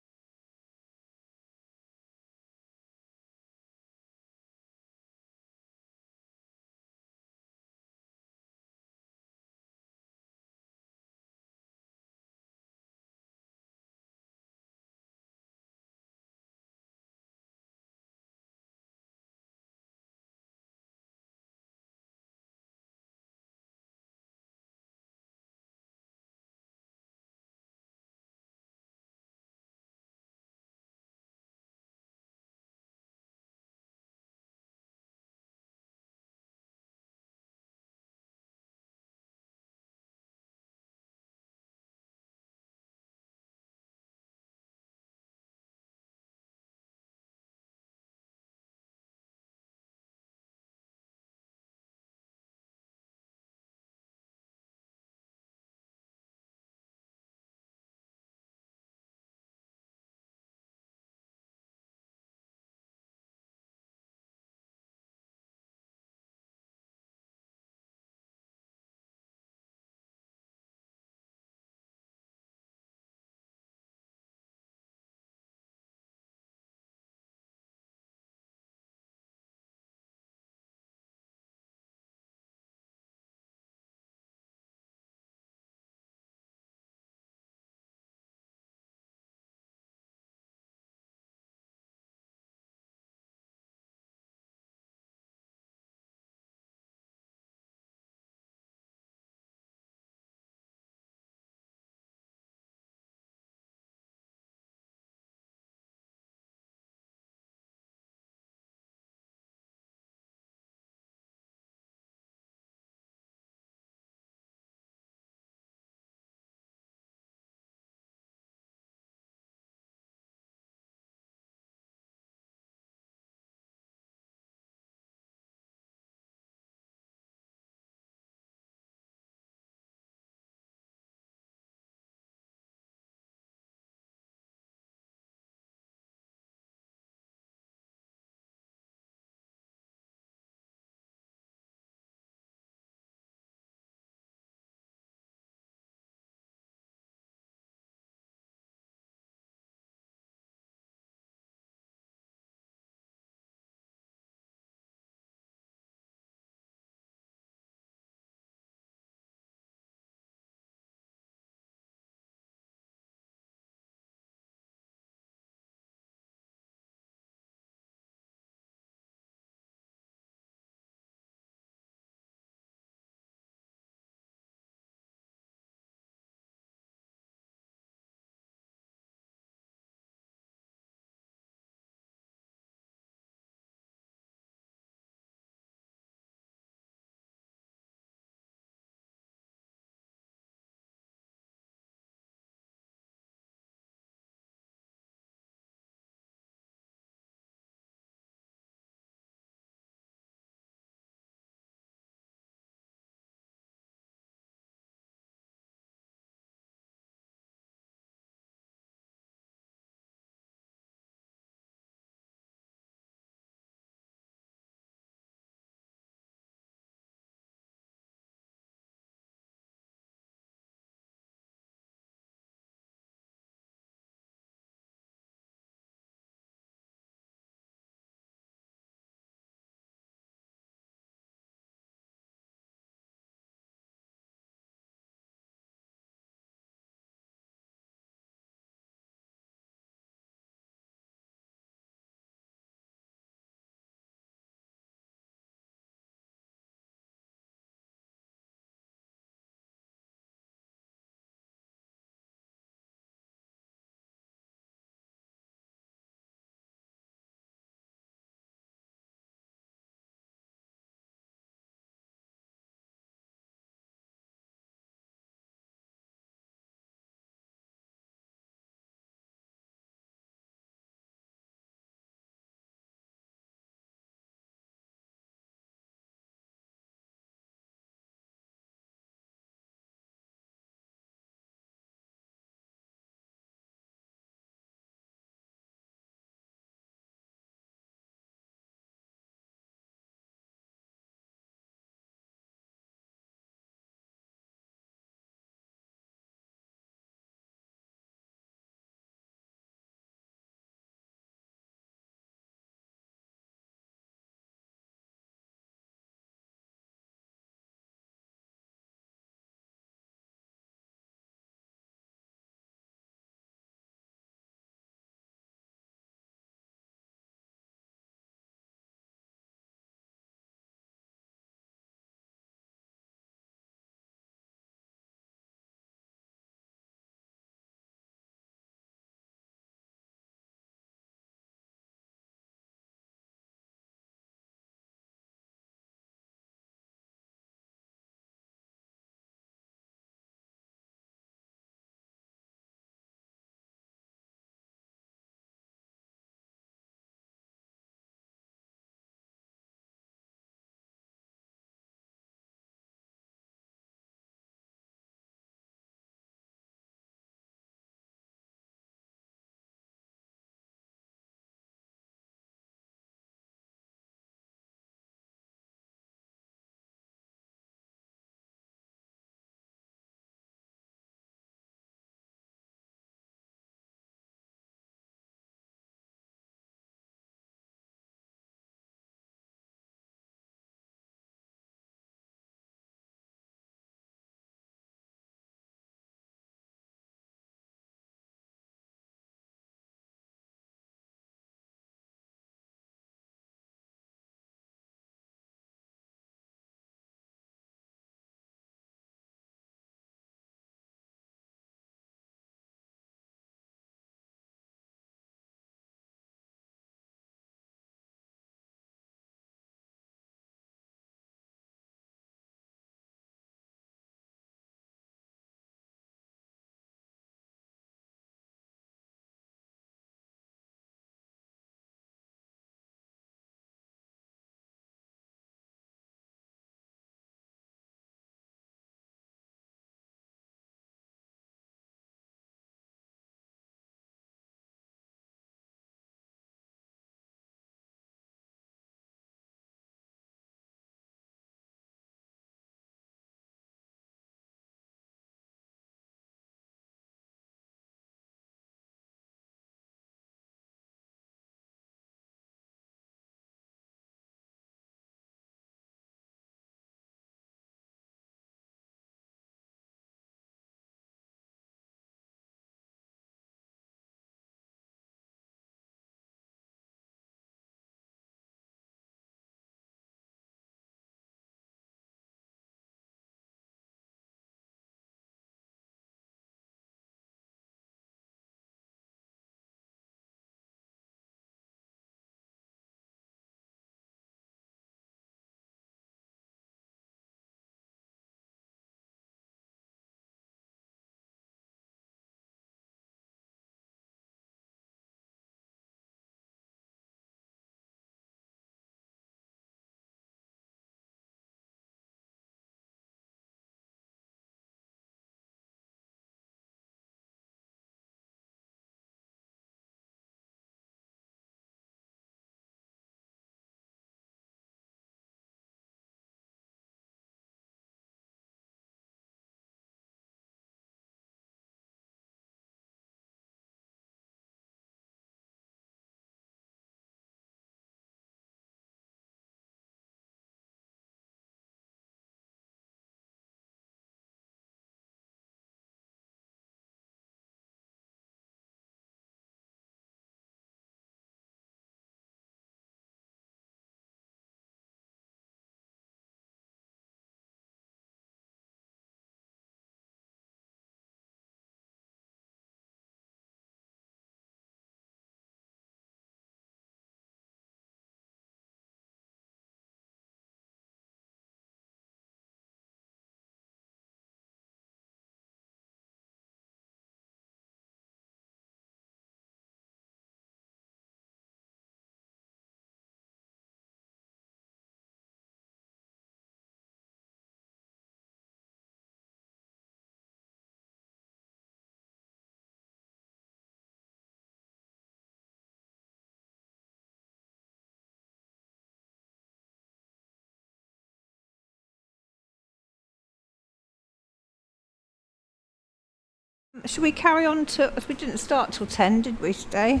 Should we carry on to, we didn't start till 10, did we, today?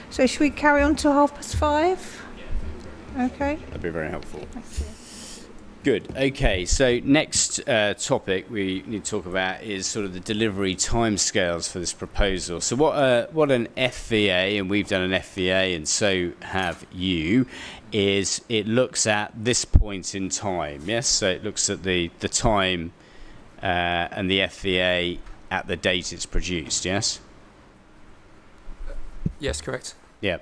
So should we carry on till 5:30? Okay. That'd be very helpful. Good. Okay. So next topic we need to talk about is sort of the delivery timescales for this proposal. So what an FVA, and we've done an FVA, and so have you, is it looks at this point in time. Yes. So it looks at the time and the FVA at the date it's produced. Yes. Yes, correct. Yeah.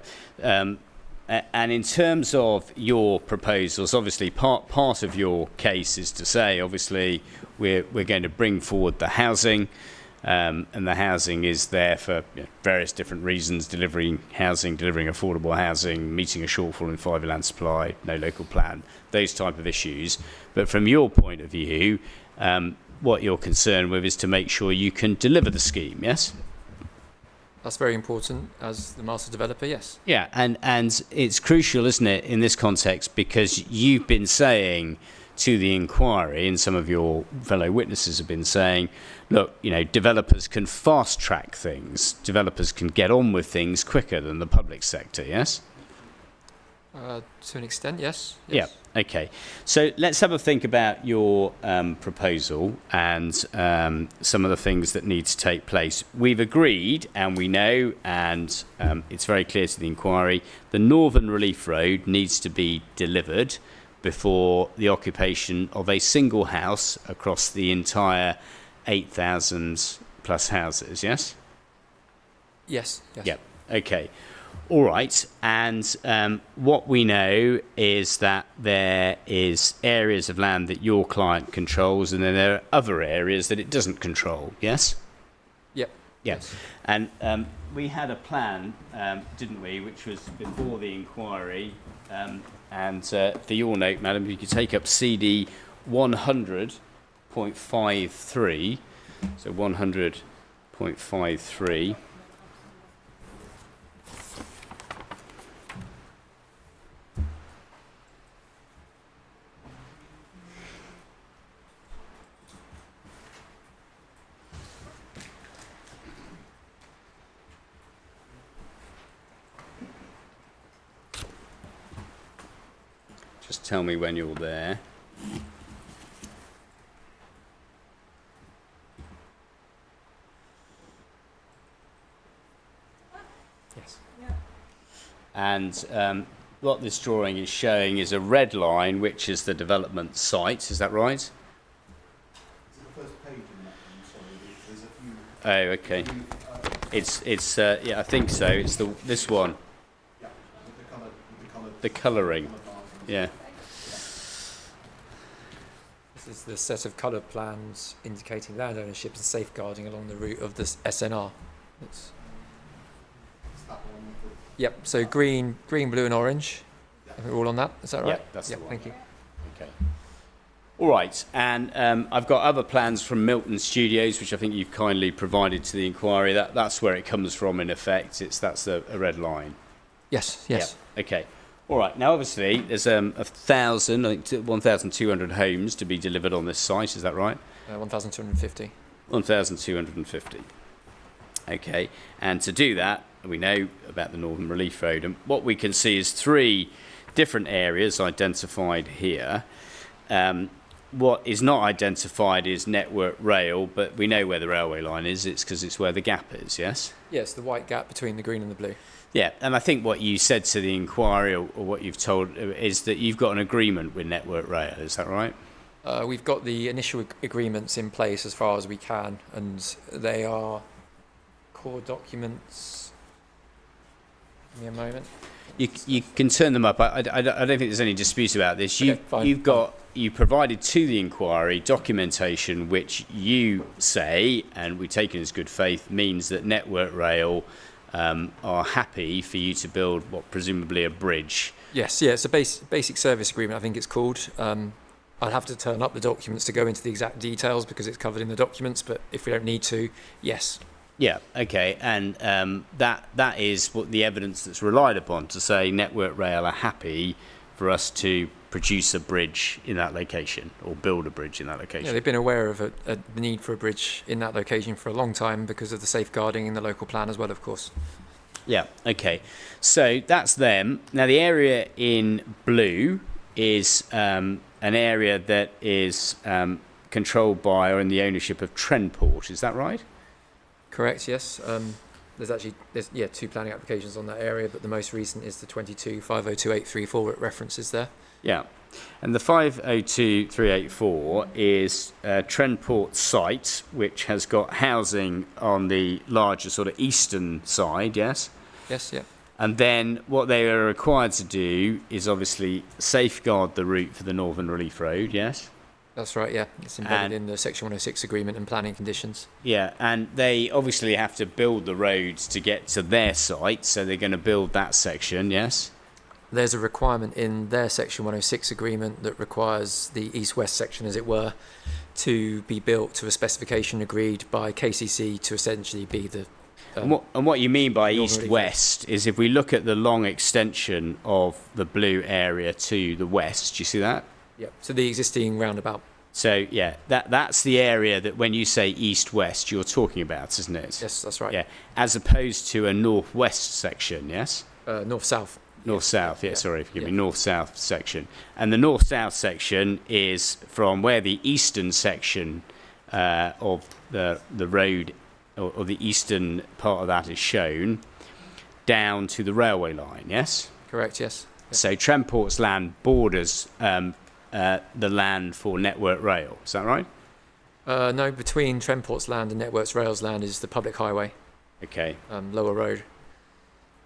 And in terms of your proposals, obviously part of your case is to say, obviously, we're going to bring forward the housing, and the housing is there for various different reasons: delivering housing, delivering affordable housing, meeting a shortfall in fibre land supply, no local plan, those type of issues. But from your point of view, what you're concerned with is to make sure you can deliver the scheme. Yes. That's very important as the master developer, yes. Yeah, and it's crucial, isn't it, in this context, because you've been saying to the inquiry, and some of your fellow witnesses have been saying, look, developers can fast track things, developers can get on with things quicker than the public sector, yes? To an extent, yes. Yeah, okay. So let's have a think about your proposal and some of the things that need to take place. We've agreed, and we know, and it's very clear to the inquiry, the Northern Relief Road needs to be delivered before the occupation of a single house across the entire 8,000 plus houses, yes? Yes. Yeah, okay. All right, and what we know is that there is areas of land that your client controls, and then there are other areas that it doesn't control, yes? Yep. Yeah. Yes. And we had a plan, didn't we, which was before the inquiry, and for your note, madam, you could take up CD 100.53, so 100.53. Just tell me when you're there. Yes. And what this drawing is showing is a red line, which is the development site. Is that right? Is it the first page in that one? Sorry, there's a few. Oh, okay. It's yeah, I think so. It's this one. Yeah, The colouring. Yeah. This is the set of coloured plans indicating land ownership and safeguarding along the route of this SNR. It's Yep, so green, blue and orange. We're all on that, is that right? Yeah, that's the one. Thank you. Okay. All right, and I've got other plans from Milton Studios, which I think you've kindly provided to the inquiry. That's where it comes from, in effect. That's a red line. Yes. Yeah. Okay. All right. Now, obviously, there's 1,000, I think 1,200 homes to be delivered on this site. Is that right? 1,250. 1,250. Okay. And to do that, we know about the Northern Relief Road, and what we can see is 3 different areas identified here. What is not identified is Network Rail, but we know where the railway line is. It's because it's where the gap is, yes? Yes, the white gap between the green and the blue. Yeah, and I think what you said to the inquiry, or what you've told, is that you've got an agreement with Network Rail. Is that right? We've got the initial agreements in place as far as we can, and they are core documents. Give me a moment. You can turn them up. I don't think there's any dispute about this. Okay, fine. You provided to the inquiry documentation which you say, and we take it as good faith, means that Network Rail are happy for you to build what presumably a bridge. Yes, yeah, it's a basic service agreement, I think it's called. I'd have to turn up the documents to go into the exact details because it's covered in the documents, but if we don't need to, yes. Yeah, okay, and that is what the evidence that's relied upon to say Network Rail are happy for us to produce a bridge in that location or build a bridge in that location? Yeah, they've been aware of the need for a bridge in that location for a long time because of the safeguarding in the local plan as well, of course. Yeah, okay. So that's them. Now, the area in blue is an area that is controlled by or in the ownership of Trendport. Is that right? Correct, yes. There's two planning applications on that area, but the most recent is the 22502834 it references there. Yeah. And the 502384 is Trendport site, which has got housing on the larger sort of eastern side, yes? Yes, yeah. And then what they are required to do is obviously safeguard the route for the Northern Relief Road, yes? That's right, yeah. It's embedded in the Section 106 agreement and planning conditions. Yeah, and they obviously have to build the roads to get to their site, so they're going to build that section, yes? There's a requirement in their Section 106 agreement that requires the east-west section, as it were, to be built to a specification agreed by KCC to essentially be the... And what you mean by Northern east-west is if we look at the long extension of the blue area to the west, do you see that? Yeah, so the existing roundabout. So, yeah, that's the area that when you say east-west, you're talking about, isn't it? Yes, that's right. Yeah, as opposed to a north-west section, yes? North-south. North-south, yeah, sorry, forgive me, Yeah. north-south section. And the north-south section is from where the eastern section of the road or the eastern part of that is shown down to the railway line, yes? Correct, yes. So Trendport's land borders the land for Network Rail, is that right? No, between Trendport's land and Networks Rail's land is the public highway, Okay, Lower Road.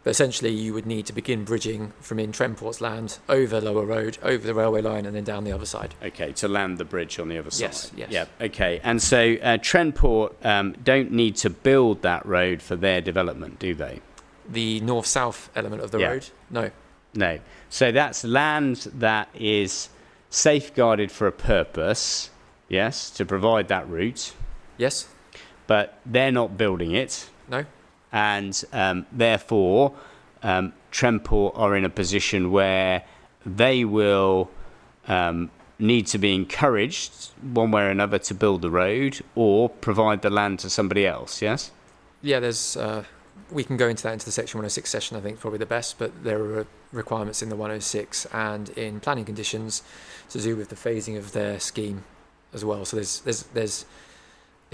But essentially, you would need to begin bridging from in Trendport's land over Lower Road, over the railway line, and then down the other side. okay, to land the bridge on the other side. Yes, yes. Yeah, okay. And so Trendport don't need to build that road for their development, do they? The north-south element of the Yeah. road? No. No. So that's land that is safeguarded for a purpose, yes, to provide that route, Yes? but they're not building it, No? and therefore Trendport are in a position where they will need to be encouraged one way or another to build the road or provide the land to somebody else, yes? Yeah, there's... we can go into that into the Section 106 session, I think, probably the best, but there are requirements in the 106 and in planning conditions to do with the phasing of their scheme as well. So there's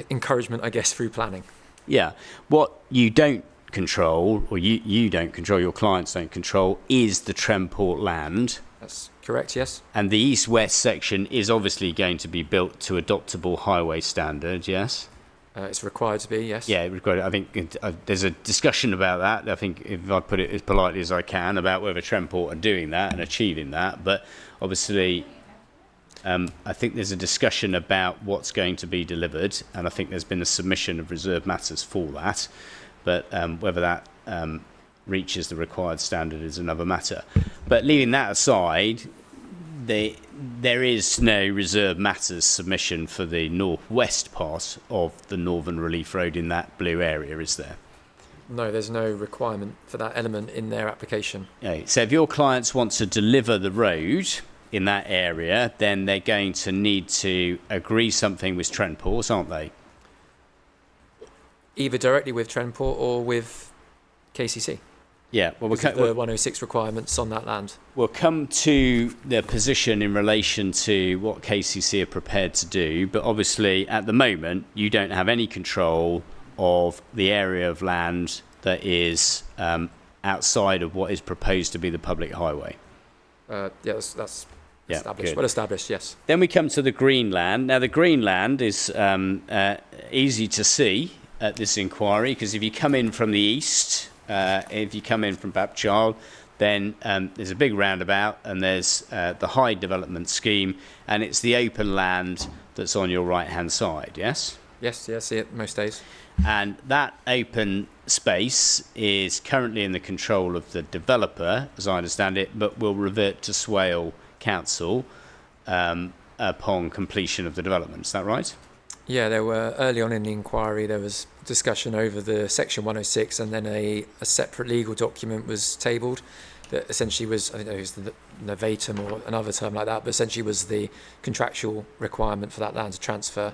encouragement, I guess, through planning. Yeah. What you don't control, or you don't control, your clients don't control, is the Trendport land. That's correct, yes? And the east-west section is obviously going to be built to adoptable highway standard, yes? It's required to be, yes? Yeah, I think there's a discussion about that. I think if I put it as politely as I can about whether Trendport are doing that and achieving that. But obviously, I think there's a discussion about what's going to be delivered, and I think there's been a submission of reserved matters for that. But whether that reaches the required standard is another matter. But leaving that aside, there is no reserved matters submission for the northwest part of the Northern Relief Road in that blue area, is there? No, there's no requirement for that element in their application. Okay, so if your clients want to deliver the road in that area, then they're going to need to agree something with Trendport, aren't they? Either directly with Trendport or with KCC. Yeah, well, Because of the 106 requirements on that land. we'll come to their position in relation to what KCC are prepared to do, but obviously at the moment you don't have any control of the area of land that is outside of what is proposed to be the public highway. Yeah, that's Yeah, established. good. Well established, yes. Then we come to the green land. Now the green land is easy to see at this inquiry because if you come in from the east, if you come in from Bapchild, then there's a big roundabout and there's the Hyde development scheme, and it's the open land that's on your right-hand side, yes? Yes, yeah, see it most days. And that open space is currently in the control of the developer, as I understand it, but will revert to Swale Council upon completion of the development. Is that right? Yeah, there were, early on in the inquiry, there was discussion over the Section 106 and then a separate legal document was tabled that essentially was, I think it was the novatum or another term like that, but essentially was the contractual requirement for that land to transfer.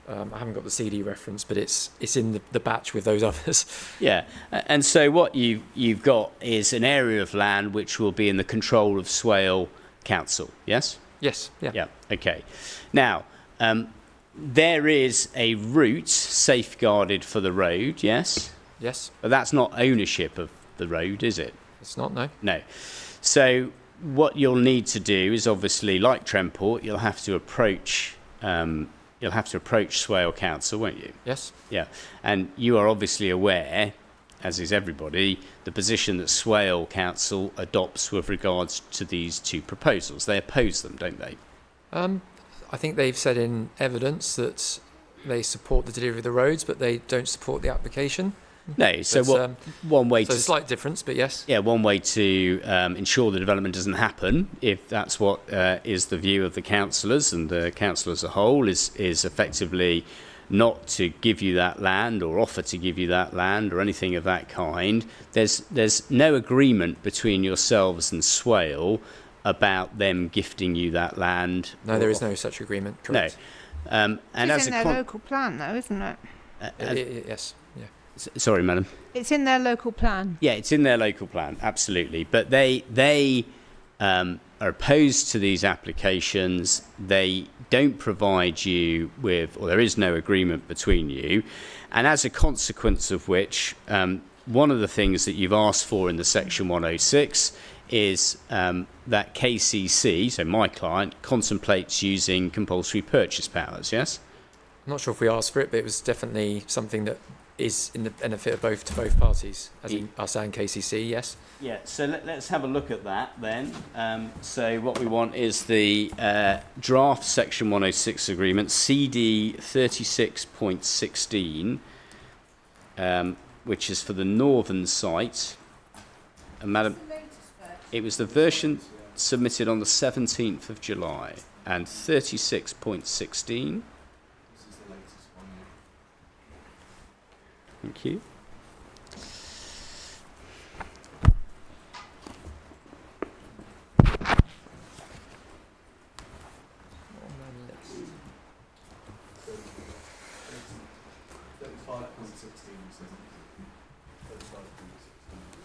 I haven't got the CD reference, but it's in the batch with those others. Yeah, and so what you've got is an area of land which will be in the control of Swale Council, yes? Yes, yeah. Yeah, okay. Now, there is a route safeguarded for the road, yes? Yes, But that's not ownership of the road, is it? it's not, no. No. So what you'll need to do is obviously, like Tremport, you'll have to approach Swale Council, won't you? Yes, Yeah. And you are obviously aware, as is everybody, the position that Swale Council adopts with regards to these two proposals. They oppose them, don't they? I think they've said in evidence that they support the delivery of the roads, but they don't support the application. No. So It's, what? One way So to a slight difference, but yes. Yeah, one way to ensure the development doesn't happen, if that's what is the view of the councillors and the council as a whole, is effectively not to give you that land or offer to give you that land or anything of that kind. There's no agreement between yourselves and Swale about them gifting you that land. No, there is no such agreement, correct. No. And It's as in a their local plan, though, isn't it? Yes, yeah. sorry, madam. It's in their local plan. Yeah, it's in their local plan, absolutely. But they are opposed to these applications. They don't provide you with, or there is no agreement between you. And as a consequence of which, one of the things that you've asked for in the Section 106 is that KCC, so my client, contemplates using compulsory purchase powers, yes? I'm not sure if we asked for it, but it was definitely something that is in the benefit of both parties, as in us and KCC, yes. Yeah, so let's have a look at that then. So what we want is the draft Section 106 agreement, CD 36.16, which is for the northern site. And Madam, it was the version submitted on the 17th of July, and 36.16. Thank you.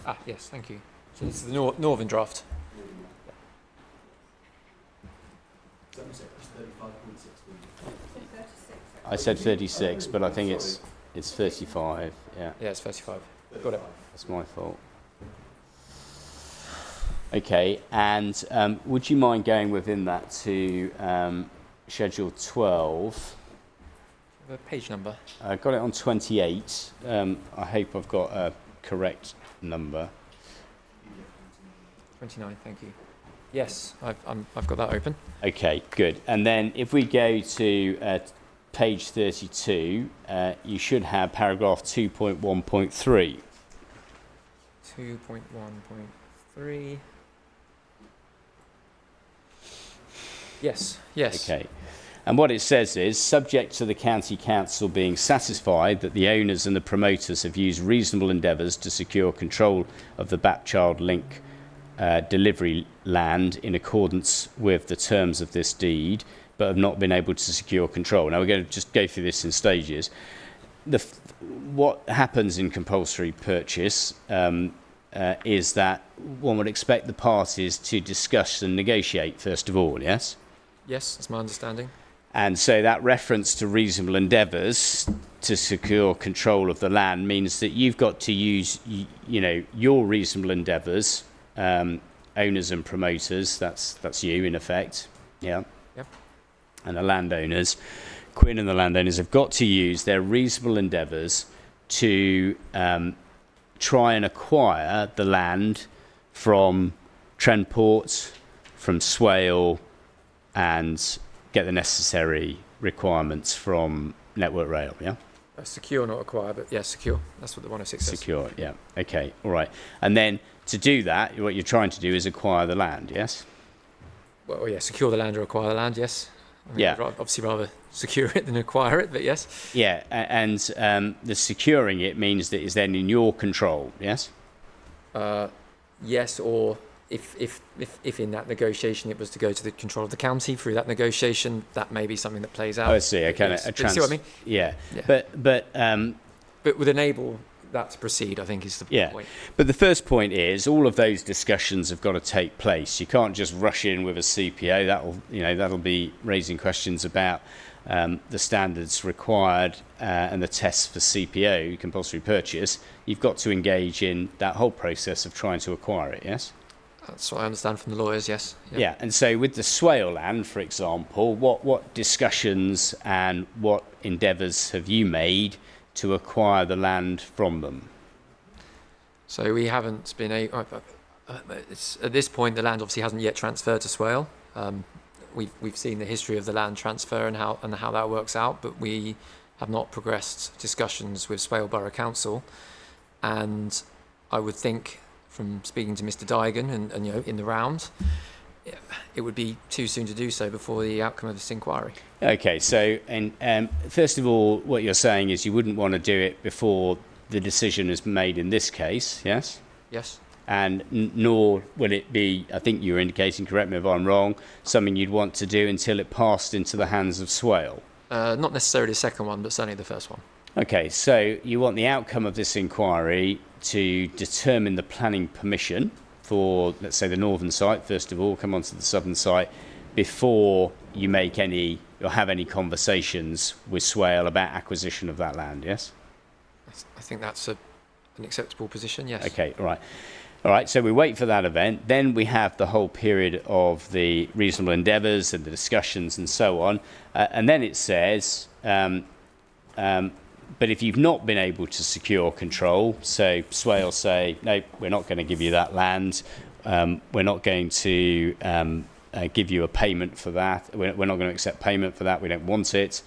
Ah, yes, thank you. So this is the northern draft. I said 36, but I think it's 35. Yeah, Yeah, it's 35. Got it. that's my fault. Okay, and would you mind going within that to Schedule 12? The page number. I got it on 28. I hope I've got a correct number. 29, thank you. Yes, I've got that open. Okay, good. And then if we go to page 32, you should have paragraph 2.1.3. 2.1.3. Yes, yes. Okay. And what it says is, subject to the County Council being satisfied that the owners and the promoters have used reasonable endeavours to secure control of the Bapchild Link delivery land in accordance with the terms of this deed, but have not been able to secure control. Now we're going to just go through this in stages. What happens in compulsory purchase is that one would expect the parties to discuss and negotiate first of all, yes? Yes, that's my understanding. And so that reference to reasonable endeavours to secure control of the land means that you've got to use, your reasonable endeavours, owners and promoters. That's you in effect, yeah. Yep. And the landowners, Quinn and the landowners have got to use their reasonable endeavours to try and acquire the land from Trentport, from Swale, and get the necessary requirements from Network Rail, yeah? Secure, not acquire, but yes, secure. That's what the 106 says. Secure, yeah. Okay, all right. And then to do that, what you're trying to do is acquire the land, yes? Well, yeah, secure the land or acquire the land, yes. I mean, Yeah. I'd obviously rather secure it than acquire it, but yes. Yeah, and the securing it means that it's then in your control, yes? yes, or if in that negotiation it was to go to the control of the county through that negotiation, that may be something that plays out. Oh, I see. Okay, Yes. a But you see what I mean? Yeah, Yeah. but Would enable that to proceed, I think, is the Yeah. point. But the first point is all of those discussions have got to take place. You can't just rush in with a CPO. That'll be raising questions about the standards required and the tests for CPO, compulsory purchase. You've got to engage in that whole process of trying to acquire it. Yes. That's what I understand from the lawyers. Yes. Yeah. And so with the swale land, for example, what discussions and what endeavours have you made to acquire the land from them? So we haven't been able. At this point, the land obviously hasn't yet transferred to Swale. We've seen the history of the land transfer and how that works out, but we have not progressed discussions with Swale Borough Council. And I would think, from speaking to Mr. Dygan and in the round, it would be too soon to do so before the outcome of this inquiry. Okay, so first of all, what you're saying is you wouldn't want to do it before the decision is made in this case, yes? Yes. And nor will it be, I think you're indicating, correct me if I'm wrong, something you'd want to do until it passed into the hands of Swale. Not necessarily the second one, but certainly the first one. Okay, so you want the outcome of this inquiry to determine the planning permission for, let's say, the northern site, first of all, come on to the southern site, before you make any or have any conversations with Swale about acquisition of that land, yes? I think that's an acceptable position, yes. Okay, all right. All right, so we wait for that event. Then we have the whole period of the reasonable endeavours and the discussions and so on. And then it says, but if you've not been able to secure control, so Swale say, no, we're not going to give you that land. We're not going to give you a payment for that. We're not going to accept payment for that. We don't want it.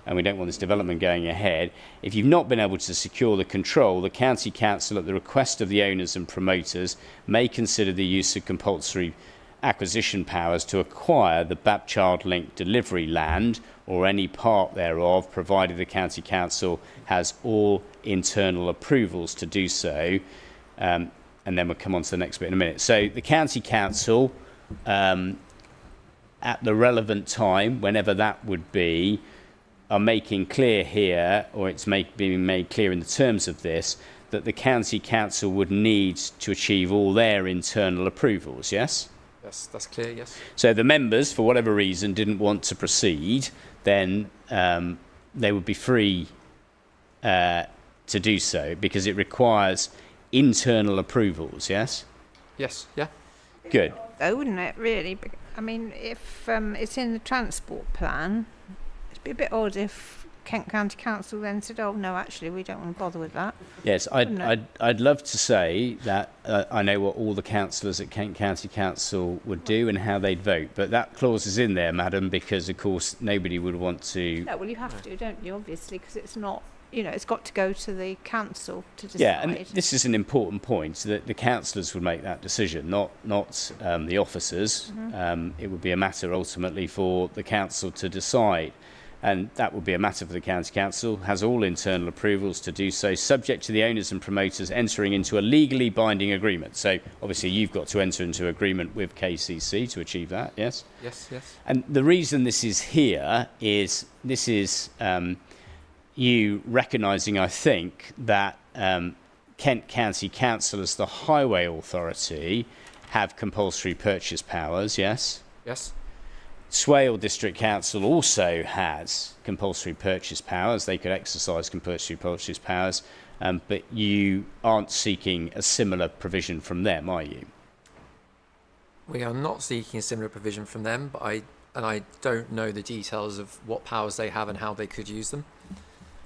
And we don't want this development going ahead. If you've not been able to secure the control, the County Council, at the request of the owners and promoters, may consider the use of compulsory acquisition powers to acquire the Bapchild Link delivery land or any part thereof, provided the County Council has all internal approvals to do so. And then we'll come on to the next bit in a minute. So the County Council, at the relevant time, whenever that would be, are making clear here, or it's being made clear in the terms of this, that the County Council would need to achieve all their internal approvals, yes? Yes, that's clear, yes. So the members, for whatever reason, didn't want to proceed, then they would be free to do so, because it requires internal approvals, yes? Yes, yeah. Good. Though, wouldn't it, really? I mean, if it's in the transport plan, it'd be a bit odd if Kent County Council then said, oh, no, actually, we don't want to bother with that. Yes, I'd love to say that I know what all the councillors at Kent County Council would do and how they'd vote, but that clause is in there, madam, because, of course, nobody would want to... No, well, you have to, don't you, obviously, because it's not, it's got to go to the council to decide. Yeah, and this is an important point, that the councillors would make that decision, not the officers. It would be a matter, ultimately, for the council to decide. And that would be a matter for the County Council, has all internal approvals to do so, subject to the owners and promoters entering into a legally binding agreement. So, obviously, you've got to enter into agreement with KCC to achieve that, yes? Yes, yes. And the reason this is here is this is you recognising, I think, that Kent County Council, as the highway authority, have compulsory purchase powers, yes? Yes. Swale District Council also has compulsory purchase powers. They could exercise compulsory purchase powers, but you aren't seeking a similar provision from them, are you? We are not seeking a similar provision from them, but I don't know the details of what powers they have and how they could use them.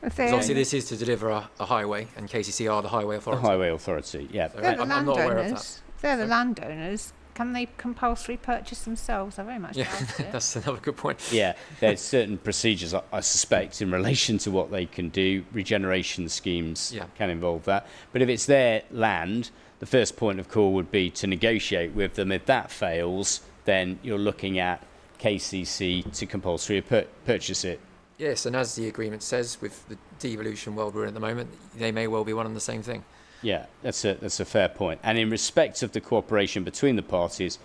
Because obviously this is to deliver a highway, and KCC are the highway authority. The highway authority, yeah. So They're the I'm not aware of that. landowners. They're the landowners. Can they compulsory purchase themselves? I very much doubt it. That's another good point. Yeah, there's certain procedures, I suspect, in relation to what they can do. Regeneration schemes can involve that. But if it's their land, the first point of call would be to negotiate with them. If that fails, then you're looking at KCC to compulsory purchase it. Yes, and as the agreement says, with the devolution world we're in at the moment, they may well be one and the same thing. Yeah, that's a fair point. And in respect of the cooperation between the parties,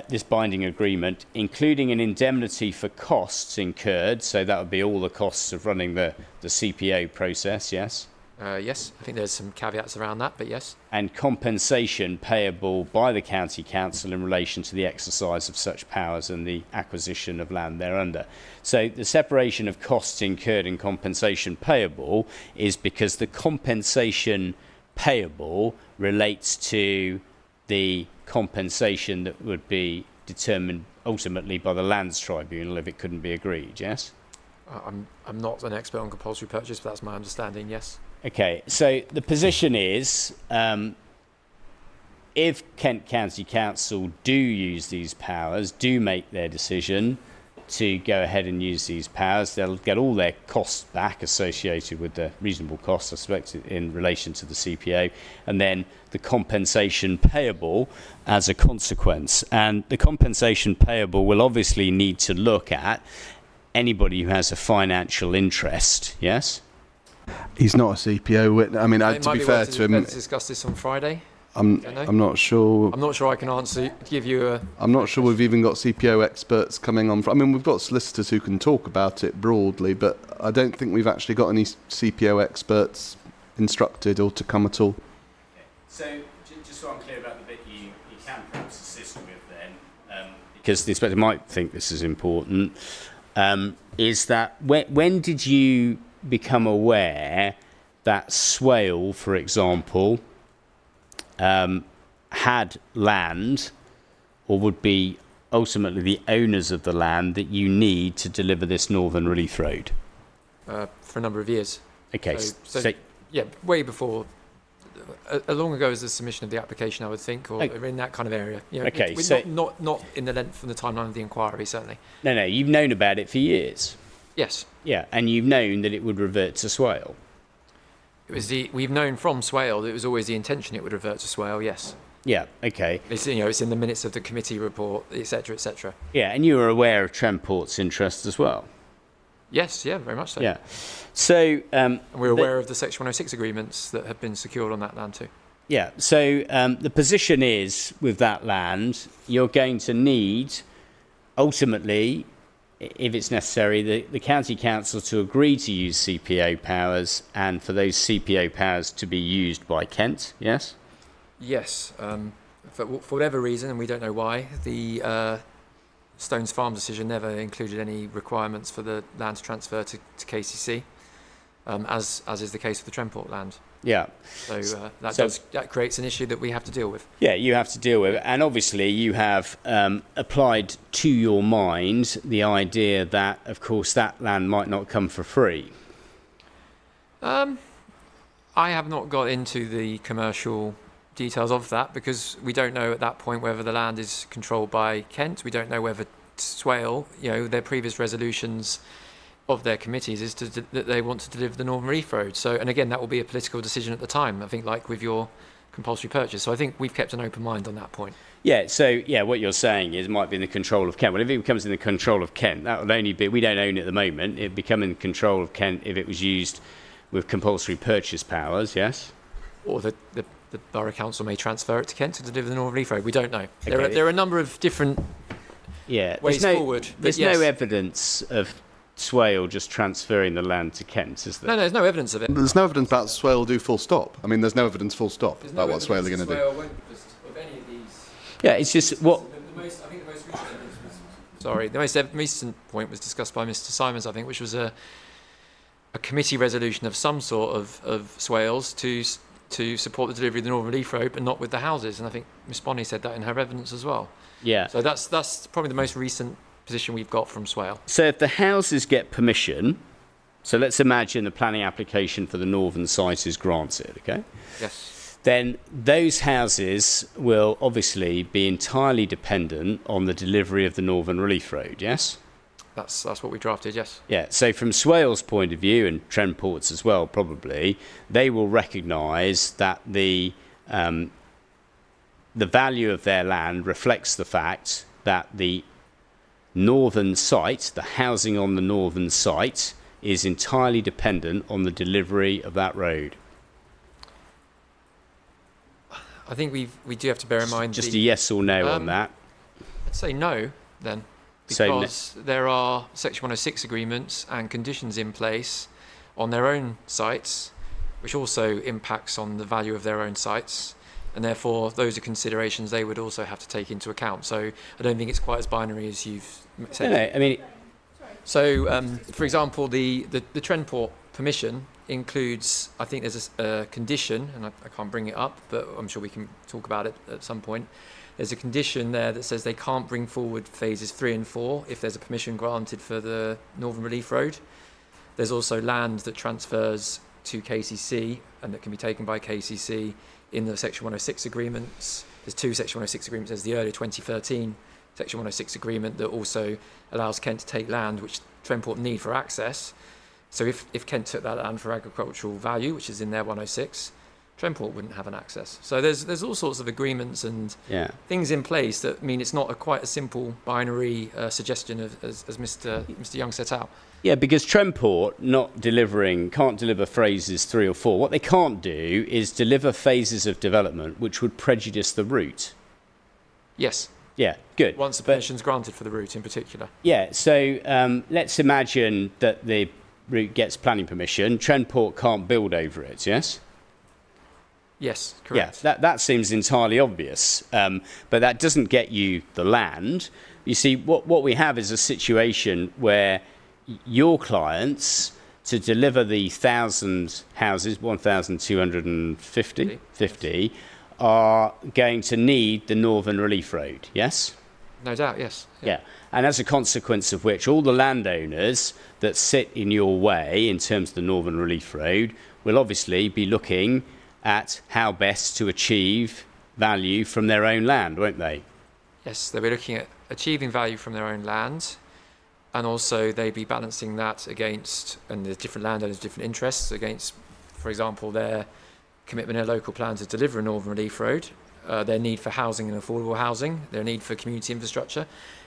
this binding agreement, including an indemnity for costs incurred, so that would be all the costs of running the CPO process, yes? Yes, I think there's some caveats around that, but yes. And compensation payable by the County Council in relation to the exercise of such powers and the acquisition of land thereunder. So the separation of costs incurred and compensation payable is because the compensation payable relates to the compensation that would be determined ultimately by the Lands Tribunal if it couldn't be agreed, yes? I'm not an expert on compulsory purchase, but that's my understanding, yes. Okay, so the position is if Kent County Council do use these powers, do make their decision to go ahead and use these powers, they'll get all their costs back associated with the reasonable costs, I suspect, in relation to the CPO, and then the compensation payable as a consequence. And the compensation payable will obviously need to look at anybody who has a financial interest, yes? He's not a CPO witness. I mean, to be fair to him, let's discuss this on Friday. I'm not sure. I'm not sure I can give you a... I'm not sure we've even got CPO experts coming on. I mean, we've got solicitors who can talk about it broadly, but I don't think we've actually got any CPO experts instructed or to come at all. So, just so I'm clear about the bit you can perhaps assist with then, because the inspector might think this is important, is that when did you become aware that Swale, for example, had land or would be ultimately the owners of the land that you need to deliver this Northern Relief Road? For a number of years. Okay, So yeah, way before, as long ago as the submission of the application, I would think, or in that kind of area. You know, okay, so not in the length and the timeline of the inquiry, certainly. No, you've known about it for years. Yes. Yeah, and you've known that it would revert to Swale. We've known from Swale that it was always the intention it would revert to Swale. Yes. Yeah. Okay. It's in the minutes of the committee report, etc., etc. Yeah, and you were aware of Trentport's interest as well. Yes. Yeah. Very much so. Yeah. So and we're aware of the Section 106 agreements that have been secured on that land too. Yeah. So the position is with that land, you're going to need ultimately, if it's necessary, the County Council to agree to use CPO powers and for those CPO powers to be used by Kent, yes? Yes. For whatever reason, and we don't know why, the Stones Farm decision never included any requirements for the land transfer to KCC, as is the case with the Trentport land. Yeah. So that creates an issue that we have to deal with. Yeah, you have to deal with it. And obviously you have applied to your mind the idea that, of course, that land might not come for free. I have not got into the commercial details of that because we don't know at that point whether the land is controlled by Kent. We don't know whether Swale, their previous resolutions of their committees is that they want to deliver the Northern Relief Road. So, and again, that will be a political decision at the time, I think, like with your compulsory purchase. So I think we've kept an open mind on that point. Yeah, so, what you're saying is it might be in the control of Kent. Well, if it becomes in the control of Kent, that will only be, we don't own it at the moment, it would become in control of Kent if it was used with compulsory purchase powers, yes? Or the Borough Council may transfer it to Kent to deliver the Northern Relief Road. We don't know. Okay. There are a number of different ways forward. There's no evidence of Swale just transferring the land to Kent, is there? No, there's no evidence of it. There's no evidence about Swale do full stop. I mean, there's no evidence full stop about what Swale are going to do. Of any of these. Yeah, it's just what... I think the most recent evidence was... Sorry, the most recent point was discussed by Mr Simons, I think, which was a committee resolution of some sort of Swales to support the delivery of the Northern Relief Road, but not with the houses. And I think Miss Bonney said that in her evidence as well. Yeah. So that's probably the most recent position we've got from Swale. So if the houses get permission, so let's imagine the planning application for the northern site is granted, okay? Yes. Then those houses will obviously be entirely dependent on the delivery of the Northern Relief Road, yes? That's what we drafted, yes. Yeah, so from Swale's point of view, and Trentport's as well probably, they will recognise that the value of their land reflects the fact that the northern site, the housing on the northern site, is entirely dependent on the delivery of that road. I think we do have to bear in mind Just a yes or no on that. I'd say no then, Say no. because there are Section 106 agreements and conditions in place on their own sites, which also impacts on the value of their own sites, and therefore those are considerations they would also have to take into account. So I don't think it's quite as binary as you've said. No, I mean, So, for example, the Trendport permission includes, I think there's a condition, and I can't bring it up, but I'm sure we can talk about it at some point. There's a condition there that says they can't bring forward phases 3 and 4 if there's a permission granted for the Northern Relief Road. There's also land that transfers to KCC and that can be taken by KCC in the Section 106 agreements. There's two Section 106 agreements. There's the earlier 2013 Section 106 agreement that also allows Kent to take land which Trendport need for access. So if Kent took that land for agricultural value, which is in their 106, Trendport wouldn't have an access. So there's all sorts of agreements and things in place that mean it's not quite a simple binary suggestion as Mr. Young set out. yeah, because Trendport can't deliver phases 3 or 4. What they can't do is deliver phases of development which would prejudice the route. Yes. Yeah, good. Once the permission's granted for the route in particular. Yeah, so let's imagine that the route gets planning permission. Trendport can't build over it, yes? Yes, correct. Yeah, that seems entirely obvious, but that doesn't get you the land. You see, what we have is a situation where your clients, to deliver the 1,000 houses, 1,250, are going to need the Northern Relief Road, yes? No doubt, yes. Yeah, and as a consequence of which, all the landowners that sit in your way in terms of the Northern Relief Road will obviously be looking at how best to achieve value from their own land, won't they? Yes, they'll be looking at achieving value from their own land, and also they'd be balancing that against, and the different landowners' different interests, against, for example, their commitment in a local plan to deliver a Northern Relief Road, their need for housing and affordable housing, their need for community infrastructure,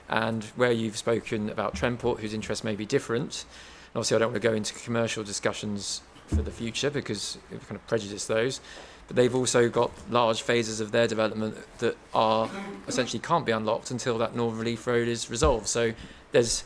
and where you've spoken about Trendport, whose interests may be different. And obviously, I don't want to go into commercial discussions for the future because it would kind of prejudice those. But they've also got large phases of their development that are essentially can't be unlocked until that Northern Relief Road is resolved. So there's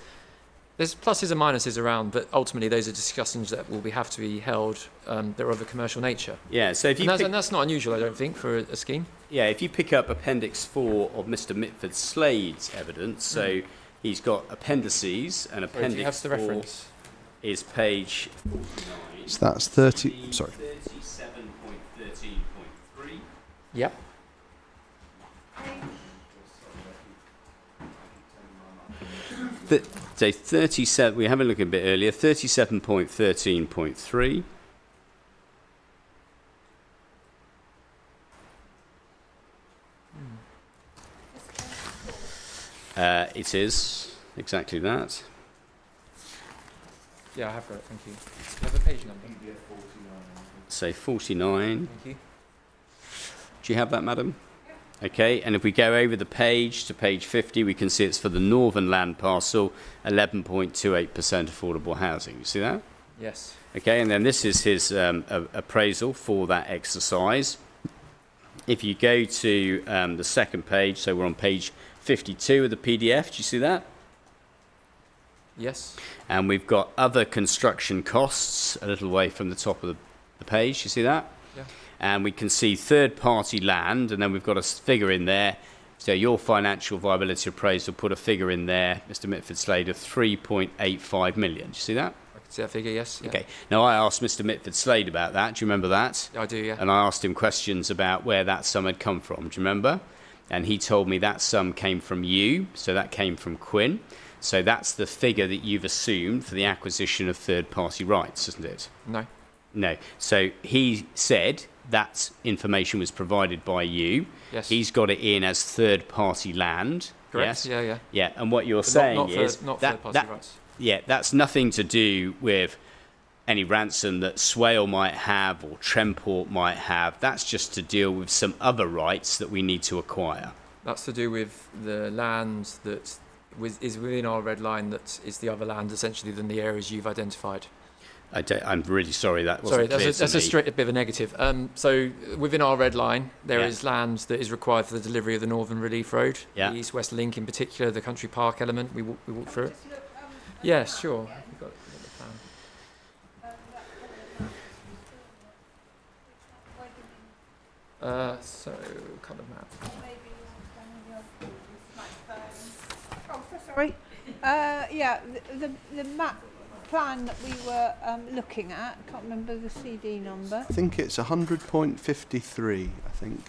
pluses and minuses around, but ultimately those are discussions that will have to be held that are of a commercial nature. Yeah, so if you and that's not unusual, I don't think, for a scheme. Yeah, if you pick up Appendix 4 of Mr. Mitford Slade's evidence, so he's got appendices, and Appendix 4 reference? is page So that's 30. Sorry. 37.13.3. Yep. So 37. We have a look a bit earlier. 37.13.3. It is exactly that. Yeah, I have got it, thank you. Do you have a page number? Say 49. Thank you. Do you have that, madam? Okay, and if we go over the page to page 50, we can see it's for the northern land parcel, 11.28% affordable housing. You see that? Yes. Okay, and then this is his appraisal for that exercise. If you go to the second page, so we're on page 52 of the PDF, do you see that? Yes. And we've got other construction costs a little way from the top of the page, you see that? Yeah. And we can see third-party land, and then we've got a figure in there. So your financial viability appraisal put a figure in there, Mr. Mitford Slade, of 3.85 million. Do you see that? I can see that figure, yes. Yeah. Okay. Now, I asked Mr. Mitford Slade about that. Do you remember that? I do, yeah. And I asked him questions about where that sum had come from. Do you remember? And he told me that sum came from you, so that came from Quinn. So that's the figure that you've assumed for the acquisition of third-party rights, isn't it? No. No. So he said that information was provided by you. Yes. He's got it in as third-party land. Correct. Yes? Yeah, yeah. Yeah, and what you're But saying not is not that, third-party rights. yeah, that's nothing to do with any ransom that Swale might have or Trendport might have. That's just to deal with some other rights that we need to acquire. That's to do with the land that is within our red line that is the other land essentially than the areas you've identified. I'm really sorry that Sorry, wasn't clear that's to a me. straight a bit of a negative. So within our red line, there Yeah. is land that is required for the delivery of the Northern Relief Road, Yeah. the East-West link in particular, the country park element. We walk through it. Yes, sure. You've got the plan. So colour map. Oh, sorry. Yeah, the map plan that we were looking at, I can't remember the CD number. I think it's 100.53, I think.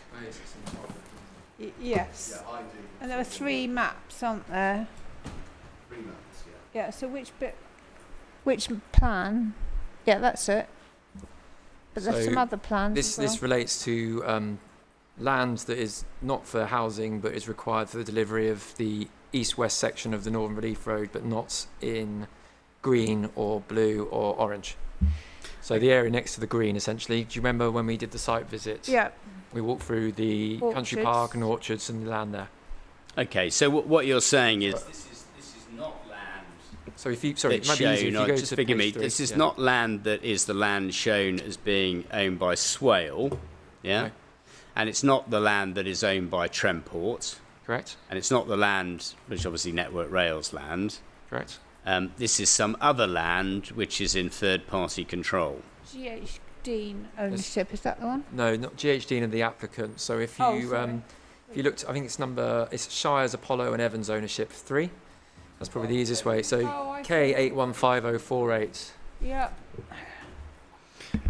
Yes. I do. And there were 3 maps, aren't there? 3 maps, yeah. Yeah, so which plan? Yeah, that's it. But there's So some other plans This as well. this relates to land that is not for housing but is required for the delivery of the east-west section of the Northern Relief Road, but not in green or blue or orange. So the area next to the green, essentially. Do you remember when we did the site visit? Yeah, We walked through the country Orchards. park and orchards and the land there. Okay, so what you're saying is this is not land So if you, sorry, it that's might be easier shown, if you go just to forgive me, page 3, this is yeah. not land that is the land shown as being owned by Swale, yeah? No. And it's not the land that is owned by Tremport, Correct? and it's not the land, which is obviously Network Rail's land. Correct? This is some other land which is in third-party control. GH Dean ownership, is that the one? No, not GHD and the applicant. So if you Oh, sorry. if you looked, I think it's Shires, Apollo and Evans ownership 3. That's probably the easiest way. So I see. K815048. Yeah.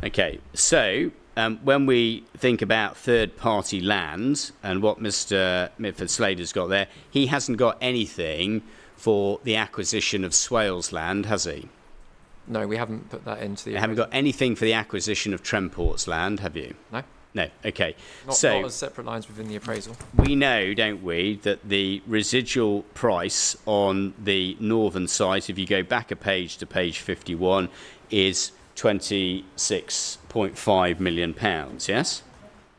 Okay, so when we think about third-party land and what Mr. Mitford Slater's got there, he hasn't got anything for the acquisition of Swales land, has he? No, we haven't put that into the. You haven't got anything for the acquisition of Tremport's land, have you? No. No, okay. Not So as separate lines within the appraisal. we know, don't we, that the residual price on the northern site, if you go back a page to page 51, is £26.5 million, yes?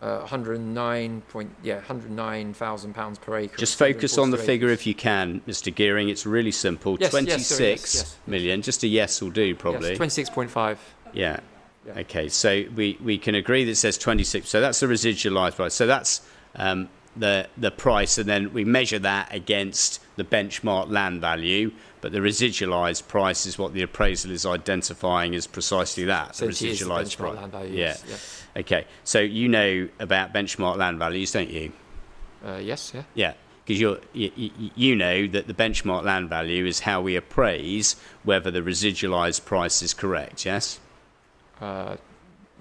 109,000 pounds per acre. Just focus on the 142 figure acres. if you can, Mr. Gearing. It's really simple. Yes, yes, 26 sorry, yes. million. Just a yes will do, probably. Yes, 26.5. Yeah. Yeah. Okay, so we can agree that it says 26. So that's the residualised price. So that's the price, and then we measure that against the benchmark land value. But the residualised price is what the appraisal is identifying as precisely that, the Essentially is the residualised benchmark price. land value, Yeah. yes, yeah. Okay, so you know about benchmark land values, don't you? Yes, yeah. Yeah, because you know that the benchmark land value is how we appraise whether the residualised price is correct, yes?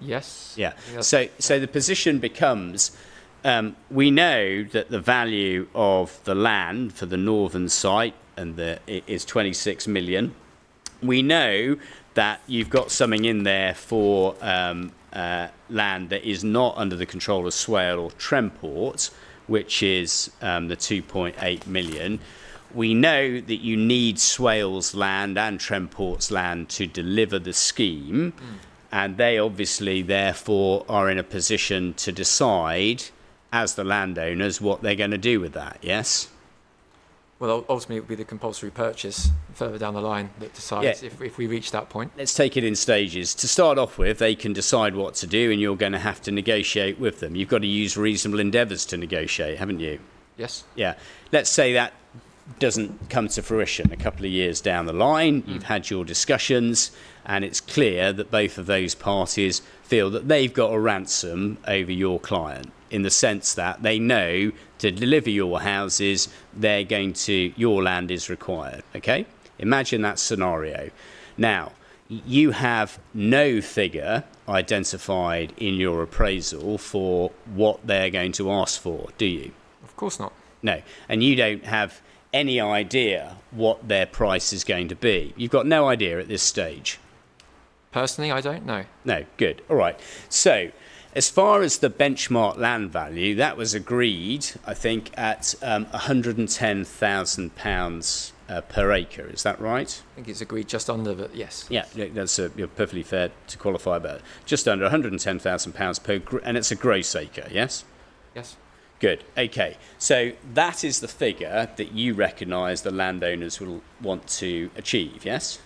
Yes. Yeah. I think So the position becomes, we know that the value of the land for the northern site is 26 million. We know that you've got something in there for land that is not under the control of Swale or Tremport, which is the 2.8 million. We know that you need Swale's land and Tremport's land to deliver the scheme, and they obviously therefore are in a position to decide as the landowners what they're going to do with that, yes? Well, ultimately, it would be the compulsory purchase further down the line that decides Yeah. if we reach that point. Let's take it in stages. To start off with, they can decide what to do, and you're going to have to negotiate with them. You've got to use reasonable endeavours to negotiate, haven't you? Yes. Yeah. Let's say that doesn't come to fruition a couple of years down the line. You've had your discussions, and it's clear that both of those parties feel that they've got a ransom over your client, in the sense that they know to deliver your houses, your land is required. Okay? Imagine that scenario. Now, you have no figure identified in your appraisal for what they're going to ask for, do you? Of course not. No. And you don't have any idea what their price is going to be. You've got no idea at this stage. Personally, I don't know. No, good. All right. So, as far as the benchmark land value, that was agreed, I think, at £110,000 per acre. Is that right? I think it's agreed just under, but yes. Yeah, that's you're perfectly fair to qualify about it. Just under £110,000 per, and it's a gross acre, yes? Yes. Good. Okay. So that is the figure that you recognise the landowners will want to achieve, yes?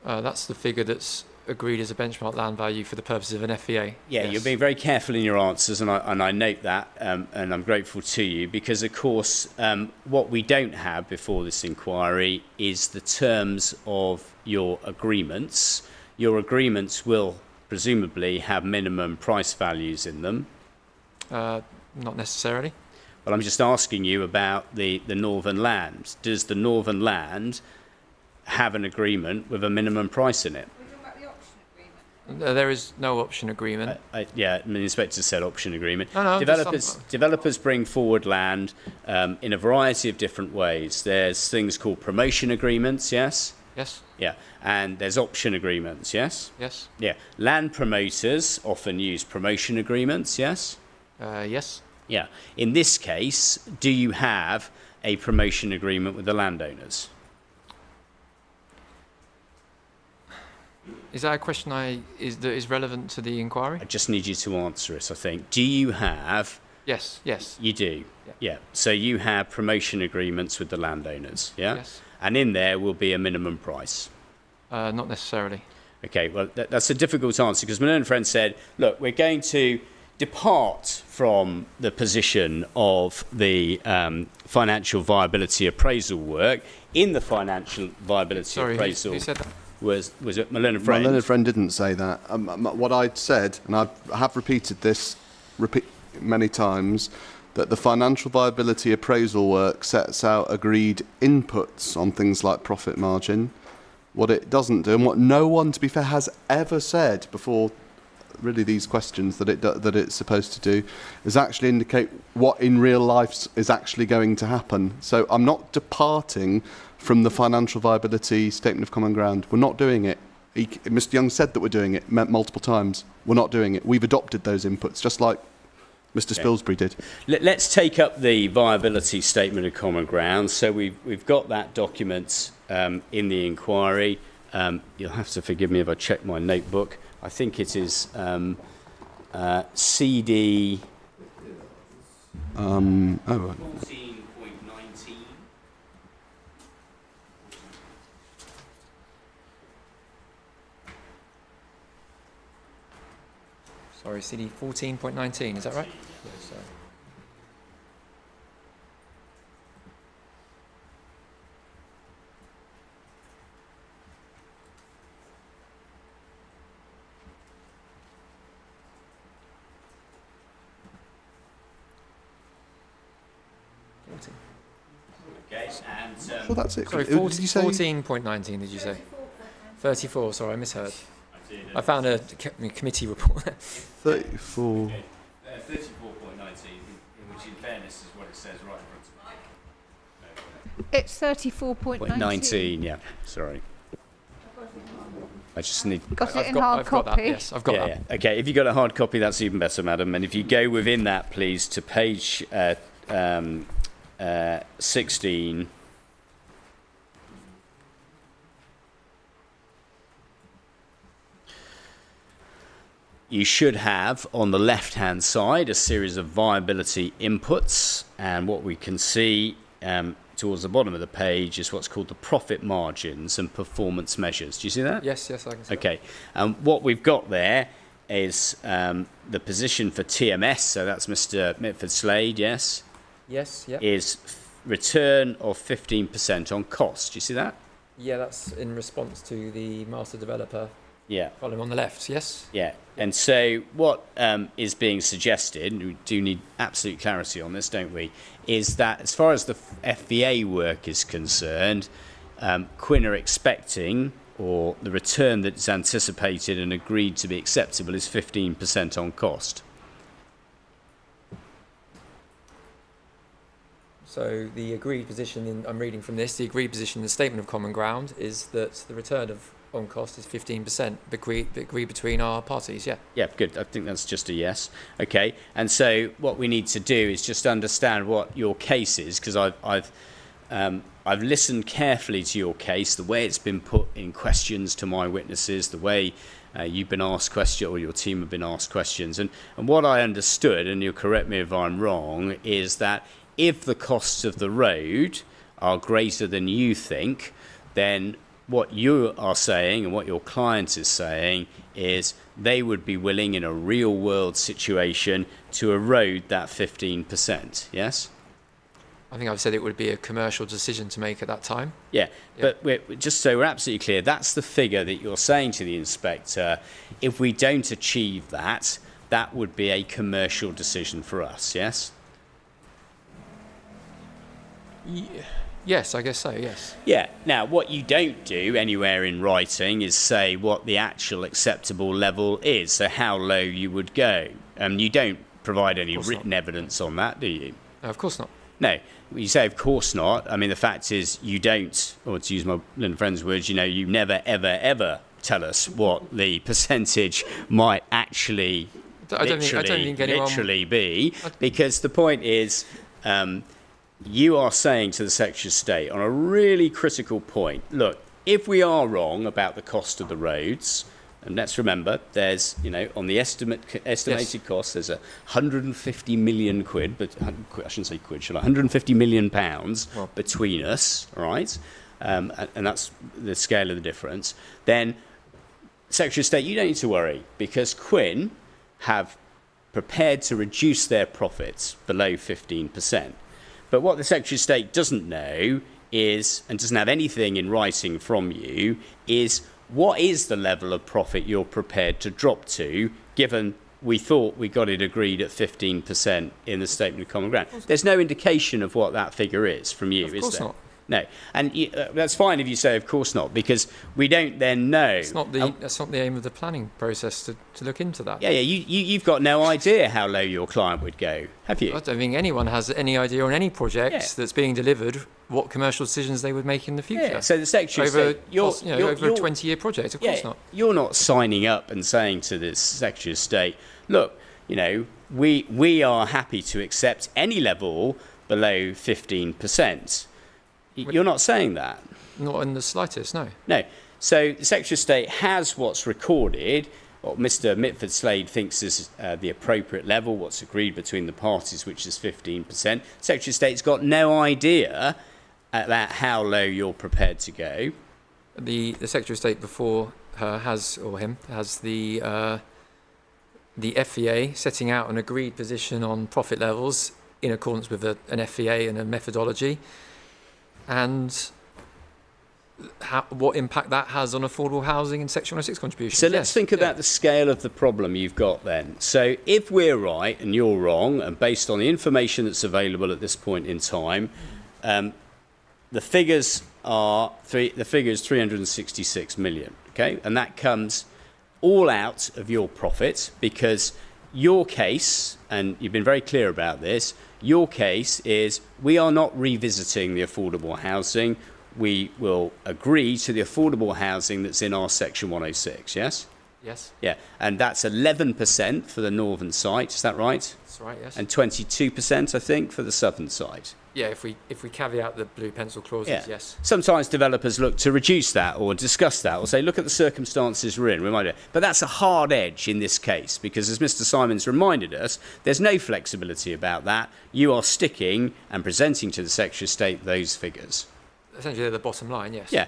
That's the figure that's agreed as a benchmark land value for the purposes of an FVA. Yeah, Yes. you're being very careful in your answers, and I note that, and I'm grateful to you, because, of course, what we don't have before this inquiry is the terms of your agreements. Your agreements will presumably have minimum price values in them. Not necessarily. Well, I'm just asking you about the Northern Land. Does the Northern Land have an agreement with a minimum price in it? We're talking about the option agreement. There is no option agreement. Yeah, the inspector said option agreement. No, Developers bring forward land in a variety of different ways. There's things called promotion agreements, yes? Yes. Yeah, and there's option agreements, yes? Yes. Yeah, land promoters often use promotion agreements, yes? Yes. Yeah. In this case, do you have a promotion agreement with the landowners? Is that a question that is relevant to the inquiry? I just need you to answer it, I think. Do you have... Yes. Yes. You do? Yeah. Yeah. So you have promotion agreements with the landowners, yeah? Yes. And in there will be a minimum price. Not necessarily. Okay, well, that's a difficult answer, because my learned friend said, look, we're going to depart from the position of the financial viability appraisal work. In the financial viability Sorry, appraisal... who said that? Was it my learned friend? My learned friend didn't say that. What I'd said, and I have repeated this many times, that the financial viability appraisal work sets out agreed inputs on things like profit margin. What it doesn't do, and what no one, to be fair, has ever said before really these questions that it's supposed to do, is actually indicate what in real life is actually going to happen. So I'm not departing from the financial viability statement of common ground. We're not doing it. Mr. Young said that we're doing it multiple times. We're not doing it. We've adopted those inputs, just like Mr. Spilsbury did. Let's take up the viability statement of common ground. So we've got that document in the inquiry. You'll have to forgive me if I check my notebook. I think it is CD... 14.19. Sorry, CD 14.19, is that right? Sorry. Okay, and... Well, that's it. Sorry, Did you say 14.19, did you say? 34, sorry, I misheard. I found a committee report. 34? 34.19, which in fairness is what it says right in front of me. It's 34.19. 19, yeah, sorry. I just need... Got it in hard I've got copy. that, yes, I've got that. Yeah. Okay, if you've got a hard copy, that's even better, madam. And if you go within that, please, to page 16... You should have on the left-hand side a series of viability inputs, and what we can see towards the bottom of the page is what's called the profit margins and performance measures. Do you see that? Yes, I can see Okay. What we've got there is the position for TMS, so that's Mr. Mitford Slade, yes? Yes, yeah. Is return of 15% on cost. Do you see that? Yeah, that's in response to the master developer Yeah. column on the left, yes? Yeah, and so what is being suggested, and we do need absolute clarity on this, don't we, is that as far as the FVA work is concerned, Quinn are expecting, or the return that's anticipated and agreed to be acceptable is 15% on cost. So the agreed position, I'm reading from this, the agreed position in the statement of common ground is that the return of on cost is 15% agreed between our parties, yeah. Yeah, good. I think that's just a yes. Okay, and so what we need to do is just understand what your case is, because I've listened carefully to your case, the way it's been put in questions to my witnesses, the way you've been asked questions, or your team have been asked questions, and what I understood, and you'll correct me if I'm wrong, is that if the costs of the road are greater than you think, then what you are saying and what your client is saying is they would be willing in a real world situation to erode that 15%, yes? I think I've said it would be a commercial decision to make at that time. Yeah, but just so we're absolutely clear, that's the figure that you're saying to the inspector. If we don't achieve that, that would be a commercial decision for us, yes? Yes, I guess so, yes. Yeah. Now, what you don't do anywhere in writing is say what the actual acceptable level is, so how low you would go. You don't provide any written evidence on that, do you? No, of course not. No. You say, of course not. I mean, the fact is you don't, or to use my little friend's words, you never, ever, ever tell us what the percentage might actually I don't think anyone... literally be, because the point is... you are saying to the Secretary of State on a really critical point, look, if we are wrong about the cost of the roads, and let's remember, there's, on the estimated cost, there's 150 million quid, but I shouldn't say quid, should I? 150 million pounds between us, all right? And that's the scale of the difference. Then, Secretary of State, you don't need to worry, because Quinn have prepared to reduce their profits below 15%. But what the Secretary of State doesn't know is, and doesn't have anything in writing from you, is what is the level of profit you're prepared to drop to, given we thought we got it agreed at 15% in the Statement of Common Ground. There's no indication of what that figure is from you, is there? Of course not. No, and that's fine if you say, of course not, because we don't then know. That's not the aim of the planning process to look into that. Yeah, you've got no idea how low your client would go, have you? I don't think anyone has any idea on any project that's being delivered what commercial decisions they would make in the future. Yeah, so the Secretary over of State, over a 20-year project, of course not. You're not signing up and saying to the Secretary of State, look, we are happy to accept any level below 15%. You're not saying that. Not in the slightest, no. No. So the Secretary of State has what's recorded, what Mr. Mitford Slade thinks is the appropriate level, what's agreed between the parties, which is 15%. Secretary of State's got no idea about how low you're prepared to go. The Secretary of State before her has the FEA setting out an agreed position on profit levels in accordance with an FEA and a methodology. And what impact that has on affordable housing and Section 106 contributions. So let's think about the scale of the problem you've got then. So if we're right and you're wrong, and based on the information that's available at this point in time, the figures are 366 million, okay? And that comes all out of your profit, because your case, and you've been very clear about this, your case is we are not revisiting the affordable housing. We will agree to the affordable housing that's in our Section 106, yes? Yes. Yeah, and that's 11% for the northern site, is that right? That's right, yes. And 22%, I think, for the southern site. Yeah, if we caveat the blue pencil clauses, yes. Sometimes developers look to reduce that or discuss that or say, look at the circumstances we're in. We might do it. But that's a hard edge in this case because, as Mr. Simons reminded us, there's no flexibility about that. You are sticking and presenting to the Secretary of State those figures. Essentially, they're the bottom line, yes. Yeah.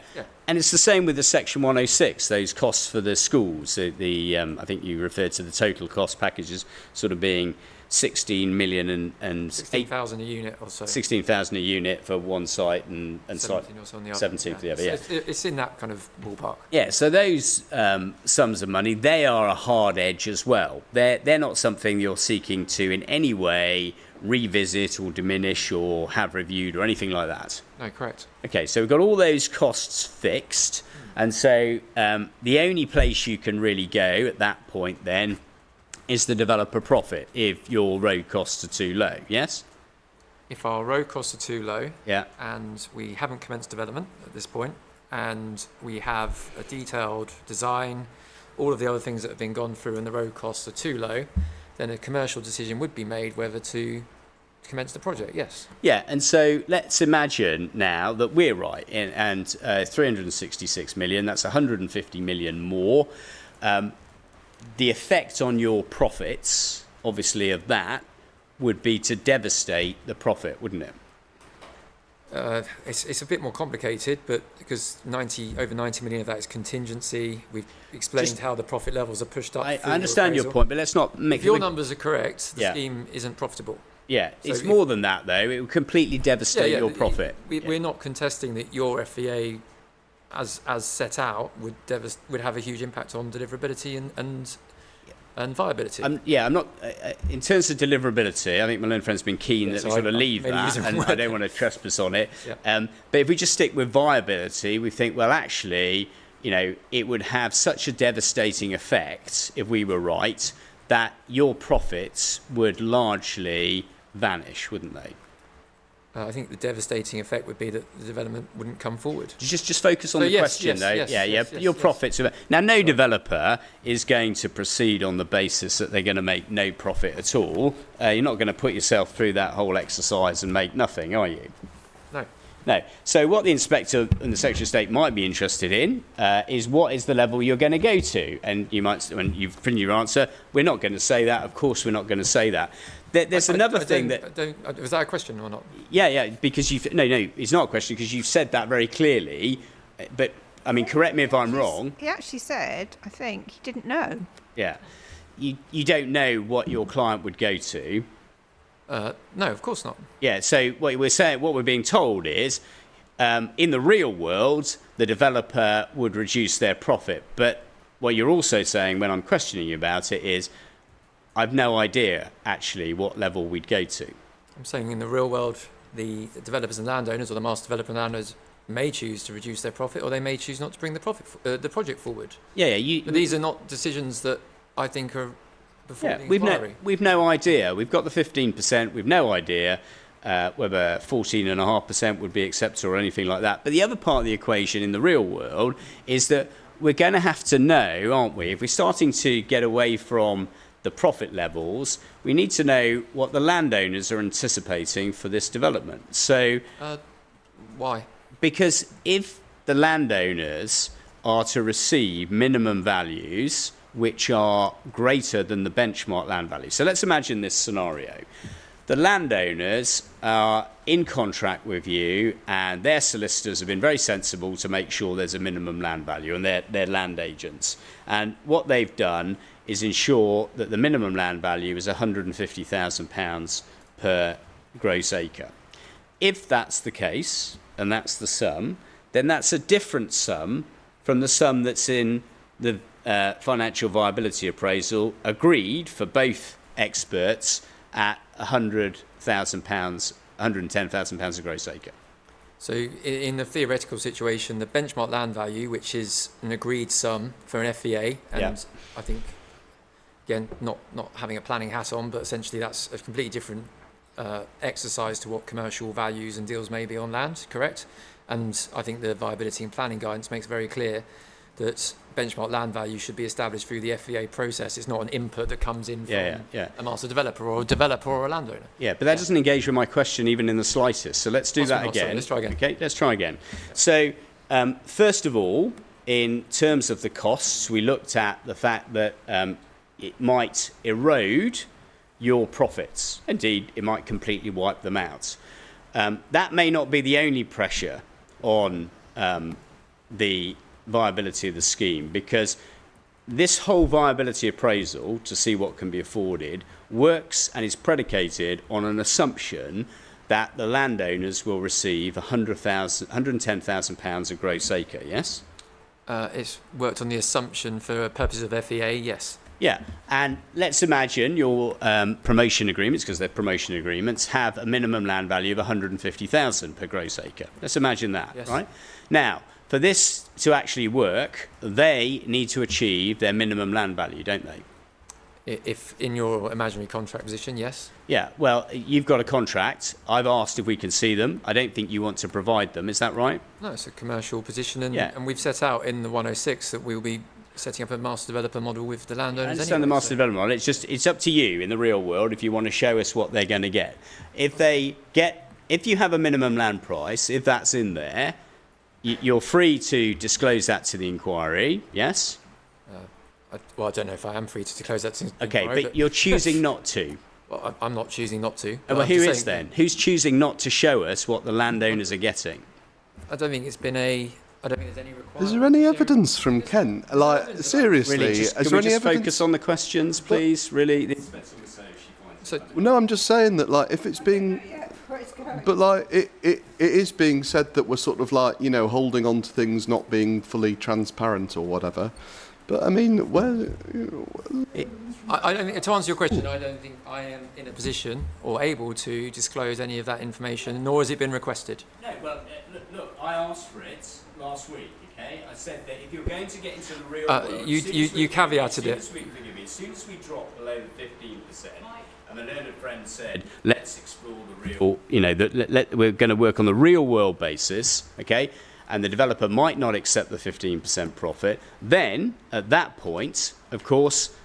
And it's the same with the Section 106, those costs for the schools. I think you referred to the total cost packages sort of being 16 million and 16,000 a unit or so. 16,000 a unit for one site and 17 or so on the other. 17 for the other, yeah. It's in that kind of ballpark. Yeah, so those sums of money, they are a hard edge as well. They're not something you're seeking to in any way revisit or diminish or have reviewed or anything like that. No, correct. Okay, so we've got all those costs fixed, and so the only place you can really go at that point then is the developer profit if your road costs are too low, yes? If our road costs are too low, yeah, and we haven't commenced development at this point, and we have a detailed design, all of the other things that have been gone through and the road costs are too low, then a commercial decision would be made whether to commence the project, yes. Yeah, and so let's imagine now that we're right, and 366 million, that's 150 million more. The effect on your profits, obviously, of that would be to devastate the profit, wouldn't it? It's a bit more complicated, but because over 90 million of that is contingency, we've explained how the profit levels are pushed up. I through understand your appraisal. point, but let's not make If your numbers are correct, the Yeah. scheme isn't profitable. Yeah, So it's if- more than that, though. It would completely devastate your profit. We're not contesting that your FEA, as set out, would have a huge impact on deliverability and viability. I'm not. In terms of deliverability, I think my learned friend's been keen that we sort of leave maybe that, use the wrong and I word. don't want to trespass on it. Yeah. But if we just stick with viability, we think, well, actually, it would have such a devastating effect if we were right that your profits would largely vanish, wouldn't they? I think the devastating effect would be that the development wouldn't come forward. Just focus on So the yes, question, yes, though. yes, yeah, yes, your yes. profits. Now, no developer is going to proceed on the basis that they're going to make no profit at all. You're not going to put yourself through that whole exercise and make nothing, are you? No. No. So what the inspector and the Secretary of State might be interested in is what is the level you're going to go to. And you might, when you've written your answer, we're not going to say that. Of course, we're not going to say that. There's another thing that... Was that a question or not? Yeah, because no, it's not a question because you've said that very clearly. But, I mean, correct me if I'm wrong. He actually said, I think, he didn't know. Yeah. You don't know what your client would go to. No, of course not. Yeah, so what we're being told is, in the real world, the developer would reduce their profit. But what you're also saying when I'm questioning you about it is, I've no idea, actually, what level we'd go to. I'm saying in the real world, the developers and landowners, or the master developer and landowners, may choose to reduce their profit, or they may choose not to bring the project forward. Yeah. But these are not decisions that I think are before the inquiry. We've no idea. We've got the 15%. We've no idea whether 14.5% would be accepted or anything like that. But the other part of the equation in the real world is that we're going to have to know, aren't we? If we're starting to get away from the profit levels, we need to know what the landowners are anticipating for this development. So, Why? because if the landowners are to receive minimum values which are greater than the benchmark land value. So let's imagine this scenario. The landowners are in contract with you and their solicitors have been very sensible to make sure there's a minimum land value, and they're land agents. And what they've done is ensure that the minimum land value is £150,000 per gross acre. If that's the case, and that's the sum, then that's a different sum from the sum that's in the financial viability appraisal agreed for both experts at £100,000, £110,000 a gross acre. So in the theoretical situation, the benchmark land value, which is an agreed sum for an FEA, and I think, again, not having a planning hat on, but essentially that's a completely different exercise to what commercial values and deals may be on land, correct? And I think the viability and planning guidance makes very clear that benchmark land value should be established through the FEA process. It's not an input that comes in from a master developer or a landowner. Yeah, but that doesn't engage with my question even in the slightest. So let's do that again. Sorry, let's try again. Okay, let's try again. So first of all, in terms of the costs, we looked at the fact that it might erode your profits. Indeed, it might completely wipe them out. That may not be the only pressure on the viability of the scheme, because this whole viability appraisal to see what can be afforded works and is predicated on an assumption that the landowners will receive £110,000 a gross acre, yes? It's worked on the assumption for purposes of FEA, yes. Yeah, and let's imagine your promotion agreements, because they're promotion agreements, have a minimum land value of 150,000 per gross acre. Let's imagine that, Yes. right? Now, for this to actually work, they need to achieve their minimum land value, don't they? If in your imaginary contract position, yes. Yeah, well, you've got a contract. I've asked if we can see them. I don't think you want to provide them. Is that right? No, it's a commercial position, and, Yeah. and we've set out in the 106 that we'll be setting up a master developer model with the I landowners. understand the anyway, master so- development model. It's up to you in the real world if you want to show us what they're going to get. If you have a minimum land price, if that's in there, you're free to disclose that to the inquiry, yes? I don't know if I am free to disclose that to the Okay, inquiry, but you're choosing not to. Well, I'm not choosing not to. Well, I'm who just is saying- then? Who's choosing not to show us what the landowners are getting? I don't think it's been a. I don't think there's any requirement. Is there any to share- evidence from Kent? Like, seriously, Really, is can there we any just evidence? focus on the questions, please? Really? So, Well, no, I'm just saying that, like, if it's being, but like, it is being said that we're sort of like, you know, holding on to things not being fully transparent or whatever. But I mean, well, I don't think, to answer your question, I don't think I am in a position or able to disclose any of that information, nor has it been requested. No, well, look, I asked for it last week, okay? I said that if you're going to get into the real world... You caveated it. As soon as we drop below the 15%, and the learned friend said, let's explore the real... You know, we're going to work on the real world basis, okay? And the developer might not accept the 15% profit, then, at that point, of course...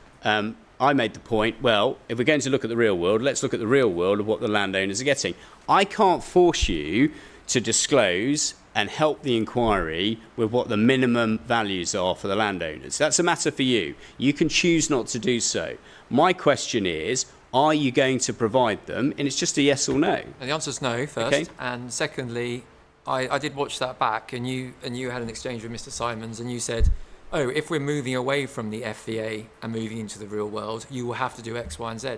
I made the point, well, if we're going to look at the real world, let's look at the real world of what the landowners are getting. I can't force you to disclose and help the inquiry with what the minimum values are for the landowners. That's a matter for you. You can choose not to do so. My question is, are you going to provide them? And it's just a yes or no. And the answer is no, first. Okay. And secondly, I did watch that back, and you had an exchange with Mr. Simons, and you said, oh, if we're moving away from the FVA and moving into the real world, you will have to do X, Y, and Z.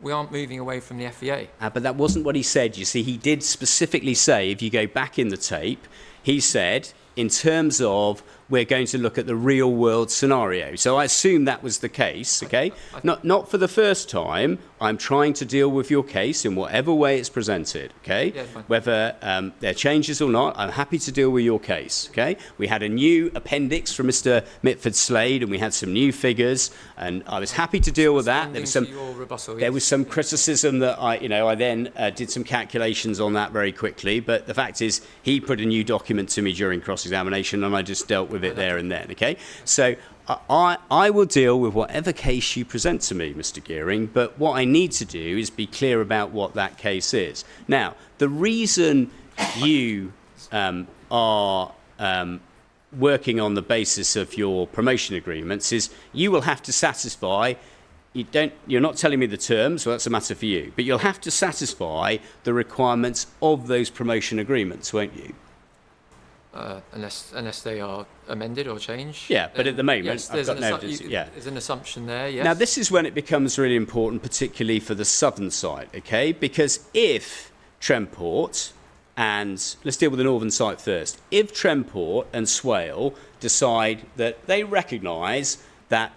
We aren't moving away from the FVA. But that wasn't what he said. You see, he did specifically say, if you go back in the tape, he said, in terms of we're going to look at the real world scenario. So I assume that was the case, okay? Not for the first time. I'm trying to deal with your case in whatever way it's presented, okay? Yeah, fine. Whether there are changes or not, I'm happy to deal with your case, okay? We had a new appendix from Mr. Mitford Slade, and we had some new figures, and I was happy to deal with that. There was some criticism that I then did some calculations on that very quickly, but the fact is he put a new document to me during cross-examination, and I just dealt with it there and then, okay? So I will deal with whatever case you present to me, Mr. Gearing, but what I need to do is be clear about what that case is. Now, the reason you are working on the basis of your promotion agreements is you will have to satisfy, you're not telling me the terms, so that's a matter for you, but you'll have to satisfy the requirements of those promotion agreements, won't you? Unless they are amended or changed. Yeah, but at the moment, yes, I've got no evidence. Yeah. There's an assumption there, yes. Now, this is when it becomes really important, particularly for the southern side, okay? Because if Tremport and, let's deal with the northern site first. If Tremport and Swale decide that they recognise that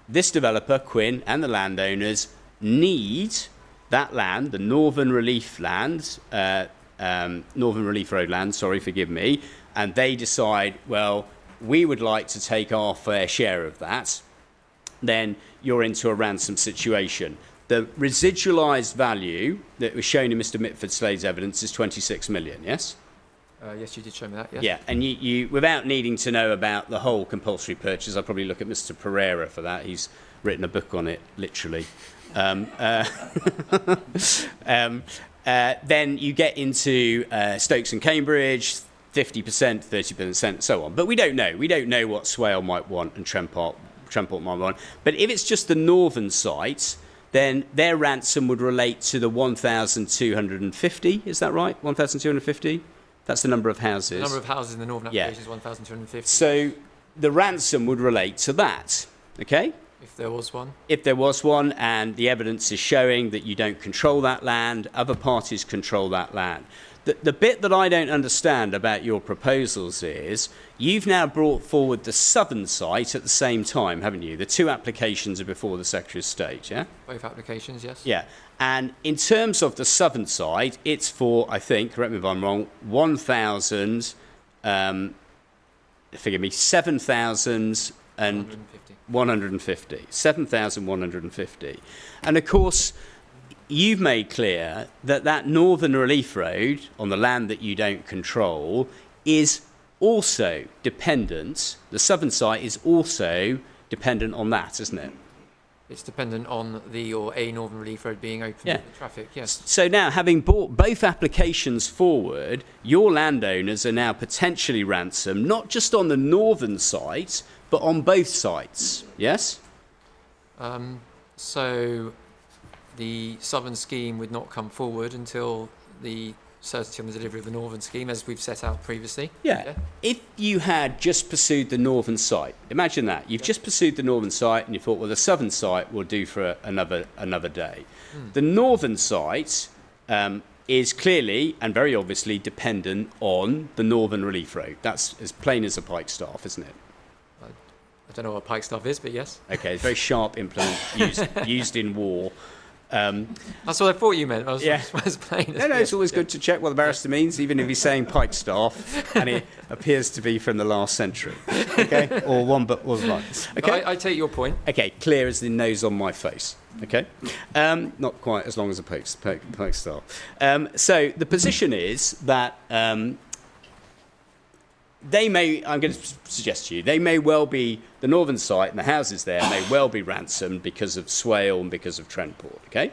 this developer, Quinn, and the landowners need that land, the Northern Relief land, Northern Relief Road land, sorry, forgive me, and they decide, well, we would like to take our fair share of that, then you're into a ransom situation. The residualised value that was shown in Mr. Mitford Slade's evidence is 26 million, yes? Yes, you did show me that, yes. Yeah, and you, without needing to know about the whole compulsory purchase, I'll probably look at Mr. Pereira for that. He's written a book on it, literally. Then you get into Stokes and Cambridge, 50%, 30%, so on. But we don't know. We don't know what Swale might want and Tremport might want. But if it's just the northern site, then their ransom would relate to the 1,250. Is that right? 1,250? That's the number of houses. The number of houses in the northern application is 1,250. So the ransom would relate to that, okay? If there was one. If there was one, and the evidence is showing that you don't control that land, other parties control that land. The bit that I don't understand about your proposals is you've now brought forward the southern site at the same time, haven't you? The two applications are before the Secretary of State, yeah? Both applications, yes. Yeah. And in terms of the southern side, it's for, I think, correct me if I'm wrong, 1,000, forgive me, 7,150. 7,150. And of course, you've made clear that that Northern Relief Road on the land that you don't control is also dependent, the southern site is also dependent on that, isn't it? It's dependent on a Northern Relief Road being open to the traffic, yes. So now, having brought both applications forward, your landowners are now potentially ransomed, not just on the northern site, but on both sites, yes? So the southern scheme would not come forward until the certainty on the delivery of the northern scheme, as we've set out previously. Yeah. If you had just pursued the northern site, imagine that. You've just pursued the northern site and you thought, well, the southern site will do for another day. The northern site is clearly and very obviously dependent on the northern relief road. That's as plain as a pikestaff, isn't it? I don't know what pikestaff is, but yes. Okay, it's a very sharp implement used in war. That's what I thought you meant. I was as plain as No, it's always good to check what the barrister means, even if he's saying pikestaff, and it appears to be from the last century. Okay, or one, but was one. Okay, I take your point. okay, clear as the nose on my face. Okay, not quite as long as a pikestaff. So the position is that they may, I'm going to suggest to you, they may well be, the northern site and the houses there may well be ransomed because of Swale and because of Trentport, okay?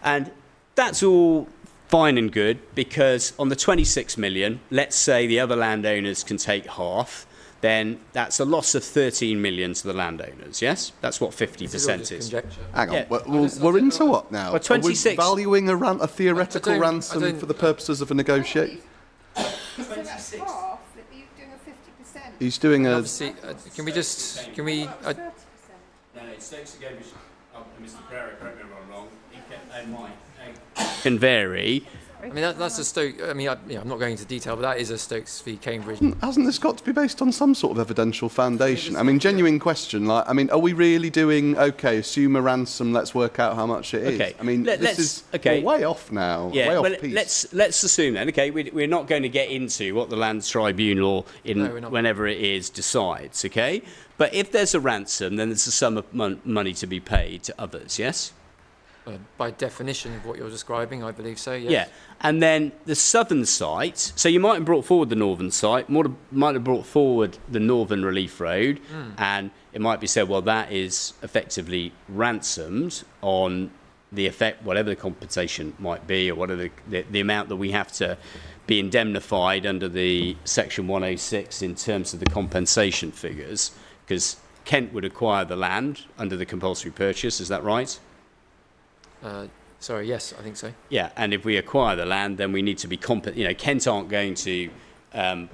And that's all fine and good because on the 26 million, let's say the other landowners can take half, then that's a loss of 13 million to the landowners, yes? That's what 50% is. Hang on, Yeah. we're into what now? Well, 26 Are we valuing a theoretical I don't- ransom for the purposes of a negotiation? That's half, that you're doing a 50%. He's doing a... Obviously, can we just, can we, 30%. No, Stokes again, Mr. Pereira, correct me if I'm wrong, can vary. I mean, that's a Stoke, I mean, I'm not going into detail, but that is a Stokes v Cambridge. Hasn't this got to be based on some sort of evidential foundation? I mean, genuine question. Like, I mean, are we really doing assume a ransom? Let's work out how much it is. Okay, I mean, this is we're way off now. Yeah, way off well, piece. let's assume then. Okay, we're not going to get into what the Lands Tribunal whenever it is decides. Okay, but if there's a ransom, then there's a sum of money to be paid to others. Yes. By definition of what you're describing, I believe so, yes. Yeah, and then the southern site, so you might have brought forward the northern site, might have brought forward the northern relief road, and it might be said, well, that is effectively ransomed on the effect, whatever the compensation might be, or whatever the amount that we have to be indemnified under the Section 106 in terms of the compensation figures, because Kent would acquire the land under the compulsory purchase, is that right? Sorry, yes, I think so. Yeah, and if we acquire the land, then we need to be Kent aren't going to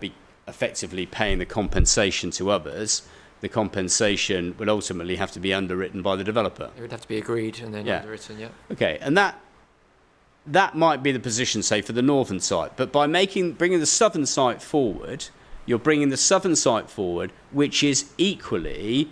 be effectively paying the compensation to others. The compensation would ultimately have to be underwritten by the developer. It would have to be agreed and then underwritten, yeah. Okay, and that might be the position, say, for the northern site. But by bringing the southern site forward, you're bringing the southern site forward, which is equally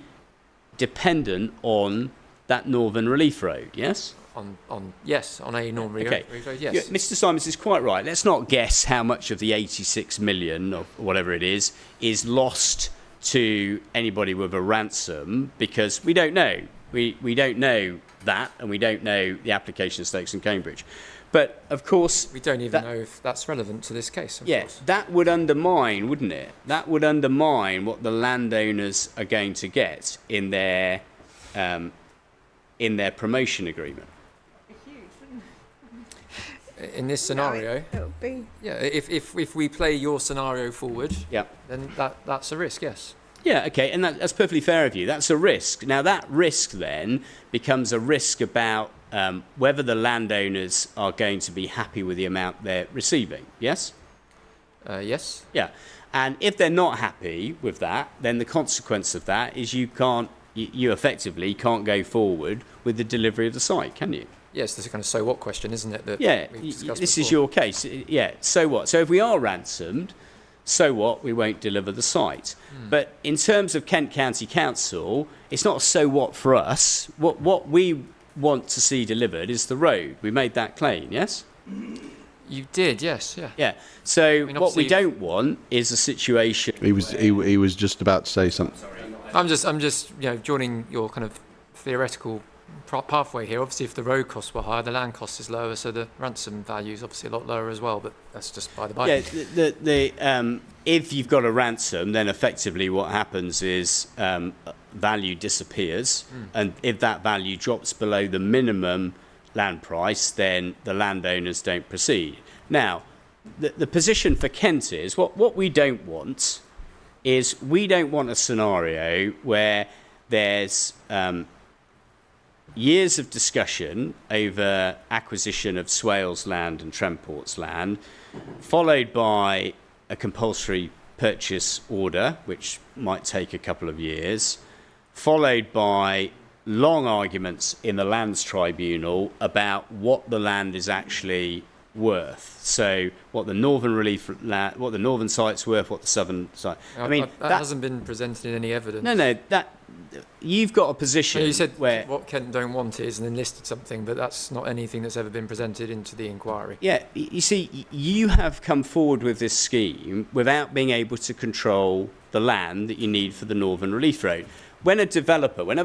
dependent on that northern relief road, yes? On a normal Okay. road, yes. Yeah, Mr. Simons is quite right. Let's not guess how much of the 86 million or whatever it is lost to anybody with a ransom because we don't know. We don't know that, and we don't know the application of Stokes and Cambridge. But of course, We don't even know if that's relevant to this case, of yeah, course. that would undermine, wouldn't it? That would undermine what the landowners are going to get in their promotion agreement. In this scenario, It'll be. yeah, if we play your scenario forward, Yeah. then that's a risk, yes. Yeah, okay, and that's perfectly fair of you. That's a risk. Now, that risk then becomes a risk about whether the landowners are going to be happy with the amount they're receiving, yes? Yes. Yeah, and if they're not happy with that, then the consequence of that is you effectively can't go forward with the delivery of the site, can you? Yes, this is a kind of so what question, isn't it? That Yeah, we've discussed this is before. your case. Yeah, so what? So if we are ransomed, so what? We won't deliver the site. But in terms of Kent County Council, it's not a so what for us. What we want to see delivered is the road. We made that claim, yes? You did, yes, yeah. Yeah. So mean, what we obviously- don't want is a situation. He was just about to say something. I'm just joining your kind of theoretical pathway here. Obviously, if the road costs were higher, the land cost is lower, so the ransom value is obviously a lot lower as well. But that's just by the by. Yeah, if you've got a ransom, then effectively what happens is value disappears, and if that value drops below the minimum land price, then the landowners don't proceed. Now, the position for Kent is what we don't want is we don't want a scenario where there's years of discussion over acquisition of Swales land and Trentport's land, followed by a compulsory purchase order, which might take a couple of years, followed by long arguments in the Lands Tribunal about what the land is actually worth. So what the northern what the northern site's worth, what the southern site. I mean, that hasn't been presented in any evidence. No, that you've got a position. No, you said where what Kent don't want is, and then listed something, but that's not anything that's ever been presented into the inquiry. Yeah, you see, you have come forward with this scheme without being able to control the land that you need for the Northern Relief Road. Whenever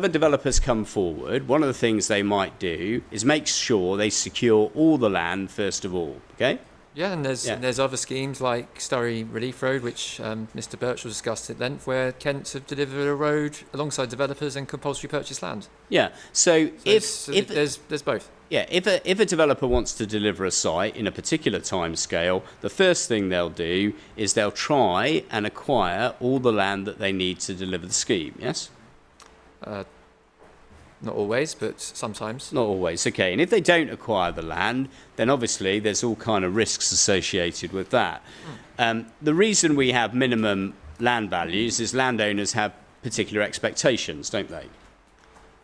developers come forward, one of the things they might do is make sure they secure all the land first of all, okay? Yeah, and there's other schemes like Sturry Relief Road, which Mr. Birchall discussed at length, where Kent have delivered a road alongside developers and compulsory purchase land. Yeah, so if there's both. Yeah, if a developer wants to deliver a site in a particular time scale, the first thing they'll do is they'll try and acquire all the land that they need to deliver the scheme, yes? Not always, but sometimes. Not always, okay. And if they don't acquire the land, then obviously there's all kind of risks associated with that. The reason we have minimum land values is landowners have particular expectations, don't they?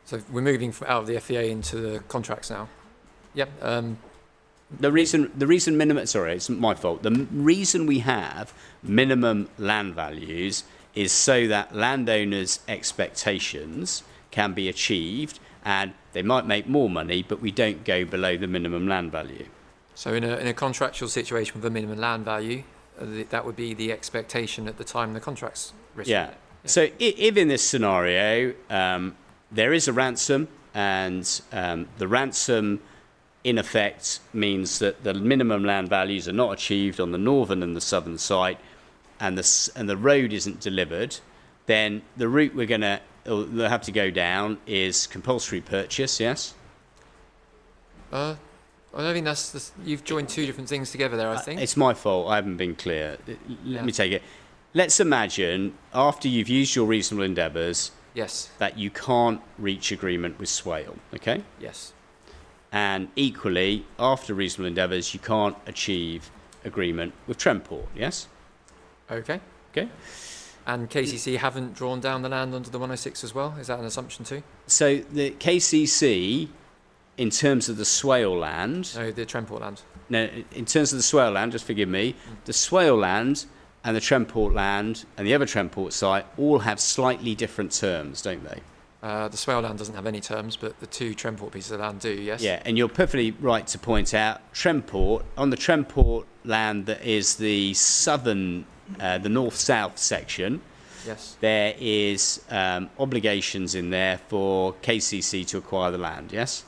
So we're moving out of the FEA into the contracts now. Yep. The reason minimum, sorry, it's my fault. The reason we have minimum land values is so that landowners' expectations can be achieved, and they might make more money, but we don't go below the minimum land value. So in a contractual situation with a minimum land value, that would be the expectation at the time the contract's written. Yeah. So if in this scenario there is a ransom, and the ransom in effect means that the minimum land values are not achieved on the northern and the southern site, and the road isn't delivered, then the route they'll have to go down is compulsory purchase, yes? I don't think you've joined two different things together there, I think. It's my fault, I haven't been clear. Let me take it. Let's imagine, after you've used your reasonable endeavours, yes, that you can't reach agreement with Swale, okay? Yes. And equally, after reasonable endeavours, you can't achieve agreement with Trentport, yes? Okay. Okay. And KCC haven't drawn down the land under the 106 as well? Is that an assumption too? So the KCC, in terms of the Swale land... No, the Trentport land. No, in terms of the Swale land, just forgive me, the Swale land and the Trentport land and the other Trentport site all have slightly different terms, don't they? The Swale land doesn't have any terms, but the two Trentport pieces of land do, yes? Yeah, and you're perfectly right to point out, on the Trentport land that is the southern... the north-south section, yes, there is obligations in there for KCC to acquire the land, yes?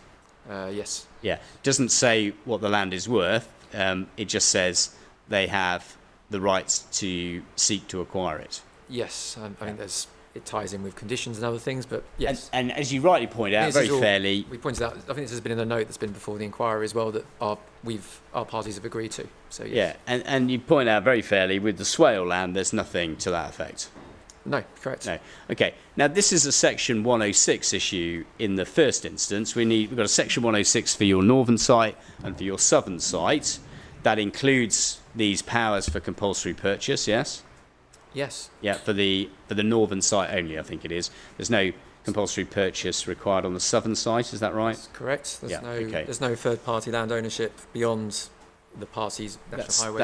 Yes. Yeah, doesn't say what the land is worth, it just says they have the rights to seek to acquire it. Yes, I think it ties in with conditions and other things, but yes. And as you rightly point out, very fairly... We pointed out, I think this has been in a note that's been before the inquiry as well, that our parties have agreed to. So yes. Yeah, and you point out very fairly, with the Swale land, there's nothing to that effect. No, correct. No. Okay. Now, this is a Section 106 issue in the first instance. We've got a Section 106 for your northern site and for your southern site. That includes these powers for compulsory purchase, yes? Yes. Yeah, for the northern site only, I think it is. There's no compulsory purchase required on the southern site, is that right? That's correct. There's Yeah, no third-party land ownership beyond the parties, national highways.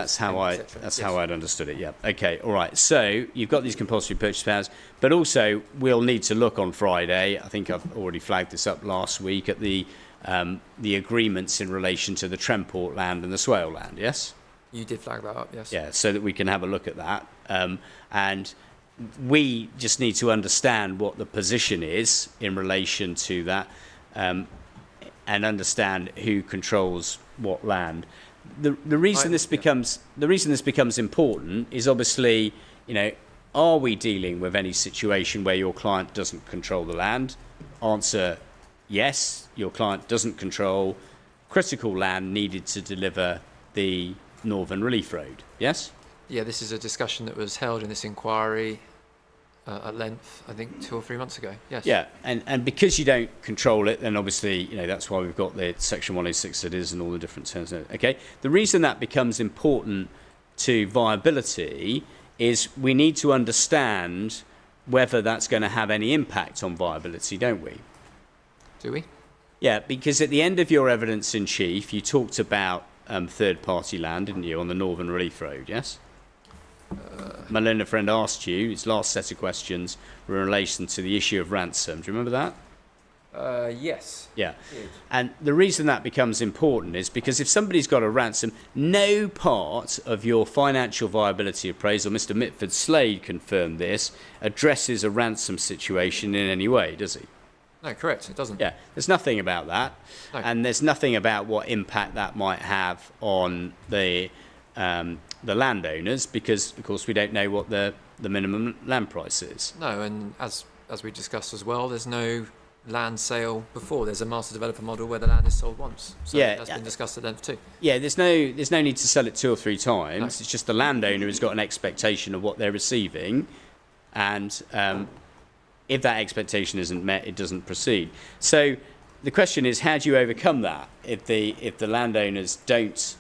That's how I'd understood it. Yeah. Okay. All right. So you've got these compulsory purchase powers, but also we'll need to look on Friday. I think I've already flagged this up last week at the agreements in relation to the Trentport land and the Swale land. Yes. You did flag that up. Yes. Yeah. So that we can have a look at that, and we just need to understand what the position is in relation to that, and understand who controls what land. The reason this becomes important is obviously, are we dealing with any situation where your client doesn't control the land? Answer, yes, your client doesn't control critical land needed to deliver the Northern Relief Road. Yes? Yeah, this is a discussion that was held in this inquiry at length, I think 2 or 3 months ago. Yes. Yeah, and because you don't control it, then obviously, that's why we've got the Section 106 it is and all the different terms. Okay, the reason that becomes important to viability is we need to understand whether that's going to have any impact on viability, don't we? Do we? Yeah, because at the end of your evidence in chief, you talked about third-party land, didn't you, on the Northern Relief Road, yes? My learned friend asked you, his last set of questions were in relation to the issue of ransom. Do you remember that? Yes. Yeah. And the reason that becomes important is because if somebody's got a ransom, no part of your financial viability appraisal, Mr. Mitford Slade confirmed this, addresses a ransom situation in any way, does he? No, correct. It doesn't. Yeah, there's nothing about that. No. And there's nothing about what impact that might have on the landowners because, of course, we don't know what the minimum land price is. No, and as we discussed as well, there's no land sale before. There's a master developer model where the land is sold once. So Yeah, that's been discussed at length too. Yeah, there's no need to sell it 2 or 3 times. No. It's just the landowner has got an expectation of what they're receiving, and if that expectation isn't met, it doesn't proceed. So the question is, how do you overcome that if the landowners don't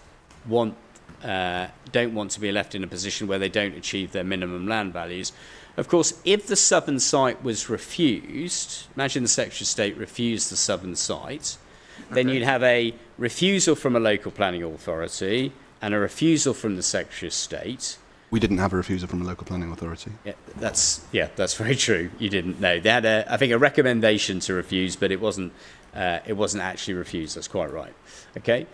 want to be left in a position where they don't achieve their minimum land values? Of course, if the southern site was refused, imagine the Secretary of State refused the southern site, then you'd have a refusal from a local planning authority and a refusal from the Secretary of State. We didn't have a refusal from a local planning authority. Yeah, that's very true. You didn't know. They had I think a recommendation to refuse, but it wasn't actually refused. That's quite right. Okay.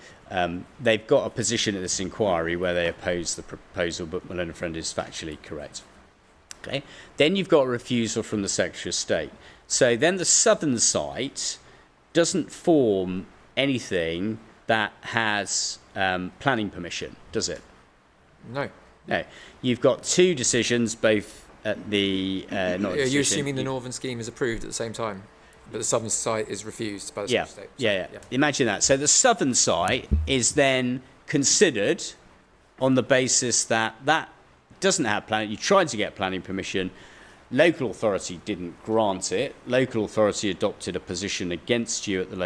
They've got a position at this inquiry where they oppose the proposal, but my learned friend is factually correct. Okay. Then you've got a refusal from the Secretary of State. So then the southern site doesn't form anything that has planning permission, does it? No. No. You've got 2 decisions, both at the not. Are you assuming the northern scheme is approved at the same time, but the southern site is refused by the Secretary of State? Yeah. Imagine that. So the southern site is then considered on the basis that doesn't have planning. You tried to get planning permission. Local authority didn't grant it. Local authority adopted a position against you at the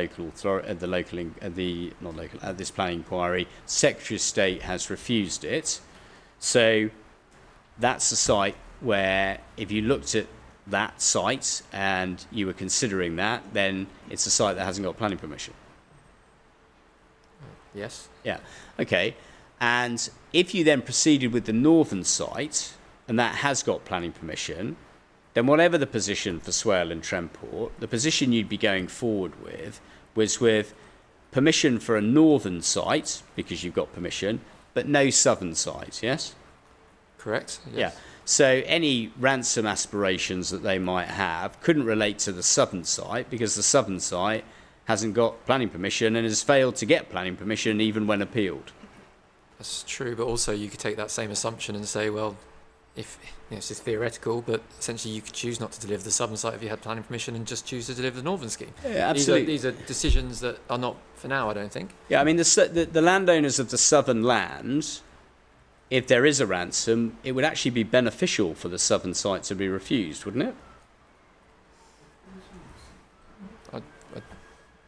at this planning inquiry. Secretary of State has refused it. So that's a site where if you looked at that site and you were considering that, then it's a site that hasn't got planning permission. Yes. Yeah. Okay. And if you then proceeded with the northern site and that has got planning permission, then whatever the position for Swale and Tremport, the position you'd be going forward with was with permission for a northern site because you've got permission, but no southern site, yes? Correct. Yes. Yeah. So any ransom aspirations that they might have couldn't relate to the southern site because the southern site hasn't got planning permission and has failed to get planning permission even when appealed. That's true, but also you could take that same assumption and say, well, if it's just theoretical, but essentially you could choose not to deliver the southern site if you had planning permission and just choose to deliver the northern scheme. Yeah, absolutely. These are decisions that are not for now, I don't think. Yeah, I mean, the landowners of the southern land, if there is a ransom, it would actually be beneficial for the southern site to be refused, wouldn't it?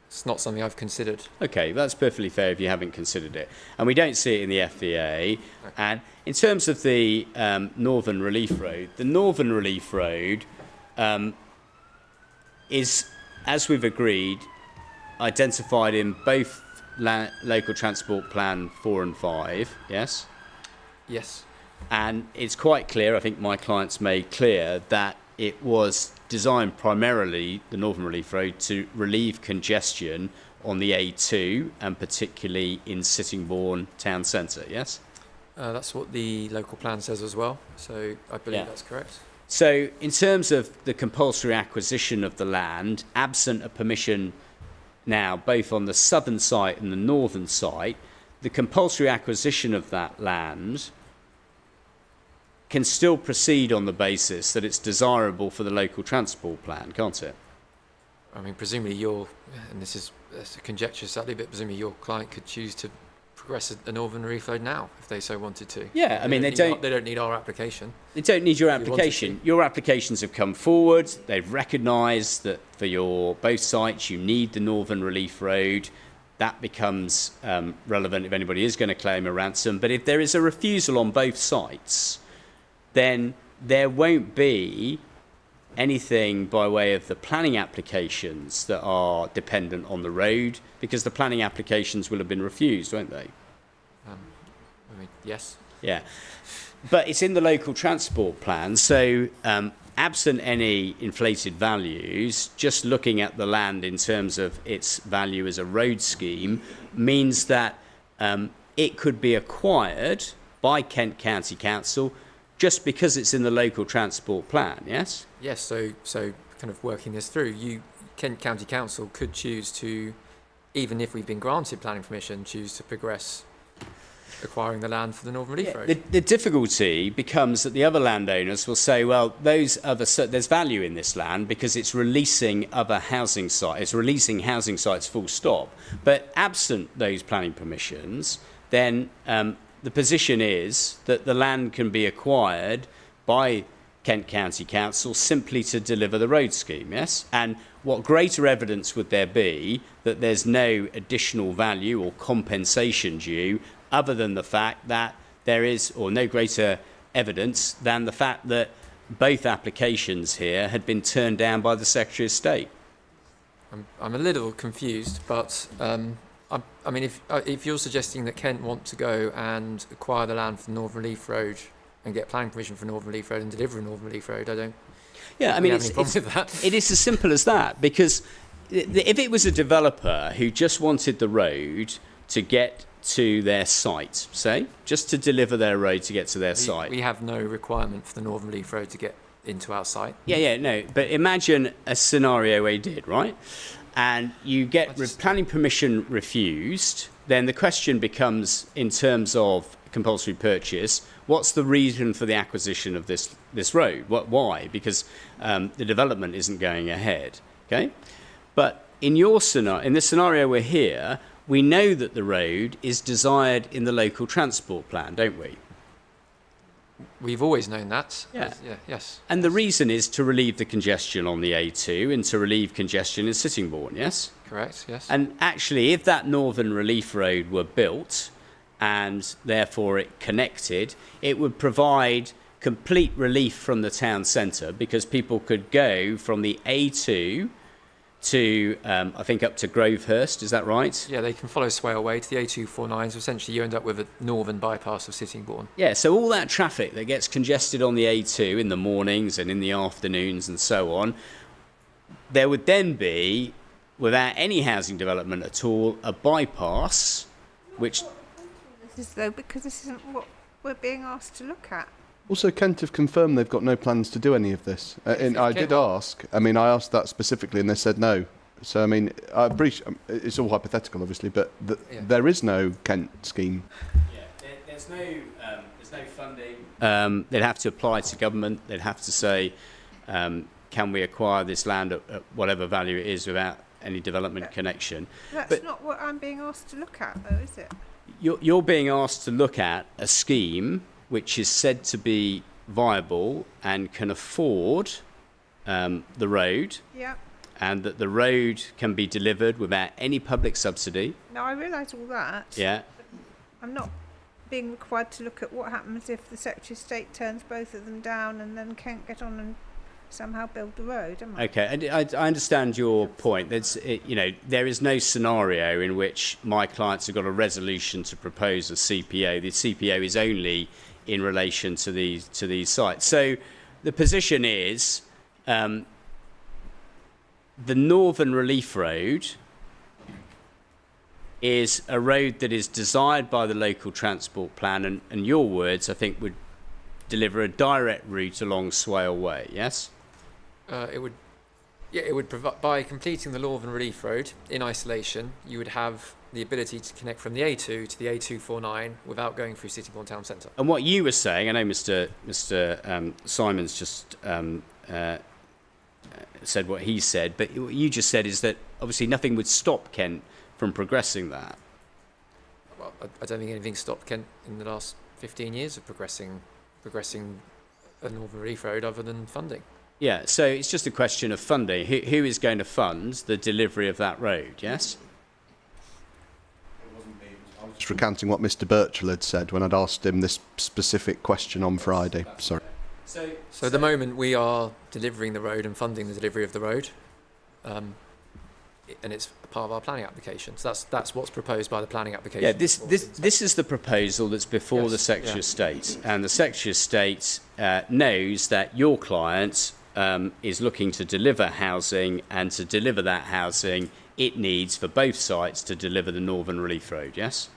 It's not something I've considered. Okay, that's perfectly fair if you haven't considered it. And we don't see it in the FVA. And in terms of the Northern Relief Road, the Northern Relief Road is, as we've agreed, identified in both Local Transport Plan 4 and 5, yes? Yes. And it's quite clear, I think my clients made clear, that it was designed primarily, the Northern Relief Road, to relieve congestion on the A2 and particularly in Sittingbourne town centre, yes? That's what the local plan says as well, so I believe Yeah. that's correct. So in terms of the compulsory acquisition of the land, absent a permission now both on the southern site and the northern site, the compulsory acquisition of that land can still proceed on the basis that it's desirable for the local transport plan, can't it? I mean, presumably and this is a conjecture sadly, but presumably your client could choose to progress a northern relief road now if they so wanted to. Yeah, I mean, they They don't need our application. They don't need your If you wanted application. Your applications have come forward. They've recognised that for your both sites you need the Northern Relief Road. That becomes relevant if anybody is going to claim a ransom. But if there is a refusal on both sites, then there won't be anything by way of the planning applications that are dependent on the road, because the planning applications will have been refused, won't they? I mean, yes. Yeah. But it's in the local transport plan, so absent any inflated values, just looking at the land in terms of its value as a road scheme means that it could be acquired by Kent County Council just because it's in the local transport plan, yes? Yes, so kind of working this through, Kent County Council could choose to, even if we've been granted planning permission, choose to progress acquiring the land for the Northern Relief Road. The difficulty becomes that the other landowners will say, well, there's value in this land because it's releasing other housing sites, it's releasing housing sites full stop. But absent those planning permissions, then the position is that the land can be acquired by Kent County Council simply to deliver the road scheme, yes? And what greater evidence would there be that there's no additional value or compensation due other than the fact that there is, or no greater evidence than the fact that both applications here had been turned down by the Secretary of State? I'm a little confused, but I mean, if you're suggesting that Kent want to go and acquire the land for the Northern Relief Road and get planning permission for Northern Relief Road and deliver a Northern Relief Road, I don't mean, have any problem with that. It is as simple as that, because if it was a developer who just wanted the road to get to their site, say, just to deliver their road to get to their site. We have no requirement for the Northern Relief Road to get into our site. No, but imagine a scenario where you did, right? And you get planning permission refused, then the question becomes, in terms of compulsory purchase, what's the reason for the acquisition of this road? Why? Because the development isn't going ahead, okay? But in this scenario we're here, we know that the road is desired in the local transport plan, don't we? We've always known that. Yeah. Yes. And the reason is to relieve the congestion on the A2 and to relieve congestion in Sittingbourne, yes? Correct, yes. And actually, if that Northern Relief Road were built and therefore it connected, it would provide complete relief from the town centre because people could go from the A2 to, I think, up to Grovehurst, is that right? Yeah, they can follow Swale Way to the A249, so essentially you end up with a northern bypass of Sittingbourne. Yeah, so all that traffic that gets congested on the A2 in the mornings and in the afternoons and so on, there would then be, without any housing development at all, a bypass, which... This is though, because this isn't what we're being asked to look at. Also, Kent have confirmed they've got no plans to do any of this. And I did ask. I mean, I asked that specifically, and they said no. So, I mean, I appreciate it's all hypothetical, obviously, but there is no Kent scheme. Yeah, there's no funding. They'd have to apply to government. They'd have to say, can we acquire this land at whatever value it is without any development connection? That's not what I'm being asked to look at, though, is it? You're being asked to look at a scheme which is said to be viable and can afford the road, and that the road can be delivered without any public subsidy. No, I realise all that. Yeah. I'm not being required to look at what happens if the Secretary of State turns both of them down and then can't get on and somehow build the road, am I? Okay, and I understand your point. There is no scenario in which my clients have got a resolution to propose a CPO. The CPO is only in relation to these sites. So the position is the Northern Relief Road is a road that is desired by the local transport plan, and your words, I think, would deliver a direct route along Swale Way, yes? It would provide, by completing the Northern Relief Road in isolation, you would have the ability to connect from the A2 to the A249 without going through Sittingbourne Town Centre. And what you were saying, I know Mr. Simons just said what he said, but what you just said is that obviously nothing would stop Kent from progressing that. I don't think anything stopped Kent in the last 15 years of progressing a Northern Relief Road other than funding. Yeah, so it's just a question of funding. Who is going to fund the delivery of that road, yes? Just recounting what Mr. Birchall had said when I'd asked him this specific question on Friday. Sorry. So at the moment we are delivering the road and funding the delivery of the road, and it's part of our planning application. So that's what's proposed by the planning application. Yeah, this is the proposal that's before Yes, the Secretary yeah. of State, and the Secretary of State knows that your client is looking to deliver housing, and to deliver that housing, it needs for both sites to deliver the Northern Relief Road, yes?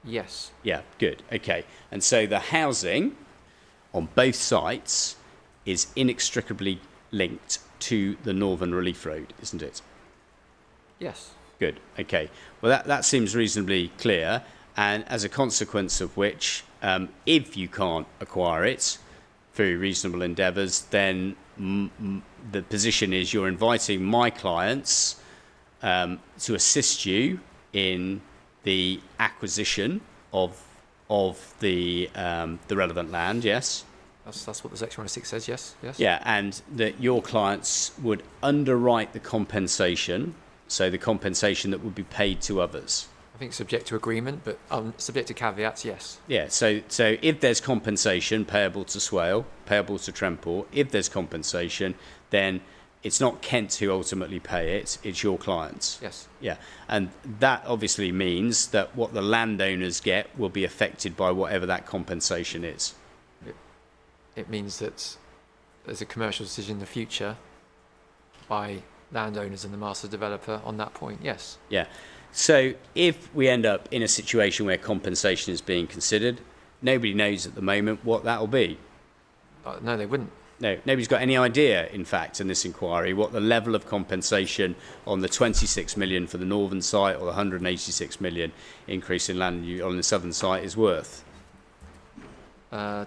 Yes. Yeah, good, okay. And so the housing on both sites is inextricably linked to the Northern Relief Road, isn't it? Yes. Good. Okay. Well, that seems reasonably clear, and as a consequence of which, if you can't acquire it through reasonable endeavours, then the position is you're inviting my clients to assist you in the acquisition of the relevant land. Yes. That's what the Section 106 says. Yes. Yes. Yeah, and that your clients would underwrite the compensation. So the compensation that would be paid to others. I think subject to agreement, but subject to caveats, yes. Yeah, so if there's compensation payable to Swale, payable to Tremport, if there's compensation, then it's not Kent who ultimately pay it, it's your clients. Yes. Yeah, and that obviously means that what the landowners get will be affected by whatever that compensation is. It means that there's a commercial decision in the future by landowners and the master developer on that point, yes. Yeah. So if we end up in a situation where compensation is being considered, nobody knows at the moment what that will be. No, they wouldn't. No, nobody's got any idea, in fact, in this inquiry, what the level of compensation on the 26 million for the northern site or the 186 million increase in land on the southern site is worth. I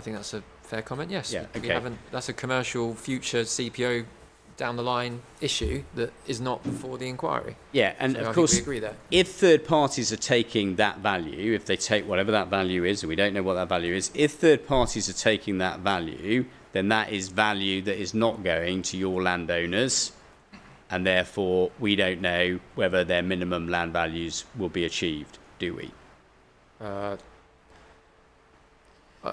think that's a fair comment, yes. Yeah, We okay. haven't, that's a commercial future CPO down the line issue that is not before the inquiry. Yeah, and So I of think course, we agree there. if third parties are taking that value, if they take whatever that value is, and we don't know what that value is, if third parties are taking that value, then that is value that is not going to your landowners, and therefore we don't know whether their minimum land values will be achieved, do we?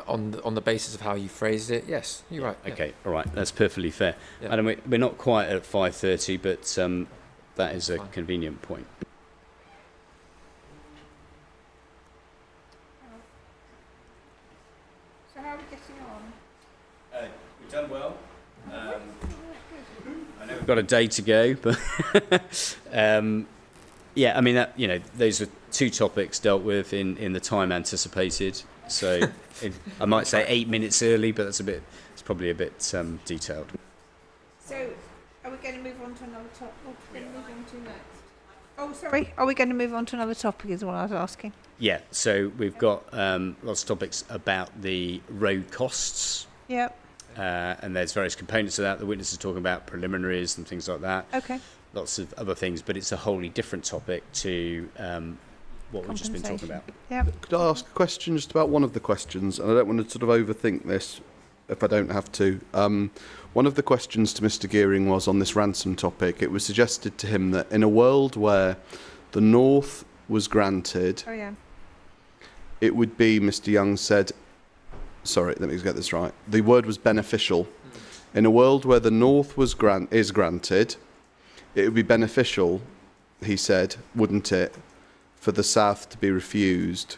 On the basis of how you phrased it, yes, you're right. yeah. Okay, all right, that's perfectly fair. Yeah. Adam, we're not quite at 5:30, but that is a Fine. convenient point. So how are we getting on? We've done well. I know we've got a day to go, but yeah, I mean, that, you know, those are two topics dealt with in the time anticipated. So I might say 8 minutes early, but it's probably a bit detailed. So are we going to move on to another topic? What are we going to move on to next? Oh, sorry. Are we going to move on to another topic is what I was asking. Yeah, so we've got lots of topics about the road costs. Yep. And there's various components of that. The witness is talking about preliminaries and things like that. Okay. Lots of other things, but it's a wholly different topic to what we've just been talking about. Yep. Could I ask a question just about one of the questions? And I don't want to sort of overthink this if I don't have to. One of the questions to Mr. Gearing was on this ransom topic. It was suggested to him that in a world where the North was granted, Oh, yeah. it would be, Mr. Young said, sorry, let me get this right. The word was beneficial. In a world where the North was granted, it would be beneficial, he said, wouldn't it, for the South to be refused?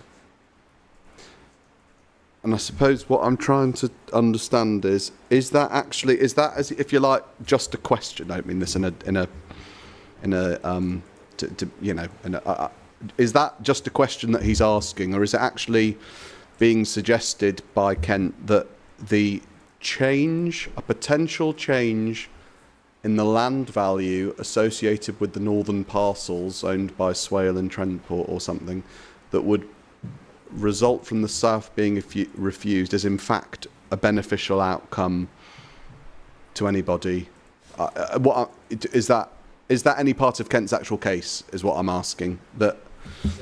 And I suppose what I'm trying to understand is that actually, is that, as if you like, just a question? I don't mean this is that just a question that he's asking, or is it actually being suggested by Kent that the change, a potential change in the land value associated with the northern parcels owned by Swale and Trentport or something that would result from the South being refused is in fact a beneficial outcome to anybody? Is that any part of Kent's actual case, is what I'm asking? That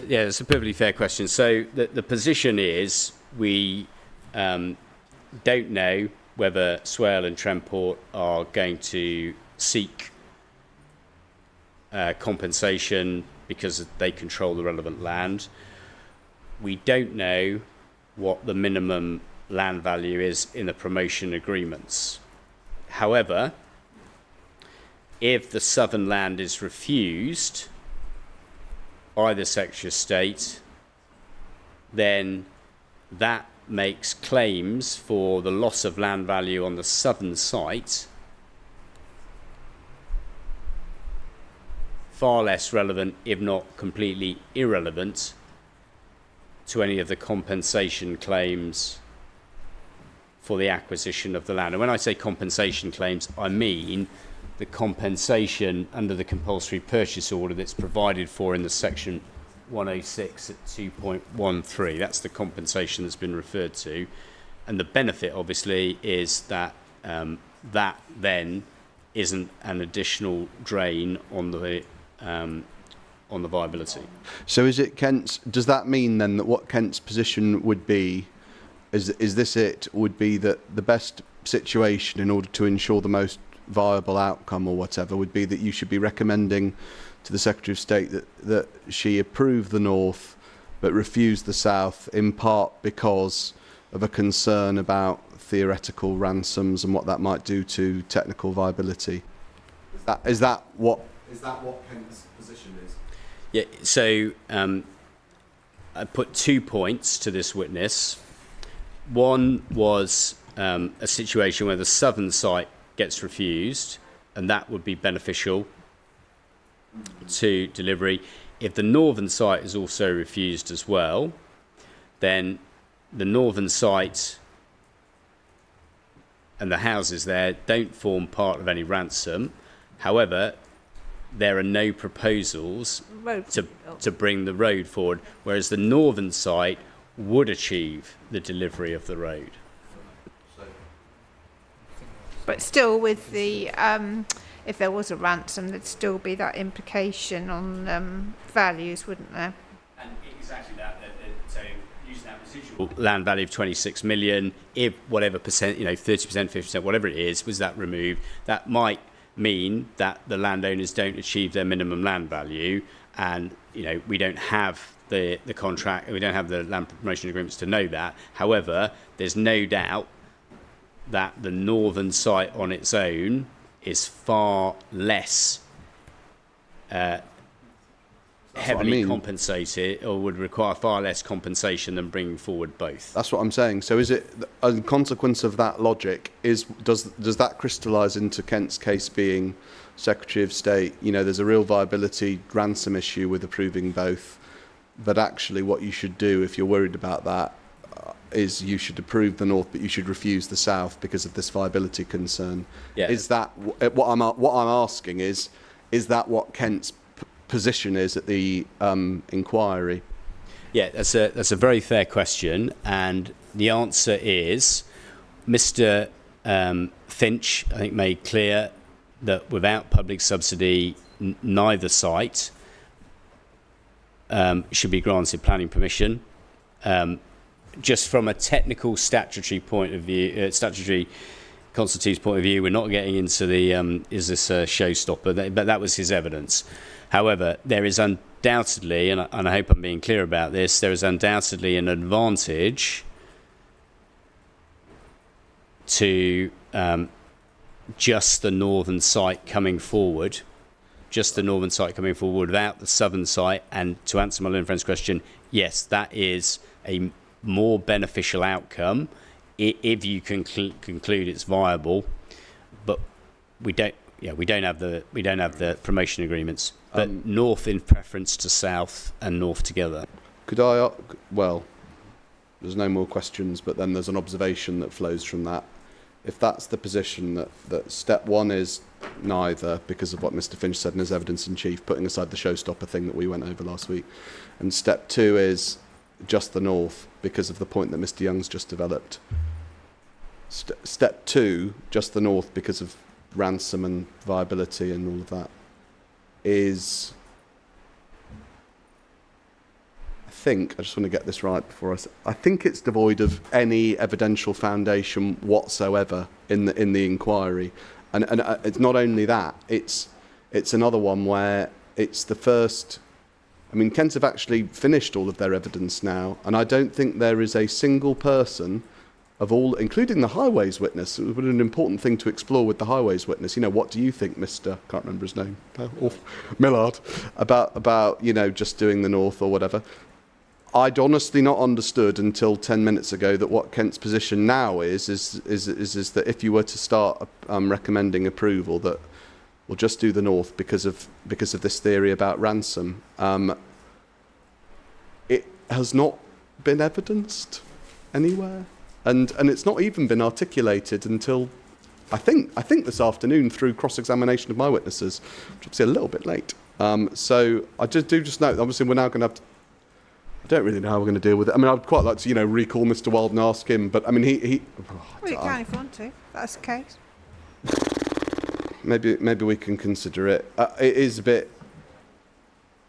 Yeah, it's a perfectly fair question. So the position is we don't know whether Swale and Tremport are going to seek compensation because they control the relevant land. We don't know what the minimum land value is in the promotion agreements. However, if the southern land is refused by the Secretary of State, then that makes claims for the loss of land value on the southern site far less relevant, if not completely irrelevant, to any of the compensation claims for the acquisition of the land. And when I say compensation claims, I mean the compensation under the compulsory purchase order that's provided for in the section 106 at 2.13. That's the compensation that's been referred to. And the benefit, obviously, is that that then isn't an additional drain on the viability. So is it Kent's? Does that mean then that what Kent's position would be, is this it? Would be that the best situation in order to ensure the most viable outcome or whatever would be that you should be recommending to the Secretary of State that she approve the north but refuse the south, in part because of a concern about theoretical ransoms and what that might do to technical viability? Is that what Kent's position is? Yeah, so I put 2 points to this witness. One was a situation where the southern site gets refused, and that would be beneficial to delivery. If the northern site is also refused as well, then the northern site and the houses there don't form part of any ransom. However, there are no proposals to bring the road forward, whereas the northern site would achieve the delivery of the road. But still, with the if there was a ransom, there'd still be that implication on values, wouldn't there? And exactly that. So using that residual land value of 26 million, if whatever percent, 30%, 50%, whatever it is, was that removed, that might mean that the landowners don't achieve their minimum land value, and we don't have the contract, we don't have the land promotion agreements to know that. However, there's no doubt that the northern site on its own is far less heavily compensated, or would require far less compensation than bringing forward both. That's what I'm saying. So is it, as a consequence of that logic, does that crystallise into Kent's case being Secretary of State? There's a real viability ransom issue with approving both, but actually what you should do if you're worried about that is you should approve the north, but you should refuse the south because of this viability concern. Yeah. Is that what I'm asking? Is that what Kent's position is at the inquiry? Yeah, that's a very fair question, and the answer is Mr. Finch, I think, made clear that without public subsidy, neither site should be granted planning permission. Just from a technical statutory point of view, statutory constitutes point of view, we're not getting into the is this a showstopper, but that was his evidence. However, there is undoubtedly, and I hope I'm being clear about this, there is undoubtedly an advantage to just the northern site coming forward, without the southern site. And to answer my learned friend's question, yes, that is a more beneficial outcome if you conclude it's viable, but we don't have the promotion agreements. But north in preference to south, and north together. Could I? Well, there's no more questions, but then there's an observation that flows from that. If that's the position that step one is neither, because of what Mr. Finch said in his evidence in chief, putting aside the showstopper thing that we went over last week, and step two is just the north, because of the point that Mr. Young's just developed. Step two, just the north, because of ransom and viability and all of that, is think, I just want to get this right before I think it's devoid of any evidential foundation whatsoever in the inquiry. And it's not only that, it's another one where it's the first. I mean, Kent have actually finished all of their evidence now, and I don't think there is a single person of all, including the highways witness. It would be an important thing to explore with the highways witness. You know, what do you think, Mr. Can't remember his name, Millard, about just doing the north or whatever? I'd honestly not understood until 10 minutes ago that what Kent's position now is that if you were to start recommending approval, that we'll just do the north because of this theory about ransom. It has not been evidenced anywhere, and it's not even been articulated until I think this afternoon through cross-examination of my witnesses, which obviously a little bit late. So I just note, obviously we're now going to have to. I don't really know how we're going to deal with it. I mean, I'd quite like to, recall Mr. Wild and ask him, but I mean, he. Well, you can if you want to. If that's the case. Maybe we can consider it. It is a bit.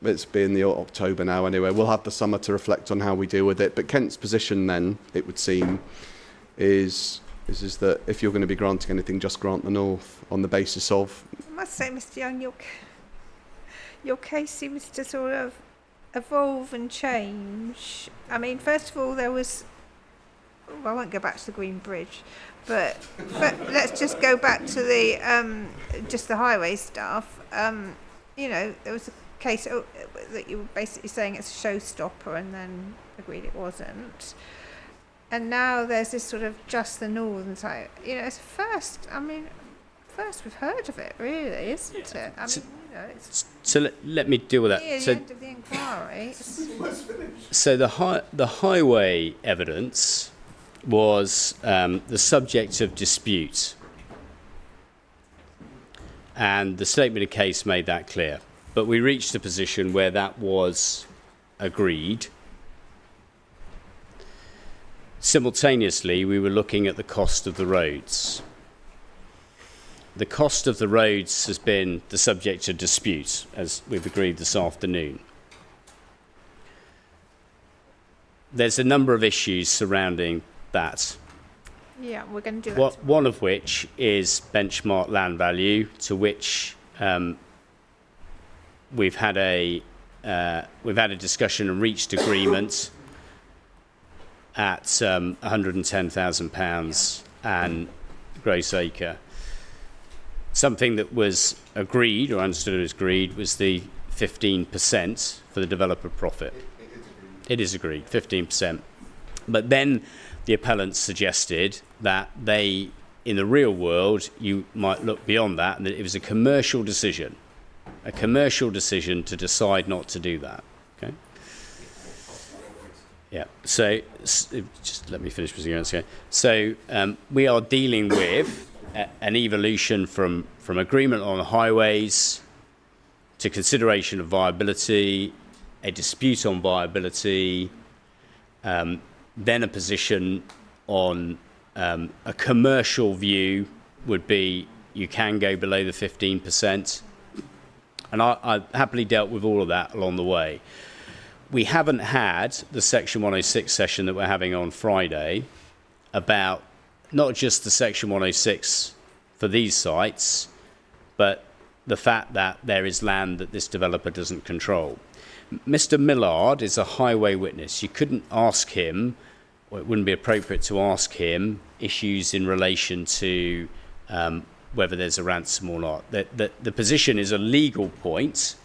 It's been the October now anyway. We'll have the summer to reflect on how we deal with it. But Kent's position then, it would seem, is that if you're going to be granting anything, just grant the north on the basis of. I must say, Mr. Young, your case seems to sort of evolve and change. I mean, first of all, there was. Well, I won't go back to the Green Bridge, but let's just go back to the just the highway stuff. There was a case that you were basically saying it's a showstopper, and then agreed it wasn't. And now there's this sort of just the northern side. It's first. I mean, first we've heard of it, really, isn't it? I mean, it's. So let me deal with that. Near the end of the inquiry. So the highway evidence was the subject of dispute, and the statement of case made that clear. But we reached a position where that was agreed. Simultaneously, we were looking at the cost of the roads. The cost of the roads has been the subject of dispute, as we've agreed this afternoon. There's a number of issues surrounding that. Yeah, we're going to do that. One of which is benchmark land value, to which we've had a discussion and reached agreement at £110,000 and gross acre. Something that was agreed, or understood as agreed, was the 15% for the developer profit. It is agreed, 15%. But then the appellants suggested that in the real world, you might look beyond that, and that it was a commercial decision to decide not to do that. Okay. Yeah. So just let me finish. So we are dealing with an evolution from agreement on highways to consideration of viability, a dispute on viability, then a position on a commercial view would be you can go below the 15%. And I happily dealt with all of that along the way. We haven't had the Section 106 session that we're having on Friday about not just the Section 106 for these sites, but the fact that there is land that this developer doesn't control. Mr. Millard is a highway witness. You couldn't ask him, or it wouldn't be appropriate to ask him, issues in relation to whether there's a ransom or not. The position is a legal point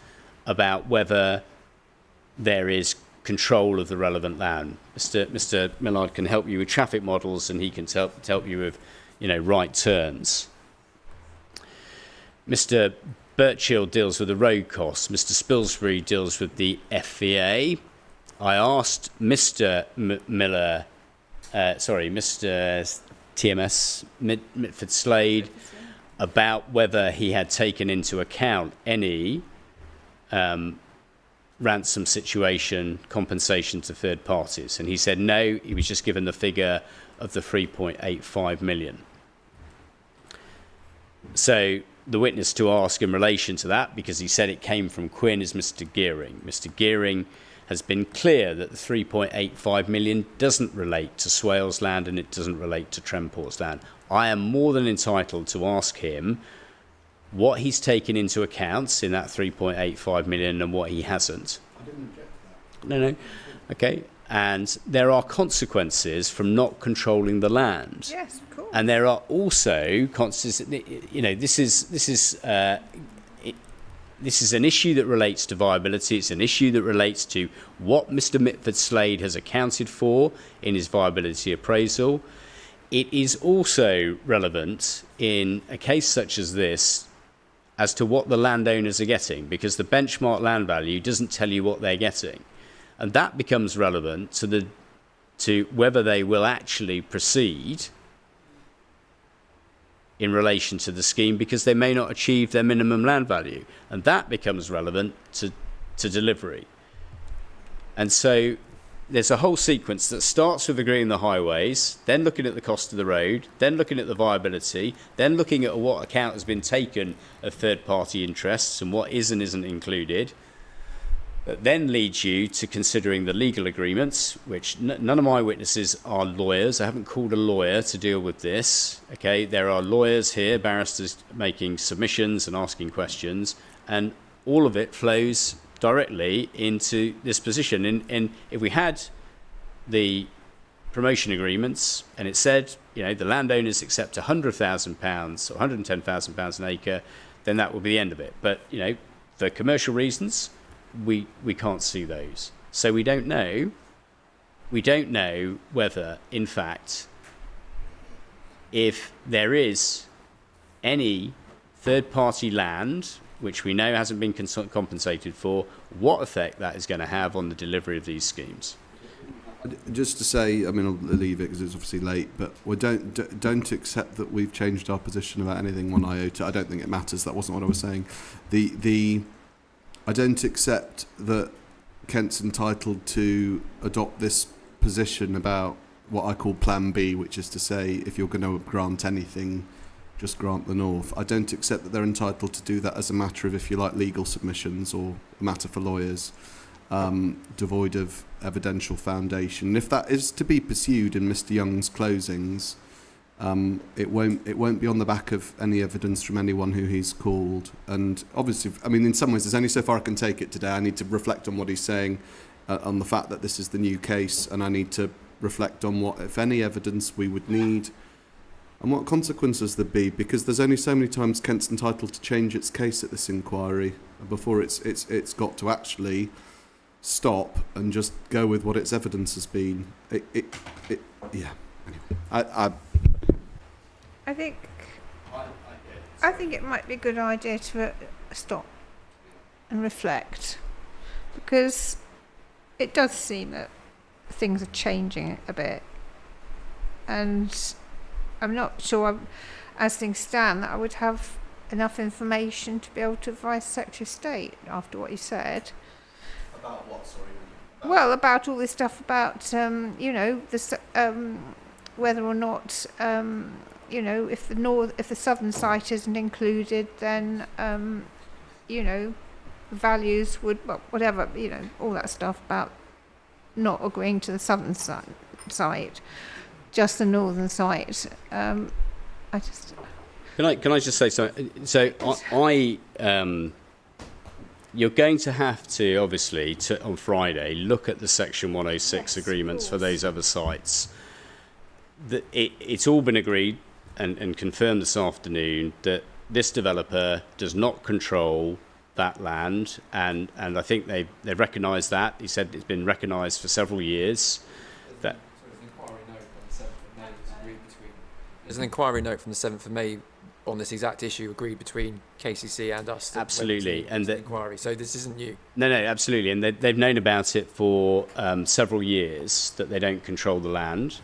about whether there is control of the relevant land. Mr. Millard can help you with traffic models, and he can help you with, right turns. Mr. Birchill deals with the road costs. Mr. Spilsbury deals with the FVA. I asked Mr. Mr. TMS, Mitford Slade, about whether he had taken into account any ransom situation compensation to third parties. And he said no, he was just given the figure of the 3.85 million. So the witness to ask in relation to that, because he said it came from Quinn, is Mr. Gearing. Mr. Gearing has been clear that the 3.85 million doesn't relate to Swales land and it doesn't relate to Tremport's land. I am more than entitled to ask him what he's taken into account in that 3.85 million and what he hasn't. I didn't object to that. No. Okay. And there are consequences from not controlling the land. Yes, of course. And there are also consequences. You know, this is an issue that relates to viability. It's an issue that relates to what Mr. Mitford Slade has accounted for in his viability appraisal. It is also relevant in a case such as this as to what the landowners are getting, because the benchmark land value doesn't tell you what they're getting. And that becomes relevant to whether they will actually proceed in relation to the scheme, because they may not achieve their minimum land value. And that becomes relevant to delivery. And so there's a whole sequence that starts with agreeing the highways, then looking at the cost of the road, then looking at the viability, then looking at what account has been taken of third-party interests and what is and isn't included. That then leads you to considering the legal agreements, which none of my witnesses are lawyers. I haven't called a lawyer to deal with this. Okay, there are lawyers here, barristers making submissions and asking questions, and all of it flows directly into this position. And if we had the promotion agreements and it said, you know, the landowners accept £100,000 or £110,000 an acre, then that would be the end of it. But, you know, for commercial reasons, we can't see those. So we don't know whether, in fact, if there is any third-party land which we know hasn't been compensated for, what effect that is going to have on the delivery of these schemes. Just to say, I mean, I'll leave it because it's obviously late, but we don't accept that we've changed our position about anything one iota. I don't think it matters. That wasn't what I was saying. I don't accept that Kent's entitled to adopt this position about what I call Plan B, which is to say, if you're going to grant anything, just grant the North. I don't accept that they're entitled to do that as a matter of, if you like, legal submissions or a matter for lawyers, devoid of evidential foundation. And if that is to be pursued in Mr. Young's closings, it won't be on the back of any evidence from anyone who he's called. And obviously, I mean, in some ways, there's only so far I can take it today. I need to reflect on what he's saying, on the fact that this is the new case, and I need to reflect on what, if any, evidence we would need and what consequences there'd be, because there's only so many times Kent's entitled to change its case at this inquiry before it's got to actually stop and just go with what its evidence has been. Yeah. Anyway, I think it might be a good idea to stop and reflect, because it does seem that things are changing a bit, and I'm not sure, as things stand, that I would have enough information to be able to advise Secretary of State after what he said. about what, sorry? Well, about all this stuff about, you know, whether or not, you know, if the southern site isn't included, then, you know, values would, well, whatever, you know, all that stuff about not agreeing to the southern site, just the northern site. Can I just say something? So I you're going to have to, obviously, on Friday, look at the Section 106 agreements for those other sites. It's all been agreed and confirmed this afternoon that this developer does not control that land, and I think they've recognised that. He said it's been recognised for several years. There's an inquiry note from the 7th of May on this exact issue agreed between KCC and us. Absolutely. And the inquiry. So this isn't new. No, absolutely. And they've known about it for several years, that they don't control the land.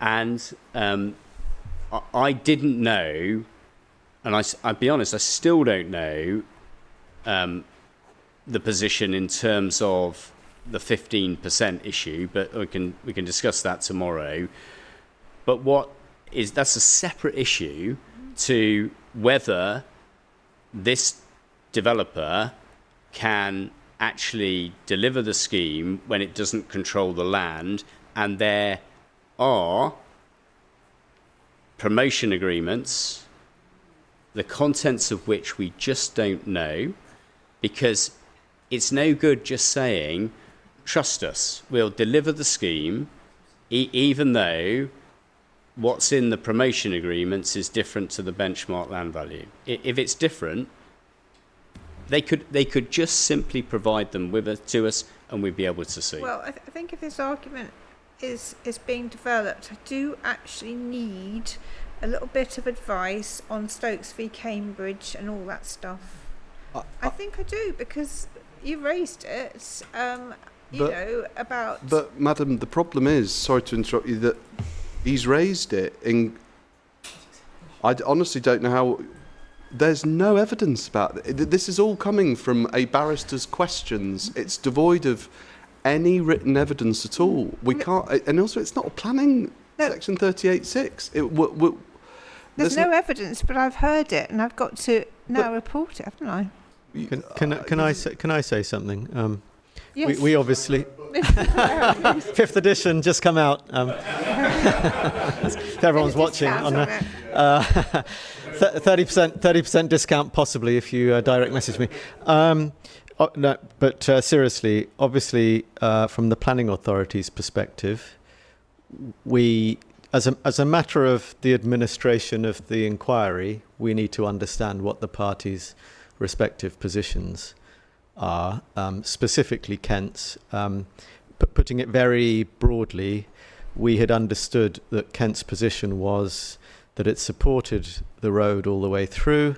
And I didn't know, and I'll be honest, I still don't know the position in terms of the 15% issue, but we can discuss that tomorrow. But that's a separate issue to whether this developer can actually deliver the scheme when it doesn't control the land, and there are promotion agreements, the contents of which we just don't know, because it's no good just saying, trust us, we'll deliver the scheme, even though what's in the promotion agreements is different to the benchmark land value. If it's different, they could just simply provide them to us, and we'd be able to see. Well, I think if this argument is being developed, I do actually need a little bit of advice on Stokes v Cambridge and all that stuff. I think I do, because you raised it, about... But, Madam, the problem is, sorry to interrupt you, that he's raised it in... I honestly don't know how... There's no evidence about it. This is all coming from a barrister's questions. It's devoid of any written evidence at all. We can't... And also, it's not a planning... No. Section 38(6). There's no evidence, but I've heard it, and I've got to now report it, haven't I? Can I say something? Yes. We obviously fifth edition just come out. If everyone's watching on 30% discount possibly if you direct message me. No, but seriously, obviously from the planning authority's perspective, we as a matter of the administration of the inquiry, we need to understand what the parties' respective positions are, specifically Kent's. Putting it very broadly, we had understood that Kent's position was that it supported the road all the way through,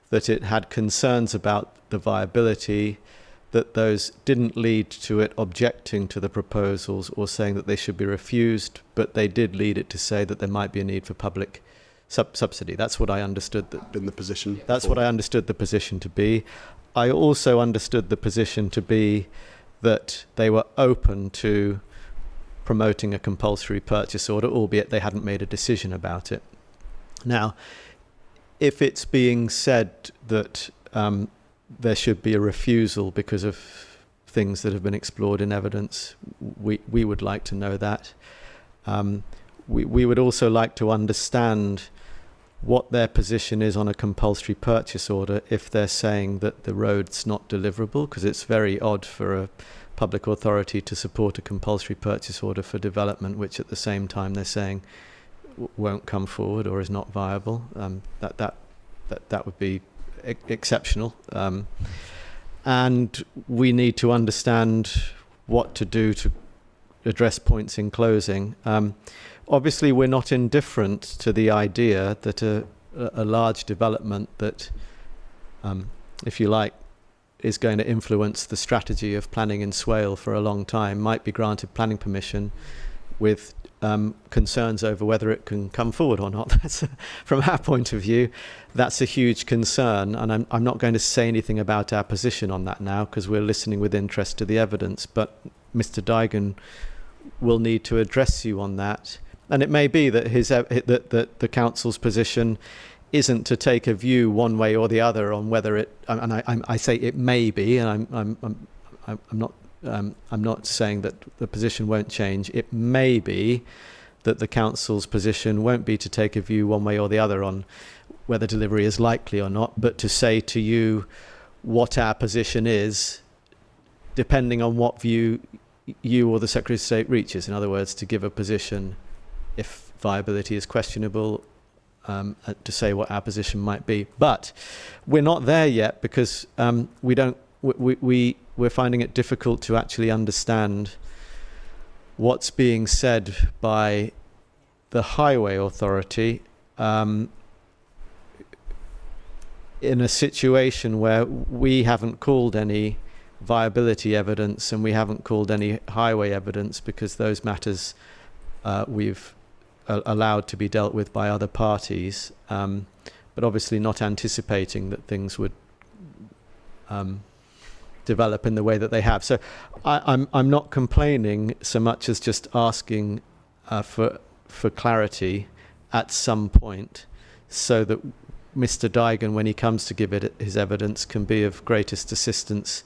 that it had concerns about the viability, that those didn't lead to it objecting to the proposals or saying that they should be refused, but they did lead it to say that there might be a need for public subsidy. That's what I understood. In the position. That's what I understood the position to be. I also understood the position to be that they were open to promoting a compulsory purchase order, albeit they hadn't made a decision about it. Now, if it's being said that there should be a refusal because of things that have been explored in evidence, we would like to know that. We would also like to understand what their position is on a compulsory purchase order if they're saying that the road's not deliverable, because it's very odd for a public authority to support a compulsory purchase order for development, which at the same time they're saying won't come forward or is not viable. That would be exceptional. And we need to understand what to do to address points in closing. Obviously, we're not indifferent to the idea that a large development that, if you like, is going to influence the strategy of planning in Swale for a long time might be granted planning permission with concerns over whether it can come forward or not. That's from our point of view, that's a huge concern, and I'm not going to say anything about our position on that now because we're listening with interest to the evidence, but Mr. Dygan will need to address you on that. And it may be that that the council's position isn't to take a view one way or the other on whether it. And I say it may be, and I'm not saying that the position won't change. It may be that the council's position won't be to take a view one way or the other on whether delivery is likely or not, but to say to you what our position is, depending on what view you or the Secretary of State reaches. In other words, to give a position if viability is questionable, to say what our position might be. But we're not there yet because we're finding it difficult to actually understand what's being said by the Highway Authority in a situation where we haven't called any viability evidence and we haven't called any highway evidence because those matters we've allowed to be dealt with by other parties, but obviously not anticipating that things would develop in the way that they have. So I'm not complaining so much as just asking for clarity at some point so that Mr. Dygan, when he comes to give his evidence, can be of greatest assistance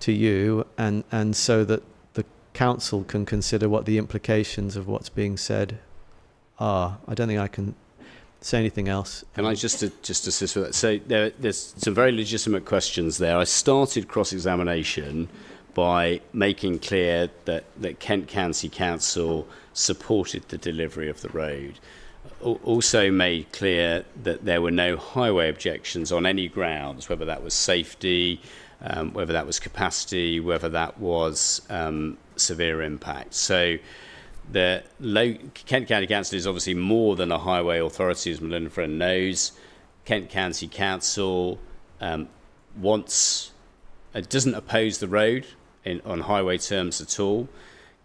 to you, and so that the council can consider what the implications of what's being said are. I don't think I can say anything else. Can I just assist with that? So there's some very legitimate questions there. I started cross-examination by making clear that Kent County Council supported the delivery of the road. Also made clear that there were no highway objections on any grounds, whether that was safety, whether that was capacity, whether that was severe impact. So the Kent County Council is obviously more than a highway authority, as Melinda Friend knows. Kent County Council doesn't oppose the road on highway terms at all.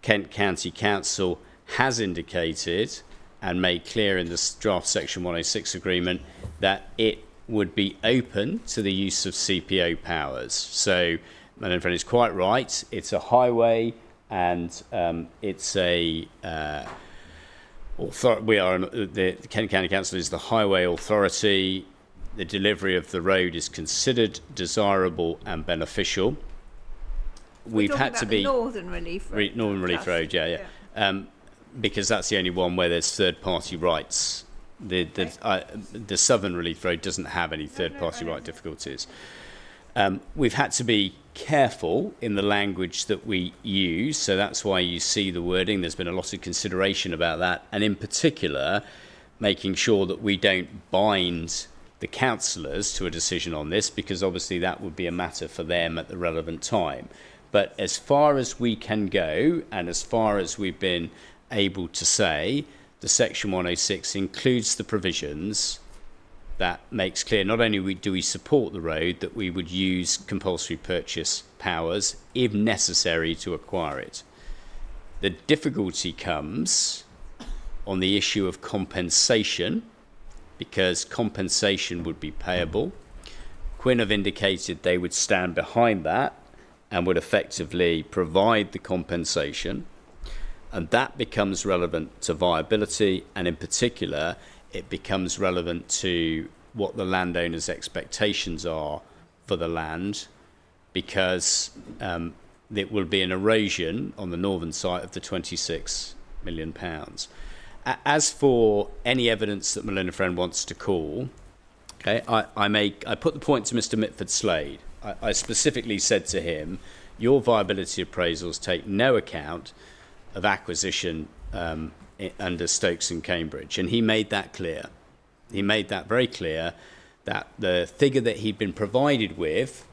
Kent County Council has indicated and made clear in the draft Section 106 agreement that it would be open to the use of CPO powers. So Melinda Friend is quite right. It's a highway, and it's a the Kent County Council is the highway authority. The delivery of the road is considered desirable and beneficial. We've had to be Northern Relief Road. Northern Relief Road, yeah. Because that's the only one where there's third-party rights. The Southern Relief Road doesn't have any third-party right difficulties. We've had to be careful in the language that we use, so that's why you see the wording. There's been a lot of consideration about that, and in particular, making sure that we don't bind the councillors to a decision on this, because obviously that would be a matter for them at the relevant time. But as far as we can go, and as far as we've been able to say, the Section 106 includes the provisions that makes clear not only do we support the road, that we would use compulsory purchase powers if necessary to acquire it. The difficulty comes on the issue of compensation, because compensation would be payable. Quinn have indicated they would stand behind that and would effectively provide the compensation. And that becomes relevant to viability, and in particular, it becomes relevant to what the landowner's expectations are for the land, because it will be an erosion on the northern side of the £26 million. As for any evidence that Melinda Friend wants to call, okay, I put the point to Mr. Mitford Slade. I specifically said to him, your viability appraisals take no account of acquisition under Stokes and Cambridge, and he made that clear. He made that very clear, that the figure that he'd been provided with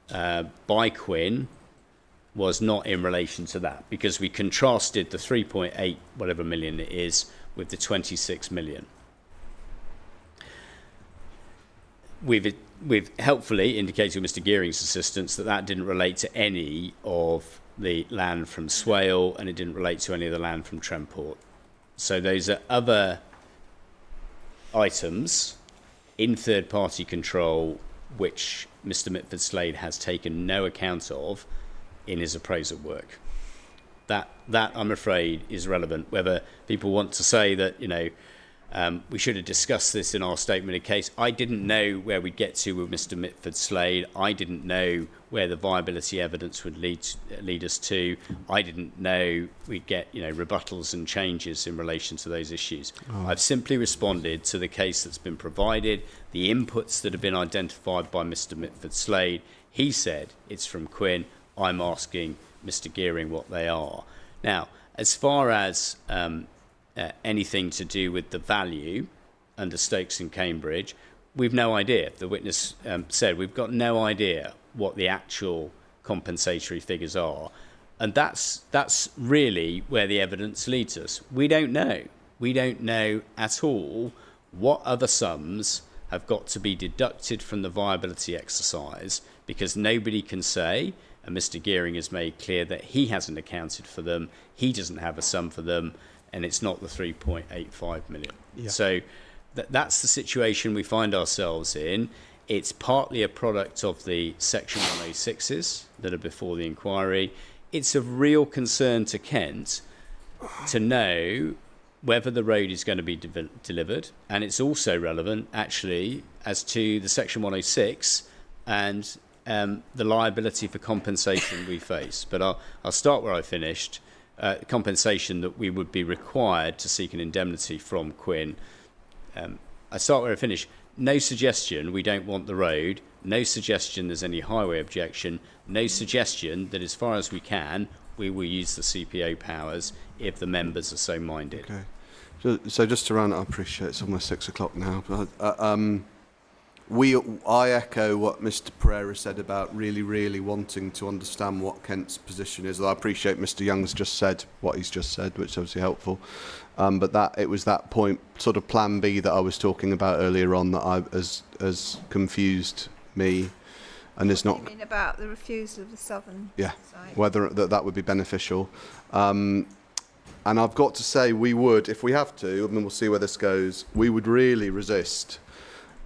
by Quinn was not in relation to that, because we contrasted the 3.8 whatever million it is with the 26 million. We've helpfully indicated with Mr. Gearing's assistance that didn't relate to any of the land from Swale, and it didn't relate to any of the land from Tremport. So those are other items in third-party control which Mr. Mitford Slade has taken no account of in his appraisal work. That I'm afraid is relevant. Whether people want to say that, we should have discussed this in our statement of case. I didn't know where we'd get to with Mr. Mitford Slade. I didn't know where the viability evidence would lead us to. I didn't know we'd get rebuttals and changes in relation to those issues. I've simply responded to the case that's been provided, the inputs that have been identified by Mr. Mitford Slade. He said it's from Quinn. I'm asking Mr. Gearing what they are. Now, as far as anything to do with the value under Stokes and Cambridge, we've no idea. The witness said we've got no idea what the actual compensatory figures are, and that's really where the evidence leads us. We don't know. We don't know at all what other sums have got to be deducted from the viability exercise, because nobody can say, and Mr. Gearing has made clear that he hasn't accounted for them, he doesn't have a sum for them, and it's not the 3.85 million. Yeah. So that's the situation we find ourselves in. It's partly a product of the Section 106s that are before the inquiry. It's of real concern to Kent to know whether the road is going to be delivered, and it's also relevant, actually, as to the Section 106 and the liability for compensation we face. But I'll start where I finished. Compensation that we would be required to seek an indemnity from Quinn. I start where I finish. No suggestion we don't want the road. No suggestion there's any highway objection. No suggestion that as far as we can, we will use the CPO powers if the members are so minded. Okay. So just to round up, I appreciate it's almost 6 o'clock now. But, I echo what Mr. Pereira said about really wanting to understand what Kent's position is. I appreciate Mr. Young's just said what he's just said, which is obviously helpful. But it was that point, sort of plan B that I was talking about earlier on, that has confused me, and is not. You mean about the refusal of the southern side? Whether that would be beneficial. And I've got to say, we would, if we have to, and we'll see where this goes, we would really resist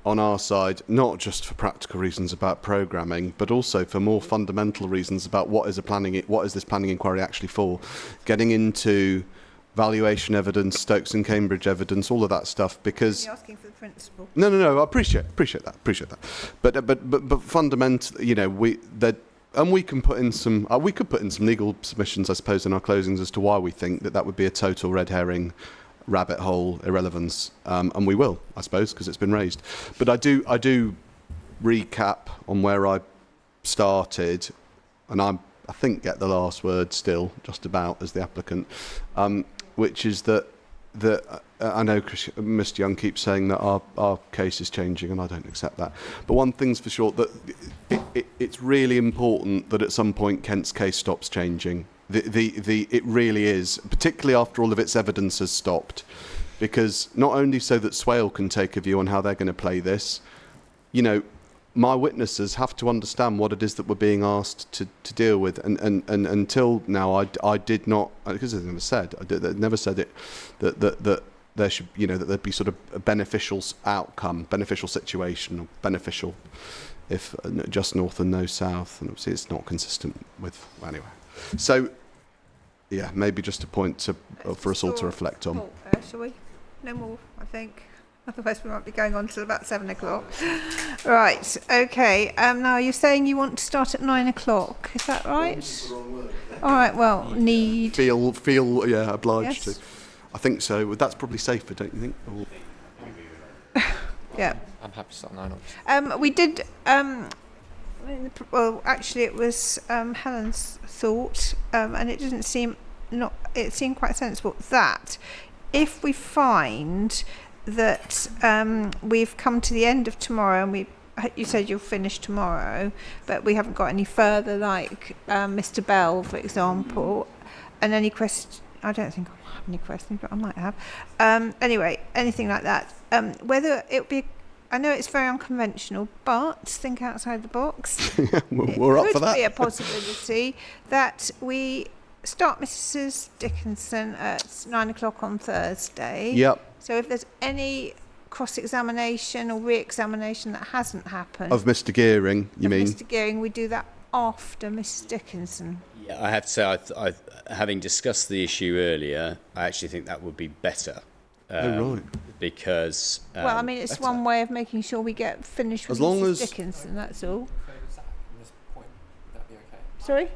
on our side, not just for practical reasons about programming, but also for more fundamental reasons about what is this planning inquiry actually for, getting into valuation evidence, Stokes and Cambridge evidence, all of that stuff, because You're asking for the principle. no, I appreciate that. But fundamentally, you know, we can put in some legal submissions, I suppose, in our closings as to why we think that would be a total red herring, rabbit hole irrelevance, and we will, I suppose, because it's been raised. But I do recap on where I started, and I think get the last word still, just about, as the applicant, which is that I know Mr. Young keeps saying that our case is changing, and I don't accept that. But one thing's for sure, that it's really important that at some point Kent's case stops changing. It really is, particularly after all of its evidence has stopped, because not only so that Swale can take a view on how they're going to play this, you know, my witnesses have to understand what it is that we're being asked to deal with, and until now I did not, because I never said it, that there should, you know, that there'd be sort of a beneficial outcome, beneficial situation, or beneficial if just north and no south, and obviously it's not consistent with, well, anyway. So, yeah, maybe just a point for us all to reflect on. Shall we? No more, I think. Otherwise we might be going on till about 7 o'clock. Right, okay. Now you're saying you want to start at 9 o'clock, is that right? All right, well, need... Feel, yeah, obliged Yes. to. I think so. Well, that's probably safer, don't you think? Or... Yeah. I'm happy to start 9 o'clock. We did... well, actually, it was Helen's thought, and it didn't seem it seemed quite sensible that if we find that we've come to the end of tomorrow, and you said you'll finish tomorrow, but we haven't got any further, like Mr. Bell, for example, and any question. I don't think I have any questions, but I might have. Anyway, anything like that. Whether it would be. I know it's very unconventional, but think outside the box. We're up for that. It could be a possibility that we start Mrs. Dickinson at 9 o'clock on Thursday. Yep. So if there's any cross-examination or re-examination that hasn't happened... Of Mr. Gearing, you mean? Mr. Gearing, we do that after Mrs. Dickinson. Yeah, I have to say, having discussed the issue earlier, I actually think that would be better. Right. Because Well, I mean, it's one way of making sure we get finished with As long Mrs. as- Dickinson, that's all. This point, would that be okay? Sorry?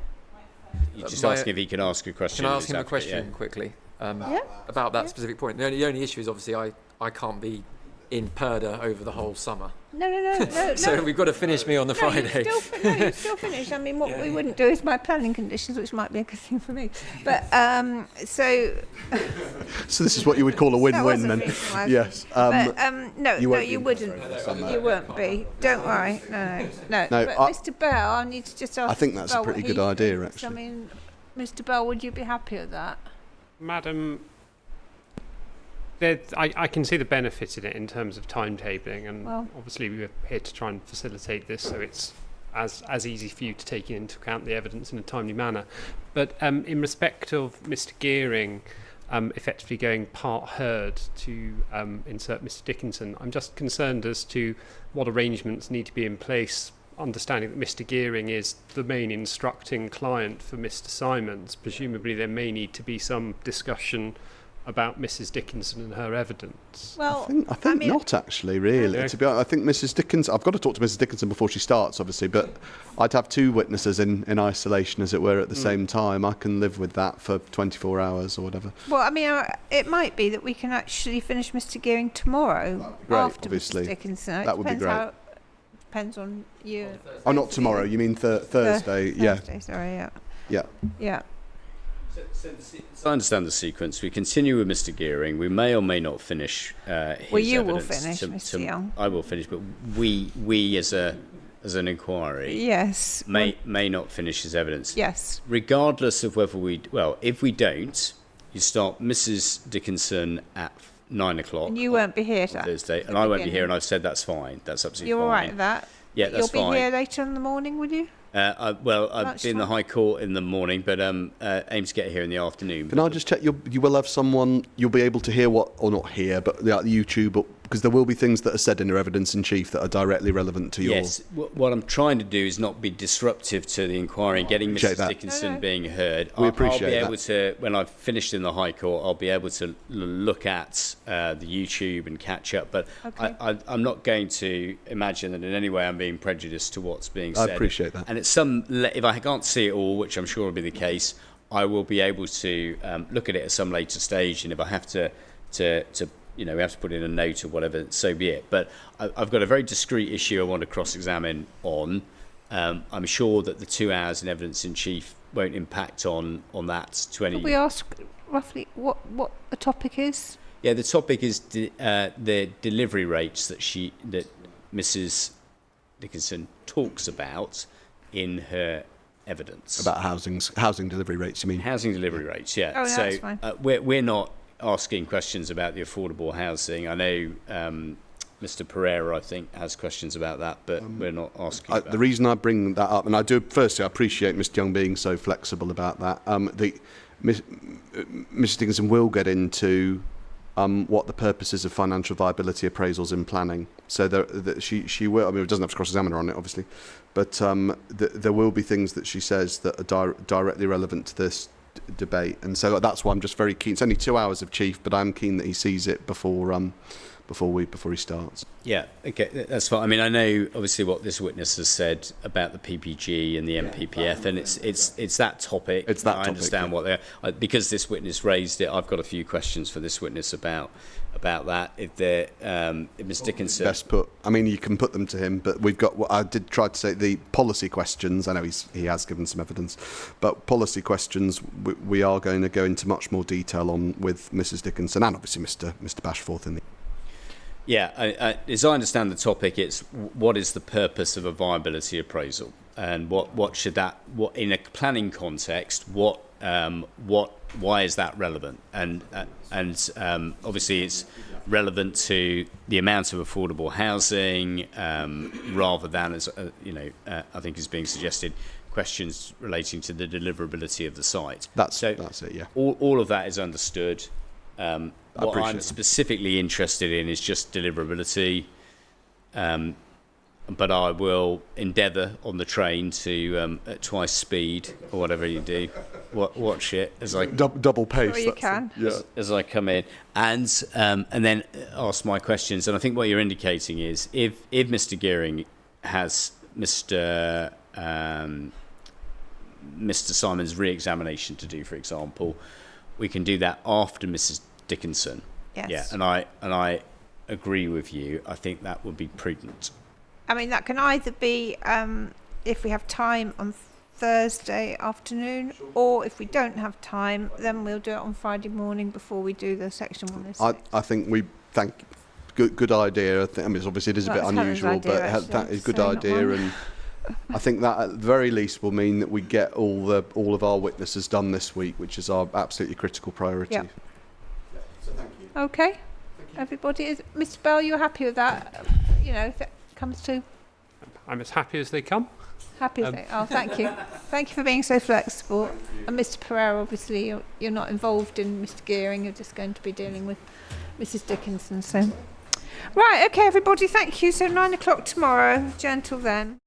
you're just asking if he can ask a question. Can I ask him a exactly, question yeah. quickly? Yeah. About that specific point. The only issue is obviously I can't be in Perda over the whole summer. No. So we've got to finish me on the Friday. You still finish. I mean, what we wouldn't do is my planning conditions, which might be a good thing for me. But so So this is what you would call a that was win-win a then? reason why. Yes. No, you won't be you wouldn't. You won't be. Don't worry. No. No, But I- Mr. Bell, I need to just ask. I think Mr. that's a Bell pretty what good he idea, thinks. I actually. mean, Mr. Bell, would you be happy with that? Madam, I can see the benefit in it in terms of timetabling, and Well- obviously we're here to try and facilitate this so it's as easy for you to take into account the evidence in a timely manner. But in respect of Mr. Gearing effectively going part herd to insert Mr. Dickinson, I'm just concerned as to what arrangements need to be in place, understanding that Mr. Gearing is the main instructing client for Mr. Simons. Presumably there may need to be some discussion about Mrs. Dickinson and her evidence. Well, I think mean, not actually, really. Okay. To be honest, I think Mrs. Dickinson. I've got to talk to Mrs. Dickinson before she starts, obviously, but I'd have two witnesses in isolation, as it were, at the same time. I can live with that for 24 hours or whatever. Well, I mean, it might be that we can actually finish Mr. Gearing tomorrow Great, after obviously. Mr. Dickinson. It That would be depends great. Depends on you. Oh, not tomorrow. You mean Thursday? Yeah, Thursday, sorry, yeah. yeah. Yeah. So I understand the sequence. We continue with Mr. Gearing. We may or may not finish his Well, you will evidence finish, Mr. Young. I will finish, but we as an inquiry Yes. may not finish his evidence. Yes. Regardless of whether if we don't, you start Mrs. Dickinson at 9 o'clock. And you won't be here on Thursday, and I won't be here, and beginning. I've said that's fine. That's absolutely You're fine. all right with that? Yeah, that's You'll fine. be here later in the morning, will you? I've been in the High Court in the morning, but aim to get here in the afternoon. Can I just check? You will have someone. You'll be able to hear or not hear, but YouTube, because there will be things that are said in your evidence in chief that are directly relevant to your. Yes, what I'm trying to do is not be disruptive to the inquiry and getting Appreciate Mrs. that. Dickinson No. being heard. We I'll appreciate be able that. to, when I've finished in the High Court, I'll be able to look at the YouTube and catch up. But Okay. I'm not going to imagine that in any way I'm being prejudiced to what's being I said. appreciate that. And it's if I can't see it all, which I'm sure will be the case, I will be able to look at it at some later stage. And if I have to we have to put in a note or whatever, so be it. But I've got a very discrete issue I want to cross-examine on. I'm sure that the 2 hours in evidence in chief won't impact on that to any. Could we ask roughly what the topic is? Yeah, the topic is the delivery rates that Mrs. Dickinson talks about in her evidence. About housing delivery rates, you mean? Housing delivery rates, yeah. Oh, no, so that's fine. We're not asking questions about the affordable housing. I know Mr. Pereira, I think, has questions about that, but we're not asking about The reason I bring that up, and I do, firstly, I appreciate Mr. Young being so flexible about that. Mrs. Dickinson will get into what the purposes of financial viability appraisals in planning. So she will. I mean, it doesn't have to cross-examine her on it, obviously, but there will be things that she says that are directly relevant to this debate, and so that's why I'm just very keen. It's only 2 hours of chief, but I'm keen that he sees it before he starts. Yeah, okay, that's fine. I mean, I know obviously what this witness has said about the PPG and the MPPF, and it's that topic. It's that I topic, understand what they're because this witness raised it. I've got a few questions for this witness about that. If Ms. Dickinson, Best put. I mean, you can put them to him, but we've got. What I did try to say the policy questions. I know he has given some evidence, but policy questions we are going to go into much more detail on with Mrs. Dickinson and obviously Mr. Bashforth in the. yeah, as I understand the topic, it's what is the purpose of a viability appraisal, and what should that in a planning context, why is that relevant, and obviously it's relevant to the amount of affordable housing rather than, as I think is being suggested, questions relating to the deliverability of the site. That's it. Yeah. All of that is understood. What appreciate I'm that. specifically interested in is just deliverability. But I will endeavour on the train to at twice speed or whatever you do, watch it as I Double pace. Sure you can. as I come in, and then ask my questions. And I think what you're indicating is if Mr. Gearing has Mr. Simon's re-examination to do, for example, we can do that after Mrs. Dickinson. Yes. Yeah, and I agree with you. I think that would be prudent. I mean, that can either be if we have time on Thursday afternoon, or if we don't have time, then we'll do it on Friday morning before we do the section 106. I think we thank. Good idea. I mean, obviously it is a bit That's Helen's unusual, idea, but actually, that is good so not idea, mine. and I think that at the very least will mean that we get all of our witnesses done this week, which is our absolutely critical priority. Yeah. Okay. Everybody is. Mr. Bell, you're happy with that? If it comes to I'm as happy as they come. happy with it. Oh, thank you. Thank you for being so flexible. And Mr. Pereira, obviously, you're not involved in Mr. Gearing. You're just going to be dealing with Mrs. Dickinson. So, right. Okay, everybody. Thank you. So 9 o'clock tomorrow. Gentle then.